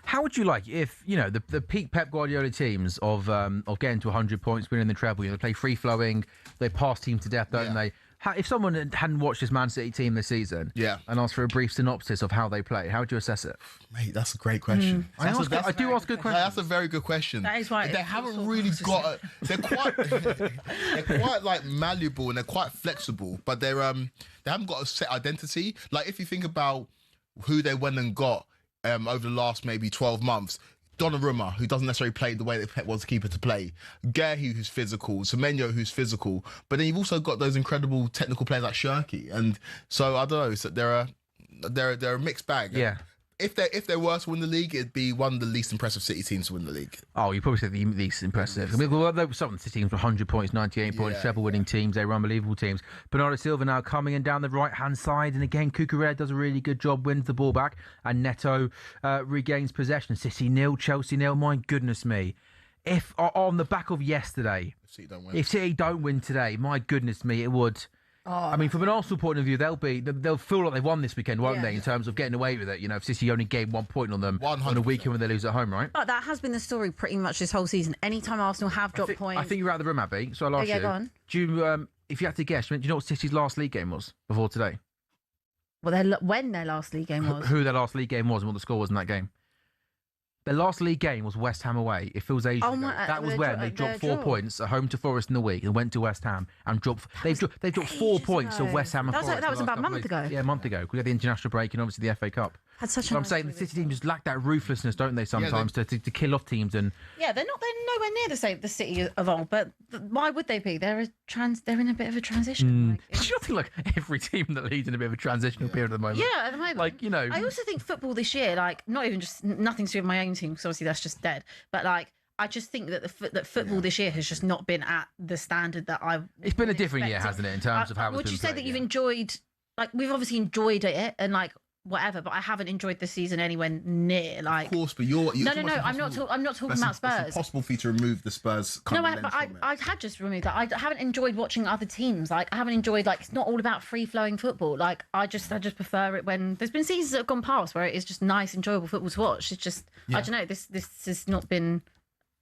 how would you like if the peak Pep Guardiola teams of getting to 100 points, winning the treble? They play free flowing, they pass teams to death, don't they? If someone hadn't watched this Man City team this season, and asked for a brief synopsis of how they play, how would you assess it? Mate, that's a great question. I do ask good questions. That's a very good question. That is why they haven't really got. They're quite like malleable and they're quite flexible, but they haven't got a set identity. Like if you think about who they went and got over the last maybe 12 months. Donnarumma, who doesn't necessarily play the way that Pep wants the keeper to play. Guehi, who's physical. Semenyo, who's physical. But then you've also got those incredible technical players like Shirky. And so, I don't know, so they're a mixed bag. Yeah. If they were to win the league, it'd be one of the least impressive City teams to win the league. Oh, you probably said the least impressive. I mean, some of the City teams were 100 points, 98 points, treble-winning teams. They were unbelievable teams. Bernardo Silva now coming in down the right-hand side. And again, Cucurella does a really good job, wins the ball back. And Neto regains possession. City 0, Chelsea 0. My goodness me. If on the back of yesterday, if City don't win today, my goodness me, it would... I mean, from an Arsenal point of view, they'll feel like they've won this weekend, won't they? In terms of getting away with it, if City only gained 1 point on them 100%. on a weekend when they lose at home, right? But that has been the story pretty much this whole season. Anytime Arsenal have dropped points, I think you're out of the room, Abby. So I'll ask you. Go on. Do you, if you had to guess, do you know what City's last league game was before today? Well, when their last league game was. Who their last league game was and what the score was in that game. Their last league game was West Ham away. It feels ages ago. That was when they dropped 4 points at home to Forest in the week and went to West Ham and dropped. They've dropped 4 points to West Ham and Forest. That was about a month ago. Yeah, a month ago. We had the international break and obviously the FA Cup. Had such But I'm saying the City team just lack that ruthlessness, don't they? Sometimes to kill off teams and. Yeah, they're nowhere near the City of old. But why would they be? They're in a bit of a transition. Do you not feel like every team that leads in a bit of a transitional period at the moment? Yeah, at the moment. Like, you know. I also think football this year, like, not even just nothing to do with my own team, because obviously that's just dead. But like, I just think that that football this year has just not been at the standard that I. It's been a different year, hasn't it, in terms of how it's been Would you say played, that you've enjoyed? Like, we've obviously enjoyed it, and like whatever, but I haven't enjoyed the season anywhere near. Like, of course, but you're no. I'm not talking about Spurs. It's impossible for you to remove the Spurs. No, I had just removed that. I haven't enjoyed watching other teams. Like, I haven't enjoyed, like, it's not all about free flowing football. Like, I just prefer it when there's been seasons that have gone past where it is just nice, enjoyable football to watch. It's just I don't know. This has not been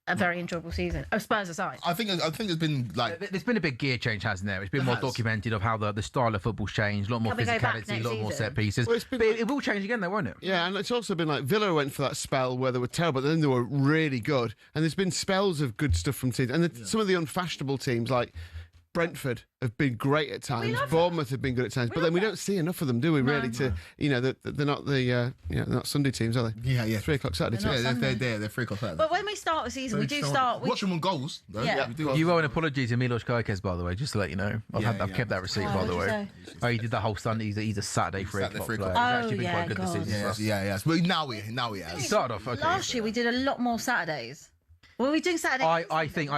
a very enjoyable season. Spurs aside. I think there's been like there's been a big gear change, hasn't there? It's been more documented of how the style of football's changed, a lot more physicality, a lot more set pieces. Well, but it will change again, though, won't it? Yeah, and it's also been like Villa went for that spell where they were terrible, but then they were really good. And there's been spells of good stuff from teams. And some of the unfashionable teams like Brentford have been great at times. Bournemouth have been good at times, but then we don't see enough of them, do we? Really, to they're not they're not Sunday teams, are they? Yeah. 3 o'clock Saturday teams. They're 3 o'clock Saturday. But when we start the season, we do start with watch them on goals. Though. Yeah. You owe an apology to Milos Kerkez, by the way, just to let you know. I've kept that receipt, by the way. Oh, he did that whole Sunday. He's a Saturday 3 o'clock player. He's actually been quite good this season. Yeah. But now he has. He started off okay. Last year we did a lot more Saturdays. Were we doing Saturdays? I think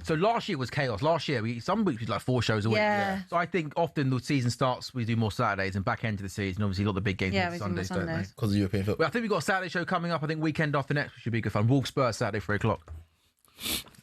so. Last year was chaos. Last year some weeks we did like 4 shows a week. Yeah. So I think often the season starts, we do more Saturdays, and back end of the season, obviously, a lot of the big games on Sundays, don't they? Because of European football. Well, I think we've got a Saturday show coming up. I think weekend after next, which should be good fun. Wolves Spurs Saturday 3 o'clock.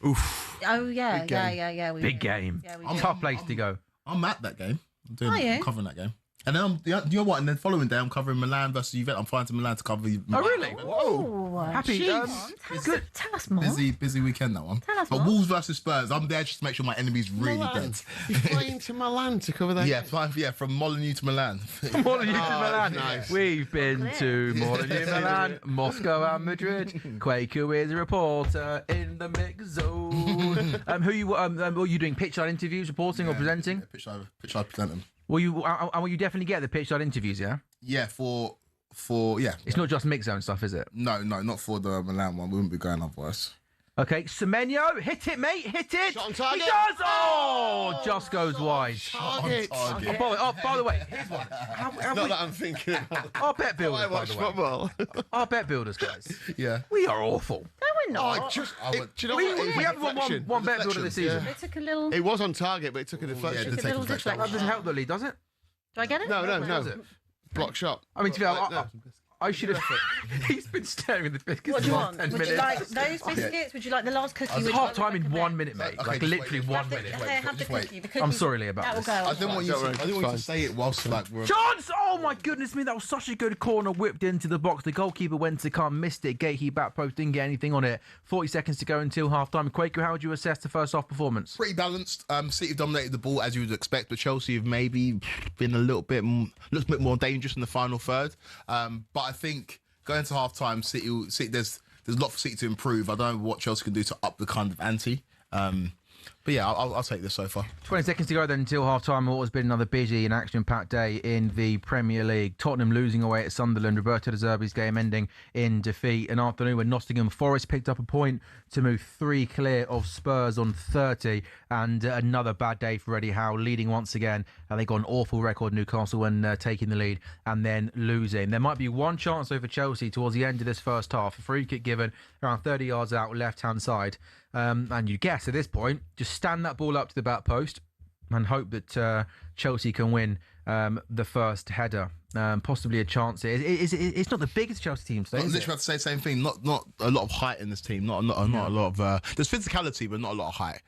Oof. Oh yeah. Big game. Tough place to go. I'm at that game. I'm covering that game. And then you know what? And then following day, I'm covering Milan versus Juventus. I'm flying to Milan to cover. Oh really? Whoa! Happy. Good. Tell us more. Busy weekend, that one. Tell us but more. Wolves versus Spurs. I'm there just to make sure my enemy's really dead. You're flying to Milan to cover that. Yeah, from Molyneux to Milan. Molyneux to Milan. Nice. We've been to Molyneux, Milan, Moscow, and Madrid. Quaker is a reporter in the mix zone. What are you doing? Pitch side interviews, reporting, or presenting? Pitch side presenting. Will you definitely get the pitch side interviews? Yeah. Yeah, for. It's not just mix zone stuff, is it? No, not for the Milan one. We wouldn't be going otherwise. Okay, Semenyo, hit it, mate, hit it. Shot on target. He does. Oh, just goes wide. Target. Oh, by the way, here's one. Not that I'm thinking. Our bet builders, I watch football. Our bet builders, guys. Yeah. We are awful. No, we're not. Do you know what? We haven't won one bet builder this season. They took a little. It was on target, but it took a deflection. Took a little deflection. That doesn't help the lead, does it? Do I get it? No. Does it? Block shot. I mean, to be honest, I should have. He's been staring at the biscuits What do you for want? 10 Would minutes. you like those biscuits? Would you like the last cookie? It's half time in 1 minute, mate. Okay, Like just literally wait. 1 minute. Okay, have the cookie. I'm sorry, Lee, about That will this. go. I didn't want you Don't worry, to say it whilst like we're. Chance! Oh my goodness me, that was such a good corner, whipped into the box. The goalkeeper went to come, missed it. Gatekeep back post, didn't get anything on it. 40 seconds to go until half time. Quaker, how would you assess the first half performance? Pretty balanced. City have dominated the ball as you would expect, but Chelsea have maybe been a little bit more dangerous in the final third. But I think going to half time, City there's a lot for City to improve. I don't know what Chelsea can do to up the kind of ante. But yeah, I'll take this so far. 20 seconds to go then until half-time. What has been another busy and action-packed day in the Premier League. Tottenham losing away at Sunderland. Roberto De Zerbi's game ending in defeat. An afternoon when Nottingham Forest picked up a point to move 3 clear of Spurs on 30. And another bad day for Eddie Howe, leading once again. And they got an awful record, Newcastle, when taking the lead and then losing. There might be one chance over Chelsea towards the end of this first half. A free kick given around 30 yards out, left-hand side. And you guess at this point, just stand that ball up to the back post and hope that Chelsea can win the first header. Possibly a chance. It's not the biggest Chelsea team today. I was literally about to say the same thing. Not a lot of height in this team. Not a lot of. There's physicality, but not a lot of height.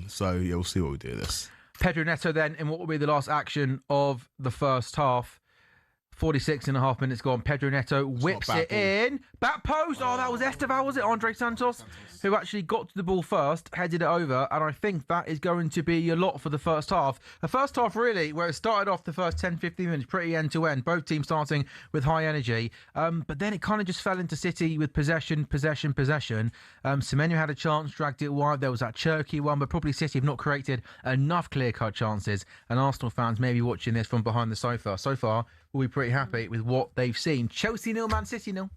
So yeah, we'll see what we do with this. Pedro Neto then in what will be the last action of the first half. 46.5 minutes gone. Pedro Neto whips it in. Back post. Oh, that was Esteval, was it? Andre Santos, who actually got to the ball first, headed it over. And I think that is going to be a lot for the first half. The first half, really, where it started off the first 10, 15 minutes, pretty end to end. Both teams starting with high energy. But then it kind of just fell into City with possession. Semenyo had a chance, dragged it wide. There was that Cherky one, but probably City have not created enough clear-cut chances. And Arsenal fans may be watching this from behind the sofa. So far, will be pretty happy with what they've seen. Chelsea 0, Man City 0.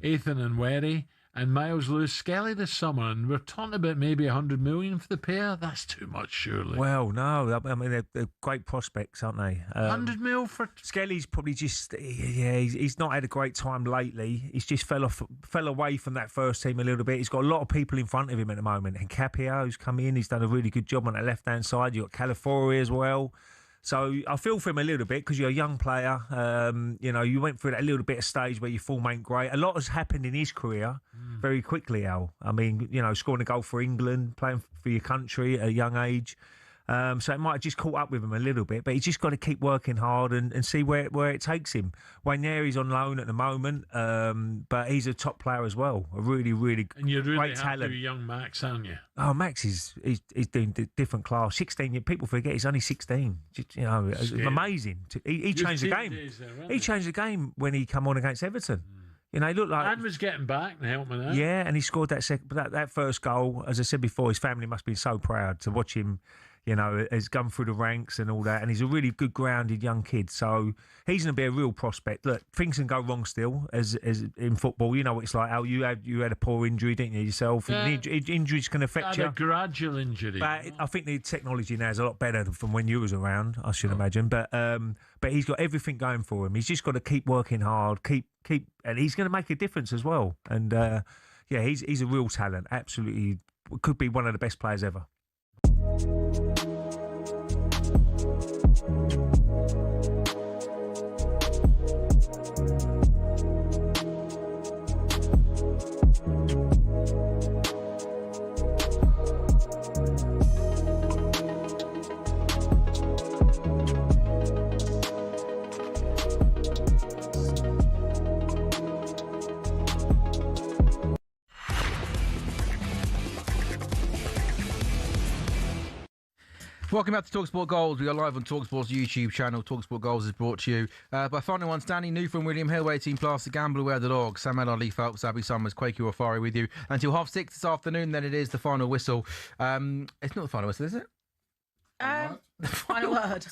Ethan and Werry and Miles Lewis Skelly this summer, and we're talking about maybe 100 million for the pair. That's too much, surely. Well, no, I mean they're great prospects, aren't they? 100 mil for Skelly's probably just he's not had a great time lately. He's just fell away from that first team a little bit. He's got a lot of people in front of him at the moment. And Capia, who's come in, he's done a really good job on that left hand side. You got Calafiori as well. So I feel for him a little bit because you're a young player. You went through that little bit of stage where your form ain't great. A lot has happened in his career very quickly, Al. I mean, scoring a goal for England, playing for your country at a young age. So it might have just caught up with him a little bit, but he's just got to keep working hard and see where it takes him. Wanyeri's on loan at the moment, but he's a top player as well. A really, really and you're really great happy talent. with young Max, aren't you? Oh, Max he's doing different class. 16. People forget he's only 16. It's amazing. He changed the game. He changed the game when he come on against Everton. He looked like and was getting back and helping out. Yeah, and he scored that first goal. As I said before, his family must be so proud to watch him. Has gone through the ranks and all that, and he's a really good grounded young kid. So he's going to be a real prospect. Look, things can go wrong still, as in football. You know what it's like. Al, you had a poor injury, didn't you yourself? Yeah. Injuries can affect you. A gradual injury. But I think the technology now is a lot better from when you was around. I should imagine. But he's got everything going for him. He's just got to keep working hard, keep, and he's going to make a difference as well. And he's a real talent. Absolutely, could be one of the best players ever. Welcome back to talkSPORT Goals. We are live on talkSPORT's YouTube channel. talkSPORT Goals is brought to you by Final One, Stanley New from William Hill, 18+, the Gambler Wear the Dog, Sam Ellard, Lee Phelps, Abby Summers, Quakey Wafari with you until 6:30 this afternoon. Then it is the final whistle. It's not the final whistle, is it? Final word.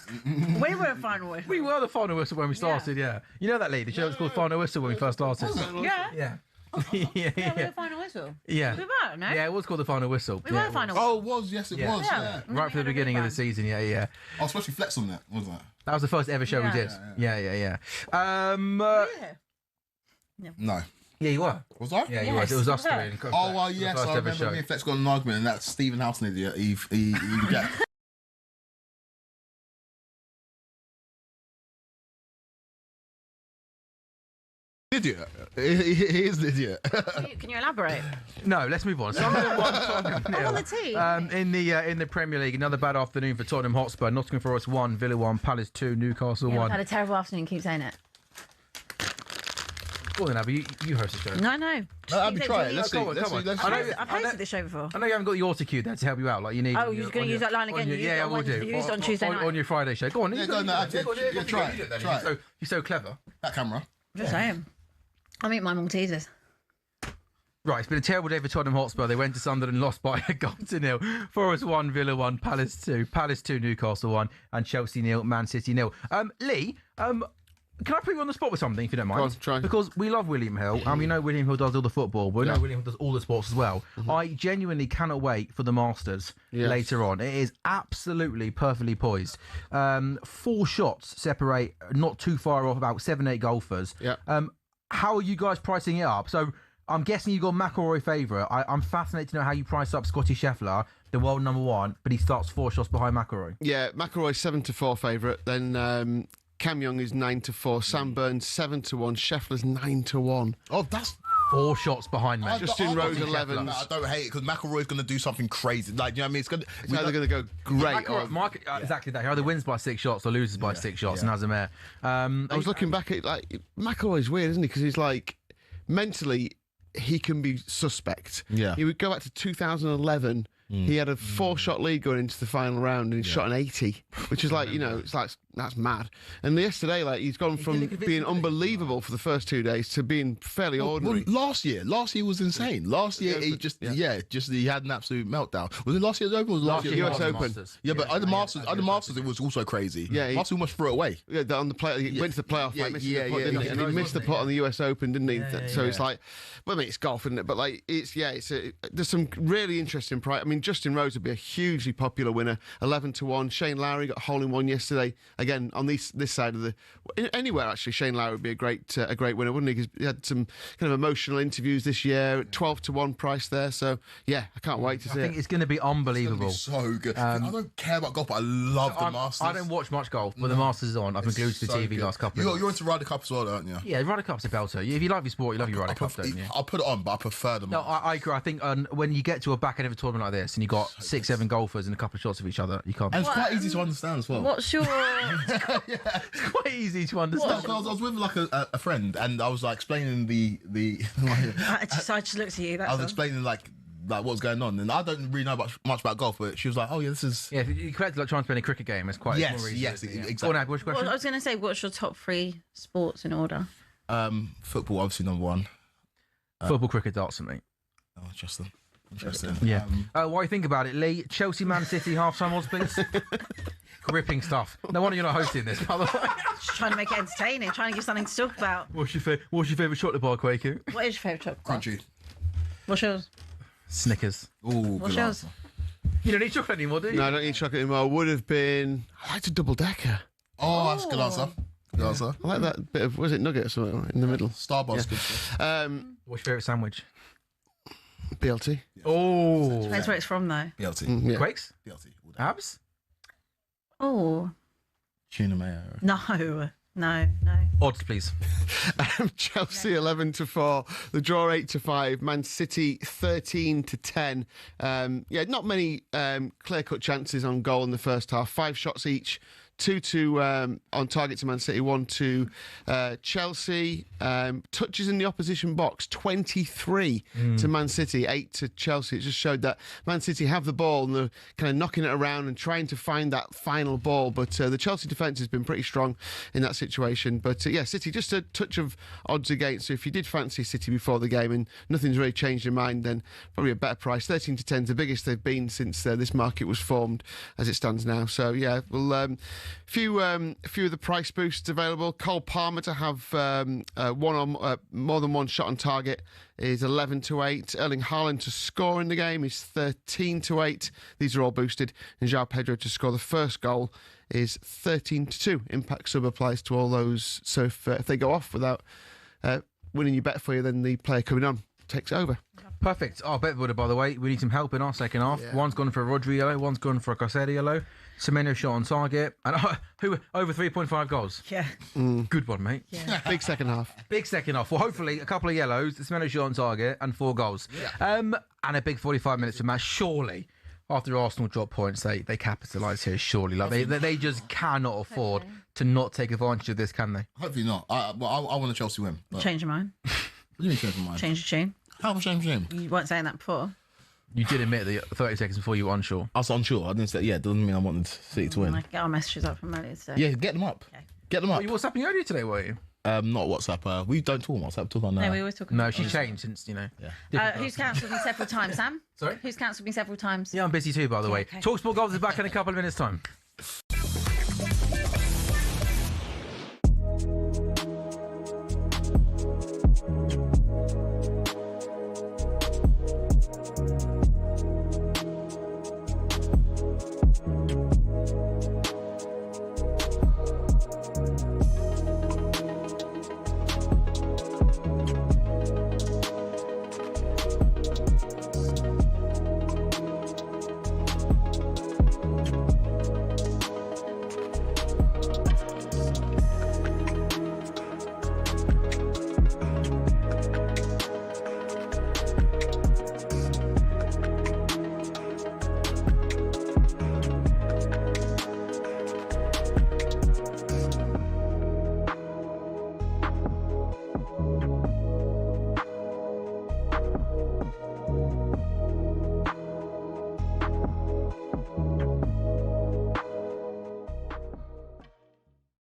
We were final whistle. We were the final whistle when we started, yeah. You know that, Lee? The show was called Final Whistle when we first started. Yeah. Yeah. We were final whistle. Yeah. We were, no? Yeah, it was called the Final Whistle. We were final whistle. Oh, it was. Yes, it was. Yeah. Right from the beginning of the season, yeah. I was supposed to flex on that, wasn't it? That was the first ever show we did. Yeah. No. Yeah, you were. Was I? Yeah, you were. It was us three. Oh, well, yes. I remember me and Flex got an argument, and that Stephen House an idiot. He got. Idiot. He is an idiot. Can you elaborate? No, let's move on. Sunderland won 5-0. On the team. In the Premier League, another bad afternoon for Tottenham Hotspur. Nottingham Forest 1, Villa 1, Palace 2, Newcastle 1. We've had a terrible afternoon. Keep saying it. Go on then, Abby. You host the show. No. No, Abby, try it. Let's see. Come on. Let's see. I've hosted this show before. I know you haven't got the auto cue there to help you out. Like you need. Oh, you're going to use that line again? Yeah, we'll do. You used it on Tuesday night. On your Friday show. Go on. Yeah, go on. Try it. You're so clever. That camera. Just saying. I'll eat my Maltesers. Right, it's been a terrible day for Tottenham Hotspur. They went to Sunderland and lost by 1-0. Forest 1, Villa 1, Palace 2, Palace 2, Newcastle 1, and Chelsea 0, Man City 0. Lee, can I put you on the spot with something, if you don't mind? Go on, try. Because we love William Hill, and we know William Hill does all the football, but we know William Hill does all the sports as well. I genuinely cannot wait for the Masters later on. It is absolutely perfectly poised. 4 shots separate, not too far off, about 7-8 golfers. Yeah. How are you guys pricing it up? So I'm guessing you got McIlroy favourite. I'm fascinated to know how you price up Scotty Scheffler, the world number 1, but he starts 4 shots behind McIlroy. Yeah, McIlroy's 7-4 favourite. Then Cam Young is 9-4. Sam Burns 7-1. Scheffler's 9-1. Oh, that's 4 shots behind me. Justin Rose 11. I don't hate it because McIlroy's going to do something crazy. Like, you know what I mean? It's either going to go great exactly that. He either wins by 6 shots or loses by 6 shots and has a mare. I was looking back at, like, McIlroy's weird, isn't he? Because he's like, mentally, he can be suspect. Yeah. He would go back to 2011. He had a 4-shot lead going into the final round and he shot an 80, which is like, it's like, that's mad. And yesterday, like, he's gone from being unbelievable for the first 2 days to being fairly ordinary. Well, last year was insane. Last year, he he had an absolute meltdown. Was it last year's Open or was it last year's US Open? Masters. Yeah, but at the Masters, it was also crazy. Yeah, Masters almost threw it away. Yeah, on the play, he went to the playoff, missed the putt, didn't he? And he missed the putt on the US Open, didn't he? So it's like, well, I mean, it's golf, isn't it? But like, there's some really interesting price. I mean, Justin Rose would be a hugely popular winner, 11-1. Shane Lowry got a hole in one yesterday. Again, on this side of anywhere actually, Shane Lowry would be a great winner, wouldn't he? Because he had some kind of emotional interviews this year. 12-1 price there. So yeah, I can't wait to see. I think it's going to be unbelievable. It's gonna be so good. I don't care about golf, but I love the Masters. I don't watch much golf, but the Masters is on. I've been glued to the TV last couple of months. You're into Ryder Cup as well, aren't you? Yeah, Ryder Cup's a belter. If you love your sport, you love your Ryder Cup, don't you? I'll put it on, but I prefer the No, Masters. I agree. I think when you get to a back end of a tournament like this and you've got 6-7 golfers and a couple of shots of each other, you can't. And it's quite easy to understand as well. What's your... It's quite easy to understand. I was with like a friend and I was like explaining the I just looked at you. I was explaining like what's going on, and I don't really know much about golf, but she was like, "Oh yeah, this is." Yeah, you correct like trying to play a cricket game. It's quite exactly. Go on, Ab, what's your question? Well, I was going to say, what's your top 3 sports in order? Football, obviously number 1. Football, cricket, darts for me. Oh, interesting. Yeah. What do you think about it, Lee? Chelsea, Man City, half-time odds, please. Gripping stuff. No wonder you're not hosting this, by the way. Just trying to make it entertaining, trying to give something to talk about. What's your favourite chocolate bar, Quaker? What is your favourite chocolate bar? Crunchy. What's yours? Snickers. Ooh, What's good yours? answer. You don't eat chocolate anymore, do you? No, I don't eat chocolate anymore. Would have been. I liked a double-decker. Oh, that's a good answer. Good answer. I like that bit of, was it nugget or something in the middle? Starbucks, good stuff. What's your favourite sandwich? BLT. Oh. Depends where it's from, though. BLT. Yeah. Quakes? BLT. Abs? Oh. Tuna mayo. No. Odds, please. Chelsea 11-4. The draw 8-5. Man City 13-10. Not many clear-cut chances on goal in the first half. 5 shots each. 2 on target to Man City, 1 to Chelsea. Touches in the opposition box, 23 to Man City, 8 to Chelsea. It just showed that Man City have the ball and they're kind of knocking it around and trying to find that final ball. But the Chelsea defence has been pretty strong in that situation. But City, just a touch of odds against. So if you did fancy City before the game and nothing's really changed your mind, then probably a better price. 13-10 is the biggest they've been since this market was formed as it stands now. So few of the price boosts available. Cole Palmer to have more than one shot on target is 11-8. Erling Haaland to score in the game is 13-8. These are all boosted. And João Pedro to score the first goal is 13-2. Impact sub applies to all those. So if they go off without winning your bet for you, then the player coming on takes over. Perfect. Our bet builder, by the way, we need some help in our second half. Yeah. One's gone for a Rodri yellow, one's gone for a Caicedo yellow. Semeno shot on target. And who over 3.5 goals? Yeah. Good one, mate. Yeah. Big second half. Big second half. Well, hopefully a couple of yellows, Semeno shot on target and 4 goals. Yeah. And a big 45 minutes for match. Surely after Arsenal drop points, they capitalise here, surely. Like they just cannot afford to not take advantage of this, can they? Hopefully not. I want a Chelsea win. But... Change your mind. What do you mean change my mind? Change your tune. How have I changed your tune? You weren't saying that before. You did admit that 30 seconds before you were unsure. I was unsure. I didn't say, it doesn't mean I wanted City to win. I can get our messages up from earlier today. Yeah, get them up. Okay. Get them up. Well, you were WhatsApping earlier today, were you? Not WhatsApp. We don't talk on WhatsApp. Talk on. No, we always talk. No, she's changed since Yeah. Who's cancelled me several times, Sam? Sorry. Who's cancelled me several times? Yeah, I'm busy too, by the way. Okay. talkSPORT Goals is back in a couple of minutes' time.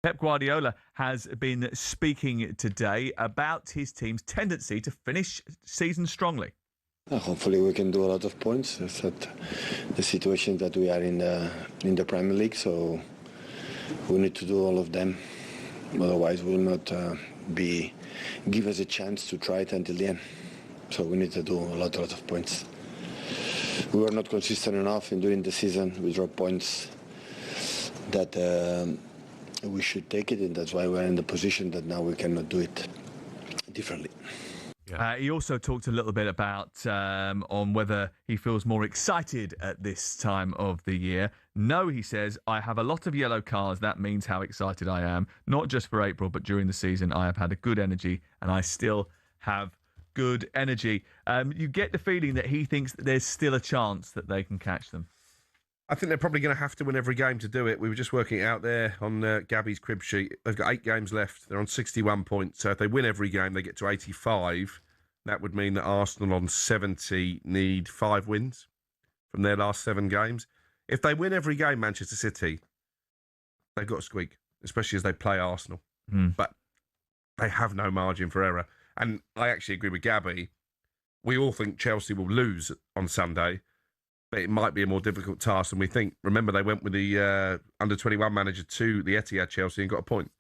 Pep Guardiola has been speaking today about his team's tendency to finish season strongly. Hopefully we can do a lot of points. It's at the situation that we are in the Premier League, so we need to do all of them. Otherwise we will not give us a chance to try it until the end. So we need to do a lot of points. We were not consistent enough in during the season. We dropped points that we should take it, and that's why we're in the position that now we cannot do it differently. He also talked a little bit about on whether he feels more excited at this time of the year. No, he says, I have a lot of yellow cards. That means how excited I am. Not just for April, but during the season, I have had a good energy, and I still have good energy. You get the feeling that he thinks that there's still a chance that they can catch them. I think they're probably going to have to win every game to do it. We were just working it out there on Gabby's crib sheet. They've got 8 games left. They're on 61 points. So if they win every game, they get to 85. That would mean that Arsenal on 70 need 5 wins from their last 7 games. If they win every game, Manchester City, they've got a squeak, especially as they play Arsenal. But they have no margin for error. And I actually agree with Gabby. We all think Chelsea will lose on Sunday, but it might be a more difficult task than we think. Remember, they went with the under-21 manager to the Etihad Chelsea and got a point.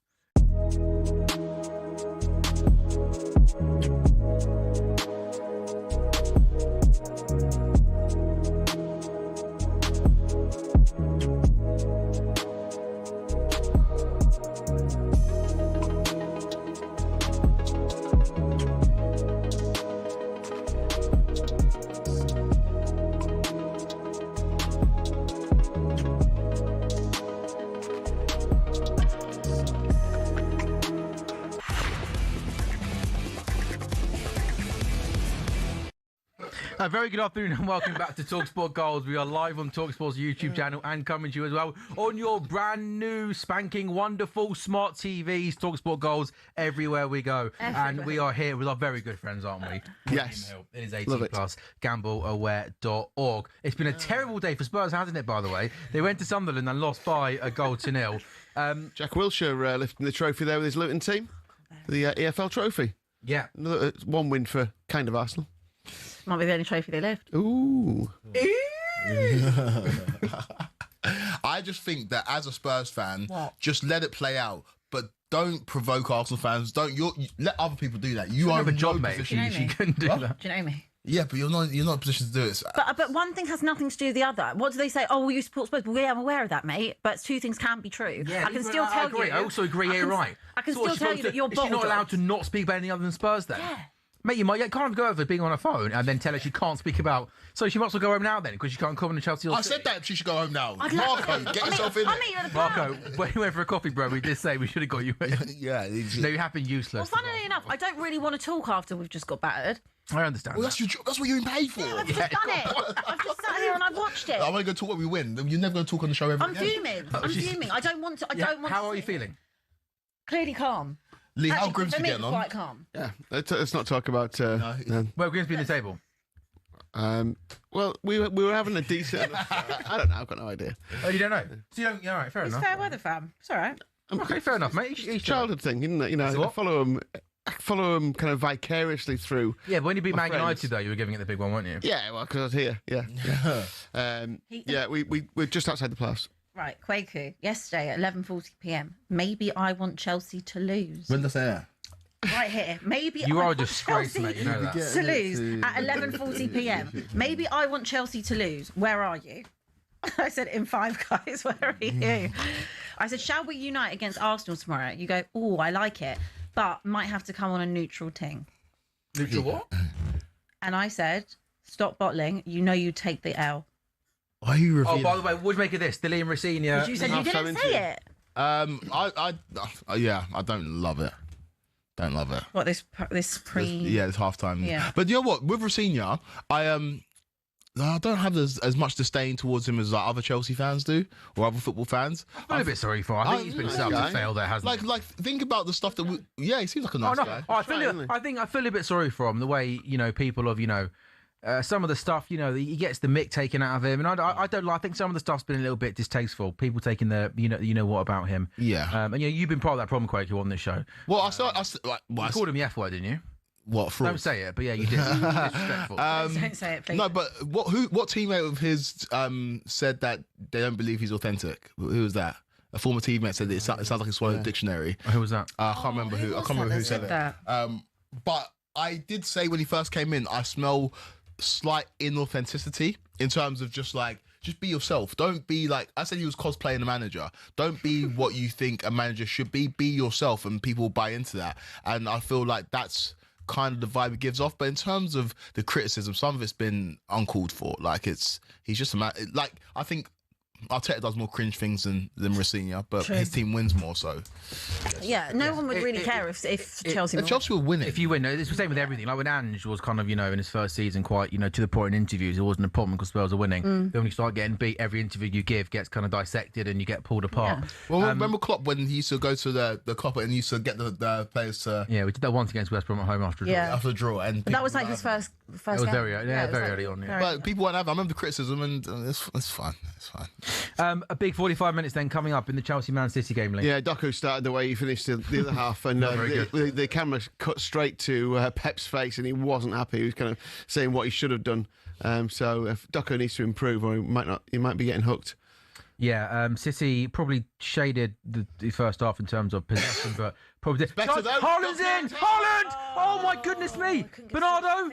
A very good afternoon and welcome back to talkSPORT Goals. We are live on talkSPORT's YouTube channel and coming to you as well on your brand new, spanking, wonderful smart TVs. talkSPORT Goals everywhere we go. And we are here with our very good friends, aren't we? Yes. It is 18 plus, gambleaware.org. It's been a terrible day for Spurs, hasn't it, by the way? They went to Sunderland and lost by a goal to 0. Jack Wilshere lifting the trophy there with his Luton team, the EFL trophy. Yeah. One win for kind of Arsenal. Might be the only trophy they left. Ooh. I just think that as a Spurs fan, just let it play out. But don't provoke Arsenal fans. Let other people do that. You are have a job, no mate. position. She couldn't do that. Do you know me? Yeah, but you're not in a position to do it. But one thing has nothing to do with the other. What do they say? Oh, well, you support Spurs. Well, yeah, I'm aware of that, mate. But 2 things can be true. Yeah, I can still tell agree. you. I also agree here, right? I can still tell you that you're Is she not allowed bottled. to not speak about any other than Spurs then? Yeah. Mate, you can't go over being on a phone and then tell her she can't speak about. So she might as well go home now then, because she can't come on Chelsea. I said that she should go home now. Marco, get yourself in I it. meet you at the Marco, when you went for a coffee, bro, we did say we should have got you in. Yeah. No, you have been useless. Well, funnily enough, I don't really want to talk after we've just got battered. I understand. Well, that's your job. That's what you're paid for. I've just done it. I've just sat here and I've watched it. I'm only going to talk when we win. You're never going to talk on the show I'm fuming. I'm fuming. I don't want to. I don't want. How are you feeling? Clearly calm. Lee, how Actually, Grim's for me, getting on? quite calm. Yeah, let's not talk about. Where Grimsby in the table? Well, we were having a decent. I don't know. I've got no idea. Oh, you don't know? So you don't. Yeah, all right, fair It's enough. fair weather, fam. It's all right. Okay, fair enough, mate. It's a childhood thing, isn't it? You know, I follow him kind of vicariously through. Yeah, but when you beat Man friends. United, though, you were giving it the big one, weren't you? Yeah, well, because I was here. Yeah. We're just outside the playoffs. Right, Kwaku. Yesterday at 11:40 p.m. Maybe I want Chelsea to lose. When does that? Right here. Maybe You I are a want disgrace, Chelsea mate. You know that. to lose at 11:40 p.m. Maybe I want Chelsea to lose. Where are you? I said, in 5 guys, where are you? I said, shall we unite against Arsenal tomorrow? You go, oh, I like it, but might have to come on a neutral team. Neutral what? And I said, stop bottling. You know you take the L. Why are you Oh, revealing? by the way, what would you make of this? Dillian Rosina. You said you didn't say it. Yeah, I don't love it. Don't love it. What, this pre... Yeah, it's half time. Yeah. But you know what? With Rosina, I don't have as much disdain towards him as like other Chelsea fans do or other football fans. I'm a bit sorry for him. I think he's been set up to fail there, hasn't he? Like think about the stuff that we. Yeah, he seems like a nice guy. I feel a bit sorry for him. The way people have some of the stuff he gets the mick taken out of him, and I don't like. I think some of the stuff's been a little bit distasteful. People taking the what about him? Yeah. And you've been part of that problem, Quaker, on this show. Well, I you called him the F word, didn't you? What? Fraud? Don't say it, but yeah, you did. Disrespectful. Don't say it, please. No, but what teammate of his said that they don't believe he's authentic? Who was that? A former teammate said that it sounds like he swallowed a dictionary. Who was that? I can't remember who. I can't remember who said it. But I did say when he first came in, I smell slight inauthenticity in terms of just be yourself. Don't be like, I said he was cosplaying a manager. Don't be what you think a manager should be. Be yourself, and people buy into that. And I feel like that's kind of the vibe it gives off. But in terms of the criticism, some of it's been uncalled for. He's just a man. I think Arteta does more cringe things than Rosina, but his team wins more so. Yeah, no one would really care if Chelsea won. Chelsea will win it. If you win, it's the same with everything. Like when Ange was kind of, in his first season, quite, to the point in interviews, it wasn't a problem because Spurs are winning. Then when you start getting beat, every interview you give gets kind of dissected and you get pulled apart. Yeah. Well, remember Klopp when he used to go to the Klopp and he used to get the players to... Yeah, we did that once against West Brom at home after a draw. Yeah. After a draw. And But that was like his first It was game. very early on. Yeah. But people weren't having. I remember the criticism, and it's fine. It's fine. A big 45 minutes then coming up in the Chelsea-Man City game, Lee. Yeah, Doku started the way he finished the other half, and the camera cut straight to Pep's face, and he wasn't happy. He was kind of saying what he should have done. So if Doku needs to improve, or he might be getting hooked. Yeah, City probably shaded the first half in terms of possession, but probably did. better though. Haaland's in! Haaland! Oh my goodness me! Bernardo!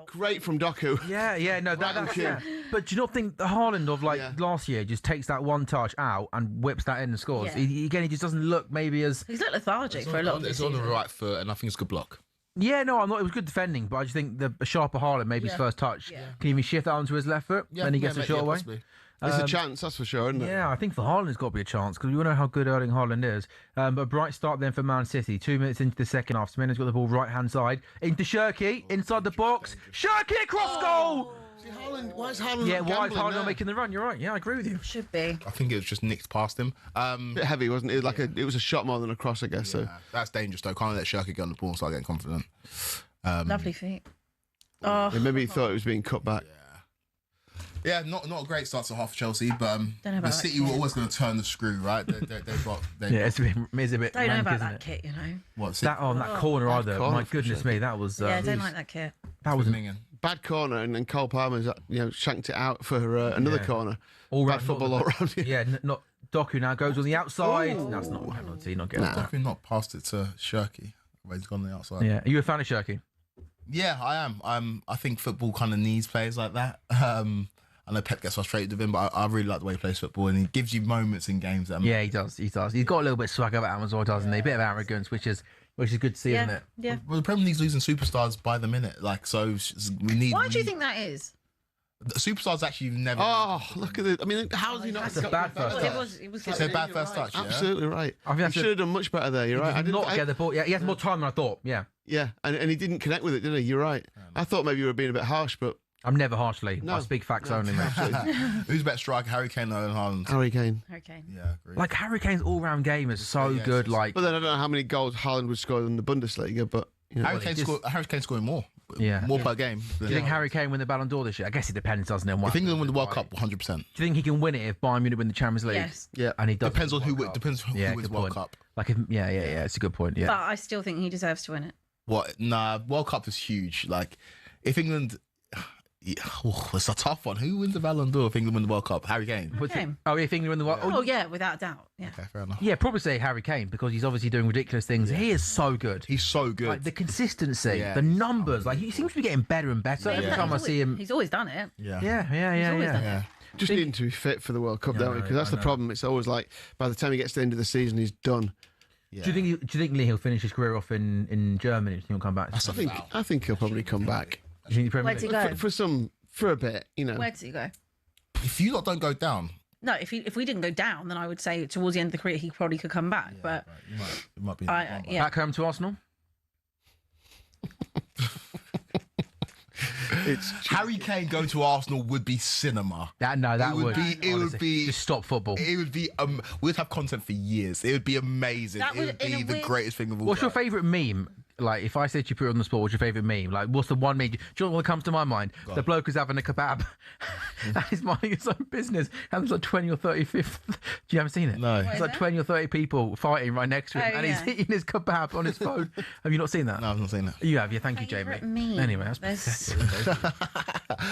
Great from Doku. Yeah, no, that's yeah. But do you not think the Haaland of last year just takes that one touch out and whips that in and scores? Yeah. He just doesn't look maybe as... He's looked lethargic for a lot of this It's on the season. right foot, and I think it's a good block. Yeah, no, I'm not. It was good defending, but I just think the sharper Haaland, maybe his first touch, can even shift that onto his left foot, and he gets a shot away. Possibly. There's a chance, that's for sure, isn't it? Yeah, I think for Haaland, it's got to be a chance because we all know how good Erling Haaland is. But a bright start then for Man City. 2 minutes into the second half. Semedo's got the ball right-hand side. Into Shirky, inside the box. Shirky, across goal! See, why is Haaland Yeah, not why is gambling Haaland there? making the run? You're right. Yeah, I agree with you. Should be. I think it was just nicked past him. A bit heavy, wasn't it? It was a shot more than a cross, I guess. So That's dangerous, though. Can't let Shirky get on the ball and start getting confident. Lovely feet. Oh, maybe he thought it was being cut back. Yeah, not a great start to half for Chelsea, but know the about City that were kit. always going to turn the screw, right? They've got It's a bit don't know rank, about isn't that it? kit, you know. what's That on that corner either. corner My for goodness me, that was... Yeah, I don't like that kit. that was Minging. Bad corner, and Cole Palmer's shanked it out for another corner. all Bad round, football all round. Yeah, not Doku now goes on the outside. That's not a penalty, not getting Definitely not passed it to Shirky. Where he's gone on the outside. Yeah, are you a fan of Shirky? Yeah, I am. I think football kind of needs players like that. I know Pep gets frustrated with him, but I really like the way he plays football, and he gives you moments in games. Yeah, he does. He's got a little bit of swag about him as well, doesn't he? A bit of arrogance, which is good to see, isn't it? Yeah. Well, the Premier League's losing superstars by the minute, so we need. Why do you think that is? The superstars actually never. Oh, look at it. I mean, how has he not? That's a bad first touch. It was It's a bad first touch. Yeah? Absolutely right. I think He that's should have done much better there. You're right. He did not get the ball. Yeah, he had more time than I thought. Yeah. Yeah, and he didn't connect with it, did he? You're right. I thought maybe you were being a bit harsh, but I'm never harshly. No. I speak facts only, mate. Who's better striker, Harry Kane or Erling Haaland? Harry Kane. Hurricane. Yeah, agree. Like Harry Kane's all-round game is so Yeah, good. it's- Like, But then I don't know how many goals Haaland would score in the Bundesliga, but you know. Harry Kane's scoring more. Yeah. More per game. do you think Harry Kane win the Ballon d'Or this year? I guess it depends, doesn't it? on what If England happens, win the World right? Cup, 100%. Do you think he can win it if Bayern Munich win the Champions League? Yes. Yeah. And he does. Depends on win the who World wins. Cup. Depends who Yeah, wins good World point. Cup. Like, if, yeah, it's a good point. Yeah. But I still think he deserves to win it. What? Nah, World Cup is huge. Like, if England, it's a tough one. Who wins the Ballon d'Or if England win the World Cup? Harry Kane. What's it- Kane. Oh, if England win the World. Oh, yeah, without a doubt. Yeah. Okay, fair enough. Yeah, probably say Harry Kane because he's obviously doing ridiculous things. He is so good. He's so good. Like the consistency, Yeah, the he's numbers. Like he seems to be getting better and better every Yeah. time I see him. He's always done it. yeah. Yeah. always done Yeah. Just needing to be fit for the World Cup, don't we? Because that's I the know. problem. It's always like by the time he gets to the end of the season, he's done. Yeah. Do you think Lee he'll finish his career off in Germany? Do you think he'll come back? I think he'll probably come back Do you think the Premier Where'd he League- go? for a bit, you know. Where does he go? If you lot don't go down, No, if we didn't go down, then I would say towards the end of the career he probably could come back. But you might be. yeah, Back home to Arsenal? Harry Kane going to Arsenal would be cinema. That It would would be- it would honestly, be- just stop football. It would be. We'd have content for years. It would be amazing. That It would- would in be a the weird- greatest thing of all. What's your time. favourite meme? Like, if I said you put it on the spot, what's your favourite meme? Like, what's the one meme? Do you know what comes to my mind? The bloke who's having a kebab. And he's minding his own business. And there's like 20 or 30 fifth. Do you haven't seen it? No. It's like 20 or 30 people fighting right next to him. Oh, and yeah. he's eating his kebab on his phone. Have you not seen that? No, I've not seen that. You have, yeah. Thank you, Jamie. Favourite meme? Anyway, that's pathetic.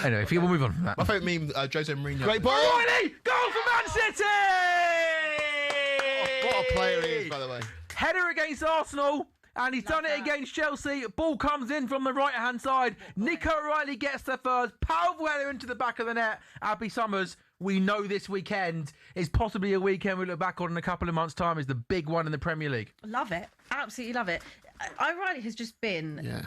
Anyway, we'll move on from that. My favourite meme, Jose Mourinho. Great ball. Riley, goal for Man City! What a player he is, by the way. Header against Arsenal. And he's done it against Chelsea. Ball comes in from the right-hand side. Nico O'Reilly gets the first. Powerful header into the back of the net. Abby Summers, we know this weekend is possibly a weekend we look back on in a couple of months' time is the big one in the Premier League. love it, absolutely love it. O'Reilly has just been Yeah.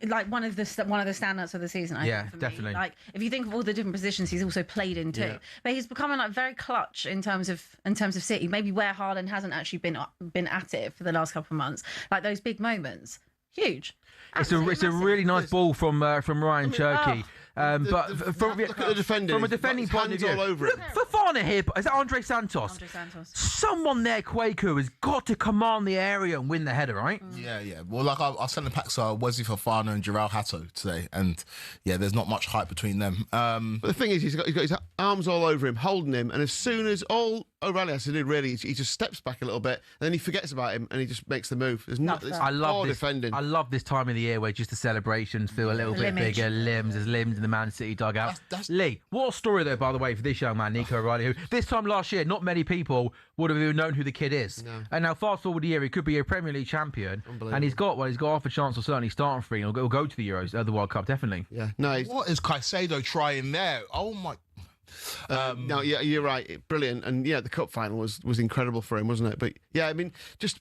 like one of the standouts of the season. I Yeah, think, for me. definitely. Like if you think of all the different positions he's also played in too, Yeah. but he's becoming like very clutch in terms of City. Maybe where Haaland hasn't actually been at it for the last couple of months. Like those big moments, huge. It's a Absolutely really massive. nice ball from Ryan Cherky. But from Look at the defending. from a He's got defending his point of hands view, all over it. look, Fafana here. Is that Andre Santos? Andre Santos. Someone there, Kwaku, has got to command the area and win the header, right? Yeah. Well, like our centre backs are Wesley Fofana and João Hato today, and yeah, there's not much hype between them. But the thing is, he's got his arms all over him, holding him, and as soon as all O'Reilly has to do, really, he just steps back a little bit, and then he forgets about him, and he just makes the move. There's not. It's I love poor this. defending. I love this time of the year where just the celebrations feel a little bit Limbage. bigger. There's limbs in the Man City dugout. That's- Lee, what a story though, by the way, for this young man, Nico O'Reilly, who this time last year, not many people would have even known who the kid is. No. And now, fast forward a year, he could be a Premier League champion, and he's got half a chance of certainly starting for. He'll go to the Euros, the World Cup, definitely. Yeah, no, What is Caicedo trying there? Oh my! no, yeah, you're right. Brilliant, and yeah, the cup final was incredible for him, wasn't it? But yeah, I mean, just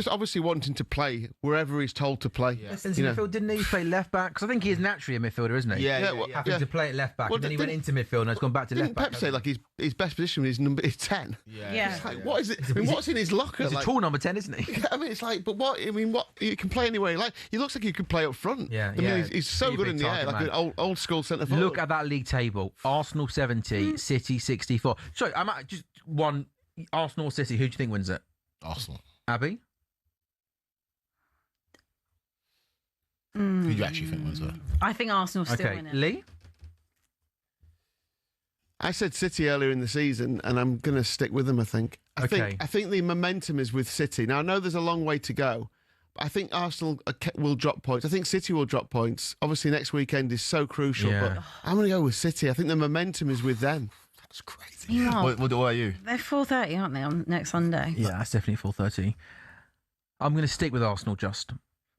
obviously wanting to play wherever he's told to play. Yeah. Since You know. midfield, didn't he play left back? Because I think he is naturally a midfielder, isn't he? Yeah, Having to play at left back, Well, and then he didn't- went into midfield and has gone back to Didn't left back. Pep say like his best position is 10? Yeah. It's like, what is it? I mean, what's in his locker? He's a Like, tall number 10, isn't he? I mean, it's like, but what? I mean, what? You can play anywhere. Like, he looks like he could play up front. Yeah, I mean, yeah. he's so Be a good big in the air, target like man. an old school centre forward. Look at that league table. Arsenal 70, City 64. Sorry, I'm at just one. Arsenal or City, who do you think wins it? Arsenal. Abby? Who do you actually think wins it? I think Arsenal still Okay, win it. Lee? I said City earlier in the season, and I'm going to stick with them. I think. I think the momentum is with City. Now I know there's a long way to go. But I think Arsenal will drop points. I think City will drop points. Obviously, next weekend is so crucial. Yeah. But I'm going to go with City. I think the momentum is with them. That's crazy. You are. What are you? They're 4:30, aren't they, on next Sunday? Yeah, that's definitely 4:30. I'm going to stick with Arsenal just.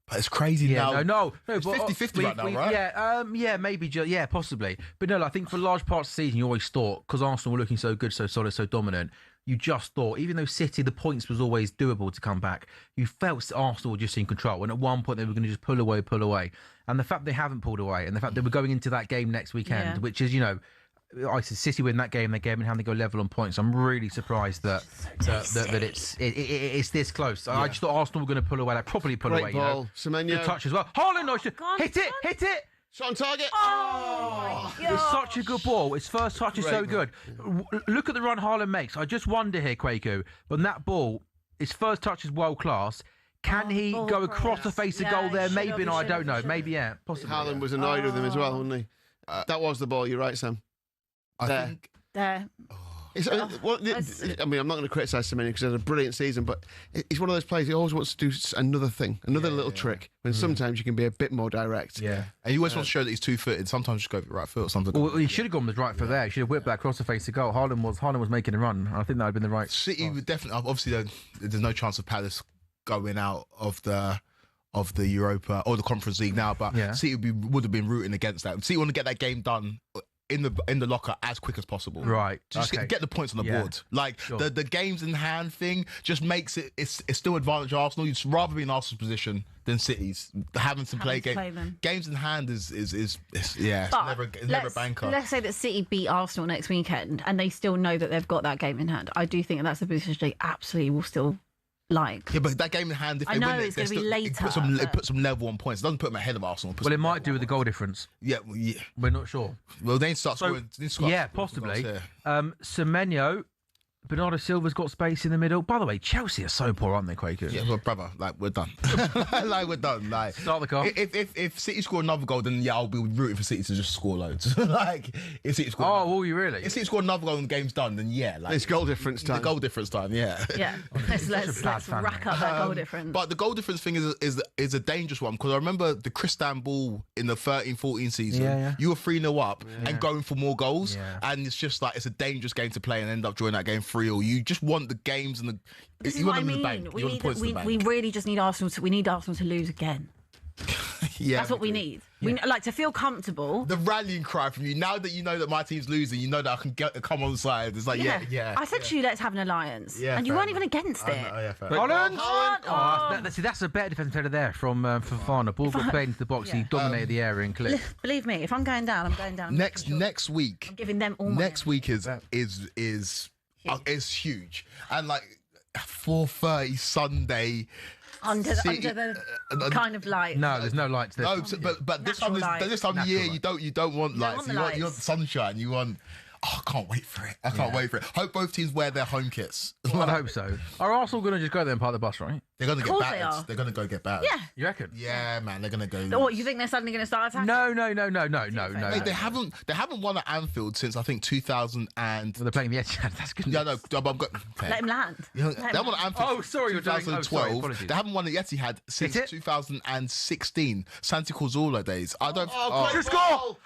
But it's crazy Yeah, now. no. It's but, 50-50 right now, right? Yeah, maybe, possibly. But no, I think for large parts of the season, you always thought, because Arsenal were looking so good, so solid, so dominant, you just thought, even though City, the points was always doable to come back, you felt Arsenal were just in control. And at one point, they were going to just pull away. And the fact they haven't pulled away, and the fact they were going into that game next weekend, which is, I said City win that game, they gave and how they go level on points. I'm really surprised that it's this close. I just thought Arsenal were going to pull away, like properly pull away. Great ball, Semenyo. Good touch as well. Haaland, hit it. Shot on target. Oh my God. It's such a good ball. His first touch is so good. Look at the run Haaland makes. I just wonder here, Kwaku, when that ball, his first touch is world class. Can he go across the face of goal there? Maybe not. I don't know. Maybe, possibly. Haaland was annoyed with him as well, wasn't he? That was the ball. You're right, Sam. I think. There. I mean, I'm not going to criticise Semenyo because he had a brilliant season, but he's one of those players. He always wants to do another thing, another little trick. When sometimes you can be a bit more direct. Yeah, and he always wants to show that he's two-footed. Sometimes just go with the right foot or something. Well, he should have gone with the right foot there. He should have whipped that across the face of goal. Haaland was making a run. I think that would have been the right. City would definitely. Obviously, there's no chance of Palace going out of the Europa or the Conference League now, but City would have been rooting against that. City want to get that game done in the locker as quick as possible. Right. Just get the points on the board. Like the games in hand thing just makes it's still advantage Arsenal. You'd rather be in Arsenal's position than City's. Having to play games in hand is never a banker. Let's say that City beat Arsenal next weekend and they still know that they've got that game in hand. I do think that's a position they absolutely will still like. Yeah, but that game in hand, if I they know win it's going to be later. It puts some level on points. It doesn't put them ahead of Arsenal. Well, it might do with the goal difference. Yeah, we're not sure. Well, they start scoring. Possibly. Semenyo, Bernardo Silva's got space in the middle. By the way, Chelsea are so poor, aren't they, Quaker? Yeah, well, brother, we're done. We're done. Start the car. If City score another goal, then I'll be rooting for City to just score loads. If City score, will you really? If City score another goal and the game's done, then it's goal difference time. The goal difference time, yeah. Let's rack up that goal difference. But the goal difference thing is a dangerous one because I remember the Crystal Ball in the 13-14 season. You were 3-0 up and going for more goals, and it's just it's a dangerous game to play and end up drawing that game 3-3. You just want the games and this is what I mean. We really just need Arsenal to lose again. That's what we need. We like to feel comfortable. The rallying cry from you now that you know that my team's losing, you know that I can come on the side. It's like I said to you, let's have an alliance, and you weren't even against it. Holland! That's a better defensive header there from Fofana. Ball got played into the box. He dominated the area and clipped. Believe me, if I'm going down, I'm going down. Next week, I'm giving them all. Next week is huge, and 4:30 Sunday. Under the kind of light. No, there's no lights there. No, but this time of year you don't want lights. You want the sunshine. You want. Oh, I can't wait for it. I can't wait for it. Hope both teams wear their home kits. I hope so. Are Arsenal going to just go there and park the bus, right? They're going to get battered. They're going to go get battered. Yeah. You reckon? Yeah, man. They're going to go. What, you think they're suddenly going to start attacking? No. Mate, they haven't won at Anfield since I think 2000 and. Well, they're playing the Etihad. That's good. Yeah, no. Let him land. They haven't won at Anfield. Oh, sorry, 2012. They haven't won at Etihad since 2016. Santi Cazorla days. I don't. Just score!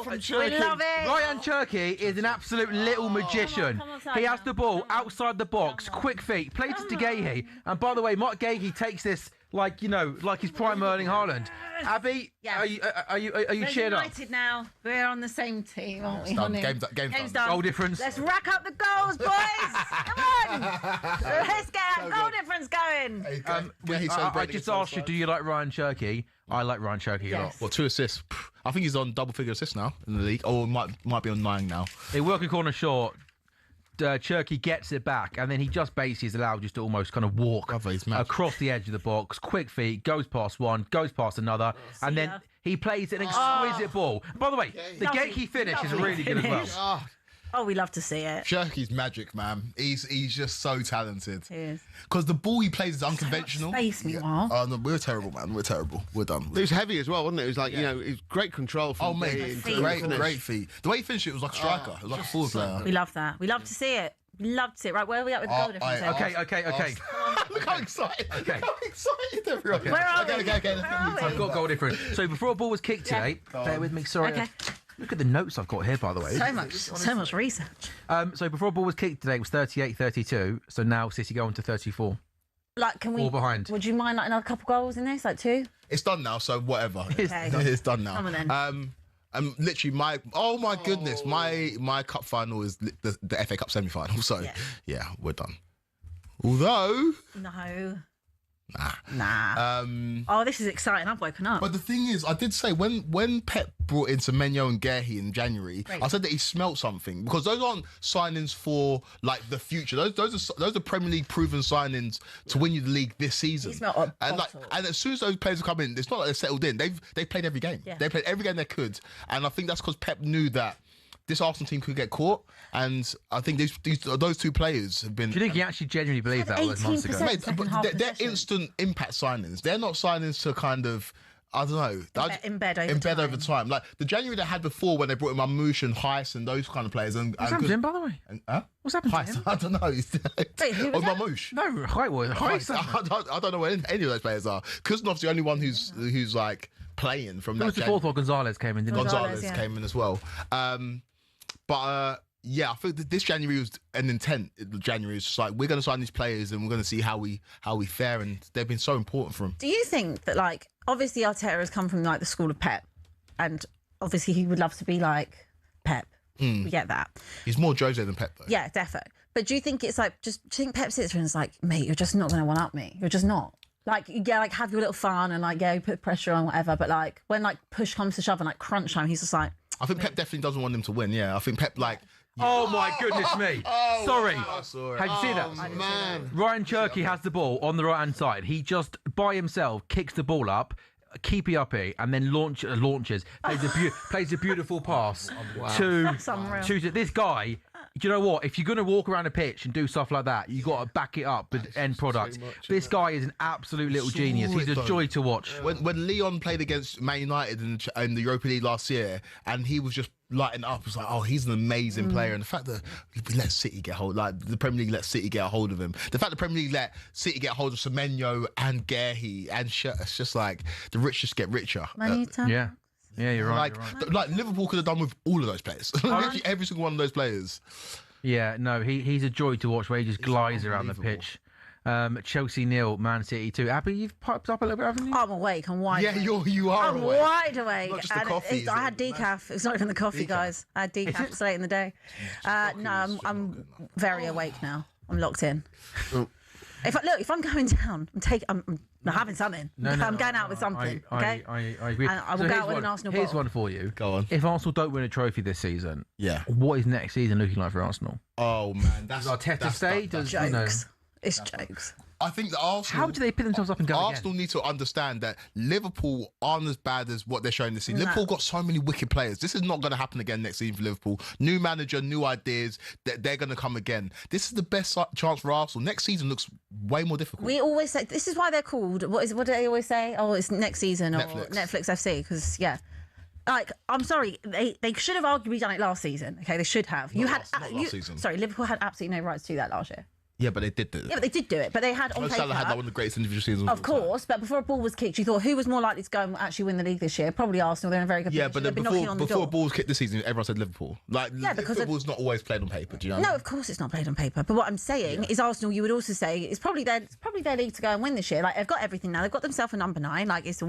From we love it. Ryan Cherky is an absolute little magician. He has the ball outside the box, quick feet, plays it to Gahey. And by the way, Mark Gahey takes this like his prime Erling Haaland. Abby, are you cheered up? United now. We're on the same team, aren't we? Game's done. Goal difference. Let's rack up the goals, boys. Come on. Let's get that goal difference going. I just asked you, do you like Ryan Cherky? I like Ryan Cherky a lot. Well, 2 assists. I think he's on double-figure assists now in the league. Or might be on 9 now. They work a corner short. Cherky gets it back, and then he just basically is allowed just to almost kind of walk across the edge of the box, quick feet, goes past one, goes past another, and then he plays an exquisite ball. By the way, the Gahey finish is really good as well. Oh, we love to see it. Cherky's magic, man. He's just so talented. He is. Because the ball he plays is unconventional. Space, meanwhile. Oh, no, we're terrible, man. We're terrible. We're done. It was heavy as well, wasn't it? It was like, it was great control from great feet. The way he finched it was like a striker. It was like a forward player. We love that. We love to see it. We love to see it. Right, where are we at with the goal difference? Okay. Look how excited. Okay. Look how excited everyone. Where are we? Okay. I've got goal difference. So before a ball was kicked today, bear with me, sorry. Okay. Look at the notes I've got here, by the way. So much research. So before a ball was kicked today, it was 38-32. So now City go on to 34. Can we? All behind. Would you mind another couple goals in this, 2? It's done now, so whatever. Okay. It's done now. Come on then. Literally, my goodness, my cup final is the FA Cup semi-final. So yeah, we're done. Although No. Nah. Oh, this is exciting. I've woken up. But the thing is, I did say when Pep brought in Semenyo and Guehi in January, I said that he smelt something, because those aren't signings for like the future. Those are Premier League proven signings to win you the league this season. He smelt a and as soon as those players have come in, it's not like they're settled in. They've played every game. Yeah. They played every game they could, and I think that's because Pep knew that this Arsenal team could get caught, and I think those two players have been. Do you think he actually genuinely believed that all those months ago? Mate, but they're instant impact signings. They're not signings to kind of, I don't know, embed over time. Like the January they had before when they brought in Mamouche and Heiss and those kind of players. What's happened to him, by the way? What's happened to him? I don't know. Wait, who was that? Mamouche. No, Heiss. I don't know where any of those players are. Kuznanov's the only one who's like playing from that. Who was the fourth one? Gonzalez came in, didn't he? Gonzalez came in as well. Yeah, I think that this January was an intent. January is just like, we're going to sign these players and we're going to see how we fare, and they've been so important for him. Do you think that, like, obviously Arteta has come from like the school of Pep, and obviously he would love to be like Pep. We get that. He's more Jose than Pep, though. Yeah, definitely. But do you think it's like, do you think Pep sits there and is like, mate, you're just not going to one up me. You're just not. Like, yeah, like have your little fun and like, yeah, you put pressure on, whatever. But like when like push comes to shove and like crunch time, he's just like. I think Pep definitely doesn't want him to win. Yeah, I think Pep like. Oh my goodness me! Sorry, I saw it. have you seen that? Man. Ryan Cherky has the ball on the right hand side. He just by himself kicks the ball up, keepy uppy, and then launches. Plays a beautiful pass to this guy. Do you know what? If you're going to walk around a pitch and do stuff like that, you got to back it up with end product. This guy is an absolute little genius. He's a joy to watch. When Leon played against Man United in the Europa League last year, and he was just lighting up, it was like, oh, he's an amazing player. And the fact that we let City get hold, like the Premier League let City get a hold of him. The fact the Premier League let City get a hold of Semenyo and Guehi and it's just like the rich just get richer. Yeah. Yeah, you're right. Like Liverpool could have done with all of those players. Literally every single one of those players. Yeah, no, he's a joy to watch where he just glides around the pitch. Chelsea 0, Man City 2. Abby, you've piped up a little bit, haven't you? I'm awake. I'm wide. Yeah, awake. you are I'm awake. wide awake. Not just the coffee. I had decaf. It's not even the coffee, guys. I had decaf so late in the day. No, I'm very awake now. I'm locked in. If I'm going down, I'm having something. I'm going out with something. Okay. I agree. And I will go out with an Arsenal Here's bottle. one for you. Go on. If Arsenal don't win a trophy this season, what is next season looking like for Arsenal? Oh man, Does Arteta stay? Jokes. It's jokes. I think that Arsenal. How do they pick themselves up and go Arsenal again? need to understand that Liverpool aren't as bad as what they're showing this season. Liverpool got so many wicked players. This is not going to happen again next season for Liverpool. New manager, new ideas. They're going to come again. This is the best chance for Arsenal. Next season looks way more difficult. We always say this is why they're called. What do they always say? Oh, it's next season or Netflix FC. Because like, I'm sorry, they should have arguably done it last season. Okay, they should have. Last season. Sorry, Liverpool had absolutely no rights to do that last year. Yeah, but they did do it. Yeah, but they did do it. But they had on paper. Salah had that one of the greatest individual seasons. Of course, but before a ball was kicked, you thought who was more likely to go and actually win the league this year? Probably Arsenal. They're in a very good position. Yeah, but then before a ball was kicked this season, everyone said Liverpool. Like, because football's not always played on paper. Do you know? No, of course it's not played on paper. But what I'm saying is Arsenal. You would also say it's probably their league to go and win this year. Like they've got everything now. They've got themselves a number 9. Like it's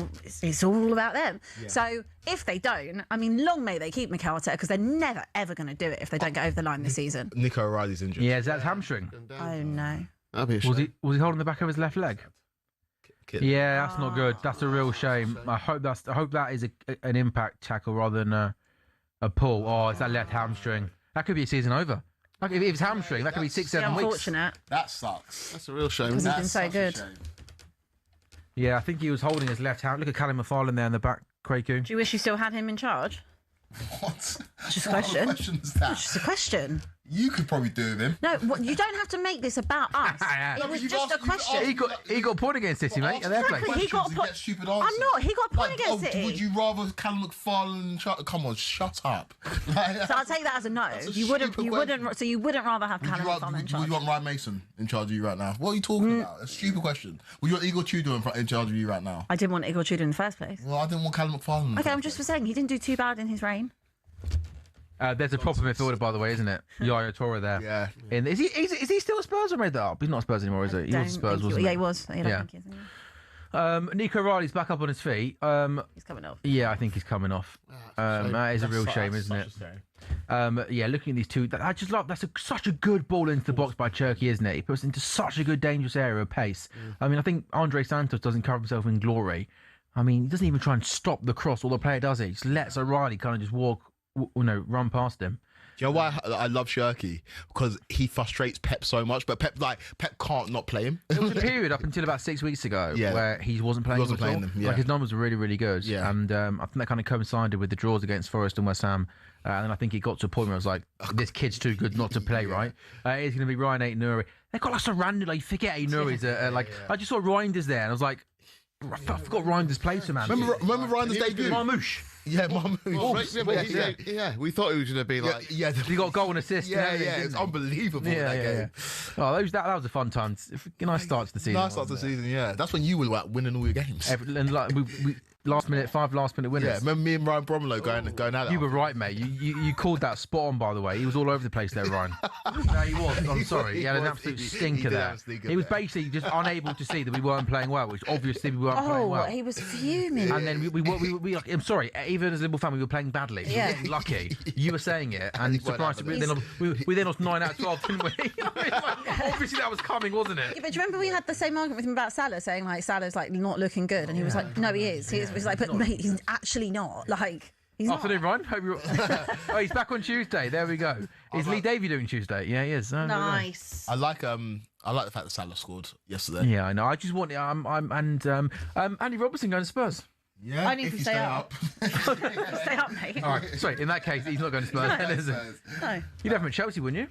all about them. Yeah. So if they don't, I mean, long may they keep Mikel Arteta because they're never ever going to do it if they don't get over the line this season. Nico O'Reilly's injured. Yeah, that's hamstring. Oh no. Was he holding the back of his left leg? Yeah, that's not good. That's a real shame. I hope that is an impact tackle rather than a pull. Oh, it's that left hamstring. That could be a season over. Like if it's hamstring, that could be 6-7 weeks. Unfortunate. That sucks. That's a real shame. Because he's been so good. Yeah, I think he was holding his left hand. Look at Callum McFarlane there in the back, Quaku. Do you wish you still had him in charge? What? Just a question. What question is that? Just a question. You could probably do with him. No, you don't have to make this about us. It was just a question. He got a point against City, mate. Exactly. He got a point. I'm not. He got a point against City. Would you rather Callum McFarlane? Come on, shut up. So I'll take that as a no. You wouldn't. So you wouldn't rather have Callum McFarlane in charge. Would you want Ryan Mason in charge of you right now? What are you talking about? A stupid question. Would you want Igor Tudor in charge of you right now? I didn't want Igor Tudor in the first place. Well, I didn't want Callum McFarlane. Okay, I'm just saying he didn't do too bad in his reign. There's a proper midfielder, by the way, isn't it? Yaya Toure there. Yeah. Is he still a Spurs or made that up? He's not a Spurs anymore, is he? He was a Spurs, wasn't he? Yeah, he was. Nico Riley's back up on his feet. He's coming off. Yeah, I think he's coming off. That is a real shame, isn't it? Yeah, looking at these two, I just love such a good ball into the box by Cherki, isn't it? He puts it into such a good, dangerous area of pace. I mean, I think Andre Santos doesn't cover himself in glory. I mean, he doesn't even try and stop the cross or the player, does he? He just lets O'Reilly kind of just run past him. Do you know why I love Cherki? Because he frustrates Pep so much, but Pep can't not play him. There was a period up until about 6 weeks ago where he wasn't playing them. Yeah. Like his numbers were really, really good. Yeah. And I think that kind of coincided with the draws against Forest and West Ham. And then I think it got to a point where I was like, this kid's too good not to play, right? It's going to be Ryan Ait-Nouri. They've got like some random, you forget Ait-Nouri's I just saw Reinders there and I was like, I forgot Reinders played for man. Remember Reinders' debut? Marmouche. Yeah, Marmouche. Yeah, we thought he was going to be like... Yeah, he got a goal and assist. It's unbelievable that game. Oh, that was a fun time. Nice start to the season. Nice start to the season, yeah. That's when you were like winning all your games. And like we five last minute winners. Yeah, remember me and Ryan Bromlow going out. You were right, mate. You called that spot on, by the way. He was all over the place there, Ryan. No, he was. I'm sorry. He had an absolute stinker there. He was basically just unable to see that we weren't playing well, which obviously we weren't playing well. Oh, he was fuming. And then we I'm sorry, even as a Liverpool fan, we were playing badly. Yeah. We were lucky. You were saying it, and surprised we then lost 9 out of 12, didn't we? Obviously that was coming, wasn't it? Yeah, but do you remember we had the same argument with him about Salah, saying like Salah's like not looking good, and he was like, no, he is. He was like, but mate, he's actually not. Like, he's afternoon, not. Ryan. Hope you're... Oh, he's back on Tuesday. There we go. Is Lee Davey doing Tuesday? Yeah, he is. Nice. I like the fact that Salah scored yesterday. Yeah, I know. I just want Andy Robertson going to Spurs. Yeah, I need to stay up. Stay up, mate. All right. Sorry, in that case, he's not going to Spurs, then, is it? No. You'd have him at Chelsea, wouldn't you?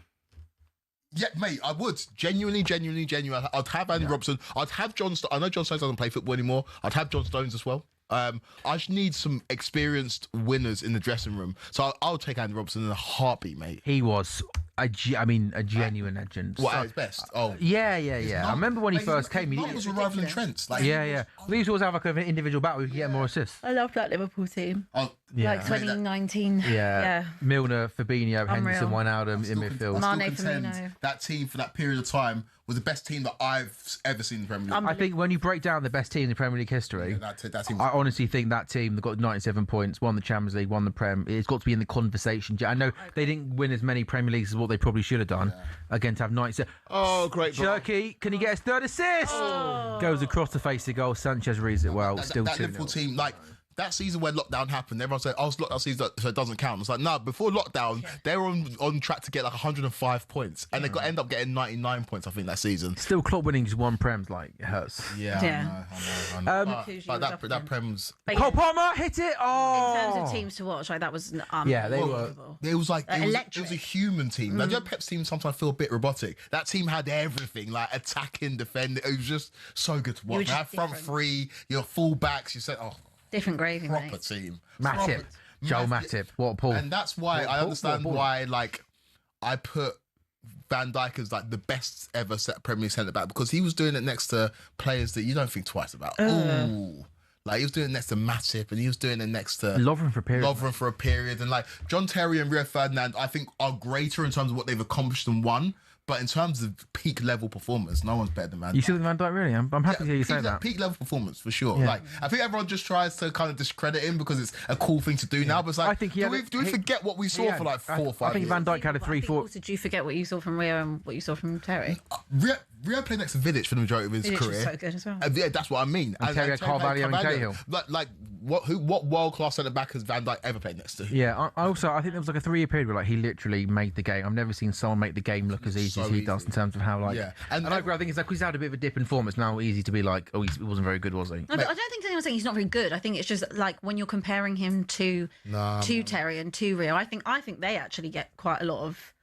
Yeah, mate, I would. Genuinely. I'd have Andy Robertson. I'd have John Stones. I know John Stones doesn't play football anymore. I'd have John Stones as well. I just need some experienced winners in the dressing room. So I'll take Andy Robertson in a heartbeat, mate. He was a genuine legend. What, at his best? Oh. Yeah. I remember when he first came. He was rivaling Trent. Yeah. We used to always have like an individual battle. We could get more assists. I love that Liverpool team. Oh, yeah. Like 2019. Yeah. Milner, Fabinho, Henderson, Wijnaldum in midfield. Mane, Firmino. That team for that period of time was the best team that I've ever seen in the Premier League. I think when you break down the best team in the Premier League history, that team I honestly think that team that got 97 points, won the Champions League, won the Prem, it's got to be in the conversation. I know they didn't win as many Premier Leagues as what they probably should have done. Again, to have 97. Oh, great. Cherki, can he get his third assist? Goes across the face of goal. Sanchez reads it well. Still that Liverpool team, like... That season when lockdown happened, everyone said, it's lockdown season, so it doesn't count. It's like, no, before lockdown, they were on track to get like 105 points. And they end up getting 99 points, I think, that season. Still, Klopp winning just one Prem's, like, it hurts. Yeah. I know. But that Prem's... Cole Palmer, hit it! Oh! In terms of teams to watch, like, that was yeah, they were... It was like... It was a human team. Like, you know, Pep's teams sometimes feel a bit robotic. That team had everything, like attacking, defending. It was just so good to watch. You have front three, your full backs, you said, different gravy, proper mate. Team. Matip. Joel Matip. What a pull. And that's why I understand why, like, I put Van Dijk as, like, the best ever Premier League centre-back, because he was doing it next to players that you don't think twice about. Ooh. Like, he was doing it next to Matip, and he was doing it next to... Lovren for a period. And, like, John Terry and Rio Ferdinand, I think, are greater in terms of what they've accomplished and won. But in terms of peak level performance, no one's better than Van Dijk. You see Van Dijk, really? I'm happy to hear you say that. Peak level performance, for sure. Yeah. Like, I think everyone just tries to kind of discredit him because it's a cool thing to do now. But it's like, do we forget what we saw for like 4 or 5 years? I think Van Dijk had a 3-4... Did you forget what you saw from Rio and what you saw from Terry? Rio played next to Vidic for the majority of his career. Was so good as well. Yeah, that's what I mean. And Terry had Carvalho and Cahill. Like what world-class centre-back has Van Dijk ever played next to? Yeah, I think there was like a 3-year period where like he literally made the game. I've never seen someone make the game look as easy as he does in terms of how like... Yeah. And I think it's like he's had a bit of a dip in form. It's now easy to be like, he wasn't very good, was he? No, but I don't think anyone's saying he's not very good. I think it's just like when you're comparing him to Terry and to Rio, I think they actually get quite a lot of...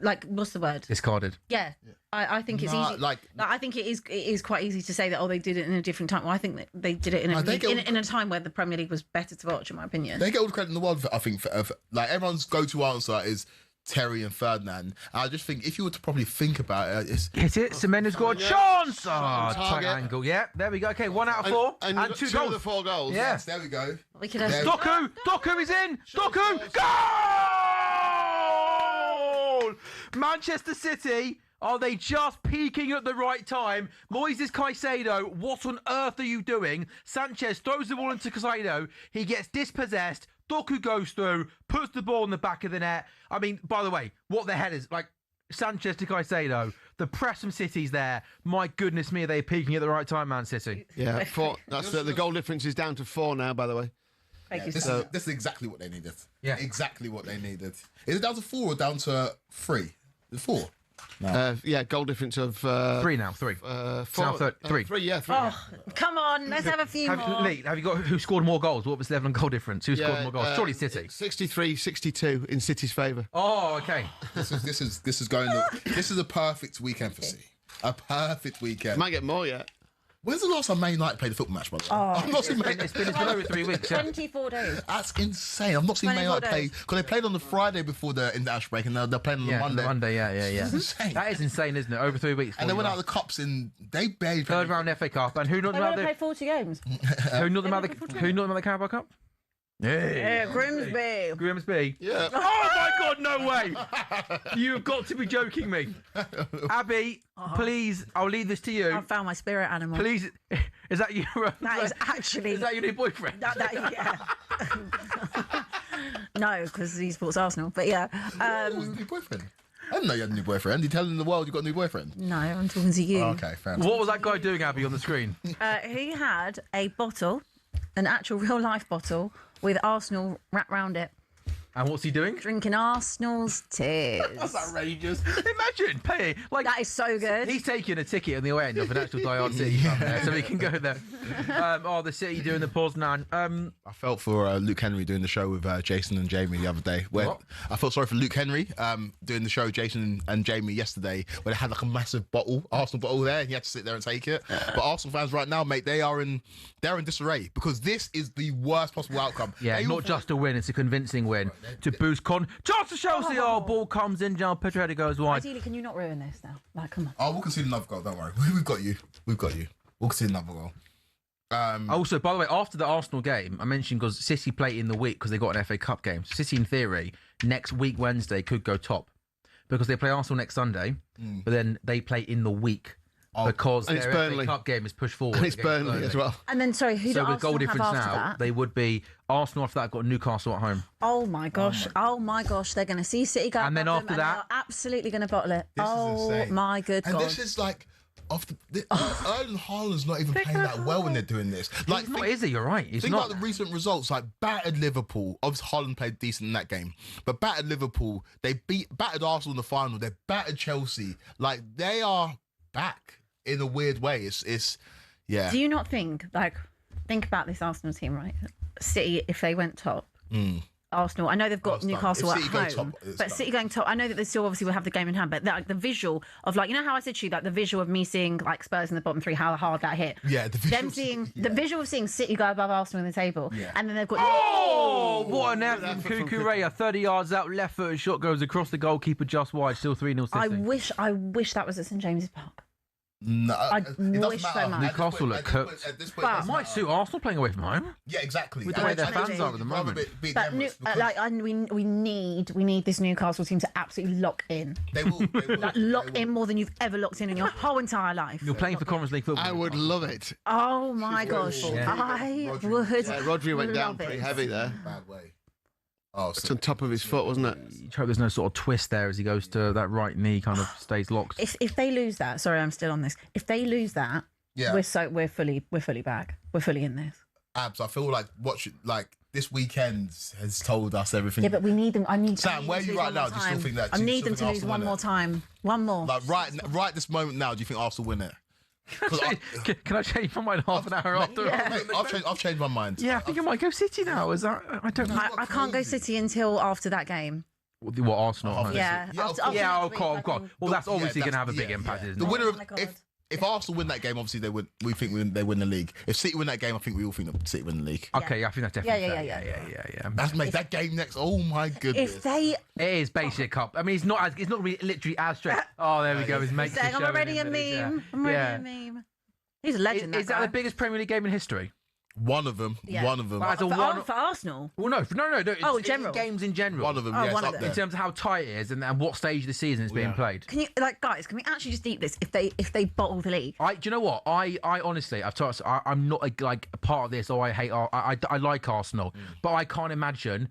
like, what's the word? Discarded. Yeah. I think it's easy. I think it is quite easy to say that they did it in a different time. Well, I think that they did it in a time where the Premier League was better to watch, in my opinion. They get all the credit in the world. I think for like everyone's go-to answer is Terry and Ferdinand. And I just think if you were to probably think about it, it's... Hit it. Semendo's got a chance. Tight angle. Yeah, there we go. Okay, 1 out of 4 and 2 goals. Of the 4 goals. Yeah. Yes, there we go. We could have... Doku is in. Doku, goal! Manchester City Are they just peaking at the right time? Moises Caicedo, what on earth are you doing? Sanchez throws the ball into Caicedo. He gets dispossessed. Doku goes through, puts the ball in the back of the net. I mean, by the way, what the hell is, like, Sanchez to Caicedo, the press from City's there. My goodness me, are they peaking at the right time, Man City? Yeah, 4. That's the goal difference is down to 4 now, by the way. This is exactly what they needed. Yeah. Exactly what they needed. Is it down to 4 or down to 3? Is it 4? No. Goal difference of 3 now. 3. 4. 3. 3, yeah, 3. Oh, come on, let's have a few more. Lee, have you got who scored more goals? What was the level and goal difference? Who scored more goals? Surely City. 63-62 in City's favour. Oh, okay. This is a perfect weekend for City. A perfect weekend. Might get more yet. When's the last time Man United played a football match, by the way? I've not seen It's been over 3 weeks. Yeah. 24 days. That's insane. I've not seen Man 24 United play days. because they played on the Friday before the international break, and they're playing on the Monday. Monday, yeah. That's insane. That is insane, isn't it? Over 3 weeks. And they went out of the cups in they barely played. Third round FA Cup, and who knocked They've them out only the played 40 games. who knocked them out the Carabao Cup? Yeah, Grimsby. Grimsby. Yeah. Oh my God, no way! You've got to be joking me. Abby, please, I'll leave this to you. I found my spirit animal. Please, is that you? That is actually... Is that your new boyfriend? yeah. No, because he supports Arsenal, but yeah. His new boyfriend. I didn't know you had a new boyfriend. You telling the world you got a new boyfriend? No, I'm talking to you. Oh, okay, fair enough. What was that guy doing, Abby, on the screen? He had a bottle, an actual real-life bottle, with Arsenal wrapped round it. And what's he doing? Drinking Arsenal's tears. That's outrageous. Imagine paying like That is so good. he's taking a ticket on the way end of an actual diehard City fan there, so he can go there. The City doing the Poznan. I felt for Luke Henry doing the show with Jason and Jamie the other day. Where What? I felt sorry for Luke Henry doing the show with Jason and Jamie yesterday, where they had like a massive bottle, Arsenal bottle there, and he had to sit there and take it. But Arsenal fans right now, mate, they're in disarray because this is the worst possible outcome. Yeah, not just a win; it's a convincing win to boost chance to Chelsea. Oh, ball comes in, John Pedro header goes wide. Ideally, can you not ruin this now? Like, come on. Oh, we'll concede another goal. Don't worry, we've got you. We'll concede another goal. Also, by the way, after the Arsenal game, I mentioned because City play in the week because they got an FA Cup game. So City, in theory, next week Wednesday could go top because they play Arsenal next Sunday, but then they play in the week because And it's their Burnley. FA Cup game is pushed forward. And it's against Burnley as well. And then, sorry, who do So with Arsenal goal have difference after now, that? they would be Arsenal after that got Newcastle at home. Oh my gosh! Oh my gosh! They're going to see City go And then above after them, and that- they're absolutely going to bottle it. This is Oh insane. my good And God! this is like Erling Haaland's not even playing that well when they're doing this. Like, He's not, is he? You're right. He's think not. about the recent results, like battered Liverpool. Obviously, Haaland played decent in that game, but battered Liverpool. They battered Arsenal in the final. They battered Chelsea. Like they are back in a weird way. It's yeah. Do you not think about this Arsenal team, right? City, if they went top, Arsenal. I know they've got it's done. Newcastle If at City go home, top, it's but done. City going top. I know that they still obviously will have the game in hand, but the visual of you know how I said to you the visual of me seeing Spurs in the bottom three, how hard that hit. Yeah, the visual. Them seeing the visual of seeing City go above Arsenal in the table, and then they've got. Oh, what an effort from Kukureya. 30 yards out, left footed shot goes across the goalkeeper just wide. Still 3-0 City. I wish that was at St James's Park. No, I it doesn't wish so matter. much. Newcastle look cooked. At this point, But it doesn't Might matter. suit Arsenal playing away from home. Yeah, exactly. With the way their maybe. fans are at the moment. But we need this Newcastle team to absolutely lock in. They will. Lock in more than you've ever locked in your whole entire life. You're playing for Conference League football. I would love it. Oh my gosh, Yeah. I would. Yeah, Rodri went down love pretty it. heavy there. Bad way. Oh, It's on top of his foot, wasn't it? You hope there's no sort of twist there as he goes to that right knee, kind of stays locked. If they lose that, sorry, I'm still on this. If they lose that, yeah. we're fully back. We're fully in this. Abs, I feel like this weekend has told us everything. Yeah, but we need them. Sam, where are you right now? Do you still think that? I do you need still them think to lose Arsenal one win more it? time. One more. Like right this moment now, do you think Arsenal win it? Can I change my mind half an hour after? Mate, I've changed my mind. Yeah, I think I might go City now. Is that? I don't know. I can't go City until after that game. What Arsenal? Oh, home? Yeah. Yeah, after of Yeah, next of week, course, I of course. can- Well, that's Yeah, obviously going to have a that's- big impact, isn't The it? winner Oh of my God. if Arsenal win that game, obviously they win. We think they win the league. If City win that game, I think we all think that City win the league. Okay, I think that's definitely Yeah. fair. Yeah. That's mate. That game next. Oh my goodness. If they It is basically a cup. I mean, it's not really literally as straight. Oh, there we go. His mates. saying, I'm already a meme. I'm already a meme. He's a legend. Is that guy. the biggest Premier League game in history? One of them. Yeah. One of them. As a For Arsenal. Well, no. It's general. games in general. One of them. Oh, Yeah, one it's of up them. In there. terms of how tight it is and what stage of the season is being played. Can you, guys? Can we actually just deep this? If they bottle the league, Do you know what? I honestly, I've told us, I'm not a part of this. I hate. I like Arsenal, but I can't imagine.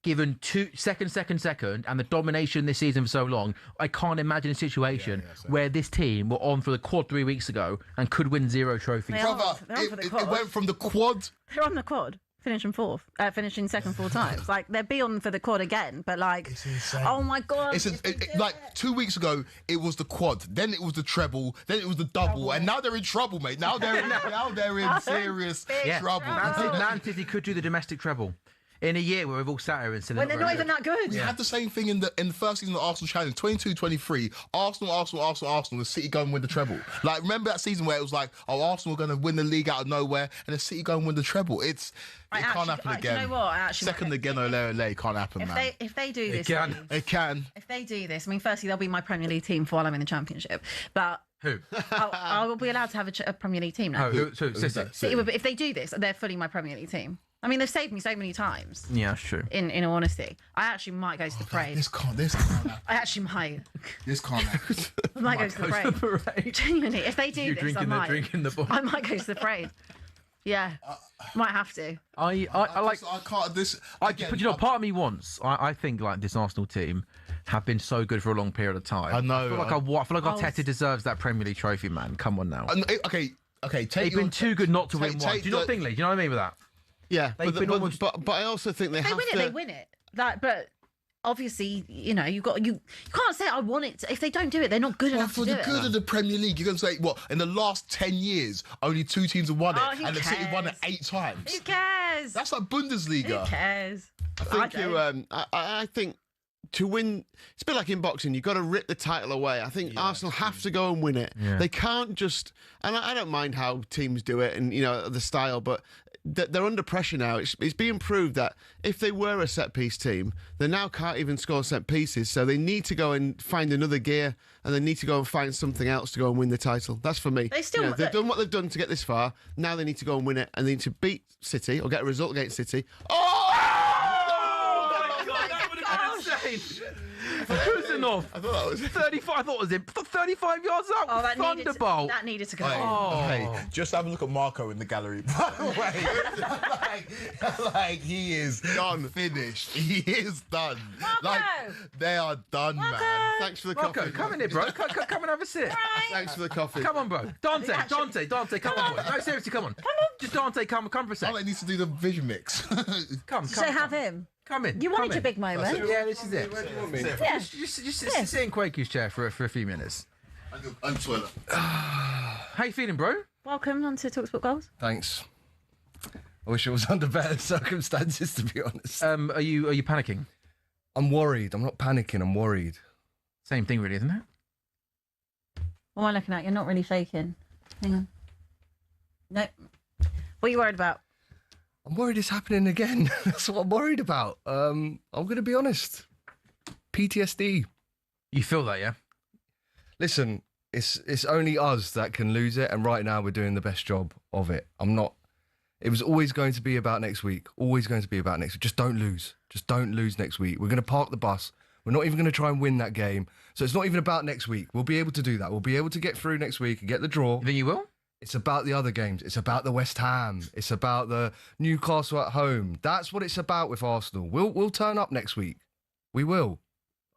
Given second, and the domination this season for so long, I can't imagine a situation where this team were on for the quad 3 weeks ago and could win 0 trophies. They are. Brother, They're on for the quad. it went from the quad. they're on the quad. Finishing second 4 times. Like they'll be on for the quad again, but like, oh my god! Like 2 weeks ago, it was the quad, then it was the treble, then it was the double, and now they're in trouble, mate. Now they're in serious trouble. Man City could do the domestic treble in a year where we've all sat here and said when they're not even that good. We had the same thing in the first season of Arsenal Challenge, 22-23. Arsenal. The City go and win the treble. Like, remember that season where it was like, oh, Arsenal are going to win the league out of nowhere, and the City go and win the treble. It can't happen again. Do you know what? Second again, Ole can't happen, man. If they do this, It can. If they do this, I mean, firstly, they'll be my Premier League team while I'm in the Championship. But Who? I will be allowed to have a Premier League team now. Who? City. If they do this, they're fully my Premier League team. I mean, they've saved me so many times. Yeah, that's true. In all honesty, I actually might go to the parade. This can't happen. I actually might. This can't happen. I might go to the parade. Genuinely, if they do this, I might. Drinking the ball. I might go to the parade. Yeah, might have to. I can't. But you know, part of me wants. I think like this Arsenal team have been so good for a long period of time. I know. I feel like Arteta deserves that Premier League trophy, man. Come on now. Okay. They've been too good not to win one. Do you not think, Lee? Do you know what I mean with that? Yeah, They've been almost. but I also think they If they have win to. it, they win it. But obviously, you can't say I want it. If they don't do it, they're not good enough for to do the it. good of the Premier League, you're going to say, what, in the last 10 years, only 2 teams have won it, who and the City won it cares? 8 times. Who cares? That's like Bundesliga. Who cares? I think I think to win, it's a bit like in boxing. You've got to rip the title away. I think Arsenal have to go and win it. Yeah. They can't just. And I don't mind how teams do it and the style, but they're under pressure now. It's being proved that if they were a set piece team, they now can't even score set pieces. So they need to go and find another gear, and they need to go and find something else to go and win the title. That's for me. They've done what they've done to get this far. Now they need to go and win it, and they need to beat City or get a result against City. Who's enough? I thought that was 35. I thought it was in 35 yards up. Oh, that Thunderbolt. needed to go. Hey, just have a look at Marco in the gallery. By the way, like he is done, finished. He is done. Marco! Like they are done, man. Thanks for the Marco, coffee. come in here, bro. Come and have a sit. Thanks for the coffee. Come on, bro. Dante, come on, boy. No, seriously, come on. Just Dante, come for a sec. Dante needs to do the vision mix. Come. So have him. Come in. You wanted come your in. big moment. Yeah, this is it. Yeah. Just sit in Quakey's chair for a few minutes. And toilet. How you feeling, bro? Welcome on to talkSPORT Goals. Thanks. I wish it was under better circumstances, to be honest. Are you panicking? I'm worried. I'm not panicking. I'm worried. Same thing, really, isn't it? What am I looking at? You're not really shaking. Hang on. Nope. What are you worried about? I'm worried it's happening again. That's what I'm worried about. I'm going to be honest. PTSD. You feel that, yeah? Listen, it's only us that can lose it, and right now we're doing the best job of it. It was always going to be about next week. Always going to be about next week. Just don't lose. Just don't lose next week. We're going to park the bus. We're not even going to try and win that game. So it's not even about next week. We'll be able to do that. We'll be able to get through next week and get the draw. Then you will? It's about the other games. It's about the West Ham. It's about the Newcastle at home. That's what it's about with Arsenal. We'll turn up next week. We will.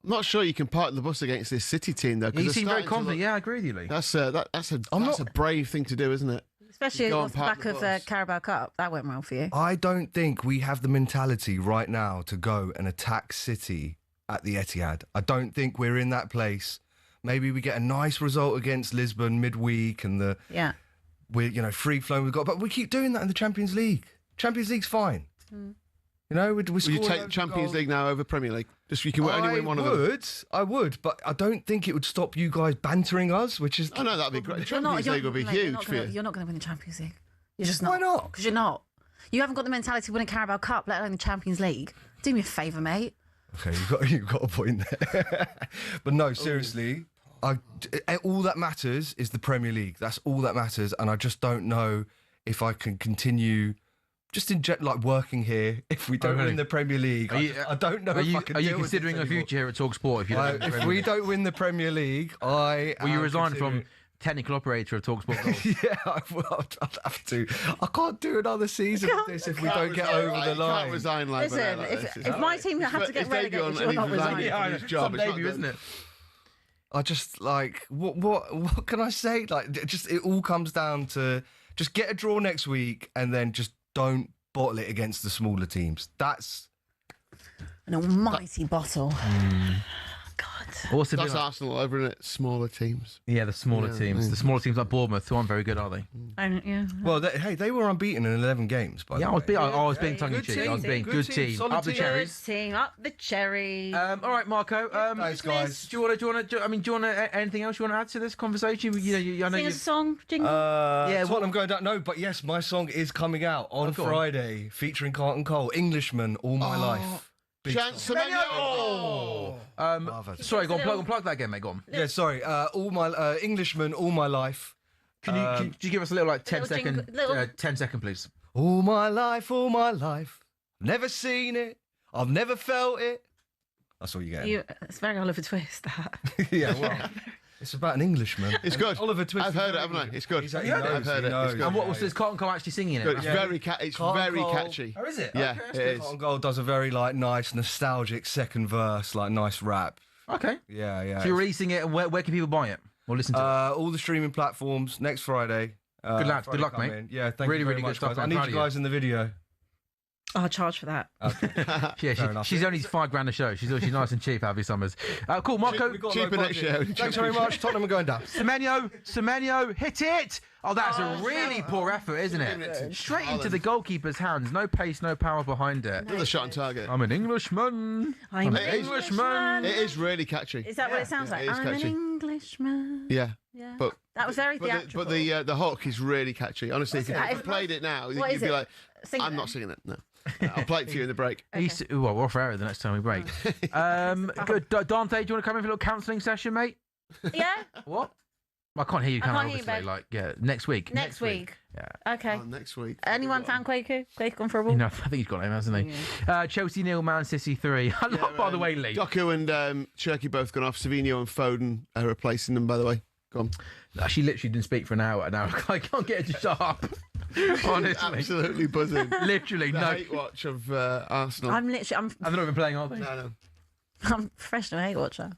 I'm not sure you can park the bus against this City team, though. You seem very confident. Yeah, I agree with you, Lee. That's a brave thing to do, isn't it? Especially Go off and the park back the of bus. Carabao Cup. That went well for you. I don't think we have the mentality right now to go and attack City at the Etihad. I don't think we're in that place. Maybe we get a nice result against Lisbon midweek and we're free flowing. But we keep doing that in the Champions League. Champions League's fine. You know, we Will you take Champions League now over Premier League? Just you can only win one of them. I would, but I don't think it would stop you guys bantering us, which is. Oh no, that'd be great. Champions League would be huge for you. You're not going to win the Champions League. You're just not. Why not? Because you're not. You haven't got the mentality to win a Carabao Cup, let alone the Champions League. Do me a favour, mate. Okay, you've got a point there. But no, seriously, all that matters is the Premier League. That's all that matters, and I just don't know if I can continue just in like working here. If we don't win the Premier League, I don't know. Are you if I can considering a future here at talkSPORT if you don't? If we don't win the Premier League, will you resign from technical operator of talkSPORT? Yeah, I'd have to. I can't do another season of this if we don't get over the line. Can't resign like Listen, if my team have to get relegated, you're not resigning. Job, it's not isn't it? I just like what can I say? Like, it all comes down to just get a draw next week and then just don't bottle it against the smaller teams. That's an almighty bottle. Also, That's Arsenal over in it. Smaller teams. Yeah, the smaller teams. The smaller teams like Bournemouth, who aren't very good, are they? Well, they were unbeaten in 11 games. By the way. I was being tongue in cheek. I was being good team. Up the cherries. Good team, up the cherries. All right, Marco. Thanks, guys. Do you want to? Anything else you want to add to this conversation? I know Sing a song, jingle. Yeah, Tottenham going down. No, but yes, my song is coming out on Friday, featuring Carlton Cole. Englishman, All My Life. Chance sorry, go on, plug that again, mate. Go on. Yeah, sorry. All my Englishman, All My Life. Can you give us a little 10 second, 10 second, please? All my life, never seen it, I've never felt it. That's all you get. It's very Oliver Twist, that. Yeah, well, it's about an Englishman. It's good. Oliver Twist. I've heard it, haven't I? It's good. I've heard it. It's good. And what was this Carlton Cole actually singing it? Good. It's very catchy. Oh, is it? Yeah, okay, it is. Carlton Cole does a very nice, nostalgic second verse, nice rap. Okay. Yeah. So you're releasing it, and where can people buy it or listen to it? All the streaming platforms next Friday. Good lads. Good luck, mate. Yeah, thank you very much, good stuff. guys. I need you guys in the video. I'll charge for that. Okay. She's only £5 a show. She's nice and cheap, Abby Summers. Cool, Marco. Cheaper next year. Thanks very much. Tottenham are going down. Semenyo, hit it! Oh, that's a really poor effort, isn't it? Straight into the goalkeeper's hands. No pace, no power behind it. Another shot on target. I'm an Englishman. I'm an Englishman. It is really catchy. Is that what it sounds like? I'm an Englishman. Yeah. But that was very theatrical. But the hook is really catchy. Honestly, if you played it now, you'd be like, I'm not singing it. No. I'll play it for you in the break. Well, we're off air the next time we break. Good. Dante, do you want to come in for a little counselling session, mate? Yeah. What? I can't hear you, can I? Obviously, next week. Next week. Yeah. Okay. Next week. Anyone found Quaker? Quaker gone for a walk? No, I think he's got him, hasn't he? Yeah. Chelsea 0, Man City 3. By the way, Lee. Doku and Cherky both gone off. Savino and Foden are replacing them, by the way. Go on. No, she literally didn't speak for an hour now. I can't get her to shut up. Honestly. Absolutely buzzing. Literally, the hate watch of Arsenal. I'm they're not even playing, are they? No. I'm a professional hate watcher.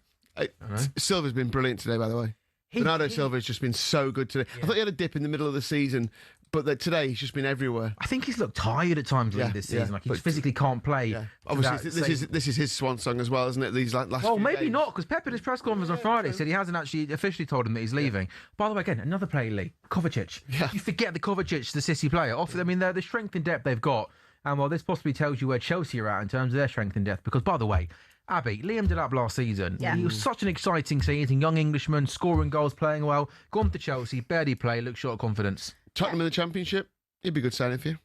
Silva's been brilliant today, by the way. Bernardo Silva's just been so good today. Yeah. I thought he had a dip in the middle of the season, but today he's just been everywhere. I think he's looked tired at times this season. Like he physically can't play. Yeah. Obviously, this is his swan song as well, isn't it? These last. Well, maybe games. Not, because Pep at his press conference on Friday said he hasn't actually officially told him that he's leaving. By the way, again, another player, Lee, Kovacic. Yeah. You forget the Kovacic, the City player. I mean, the strength and depth they've got, and well, this possibly tells you where Chelsea are at in terms of their strength and depth. Because by the way, Abby, Liam Delap last season. Yeah. He was such an exciting season. Young Englishman, scoring goals, playing well. Gone to Chelsea, barely play, looks short of confidence. Tottenham in the Championship, he'd be a good signing for you.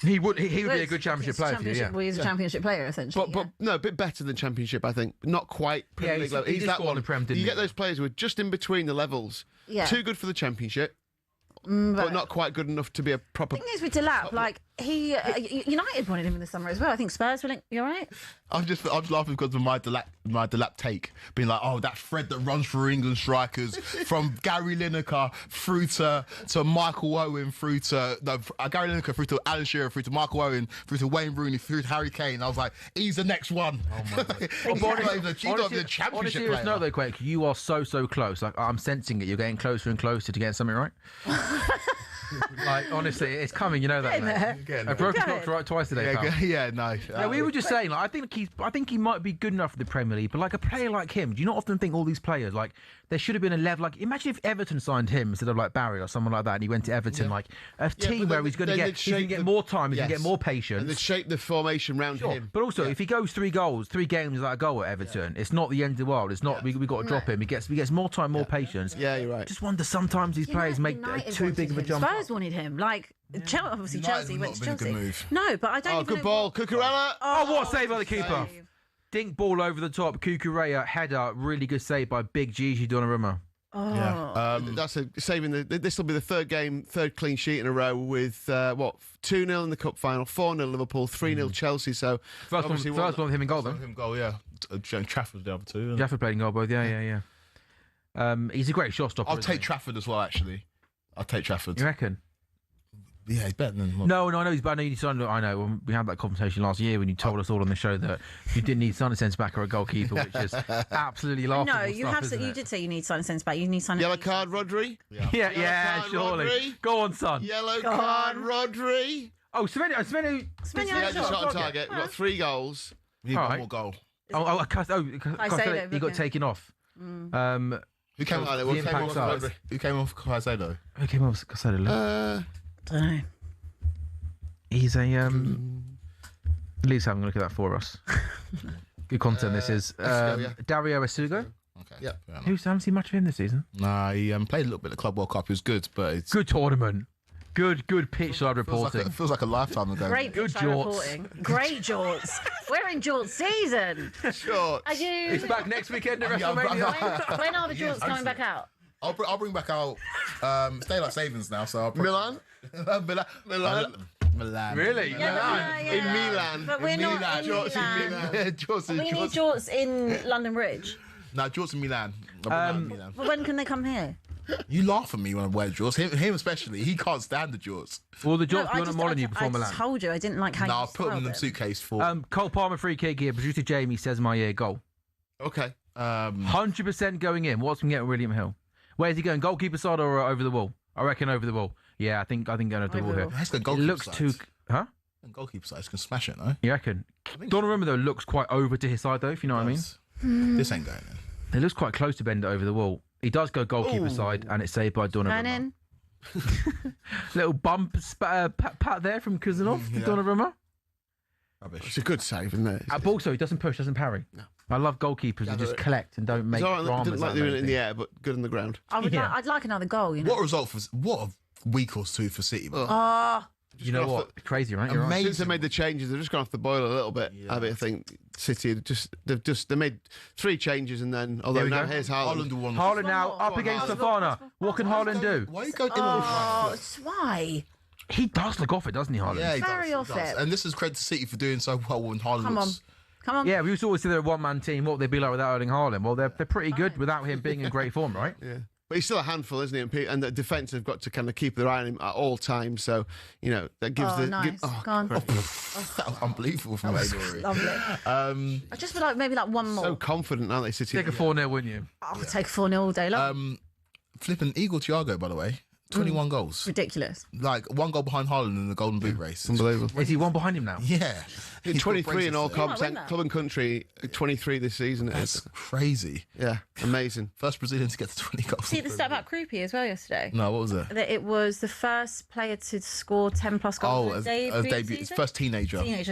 He would be a good Championship player for you, yeah. Well, he's a Championship player, essentially. But no, a bit better than Championship, I think. Not quite Premier League level. He's that one. You get those players who are just in between the levels. Yeah. Too good for the Championship. But not quite good enough to be a proper. The thing is with Delap, like United wanted him in the summer as well. I think Spurs were you all right? I'm just laughing because of my Delap take, being like, oh, that thread that runs through England strikers from Gary Lineker through to Michael Owen, through to Gary Lineker through to Alan Shearer, through to Michael Owen, through to Wayne Rooney, through to Harry Kane. I was like, he's the next one. Oh my God. He's not even a Championship player. No, though, Quake, you are so close. Like I'm sensing it. You're getting closer and closer to getting something right. Like honestly, it's coming. You know that. I broke his clock right twice today. No. We were just saying. Like, I think he might be good enough for the Premier League. But like a player like him, do you not often think all these players like there should have been a level? Like imagine if Everton signed him instead of like Barry or someone like that, and he went to Everton. Like a team where he's going to get more time, he's going to get more patience, and they shape the formation around him. But also, if he goes 3 games like a goal at Everton, it's not the end of the world. It's not. We got to drop him. He gets more time, more patience. Yeah, you're right. Just wonder sometimes these players make too big of a jump. Spurs wanted him. Like obviously Chelsea went to Chelsea. No, but I don't. Oh, good ball, Cucurella. Oh, what a save by the keeper! Dink ball over the top. Cucurella header, really good save by Big Gigi Donnarumma. Oh. That's saving this will be the third clean sheet in a row with 2-0 in the cup final, 4-0 Liverpool, 3-0 Chelsea. So First one with him in goal, then. Him goal, yeah. Trafford the other two. Trafford played in goal both. Yeah. He's a great shot stopper. I'll take Trafford as well, actually. I'll take Trafford. You reckon? Yeah, he's better than... No, I know he's bad. I know. We had that conversation last year when you told us all on the show that you didn't need Sunderland centre back or a goalkeeper, which is absolutely laughable. No, you stuff, have. You did say you need Sunderland centre back. You need Sunderland. Yellow card, Rodri. Yeah, card, surely. Rodri. Go on, son. Yellow card, Rodri. Oh, Svenu. Yeah, just shot on target. We've got 3 goals. We need one more goal. Caicedo, he got taken off. Who came off? Who came off Caicedo? Who came off Caicedo? Don't know. He's a Lee's having a look at that for us. Good content this is. Dario Esugo. Okay. Yeah. Haven't seen much of him this season. Nah, he played a little bit of the Club World Cup. He was good, but it's good tournament. Good pitch side reporting. Feels like a lifetime ago. Great pitch side reporting. Great jorts. We're in jorts season. Jorts. Are you? It's back next weekend at WrestleMania. When are the jorts coming back out? I'll bring back out Daylight Savings now. So Milan. Really? Yeah, In Milan. But we're not in Milan. We need jorts in London Bridge. No, jorts in Milan. Milan. But when can they come here? You laugh at me when I wear jorts. Him especially. He can't stand the jorts. All the jorts beyond Molyneux before Milan. I told you I didn't like how No, you I'll put them in the it. suitcase for... Cole Palmer free kick here. Producer Jamie says my ear goal. Okay. 100% going in. What's going to get William Hill? Where's he going? Goalkeeper side or over the wall? I reckon over the wall. Yeah, I think going over the wall here. It looks too... Huh? And goalkeeper sides can smash it, no? You reckon? Donnarumma, though, looks quite over to his side, though, if you know what I mean. This ain't going in. It looks quite close to bend it over the wall. He does go goalkeeper side, and it's saved by Donnarumma. Little bump pat there from Kuzanov, Donnarumma. Rubbish. It's a good save, isn't it? Also, he doesn't push, doesn't parry. No. I love goalkeepers who just collect and don't make dramas. Didn't like doing it in the air, but good on the ground. I'd like another goal, you know. What a week or two for City. You know what? Crazy, right? You're amazing. Since they made the changes, they've just gone off the boil a little bit. Yeah. I think City they made 3 changes and then here's Haaland. Haaland now up against Fofana. What can Haaland do? Why are you going in on the why? He does look off it, doesn't he, Haaland? Yeah, he very does. Off it. And this is credit to City for doing so well when Haaland looks... Come on. Yeah, we used to always say they're a one-man team. What would they be like without Erling Haaland? Well, they're pretty good without him being in great form, right? Yeah. But he's still a handful, isn't he? And the defence have got to kind of keep their eye on him at all times. So, that gives nice. Go on. That was unbelievable from Adory. Lovely. I just would like maybe one more. So confident, aren't they, City? Take a 4-0, wouldn't you? I'll take 4-0 all day long. Flipping Eagle Thiago, by the way. 21 goals. Ridiculous. Like 1 goal behind Haaland in the Golden Boot race. Unbelievable. Is he one behind him now? Yeah. He's 23 in all comps, club and country, 23 this season. That's crazy. Yeah, amazing. First Brazilian to get to 20 goals. See the stat about Krupi as well yesterday? No, what was it? That it was the first player to score 10 plus goals. Debut. First teenager. Yeah,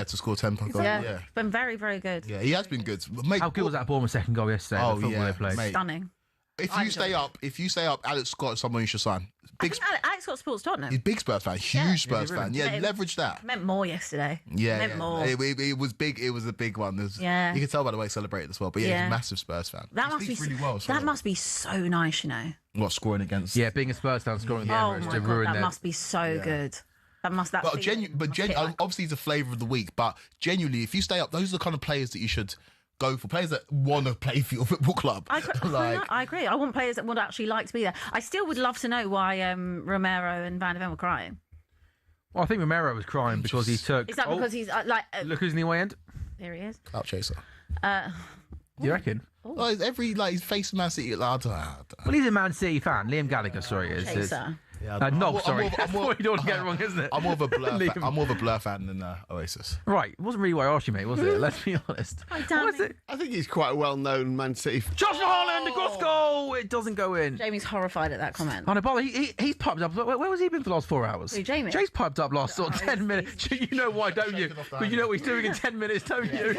to score 10 plus goals. Yeah. Been very, very good. Yeah, he has been good. How good was that Bournemouth second goal yesterday? Oh, the football they played? Stunning. If you stay up, Alex Scott is someone you should sign. Alex Scott supports Tottenham. He's a big Spurs fan, huge Spurs fan. Yeah, leverage that. Meant more yesterday. Yeah, more. It was big. It was a big one. You can tell by the way he celebrated as well. But he's a massive Spurs fan. That must be really well. That must be so nice, you know. What, scoring against? Yeah, being a Spurs fan, scoring the Emirates to ruin that must be so good. Obviously it's a flavour of the week. But genuinely, if you stay up, those are the kind of players that you should go for, players that want to play for your football club. I agree. I want players that would actually like to be there. I still would love to know why Romero and Van de Ven were crying. Well, I think Romero was crying because he took... Is that because he's look who's in the away end. There he is. Clout chaser. You reckon? Oh, he's facing Man City. I don't know. Well, he's a Man City fan. Liam Gallagher, sorry, is. Chaser. Sorry. That's what you don't get it wrong, isn't it? I'm more of a Blur fan than Oasis. Right. It wasn't really what I asked you, mate, was it? Let's be honest. I think he's quite a well-known Man City. Josh Haaland, the cross goal! It doesn't go in. Jamie's horrified at that comment. Oh, no, but he's piped up. Where was he been for the last 4 hours? Who, Jamie? Jay's piped up last 10 minutes. You know why, don't you? Because you know what he's doing in 10 minutes, don't you?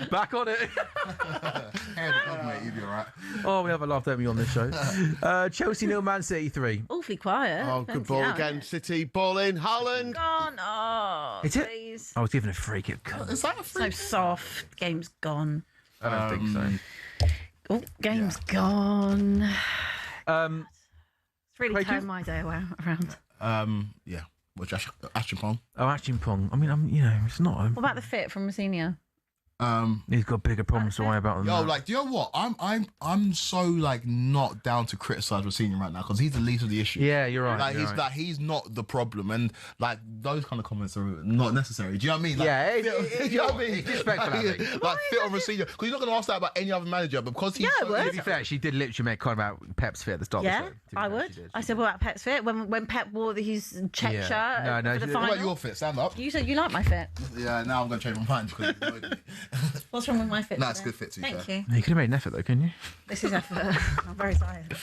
Back on it. Mate, you'll be all right. Oh, we haven't laughed at me on this show. Chelsea 0, Man City 3. Awfully quiet. Oh, good ball again. City, ball in. Haaland. Gone. Oh, is it? Please. I was giving a free kick. Is that a free? So soft. Game's gone. I don't think so. Oh, game's gone. Um, It's really Craig, turned my day around. Yeah. Which Ashton Pong. Oh, Ashton Pong. I mean, it's not. What about the fit from Mousinho? He's got bigger problems to worry about than Yo, that. like, do you know what? I'm so like not down to criticize Rossini right now because he's the least of the issue. Yeah, you're right. Like you're right. he's not the problem, and like those kind of comments are not necessary. Do you know what I mean? Like, Yeah, do you know what I mean? it's disrespectful, Abby. Like fit on Rossini because you're not going to ask that about any other manager, but because he's Yeah, I so would. To be fair, she did literally make a comment about Pep's fit at the start Yeah, of the show. To be I fair, would. she did. I said, what about Pep's fit? When Pep wore his check Yeah. shirt No, for the she- What final? about your fit? Stand up. You said you like my fit. Yeah, now I'm going to change my mind because you annoyed me. What's wrong with my fit? Nah, it's today? good fit too. Thank you. You could have made an effort though, couldn't you? This is effort. I'm very tired.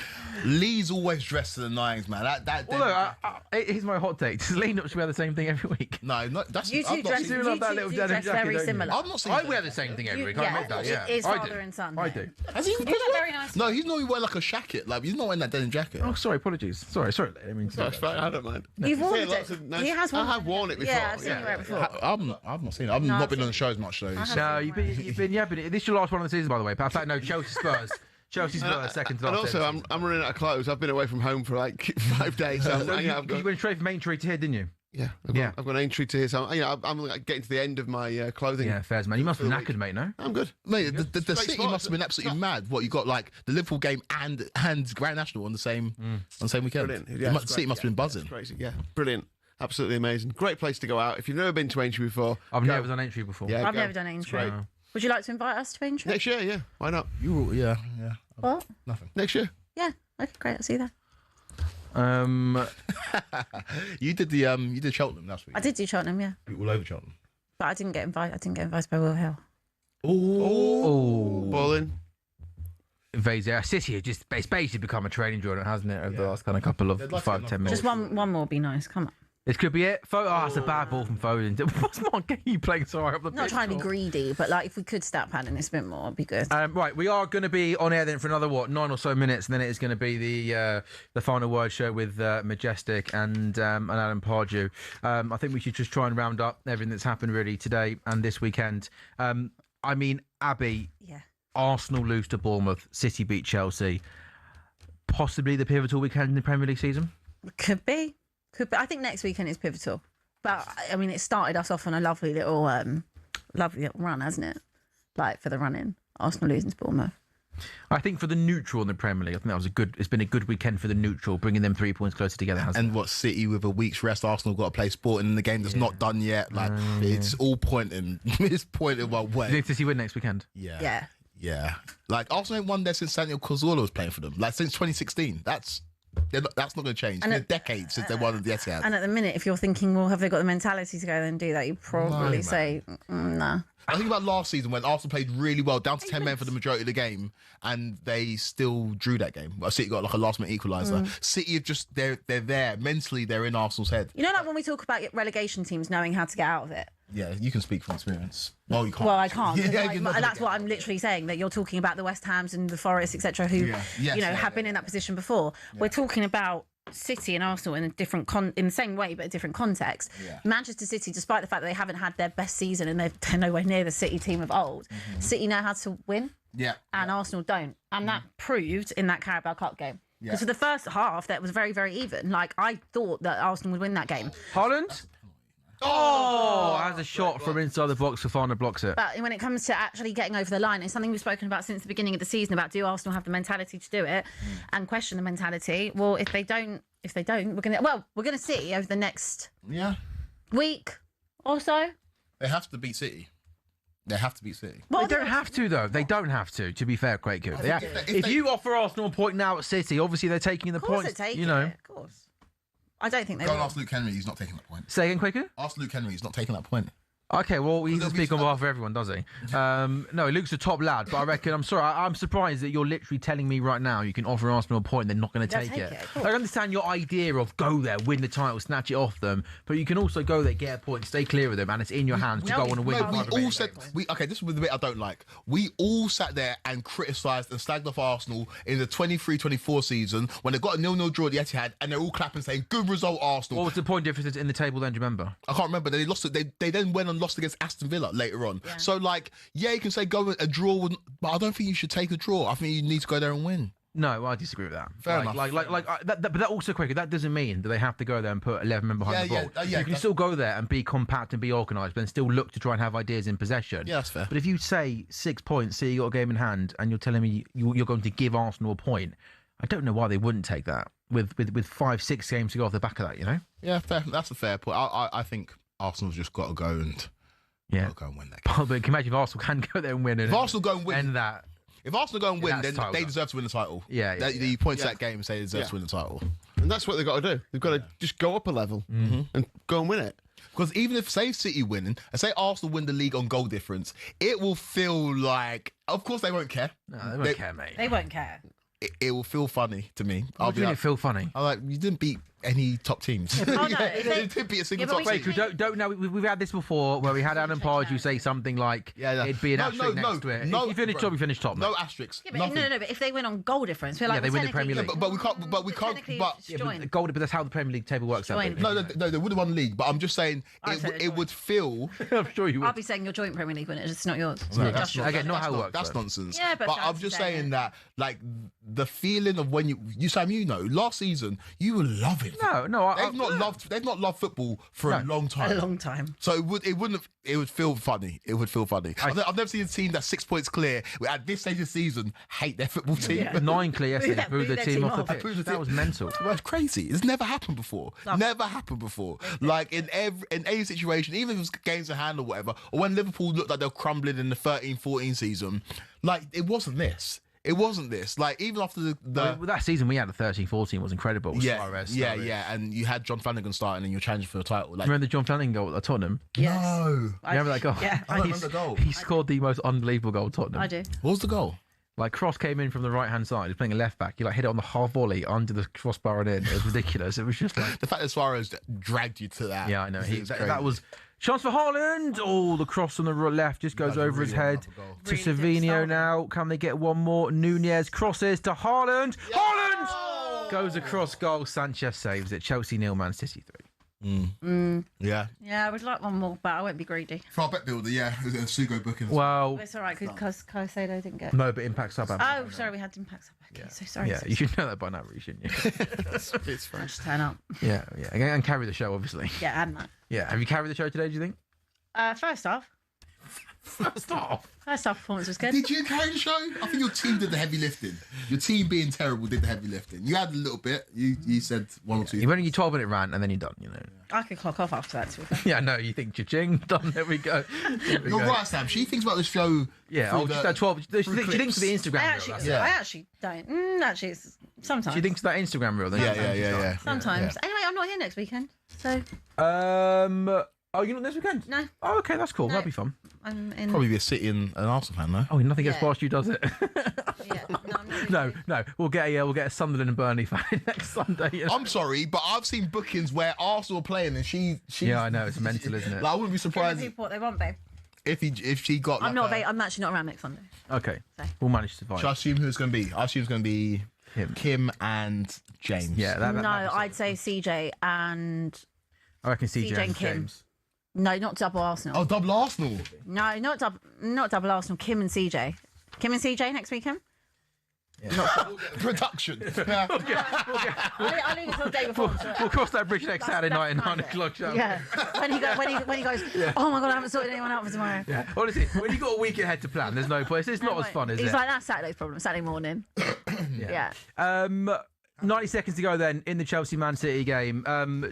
Lee's always dressed to the nines, man. Although, here's my hot take. Does Lee not wear the same thing every week? No, that's You two I've not dress, seen- do you love that two little do denim dress jacket, very don't you? similar. I've not seen. I wear the same thing every week. I admit that, yeah. It is I father do. and son. I do. Has he You look very nice. No, he's normally wearing like a jacket. Like he's not wearing that denim jacket. Oh, sorry, apologies. Sorry. I mean, That's fine. I don't mind. You've worn Yeah, it. lots of nice- He has worn I have worn it before. Yeah, I've seen you wear it before. I've not seen it. I've No, not I've been on seen the show as much though. I so- No, you've been. Yeah, but this is your last one of the season, by the way. In fact, no, Chelsea Spurs. Chelsea Spurs, second to And last. also, I'm running out of clothes. I've been away from home for like 5 days. So So I've you got, went straight from Aintree to here, didn't you? yeah, Yeah. I've got an entry to here. So I'm like, getting to the end of my clothing. Yeah, fairs, man. You must be For the knackered, mate. No. I'm good. Mate, the Great City spot. must have been absolutely mad. What you got like the Liverpool game and Grand National on the same weekend. Brilliant. The Yeah, it's City great. must have been Yeah, buzzing. it's crazy. Yeah, brilliant. Absolutely amazing. Great place to go out. If you've never been to Aintree before, I've go. never done Aintree before. Yeah, I've go. never done Aintree. Great. Would you like to invite us to Aintree? Next year, yeah. Why not? Yeah. What? Nothing. Next year. Yeah. Okay, great. I'll see you there. You did Cheltenham last week. I did do Cheltenham, yeah, all over Cheltenham. but I didn't get invited. I didn't get invited by Will Hill. Oh, Balling. Vase, City it's basically become a training journal, hasn't it? Over the last kind of couple of They'd like to 5 get 10 enough minutes. Just one more would be nice. Come on. This could be it. It's a bad ball from Foden. What's Mark you playing so high up the Not pitch trying to be for? greedy, but like if we could start padding this a bit more, it'd be good. Right, we are going to be on air then for another 9 or so minutes, and then it is going to be the final word show with Majestic and Alan Pardew. I think we should just try and round up everything that's happened really today and this weekend. I mean, Abby, Yeah. Arsenal lose to Bournemouth, City beat Chelsea. Possibly the pivotal weekend in the Premier League season. Could be. I think next weekend is pivotal. But I mean, it started us off on a lovely little run, hasn't it? Like for the run-in, Arsenal losing to Bournemouth. I think for the neutral in the Premier League, I think that was it's been a good weekend for the neutral, bringing them 3 points closer together. Hasn't And what City with a week's rest, Arsenal got to play Sporting in the game that's not done yet. Like it's all pointing. It's pointing one it? Do you way. think City win next weekend? Yeah. Yeah. Like Arsenal ain't won there since Santiago Cazorla was playing for them. Like since 2016. That's not going to change. It's And been a decade since they won the Etihad. And at the minute, if you're thinking, well, have they got the mentality to go and do that? You probably No, say, nah. I think about last season when Arsenal played really well, down to 10 men for the majority of the game, and they still drew that game. Well, City got like a last-minute equaliser. City are just they're there mentally. They're in Arsenal's head. You know, like when we talk about relegation teams knowing how to get out of it. Yeah, you can speak from experience. Well, you can't. Well, I can't. 'cause, Yeah, like, you're not that's gonna what I'm literally saying. That you're talking about the West Hams and the Forests, etc., who have been in that position before. We're talking about City and Arsenal in a different in the same way, but a different context. Yeah. Manchester City, despite the fact that they haven't had their best season and they're nowhere near the City team of old, City know how to win, Yeah. and Arsenal don't, and that proved in that Carabao Cup game. Yeah. Because for the first half, that was very, very even. Like I thought that Arsenal would win that game. Holland? Oh, has a shot from inside the box. Fofana blocks it. But when it comes to actually getting over the line, it's something we've spoken about since the beginning of the season about do Arsenal have the mentality to do it and question the mentality. Well, if they don't, we're gonna see over the next week or so. They have to beat City. They have to beat City. They don't have to, though. They don't have to be fair, Quaker. If you offer Arsenal a point now at City, obviously they're taking the Of course points. they're taking You know. it, of course. I don't think they Go and will. ask Luke Henry. He's not taking that point. Say again, Quaker? Ask Luke Henry. He's not taking that point. Okay, well, he They'll doesn't be speak on behalf of everyone, does he? No, Luke's a top lad, but I reckon, I'm sorry, I'm surprised that you're literally telling me right now you can offer Arsenal a point and they're not going to They'll take take it. it, of course. I understand your idea of go there, win the title, snatch it off them, but you can also go there, get a point, stay clear of them, and it's in your hands to go on and win. No, the we title. all said this was the bit I don't like. We all sat there and criticised and slagged off Arsenal in the 23-24 season when they got a 0-0 draw at the Etihad and they're all clapping saying good result Arsenal. What was the point difference in the table then, do you remember? I can't remember. They lost it. They then went and lost against Aston Villa later on. Yeah. So, like, yeah, you can say go a draw, but I don't think you should take a draw. I think you need to go there and win. No, I disagree with that. Fair enough. But that also, quickly, that doesn't mean that they have to go there and put 11 men behind the ball. You can still go there and be compact and be organised, but then still look to try and have ideas in possession. Yeah, that's fair. But if you say 6 points, say you got a game in hand, and you're telling me you're going to give Arsenal a point, I don't know why they wouldn't take that with 5-6 games to go off the back of that. You know? Yeah, fair. That's a fair point. I think Arsenal's just got to go and win that game. But can you imagine if Arsenal can go there and win? If Arsenal go and win, and that. If Arsenal go and win, then they deserve to win the title. You point to that game and say they deserve to win the title. And that's what they've got to do. They've got to just go up a level and go and win it. Because even if, say, City win, and say Arsenal win the league on goal difference, it will feel like, of course they won't care. No, they won't care, mate. They won't care. It will feel funny to me. How do it feel funny? I'm like, you didn't beat any top teams. Oh, no. You didn't beat a single top team. Wait, don't know. We've had this before where we had Alan Pardew say something like it'd be an asterisk next to it. If you finish top, you finish top. No asterisks. Yeah, but if they win on goal difference, we're like, they win the Premier League. But we can't. But But that's how the Premier League table works. No, they would have won the league. But I'm just saying it would feel. I'm sure you would. I'll be saying your joint Premier League winners. It's not yours. Again, not how it works. That's nonsense. Yeah, but I'm just saying that, like, the feeling of when Sam, last season you were loving. They've not loved football for a long time. A long time. So it would feel funny. It would feel funny. I've never seen a team that's 6 points clear at this stage of the season hate their football team. Yeah. 9 clear yesterday, booed their team off the pitch. That was mental. That's crazy. It's never happened before. Never happened before. Like in any situation, even if it was games in hand or whatever, or when Liverpool looked like they were crumbling in the 13-14 season, like it wasn't this. It wasn't this. Like, even after that season we had, the 13-14 was incredible. With Suarez, and you had John Flanagan starting and you're challenging for the title. Like, remember the John Flanagan goal at Tottenham? Yes. No. You remember that goal? Yeah. I remember the goal. He scored the most unbelievable goal at Tottenham. I do. What was the goal? Like, cross came in from the right-hand side. He was playing a left-back. He, hit it on the half volley under the crossbar and in. It was ridiculous. It was just like... The fact that Suarez dragged you to that. Yeah, I know. That was... Chance for Haaland. Oh, the cross on the left just goes over his head to Savinho now. Can they get one more? Nunez crosses to Haaland. Yeah! Haaland goes across goal. Sanchez saves it. Chelsea 0, Man City 3. Yeah. Yeah, I would like one more, but I won't be greedy. For our bet builder, yeah. Sugo booking. Well, it's all right because Caicedo didn't get. No, but Impact Sub. Oh, sorry, we had Impact Sub. Okay, so sorry. Yeah, you should know that by now, really, shouldn't you? It's fine. Just turn up. Yeah, and carry the show, obviously. Yeah, and that. Yeah, have you carried the show today? Do you think? First off. First half performance was good. Did you carry the show? I think your team did the heavy lifting. Your team being terrible did the heavy lifting. You had a little bit. You said one or two. You've only your 12-minute rant and then you're done, I could clock off after that, to be fair. Yeah, no, you think cha-ching, done, there we go. You're right, Sam. She thinks about this show. Yeah, just that 12. She thinks of the Instagram reel. I actually don't. Actually, it's sometimes. She thinks of that Instagram reel. Yeah. Sometimes. Anyway, I'm not here next weekend, so. Oh, you're not this weekend? No. Oh, okay, that's cool. No. That'd be fun. I'm in. Probably be a City and an Arsenal fan, though. Oh, nothing gets past you, does it? Yeah. No, I'm not no. We'll get a Sunderland and Burnley fan next Sunday. I'm sorry, but I've seen bookings where Arsenal are playing and she. Yeah, I know, it's mental, isn't it? Like, I wouldn't be surprised. Give people what they want, babe. If she got. I'm actually not around next Sunday. Okay. So. We'll manage to find. Shall I assume who it's going to be? I assume it's going to be Kim and James. Yeah. I'd say CJ and. I reckon CJ and Kim. James. No, not double Arsenal. Oh, double Arsenal. No, not double Arsenal. Kim and CJ. Kim and CJ next weekend. Yeah. Production. I'll leave it till the day before. We'll cross that bridge next Saturday night at 9 o'clock. Yeah. When he goes, oh my God, I haven't sorted anyone out for tomorrow. Yeah. Honestly, when you've got a week ahead to plan, there's no place. It's not as fun, is it? He's like, that's Saturday's problem. Saturday morning. Yeah. 90 seconds to go then in the Chelsea-Man City game.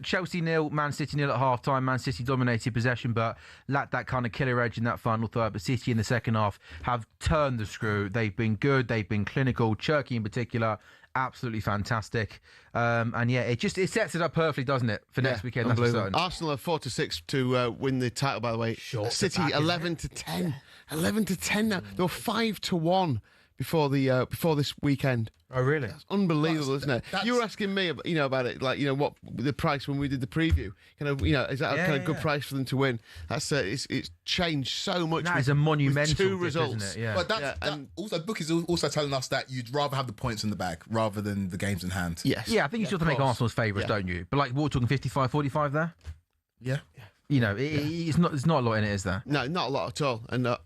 Chelsea 0, Man City 0 at half-time. Man City dominated possession but lacked that kind of killer edge in that final third. But City in the second half have turned the screw. They've been good. They've been clinical. Cherky in particular, absolutely fantastic. And yeah, it sets it up perfectly, doesn't it, for next weekend? That's for certain. Arsenal are 4-6 to win the title, by the way. City 11-10. 11-10 now. They were 5-1 before this weekend. Oh, really? That's unbelievable, isn't it? You were asking me, about it, what the price when we did the preview. Is that a kind of good price for them to win? That's it's changed so much. That is a monumental 2 results, isn't it? Yeah. But also, Book is also telling us that you'd rather have the points in the bag rather than the games in hand. Yes. Yeah, I think you still have to make Arsenal's favourites, don't you? But we're talking 55-45 there. Yeah. You know, it's not. There's not a lot in it, is there? No, not a lot at all. And no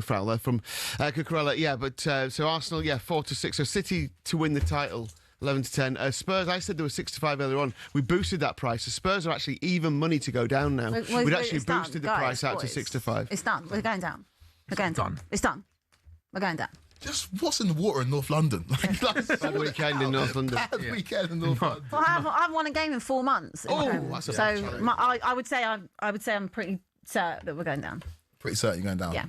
foul there from Cucurella. Yeah, but so Arsenal, 4-6. So City to win the title, 11-10. Spurs, I said there was 6-5 earlier on. We boosted that price. The Spurs are actually even money to go down now. We'd actually boosted the price out to 6-5. It's done. We're going down. We're going down. It's done. We're going down. Just what's in the water in North London? Bad weekend in North London. Bad weekend in North London. Well, I haven't won a game in 4 months. That's a challenge. I would say I'm pretty certain that we're going down. Pretty certain you're going down. Yeah.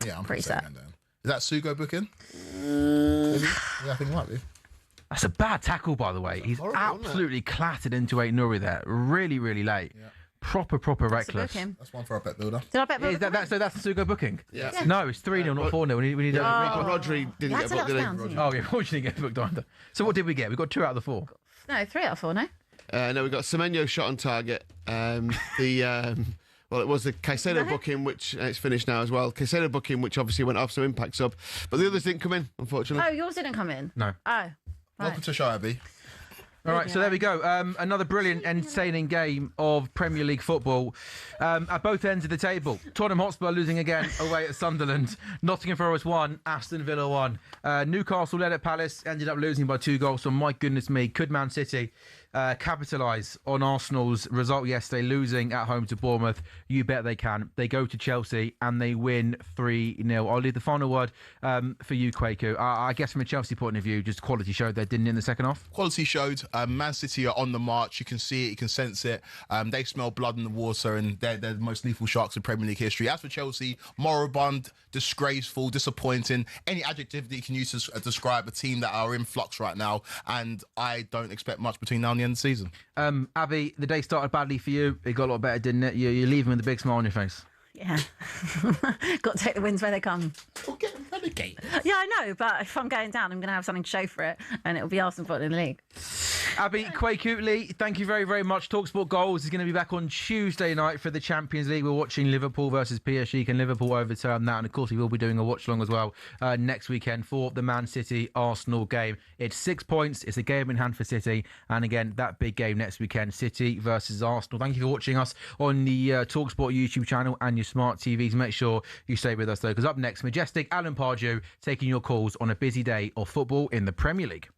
Yeah, I'm Pretty pretty certain set. you're going down. Is that Sugo booking? Yeah, I think it might be. That's a bad tackle, by the way. He's horrible, isn't it? absolutely clattered into Nuri there. Really, really late. Yeah. Proper reckless. That's one for a bet builder. Did I bet? Is that so that's the Sugo booking? Yeah. No, it's 3-0, not 4-0. We need Rodri didn't That's get booked, did he? down, Oh, yeah, fortunately get booked either. So what did we get? We got 2 out of the 4. No, 3 out of 4. No. No, we got Semenyo shot on target. Well, it was the Caicedo booking, which it's finished now as well. Caicedo booking, which obviously went off, so impact sub. But the others didn't come in, unfortunately. Oh, yours didn't come in. No. Oh. Welcome to the show, Abby. All right, so there we go. Another brilliant, entertaining game of Premier League football at both ends of the table. Tottenham Hotspur losing again away at Sunderland. Nottingham Forest 1, Aston Villa 1. Newcastle led at Palace, ended up losing by 2 goals. So my goodness me, could Man City capitalise on Arsenal's result yesterday, losing at home to Bournemouth? You bet they can. They go to Chelsea and they win 3-0. I'll leave the final word for you, Kwaku. I guess from a Chelsea point of view, just quality showed they didn't in the second half. Quality showed. Man City are on the march. You can see it. You can sense it. They smell blood in the water, and they're the most lethal sharks in Premier League history. As for Chelsea, moribund, disgraceful, disappointing. Any adjective that you can use to describe a team that are in flux right now. And I don't expect much between now and the end of the season. Abby, the day started badly for you. It got a lot better, didn't it? You're leaving with a big smile on your face. Yeah. Got to take the wins where they come. We'll get relegated. Yeah, I know, but if I'm going down, I'm going to have something to show for it, and it'll be Arsenal in the league. Abby, Kwaku, Lee, thank you very, very much. talkSPORT Goals is going to be back on Tuesday night for the Champions League. We're watching Liverpool versus PSG. Can Liverpool overturn that? And of course, we will be doing a watch-along as well next weekend for the Man City-Arsenal game. It's 6 points. It's a game in hand for City. And again, that big game next weekend, City versus Arsenal. Thank you for watching us on the talkSPORT YouTube channel and your smart TVs. Make sure you stay with us, though, because up next, majestic Alan Pardew taking your calls on a busy day of football in the Premier League.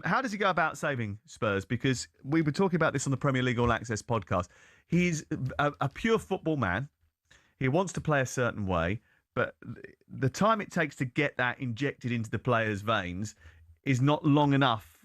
How does he go about saving Spurs? Because we were talking about this on the Premier League All Access podcast. He's a pure football man. He wants to play a certain way, but the time it takes to get that injected into the players' veins is not long enough